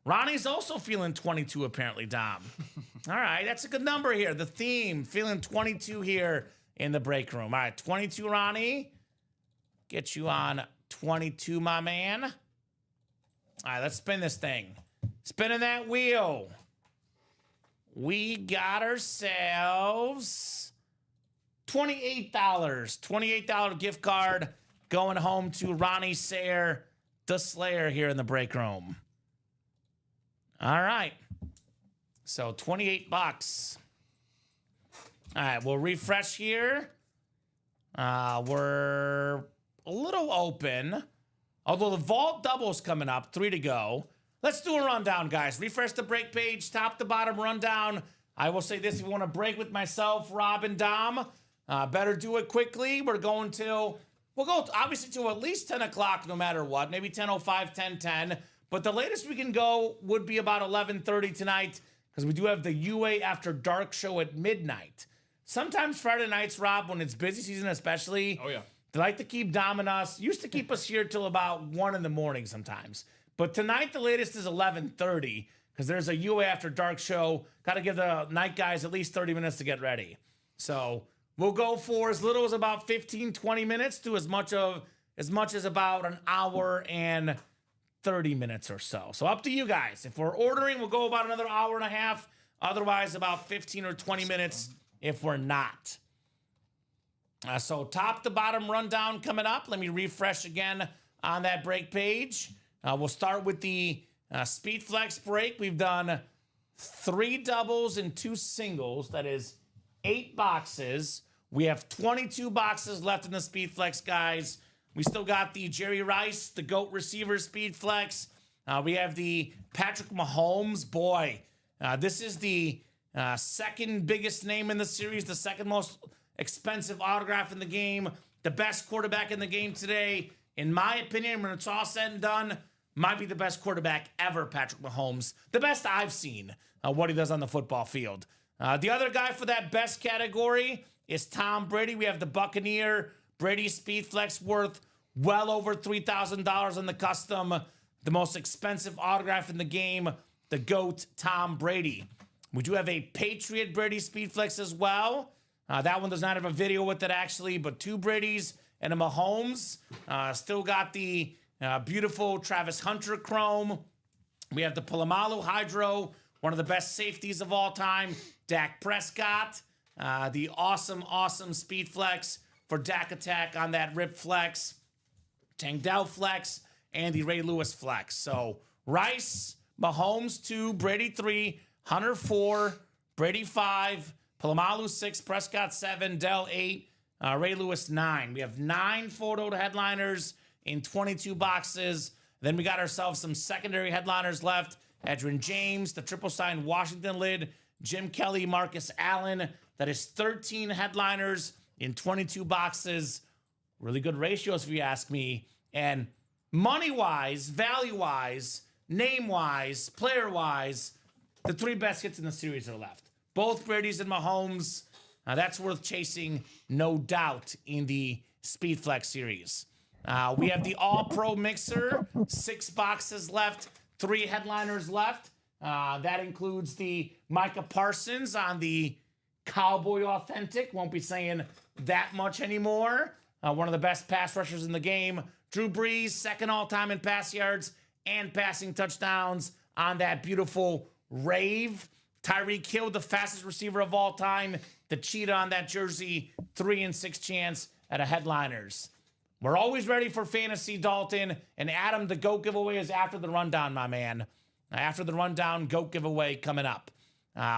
Ronnie's also feeling 22, apparently, Dom. All right, that's a good number here. The theme, feeling 22 here in the break room. All right, 22, Ronnie. Get you on 22, my man. All right, let's spin this thing. Spinning that wheel. We got ourselves $28. $28 gift card going home to Ronnie Sayer, the Slayer, here in the break room. All right. So 28 bucks. All right, we'll refresh here. We're a little open. Although the vault double's coming up, 3 to go. let's do a rundown, guys. Refresh the break page, top to bottom rundown. I will say this, if you want to break with myself, Rob, and Dom, better do it quickly. We'll go obviously to at least 10 o'clock no matter what, maybe 10:05, 10:10. But the latest we can go would be about 11:30 tonight because we do have the UA After Dark show at midnight. Sometimes Friday nights, Rob, when it's busy season especially, they like to keep Dom and us. Used to keep us here till about 1 in the morning sometimes. But tonight the latest is 11:30 because there's a UA After Dark show. Got to give the night guys at least 30 minutes to get ready. So we'll go for as little as about 15, 20 minutes to as much as about an hour and 30 minutes or so. So up to you guys. If we're ordering, we'll go about another hour and a half. Otherwise, about 15 or 20 minutes if we're not. So top to bottom rundown coming up. Let me refresh again on that break page. We'll start with the Speed Flex break. We've done 3 doubles and 2 singles. That is 8 boxes. We have 22 boxes left in the Speed Flex, guys. We still got the Jerry Rice, the GOAT receiver Speed Flex. We have the Patrick Mahomes. Boy, this is the second biggest name in the series, the second most expensive autograph in the game, the best quarterback in the game today. In my opinion, when it's all said and done, might be the best quarterback ever, Patrick Mahomes. The best I've seen, what he does on the football field. The other guy for that best category is Tom Brady. We have the Buccaneer Brady Speed Flex worth well over $3,000 on the custom. The most expensive autograph in the game, the GOAT Tom Brady. We do have a Patriot Brady Speed Flex as well. That one does not have a video with it actually, but 2 Bradys and a Mahomes. Still got the beautiful Travis Hunter Chrome. We have the Polamalu Hydro, one of the best safeties of all time, Dak Prescott. The awesome Speed Flex for Dak Attack on that Rip Flex, Tank Dell Flex, and the Ray Lewis Flex. So Rice, Mahomes 2, Brady 3, Hunter 4, Brady 5, Polamalu 6, Prescott 7, Dell 8, Ray Lewis 9. We have 9 photoed headliners in 22 boxes. Then we got ourselves some secondary headliners left. Edgerrin James, the triple sign Washington lid, Jim Kelly, Marcus Allen. That is 13 headliners in 22 boxes. Really good ratios if you ask me. And money-wise, value-wise, name-wise, player-wise, the 3 best hits in the series are left. Both Brady's and Mahomes. That's worth chasing, no doubt, in the Speed Flex series. We have the All-Pro Mixer. 6 boxes left, 3 headliners left. That includes the Micah Parsons on the Cowboy Authentic. Won't be saying that much anymore. One of the best pass rushers in the game. Drew Brees, second all-time in pass yards and passing touchdowns on that beautiful Rave. Tyreek Hill, the fastest receiver of all time. The cheetah on that jersey. 3 and 6 chance at a headliners. We're always ready for fantasy, Dalton. And Adam, the GOAT giveaway is after the rundown, my man. After the rundown, GOAT giveaway coming up.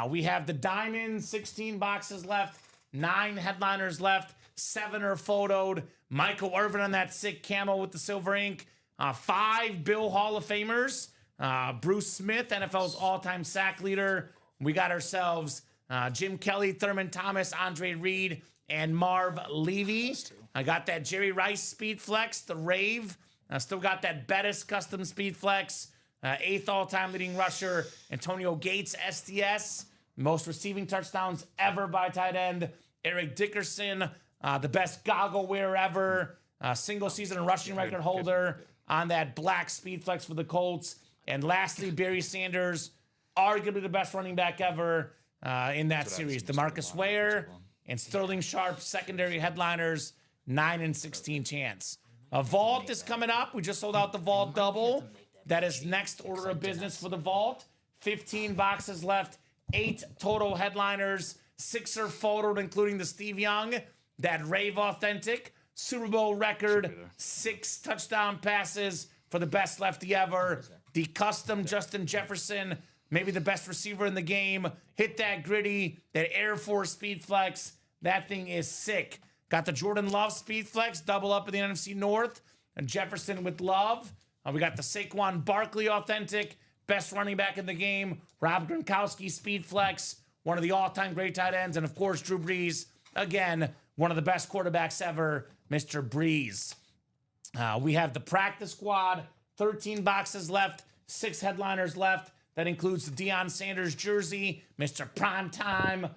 We have the Diamond, 16 boxes left, 9 headliners left, 7 are photoed. Michael Irvin on that sick camo with the silver ink. 5 Bill Hall of Famers. Bruce Smith, NFL's all-time sack leader. We got ourselves Jim Kelly, Thurman Thomas, Andre Reed, and Marv Levy. I got that Jerry Rice Speed Flex, the Rave. I still got that Bettis Custom Speed Flex. 8th all-time leading rusher, Antonio Gates, SDS. Most receiving touchdowns ever by tight end. Eric Dickerson, the best goggle wearer ever. Single season rushing record holder on that black Speed Flex for the Colts. And lastly, Barry Sanders, arguably the best running back ever in that series. DeMarcus Ware and Sterling Sharp, secondary headliners, 9 and 16 chance. A Vault is coming up. We just sold out the Vault double. That is next order of business for the Vault. 15 boxes left, 8 total headliners, 6 are photoed, including the Steve Young, that Rave Authentic, Super Bowl record, 6 touchdown passes for the best lefty ever. The custom Justin Jefferson, maybe the best receiver in the game. Hit that gritty, that Air Force Speed Flex. That thing is sick. Got the Jordan Love Speed Flex, double up in the NFC North. And Jefferson with Love. We got the Saquon Barkley Authentic, best running back in the game, Rob Gronkowski, speed flex, one of the all-time great tight ends, and of course, Drew Brees, again, one of the best quarterbacks ever, Mr. Brees. We have the practice squad, 13 boxes left, 6 headliners left. That includes the Deion Sanders jersey, Mr. Primetime.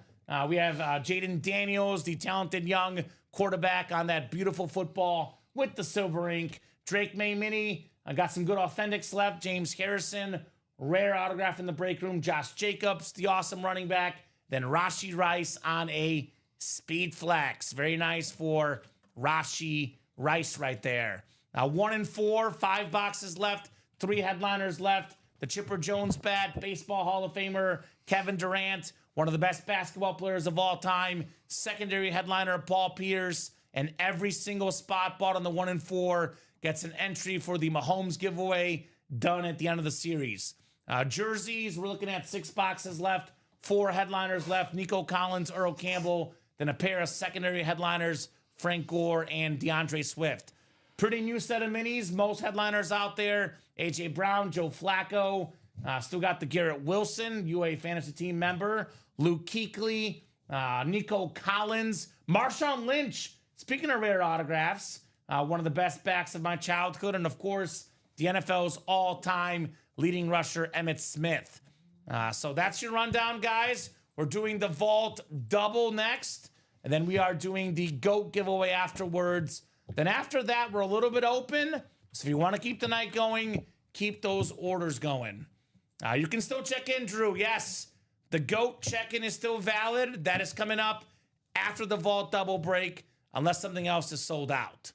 We have Jaden Daniels, the talented young quarterback on that beautiful football with the silver ink. Drake May Mini. I got some good authentics left. James Harrison, rare autograph in the break room. Josh Jacobs, the awesome running back. Then Rashee Rice on a speed flex. Very nice for Rashee Rice right there. 1 and 4, 5 boxes left, 3 headliners left. The Chipper Jones bat, Baseball Hall of Famer Kevin Durant, one of the best basketball players of all time. Secondary headliner Paul Pierce, and every single spot bought on the 1 and 4 gets an entry for the Mahomes giveaway done at the end of the series. Jerseys, we're looking at 6 boxes left, 4 headliners left. Nico Collins, Earl Campbell, then a pair of secondary headliners, Frank Gore and DeAndre Swift. Pretty new set of minis. Most headliners out there. A.J. Brown, Joe Flacco. Still got the Garrett Wilson, UA fantasy team member. Luke Kuechly, Nico Collins. Marshawn Lynch. Speaking of rare autographs, one of the best backs of my childhood. And, of course, the NFL's all-time leading rusher, Emmitt Smith. So that's your rundown, guys. We're doing the Vault double next. And then we are doing the GOAT giveaway afterwards. Then after that, we're a little bit open. So if you want to keep the night going, keep those orders going. You can still check in, Drew. Yes, the GOAT check-in is still valid. That is coming up after the Vault double break, unless something else is sold out.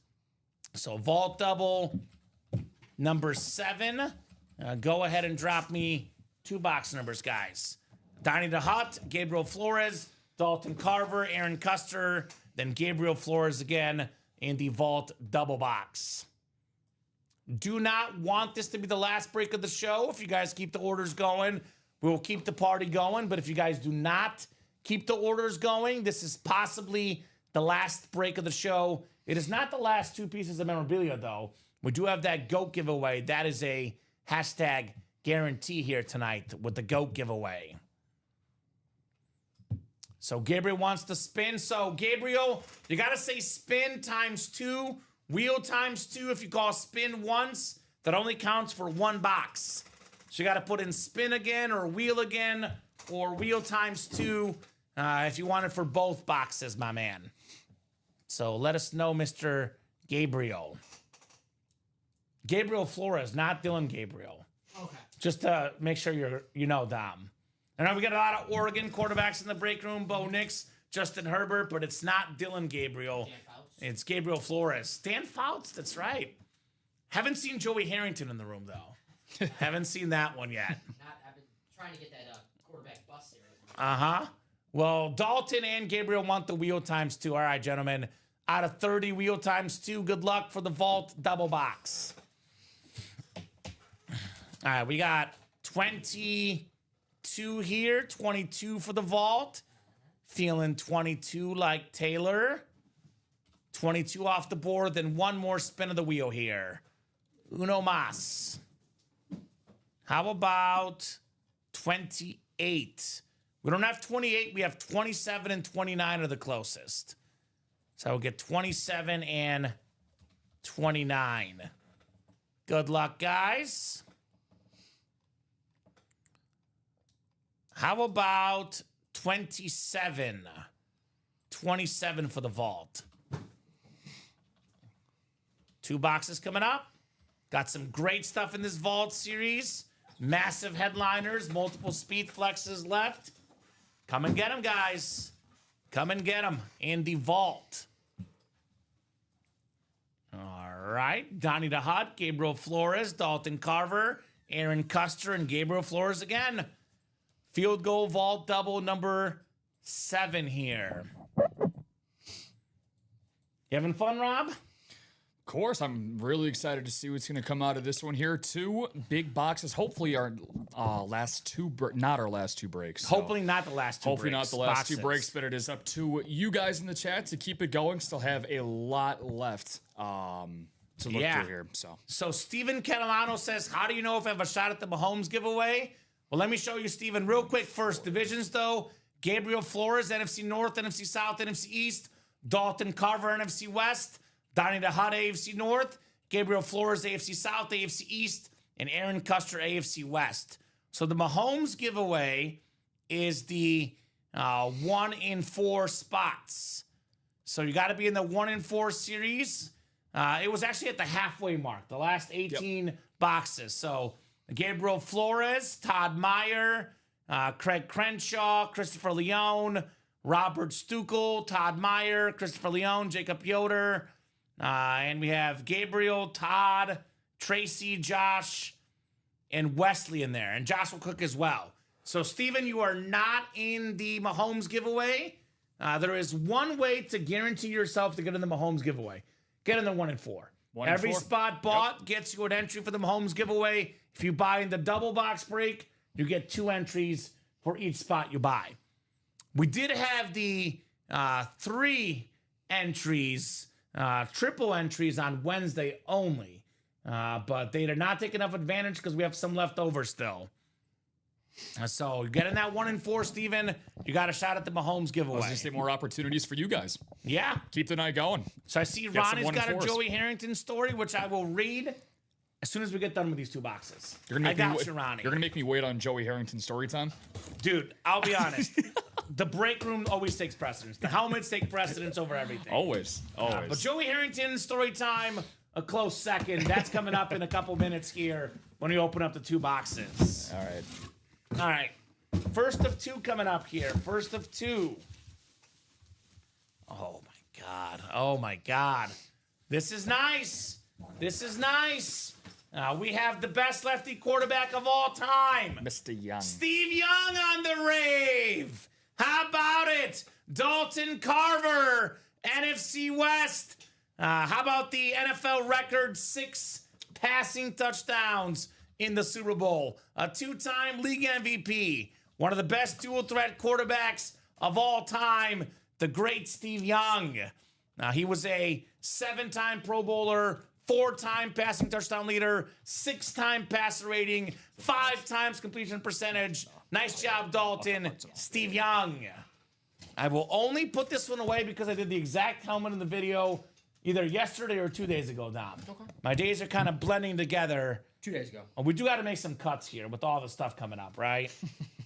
So Vault double number 7. Go ahead and drop me 2 box numbers, guys. Donnie the Hut, Gabriel Flores, Dalton Carver, Aaron Custer, then Gabriel Flores again in the Vault double box. Do not want this to be the last break of the show. If you guys keep the orders going, we will keep the party going. But if you guys do not keep the orders going, this is possibly the last break of the show. It is not the last 2 pieces of memorabilia, though. We do have that GOAT giveaway. That is a hashtag guarantee here tonight with the GOAT giveaway. So Gabriel wants to spin. So Gabriel, you got to say spin times 2, wheel times 2. If you call spin once, that only counts for 1 box. So you got to put in spin again or wheel again or wheel times 2 if you want it for both boxes, my man. So let us know, Mr. Gabriel. Gabriel Flores, not Dylan Gabriel. Okay. Just to make sure you know, Dom. I know we got a lot of Oregon quarterbacks in the break room. Bo Nix, Justin Herbert, but it's not Dylan Gabriel. It's Gabriel Flores. Stan Fouts, that's right. Haven't seen Joey Harrington in the room, though. Haven't seen that one yet. I've been trying to get that quarterback bust here. Uh-huh. Well, Dalton and Gabriel want the wheel times 2. All right, gentlemen. Out of 30, wheel times 2. Good luck for the Vault double box. All right, we got 22 here. 22 for the Vault. Feeling 22 like Taylor. 22 off the board. Then 1 more spin of the wheel here. Uno mas. How about 28? We don't have 28. We have 27 and 29 are the closest. So we'll get 27 and 29. Good luck, guys. How about 27? 27 for the Vault. 2 boxes coming up. Got some great stuff in this Vault series. Massive headliners, multiple speed flexes left. Come and get them, guys. Come and get them in the Vault. All right. Donnie the Hut, Gabriel Flores, Dalton Carver, Aaron Custer, and Gabriel Flores again. Field goal Vault double number 7 here. You having fun, Rob? Of course, I'm really excited to see what's going to come out of this one here. 2 big boxes. Hopefully, our last 2, not our last 2 breaks. So Hopefully not the last 2 hopefully breaks. not the last boxes. 2 breaks, but it is up to you guys in the chat to keep it going. Still have a lot left. to look through here. So Steven Catalano says, how do you know if I have a shot at the Mahomes giveaway? Well, let me show you, Steven, real quick. First, divisions, though. Gabriel Flores, NFC North, NFC South, NFC East. Dalton Carver, NFC West. Donnie DeHutt, AFC North. Gabriel Flores, AFC South, AFC East. And Aaron Custer, AFC West. So the Mahomes giveaway is the 1 in 4 spots. So you got to be in the 1 in 4 series. It was actually at the halfway mark, the last 18 boxes. So Gabriel Flores, Todd Meyer, Craig Crenshaw, Christopher Leone, Robert Stuckel, Todd Meyer, Christopher Leone, Jacob Yoder. And we have Gabriel, Todd, Tracy, Josh, and Wesley in there. And Joshua Cook as well. So, Steven, you are not in the Mahomes giveaway. There is one way to guarantee yourself to get in the Mahomes giveaway. Get in the 1 in 4. Every spot bought gets you an entry for the Mahomes giveaway. If you buy in the double box break, you get 2 entries for each spot you buy. We did have the 3 entries, triple entries on Wednesday only. But they did not take enough advantage because we have some left over still. So get in that 1 in 4, Steven. You got a shot at the Mahomes giveaway. I was going to say more opportunities for you guys. Yeah. Keep the night going. So I see Ronnie's got a Joey Harrington story, which I will read as soon as we get done with these 2 boxes. I got you, Ronnie. You're going to make me wait on Joey Harrington's story time? Dude, I'll be honest. The break room always takes precedence. The helmets take precedence over everything. Always. But Joey Harrington's story time, a close second. That's coming up in a couple minutes here when we open up the 2 boxes. All right. All right. First of 2 coming up here. First of 2. Oh, my God. Oh, my God. This is nice. This is nice. We have the best lefty quarterback of all time. Mr. Young. Steve Young on the rave. How about it? Dalton Carver, NFC West. How about the NFL record 6 passing touchdowns in the Super Bowl? A 2-time league MVP. One of the best dual threat quarterbacks of all time. The great Steve Young. He was a 7-time Pro Bowler, 4-time passing touchdown leader, 6-time passer rating, 5 times completion percentage. Nice job, Dalton. Steve Young. I will only put this one away because I did the exact helmet in the video either yesterday or 2 days ago, Dom. Okay. My days are kind of blending together. 2 days ago. We do got to make some cuts here with all the stuff coming up, right?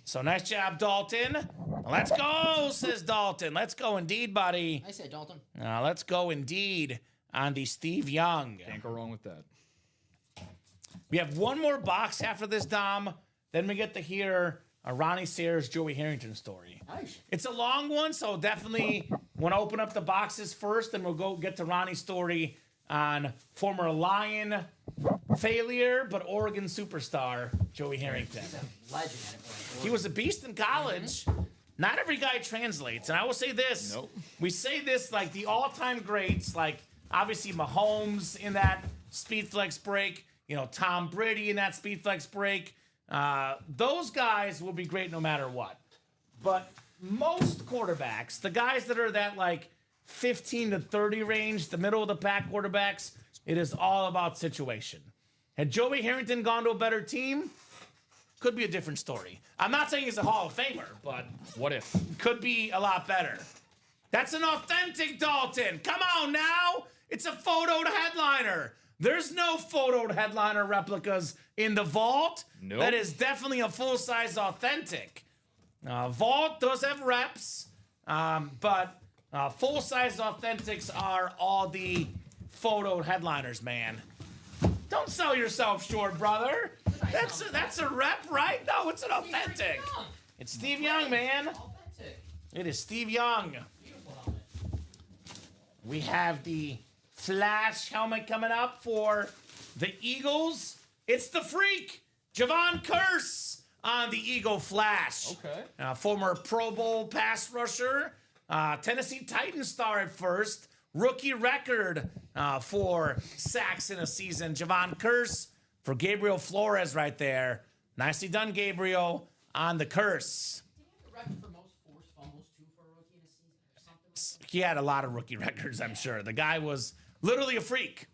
So nice job, Dalton. Let's go, says Dalton. Let's go indeed, buddy. I say Dalton. Let's go indeed on the Steve Young. Can't go wrong with that. We have one more box after this, Dom. Then we get to hear Ronnie Sayers' Joey Harrington story. Nice. It's a long one, so definitely want to open up the boxes first, and we'll go get to Ronnie's story on former Lion failure, but Oregon superstar, Joey Harrington. He's a legend at it. He was a beast in college. Not every guy translates. And I will say this. Nope. We say this like the all-time greats, like obviously Mahomes in that speed flex break, Tom Brady in that speed flex break. Those guys will be great no matter what. But most quarterbacks, the guys that are that like 15 to 30 range, the middle of the pack quarterbacks, it is all about situation. Had Joey Harrington gone to a better team, could be a different story. I'm not saying he's a Hall of Famer, but what if? Could be a lot better. That's an authentic Dalton. Come on now. It's a photoed headliner. There's no photoed headliner replicas in the vault. Nope. That is definitely a full-size authentic. Vault does have reps, but full-size authentics are all the photoed headliners, man. Don't sell yourself short, brother. That's a rep, right? No, it's an authentic. It's Steve Young, man. It is Steve Young. We have the Flash helmet coming up for the Eagles. It's the Freak, Javon Curse on the Eagle Flash. Okay. Former Pro Bowl pass rusher. Tennessee Titans star at first. Rookie record for sacks in a season. Javon Curse for Gabriel Flores right there. Nicely done, Gabriel, on the Curse. Did he have the record for most forced fumbles, too, for a rookie in a season or something like that? He had a lot of rookie records, I'm sure. The guy was literally a freak.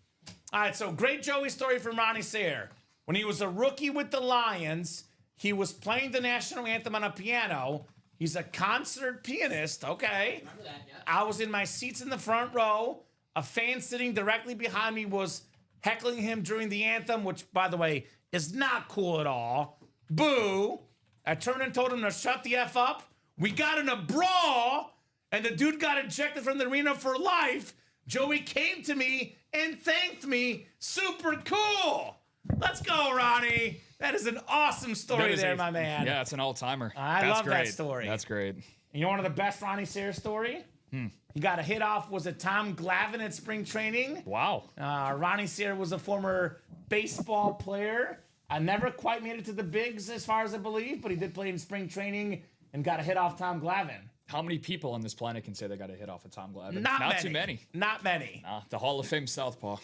All right, so great Joey story from Ronnie Sayre. When he was a rookie with the Lions, he was playing the national anthem on a piano. He's a concert pianist, okay. Remember that, yeah. I was in my seats in the front row. A fan sitting directly behind me was heckling him during the anthem, which, by the way, is not cool at all. Boo. I turned and told him to shut the F up. We got in a brawl, and the dude got ejected from the arena for life. Joey came to me and thanked me. Super cool. Let's go, Ronnie. That is an awesome story there, my man. Yeah, it's an all-timer. I love that story. That's great. You know one of the best Ronnie Sayre story? He got a hit off, was it Tom Glavine at spring training? Wow. Ronnie Sayre was a former baseball player. I never quite made it to the bigs as far as I believe, but he did play in spring training and got a hit off Tom Glavine. How many people on this planet can say they got a hit off of Tom Glavine? Not too many. Not many. The Hall of Fame Southpaw.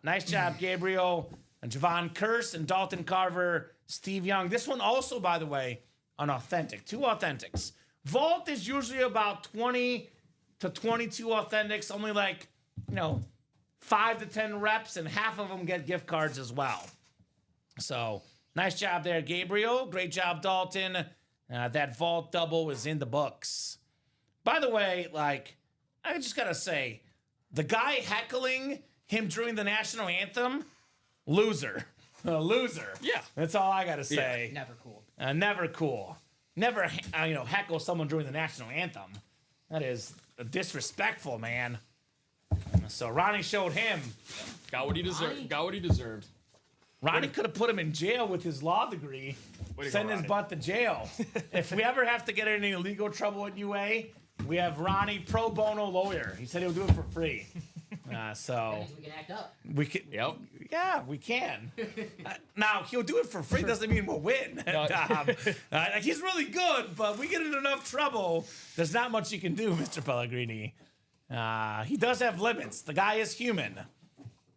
Nice job, Gabriel, and Javon Curse, and Dalton Carver, Steve Young. This one also, by the way, an authentic. 2 authentics. Vault is usually about 20 to 22 authentics, only like, 5 to 10 reps, and half of them get gift cards as well. So, nice job there, Gabriel. Great job, Dalton. That vault double is in the books. By the way, I just gotta say, the guy heckling him during the national anthem, loser. Loser. Yeah. That's all I gotta say. Never cool. Never cool. Never, heckle someone during the national anthem. That is disrespectful, man. So Ronnie showed him. Got what he deserved. Ronnie? Got what he deserved. Ronnie could have put him in jail with his law degree. Send his butt to jail. If we ever have to get in any legal trouble at UA, we have Ronnie pro bono lawyer. He said he'll do it for free. So That means we can act up. we can. Yep. Yeah, we can. Now he'll do it for free. Doesn't mean we'll win. He's really good, but we get in enough trouble. There's not much you can do, Mr. Pellegrini. He does have limits. The guy is human.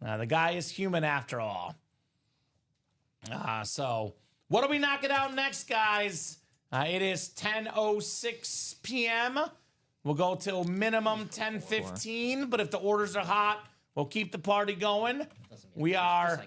The guy is human after all. So what are we knocking out next, guys? It is 10:06 p.m. We'll go till minimum 10:15, but if the orders are hot, we'll keep the party going. We are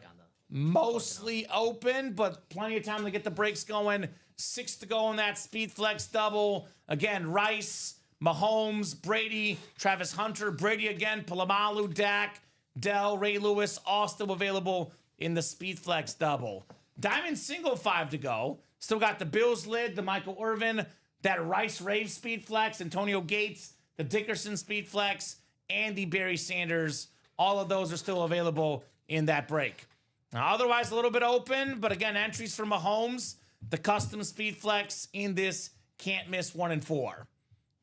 mostly open, but plenty of time to get the breaks going. 6 to go on that Speed Flex double. Again, Rice, Mahomes, Brady, Travis Hunter, Brady again, Palamalu, Dak, Dell, Ray Lewis, all still available in the Speed Flex double. Diamond single 5 to go. Still got the Bills lid, the Michael Irvin, that Rice Rave Speed Flex, Antonio Gates, the Dickerson Speed Flex, Andy Barry Sanders. All of those are still available in that break. Now, otherwise, a little bit open, but again, entries for Mahomes, the custom Speed Flex in this can't miss 1 and 4.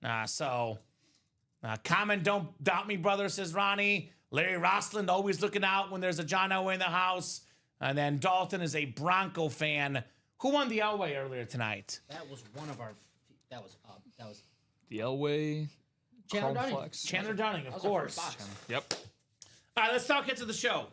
Kamen, don't doubt me, brother, says Ronnie. Larry Rossland always looking out when there's a John Elway in the house. And then Dalton is a Bronco fan. Who won the Elway earlier tonight? That was one of our. That was The Elway. Chandler Dunning. Flex. Chandler Dunning, of That was our course. first box. Yep. All right, let's talk hits of the show.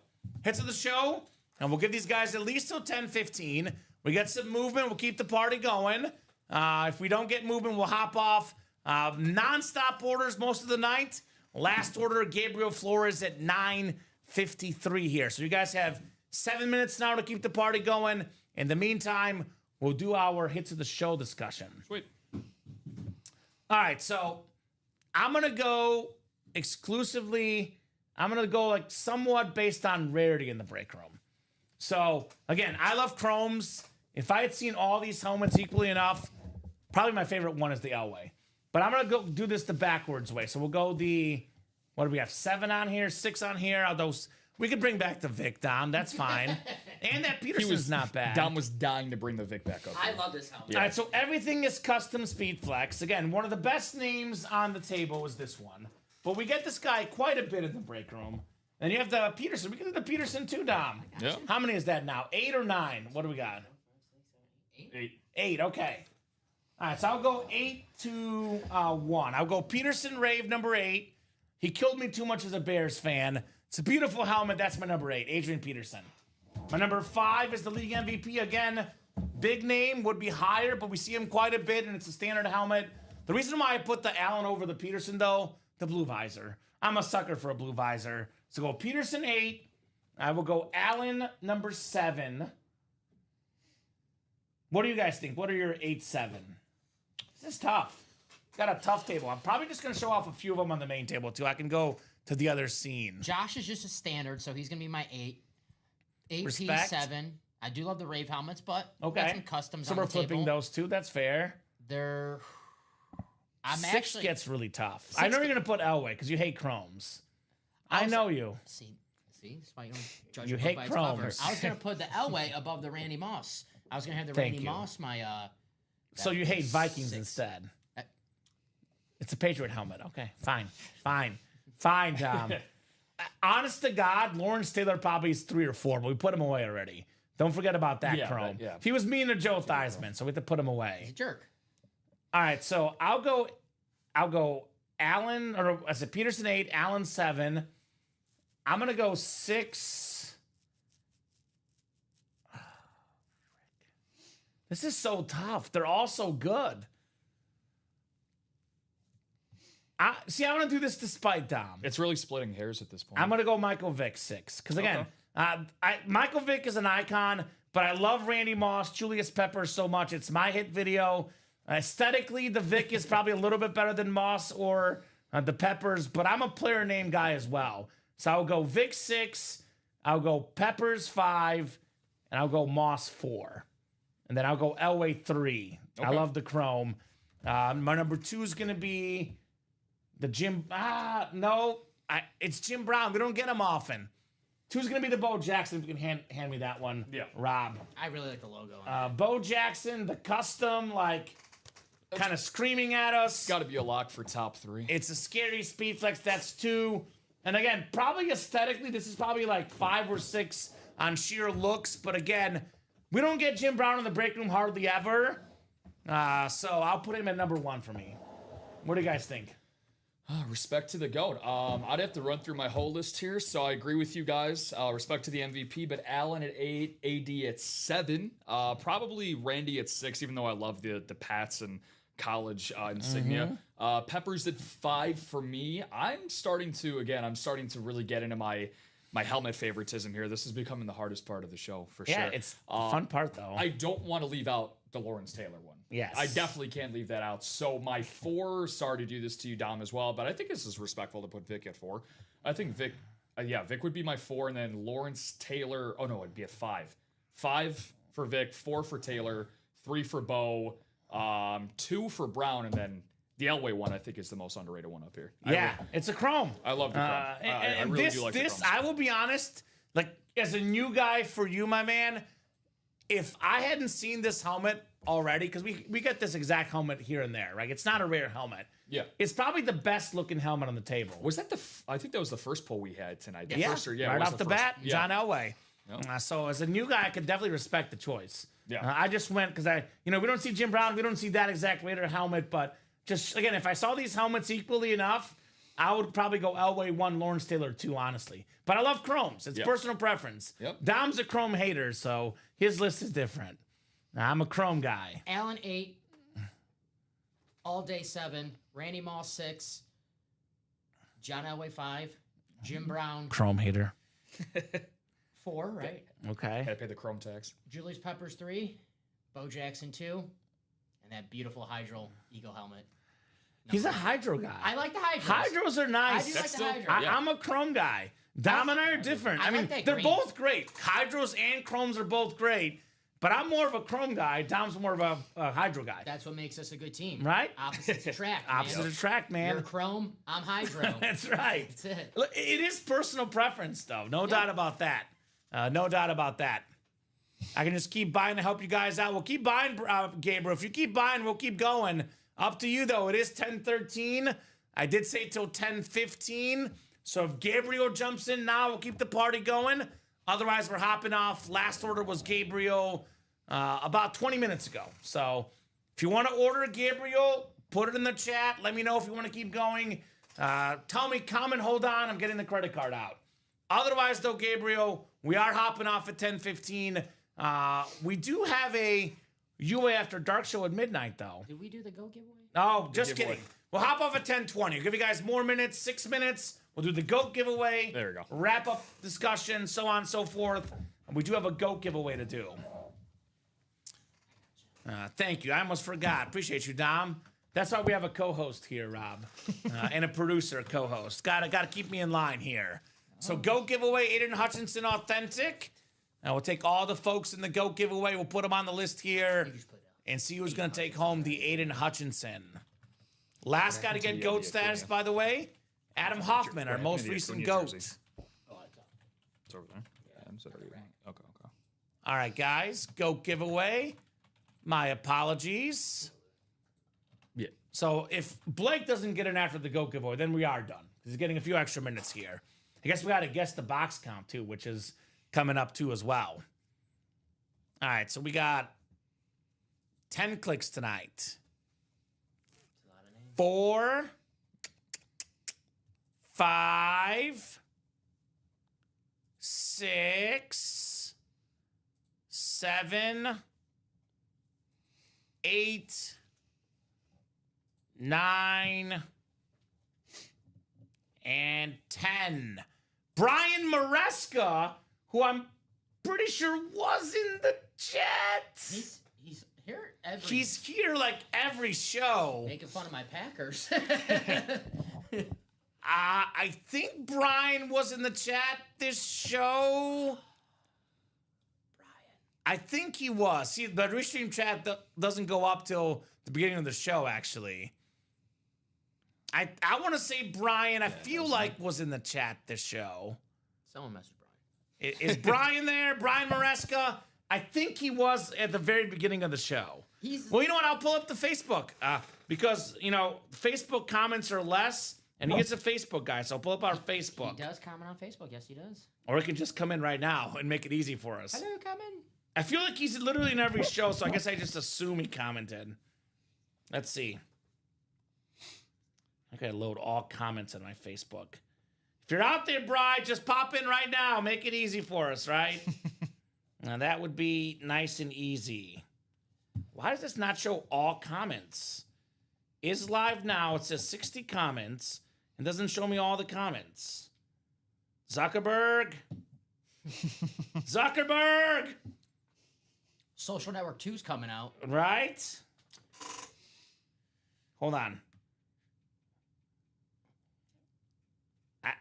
Hits of the show, and we'll give these guys at least till 10:15. We get some movement. We'll keep the party going. If we don't get movement, we'll hop off. Non-stop orders most of the night. Last order, Gabriel Flores at 9:53 here. So you guys have 7 minutes now to keep the party going. In the meantime, we'll do our hits of the show discussion. Sweet. All right, so I'm going to go exclusively, I'm going to go like somewhat based on rarity in the break room. So, again, I love chromes. If I had seen all these helmets equally enough, probably my favorite one is the Elway. But I'm going to go do this the backwards way. So we'll go what do we have, 7 on here, 6 on here. We could bring back the Vic, Dom. That's fine. And that Peterson's not bad. Dom was dying to bring the Vic back up. I love this helmet. All right, so everything is custom Speed Flex. Again, one of the best names on the table is this one. But we get this guy quite a bit in the break room. Then you have the Peterson. We can do the Peterson too, Dom. Yeah. How many is that now? 8 or 9? What do we got? 8. 8, okay. All right, so I'll go 8 to 1. I'll go Peterson Rave, number 8. He killed me too much as a Bears fan. It's a beautiful helmet. That's my number 8, Adrian Peterson. My number 5 is the league MVP. Again, big name, would be higher, but we see him quite a bit, and it's a standard helmet. The reason why I put the Allen over the Peterson, though, the blue visor. I'm a sucker for a blue visor. So go Peterson 8. I will go Allen, number 7. What do you guys think? What are your 8-7? This is tough. Got a tough table. I'm probably just going to show off a few of them on the main table, too. I can go to the other scene. Josh is just a standard, so he's going to be my 8. 8P, Respect. 7. I do love the Rave helmets, but Okay. got some customs So on we're the table. flipping those two. That's fair. They're... I'm 6 actually... gets really tough. I know you're going to put Elway because you hate chromes. I know you. See, that's why you don't judge You a book hate by its cover. chromes. I was going to put the Elway above the Randy Moss. I was going to have the Thank Randy you. Moss, my... So you hate Vikings 6. instead. It's a Patriot helmet. Okay, fine, Tom. Honest to God, Lawrence Taylor probably is 3 or 4, but we put him away already. Don't forget about that chrome. Yeah. He was mean to Joe Theismann, so we have to put him away. He's a jerk. All right, so I'll go Allen, or I said Peterson 8, Allen 7. I'm gonna go 6. This is so tough. They're all so good. I'm gonna do this despite Dom. It's really splitting hairs at this point. I'm gonna go Michael Vick 6 because again, Michael Vick is an icon, but I love Randy Moss, Julius Peppers so much. It's my hit video. Aesthetically, the Vick is probably a little bit better than Moss or the Peppers, but I'm a player name guy as well. So I'll go Vick 6, I'll go Peppers 5, and I'll go Moss 4, and then I'll go Elway 3. I love the chrome. My number 2 is gonna be the Jim. It's Jim Brown. We don't get him often. 2's gonna be the Bo Jackson. If you can hand me that one, Rob. I really like the logo on it. Bo Jackson, the custom, kind of screaming at us. Got to be a lock for top 3. It's a scary speed flex. That's 2. And again, probably aesthetically, this is probably 5 or 6 on sheer looks. But again, we don't get Jim Brown in the break room hardly ever. So I'll put him at number 1 for me. What do you guys think? Respect to the GOAT. I'd have to run through my whole list here, so I agree with you guys. Respect to the MVP, but Allen at 8, AD at 7, probably Randy at 6, even though I love the Pats and college insignia. Peppers at 5 for me. I'm starting to really get into my helmet favoritism here. This is becoming the hardest part of the show for sure. Yeah, it's the fun part though. I don't want to leave out the Lawrence Taylor one. Yes. I definitely can't leave that out. So my 4, sorry to do this to you, Dom, as well, but I think this is respectful to put Vic at 4. I think Vic would be my 4, and then Lawrence Taylor, it'd be a 5. 5 for Vic, 4 for Taylor, 3 for Bo, 2 for Brown, and then the Elway one I think is the most underrated one up here. It's a chrome. I love the chrome. I really do like the chrome. I will be honest, as a new guy for you, my man, if I hadn't seen this helmet already, because we get this exact helmet here and there, right? It's not a rare helmet. Yeah. It's probably the best looking helmet on the table. Was that I think that was the first poll we had tonight. Right off the bat, Yeah. John Elway. Yep. So as a new guy, I could definitely respect the choice. Yeah. I just went because we don't see Jim Brown, we don't see that exact Raider helmet, but just again, if I saw these helmets equally enough, I would probably go Elway 1, Lawrence Taylor 2, honestly. But I love chromes. It's personal preference. Yep. Dom's a chrome hater, so his list is different. I'm a chrome guy. Allen 8, All Day 7, Randy Moss 6, John Elway 5, Jim Brown Chrome hater. 4, right? Okay. Had to pay the chrome tax. Julius Peppers 3, Bo Jackson 2, and that beautiful Hydro Eagle helmet. He's a hydro guy. I like the Hydros. Hydros are nice. I do like the Hydro. I'm a chrome guy. Dom and I are different. I mean, like that they're green. both great. Hydros and chromes are both great, but I'm more of a chrome guy. Dom's more of a hydro guy. That's what makes us a good team. Right? Opposites attract, man. Opposite attract, man. You're chrome, I'm hydro. That's right. That's it. Look, it is personal preference, though. No doubt about that. No doubt about that. I can just keep buying to help you guys out. We'll keep buying, Gabriel. If you keep buying, we'll keep going. Up to you, though. It is 10:13. I did say till 10:15. So if Gabriel jumps in now, we'll keep the party going. Otherwise, we're hopping off. Last order was Gabriel about 20 minutes ago. So if you want to order Gabriel, put it in the chat. Let me know if you want to keep going. Tell me, comment, hold on. I'm getting the credit card out. Otherwise, though, Gabriel, we are hopping off at 10:15. We do have a UA After Dark show at midnight, though. Did we do the Go giveaway? Oh, just giveaway. kidding. We'll hop off at 10:20. We'll give you guys more minutes, 6 minutes. We'll do the GOAT giveaway. There we go. Wrap up discussion, so on and so forth. We do have a GOAT giveaway to do. Thank you. I almost forgot. Appreciate you, Dom. That's why we have a co-host here, Rob, and a producer co-host. Gotta keep me in line here. So GOAT giveaway, Aiden Hutchinson Authentic. We'll take all the folks in the GOAT giveaway. We'll put them on the list here and see who's going to take home the Aiden Hutchinson. Last guy to get GOAT status, by the way, Adam Hoffman, our most recent GOAT. It's over there. Okay. All right, guys, GOAT giveaway. My apologies. Yeah. So if Blake doesn't get in after the GOAT giveaway, then we are done. He's getting a few extra minutes here. I guess we got to guess the box count, too, which is coming up, too, as well. All right, so we got 10 clicks tonight. 4, 5, 6, 7, 8, 9, and 10. Brian Maresca, who I'm pretty sure was in the chat. He's here every. He's here like every show. Making fun of my Packers. I think Brian was in the chat this show. I think he was. See, the restream chat doesn't go up till the beginning of the show, actually. I want to say Brian, I feel like was in the chat this show. Someone messaged Brian. Is Brian there? Brian Maresca? I think he was at the very beginning of the show. Well, you know what? I'll pull up the Facebook because, Facebook comments are less, and he gets a Facebook guy, so I'll pull up our Facebook. He does comment on Facebook. Yes, he does. Or he can just come in right now and make it easy for us. Hello, Kamen. I feel like he's literally in every show, so I guess I just assume he commented. Let's see. I gotta load all comments on my Facebook. If you're out there, Bri, just pop in right now. Make it easy for us, right? Now that would be nice and easy. Why does this not show all comments? Is live now. It says 60 comments. It doesn't show me all the comments. Zuckerberg. Zuckerberg. Social Network 2's coming out. Right? Hold on.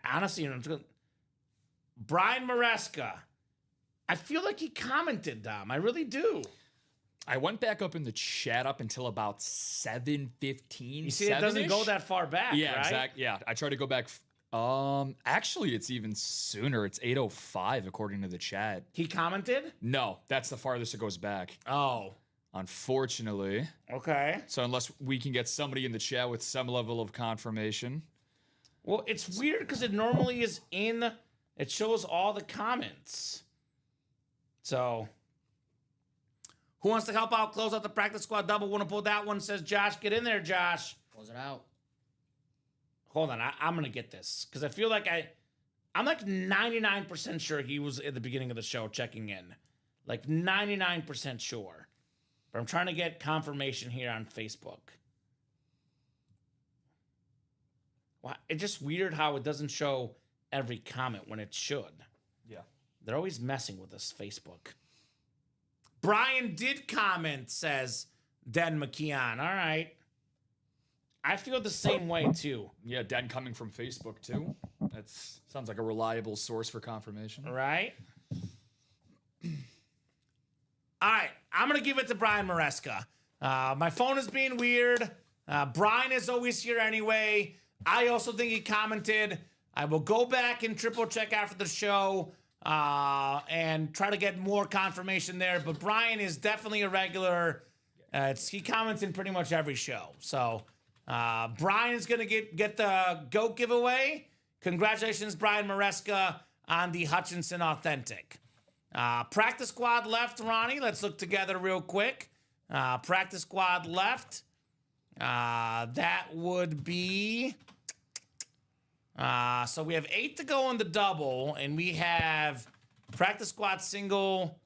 Honestly, Brian Maresca. I feel like he commented, Dom. I really do. I went back up in the chat up until about 7:15. You see, it doesn't go that far back, yeah, right? exactly. Yeah, I tried to go back. Actually, it's even sooner. It's 8:05 according to the chat. He commented? No, that's the farthest it goes back. Oh. Unfortunately. Okay. So unless we can get somebody in the chat with some level of confirmation. Well, it's weird because it normally is in. It shows all the comments. So, who wants to help out? Close out the practice squad double. Want to pull that one? Says Josh. Get in there, Josh. Close it out. Hold on. I'm going to get this because I feel like I'm like 99% sure he was at the beginning of the show checking in. Like 99% sure. But I'm trying to get confirmation here on Facebook. Wow, it's just weird how it doesn't show every comment when it should. Yeah. They're always messing with us, Facebook. Brian did comment, says Den McKeon. All right. I feel the same way, too. Yeah, Den coming from Facebook, too. That sounds like a reliable source for confirmation. Right? All right. I'm going to give it to Brian Maresca. My phone is being weird. Brian is always here anyway. I also think he commented. I will go back and triple check after the show and try to get more confirmation there. But Brian is definitely a regular. He comments in pretty much every show. So Brian is going to get the GOAT giveaway. Congratulations, Brian Maresca, on the Hutchinson Authentic. Practice squad left, Ronnie. Let's look together real quick. Practice squad left. That would be... so we have 8 to go on the double, and we have practice squad single.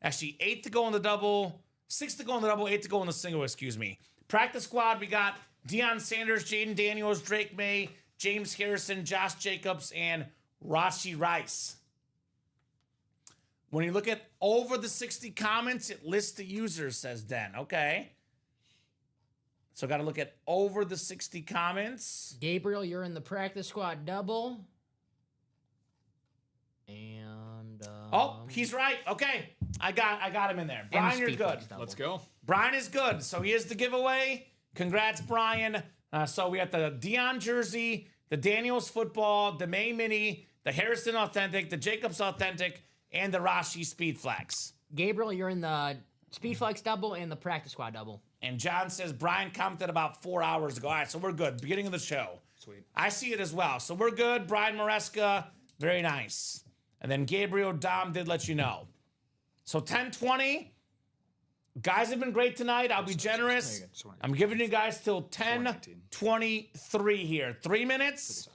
Actually, 8 to go on the double, 6 to go on the double, 8 to go on the single, excuse me. Practice squad, we got Deion Sanders, Jaden Daniels, Drake May, James Harrison, Josh Jacobs, and Rashi Rice. When you look at over the 60 comments, it lists the users, says Den. Okay. So got to look at over the 60 comments. Gabriel, you're in the practice squad double. And Oh, he's right. Okay. I got him in there. Brian, you're good. Let's go. Brian is good. So he is the giveaway. Congrats, Brian. So we got the Dion jersey, the Daniels football, the May Mini, the Harrison Authentic, the Jacobs Authentic, and the Rashi Speed Flex. Gabriel, you're in the Speed Flex double and the practice squad double. And John says Brian commented about 4 hours ago. All right, so we're good. Beginning of the show. Sweet. I see it as well. So we're good. Brian Maresca, very nice. And then Gabriel Dom did let you know. So 10:20. Guys have been great tonight. I'll be generous. I'm giving you guys till 10:23 here. 3 minutes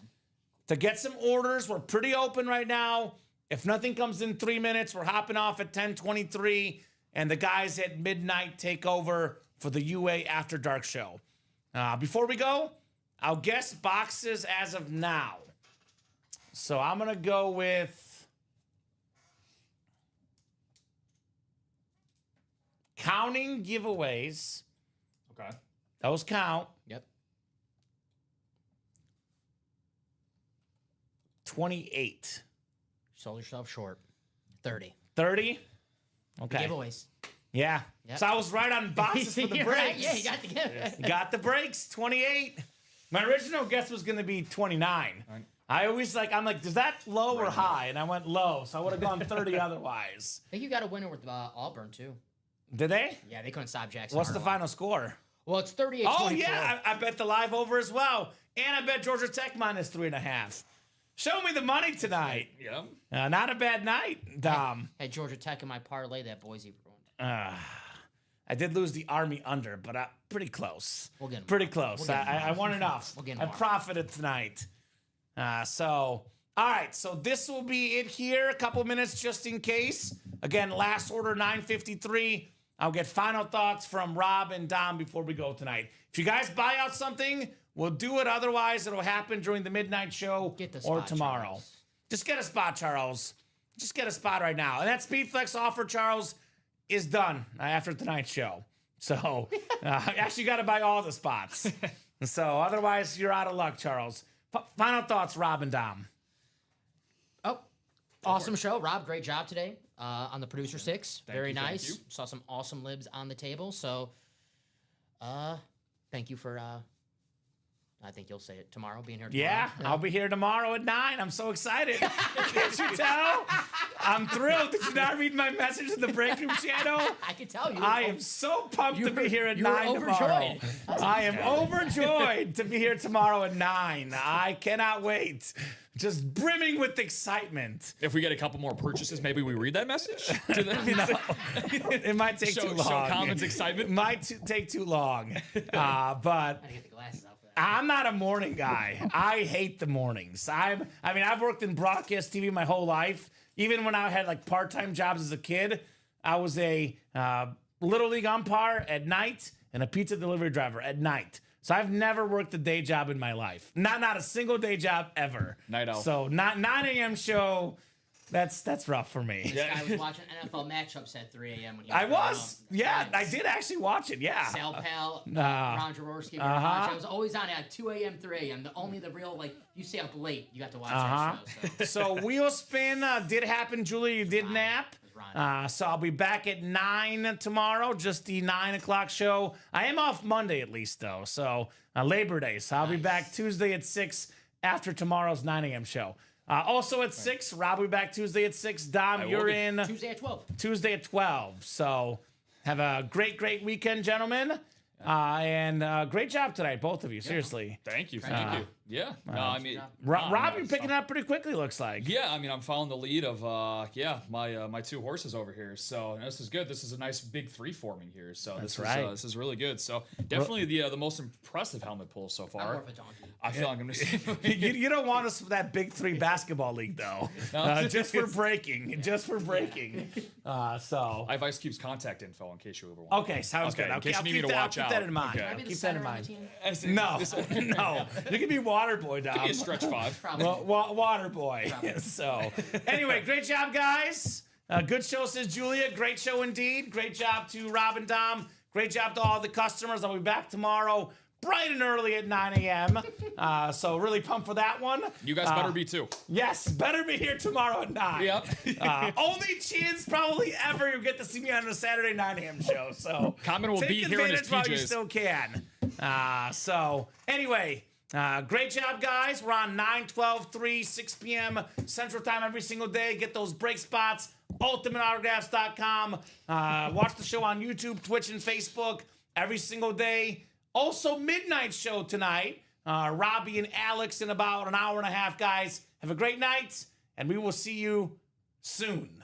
to get some orders. We're pretty open right now. If nothing comes in 3 minutes, we're hopping off at 10:23. And the guys at midnight take over for the UA After Dark show. Before we go, I'll guess boxes as of now. So I'm going to go with counting giveaways. Okay. Those count. Yep. 28. Sold yourself short. 30. 30? Okay. Giveaways. Yeah. Yep. So I was right on boxes for the You're breaks. right. Yeah, you got the giveaway. Got the breaks. 28. My original guess was going to be 29. Right. I'm like, is that low or high? And I went low, so I would have gone 30 otherwise. I think you got a winner with Auburn, too. Did they? Yeah, they couldn't stop Jackson. What's the Harbaugh. final score? Well, it's 38-24. Oh, yeah. I bet the live over as well. And I bet Georgia Tech minus 3.5. Show me the money tonight. Yeah. Not a bad night, Dom. Hey, Georgia Tech in my parlay that Boise ruined. I did lose the Army under, but pretty close. We'll get 'em. Pretty close. We'll get 'em. I won enough. We'll get 'em I tomorrow. profited tonight. All right. So this will be it here. A couple minutes just in case. Again, last order 9:53. I'll get final thoughts from Rob and Dom before we go tonight. If you guys buy out something, we'll do it. Otherwise, it'll happen during the midnight show Get the or spot, tomorrow. Charles. Just get a spot, Charles. Just get a spot right now. And that Speedflex offer, Charles, is done after tonight's show. So actually, you got to buy all the spots. So otherwise, you're out of luck, Charles. Final thoughts, Rob and Dom. Oh, awesome show. Rob, great job today on the Producer 6. Very you, thank nice. you. Saw some awesome libs on the table. So thank you for, I think you'll say it tomorrow, being here tomorrow. Yeah, I'll be here tomorrow at 9. I'm so excited. Can't you tell? I'm thrilled. Did you not read my message in the break room channel? I can tell you. I am so pumped to be here at you were 9 tomorrow. overjoyed. I am overjoyed to be here tomorrow at 9. I cannot wait. Just brimming with excitement. If we get a couple more purchases, maybe we read that message to them. It might take too long. Show Kamen's excitement. Might take too long. But I gotta get the glasses out for that. I'm not a morning guy. I hate the mornings. I've worked in broadcast TV my whole life. Even when I had like part-time jobs as a kid, I was a Little League umpire at night and a pizza delivery driver at night. So I've never worked a day job in my life. Not a single day job ever. Night owl. So 9 a.m. show, that's rough for me. I was watching NFL matchups at 3 a.m. when he I was growing was. up. Yeah, Nice. I did actually watch it. Yeah. Sal Pal, Ron Jaworski, I was always on at 2 a.m., 3 a.m. Only the real, like, you stay up late, you got to watch that show. So. So wheel spin did happen, Julie. You did nap. Ron. So I'll be back at 9 tomorrow, just the 9 o'clock show. I am off Monday at least, though. So Labor Day. So I'll be back Tuesday at 6 after tomorrow's 9 a.m. show. Also at 6, Rob will be back Tuesday at 6. Dom, you're in Tuesday at 12. Tuesday at 12. So have a great weekend, gentlemen. And great job tonight, both of you. Seriously. Thank you. Thank you. Yeah. No, I mean, Rob, you're picking up pretty quickly, looks like. Yeah, I mean, I'm following the lead of my two horses over here. So this is good. This is a nice big 3 forming here. So this is really good. So definitely the most impressive helmet pull so I'm far. more of a donkey. I feel like I'm gonna. You don't want us for that big 3 basketball league, though. Just for breaking. Just for breaking. So. I have Ice Cube's contact info in case you ever want. Okay, sounds good. In case you need me to watch I'll keep that out. in mind. Okay. Can I be the Keep that in center on mind. the team? No, no. You can be water boy, Dom. Give me a stretch 5. Probably. Water boy. So, anyway, great job, guys. Good show, says Julia. Great show indeed. Great job to Rob and Dom. Great job to all the customers. I'll be back tomorrow bright and early at 9 a.m. So really pumped for that one. You guys better be too. Yes, better be here tomorrow at 9. Yep. Only chance probably ever you get to see me on a Saturday 9 a.m. show. So Kamen will take be here in his advantage while you PJs. still can. So anyway, great job, guys. We're on 9, 12, 3, 6 p.m. Central Time every single day. Get those break spots. UltimateAutographs.com. Watch the show on YouTube, Twitch, and Facebook every single day. Also, midnight show tonight. Robbie and Alex in about an hour and a half, guys. Have a great night, and we will see you soon.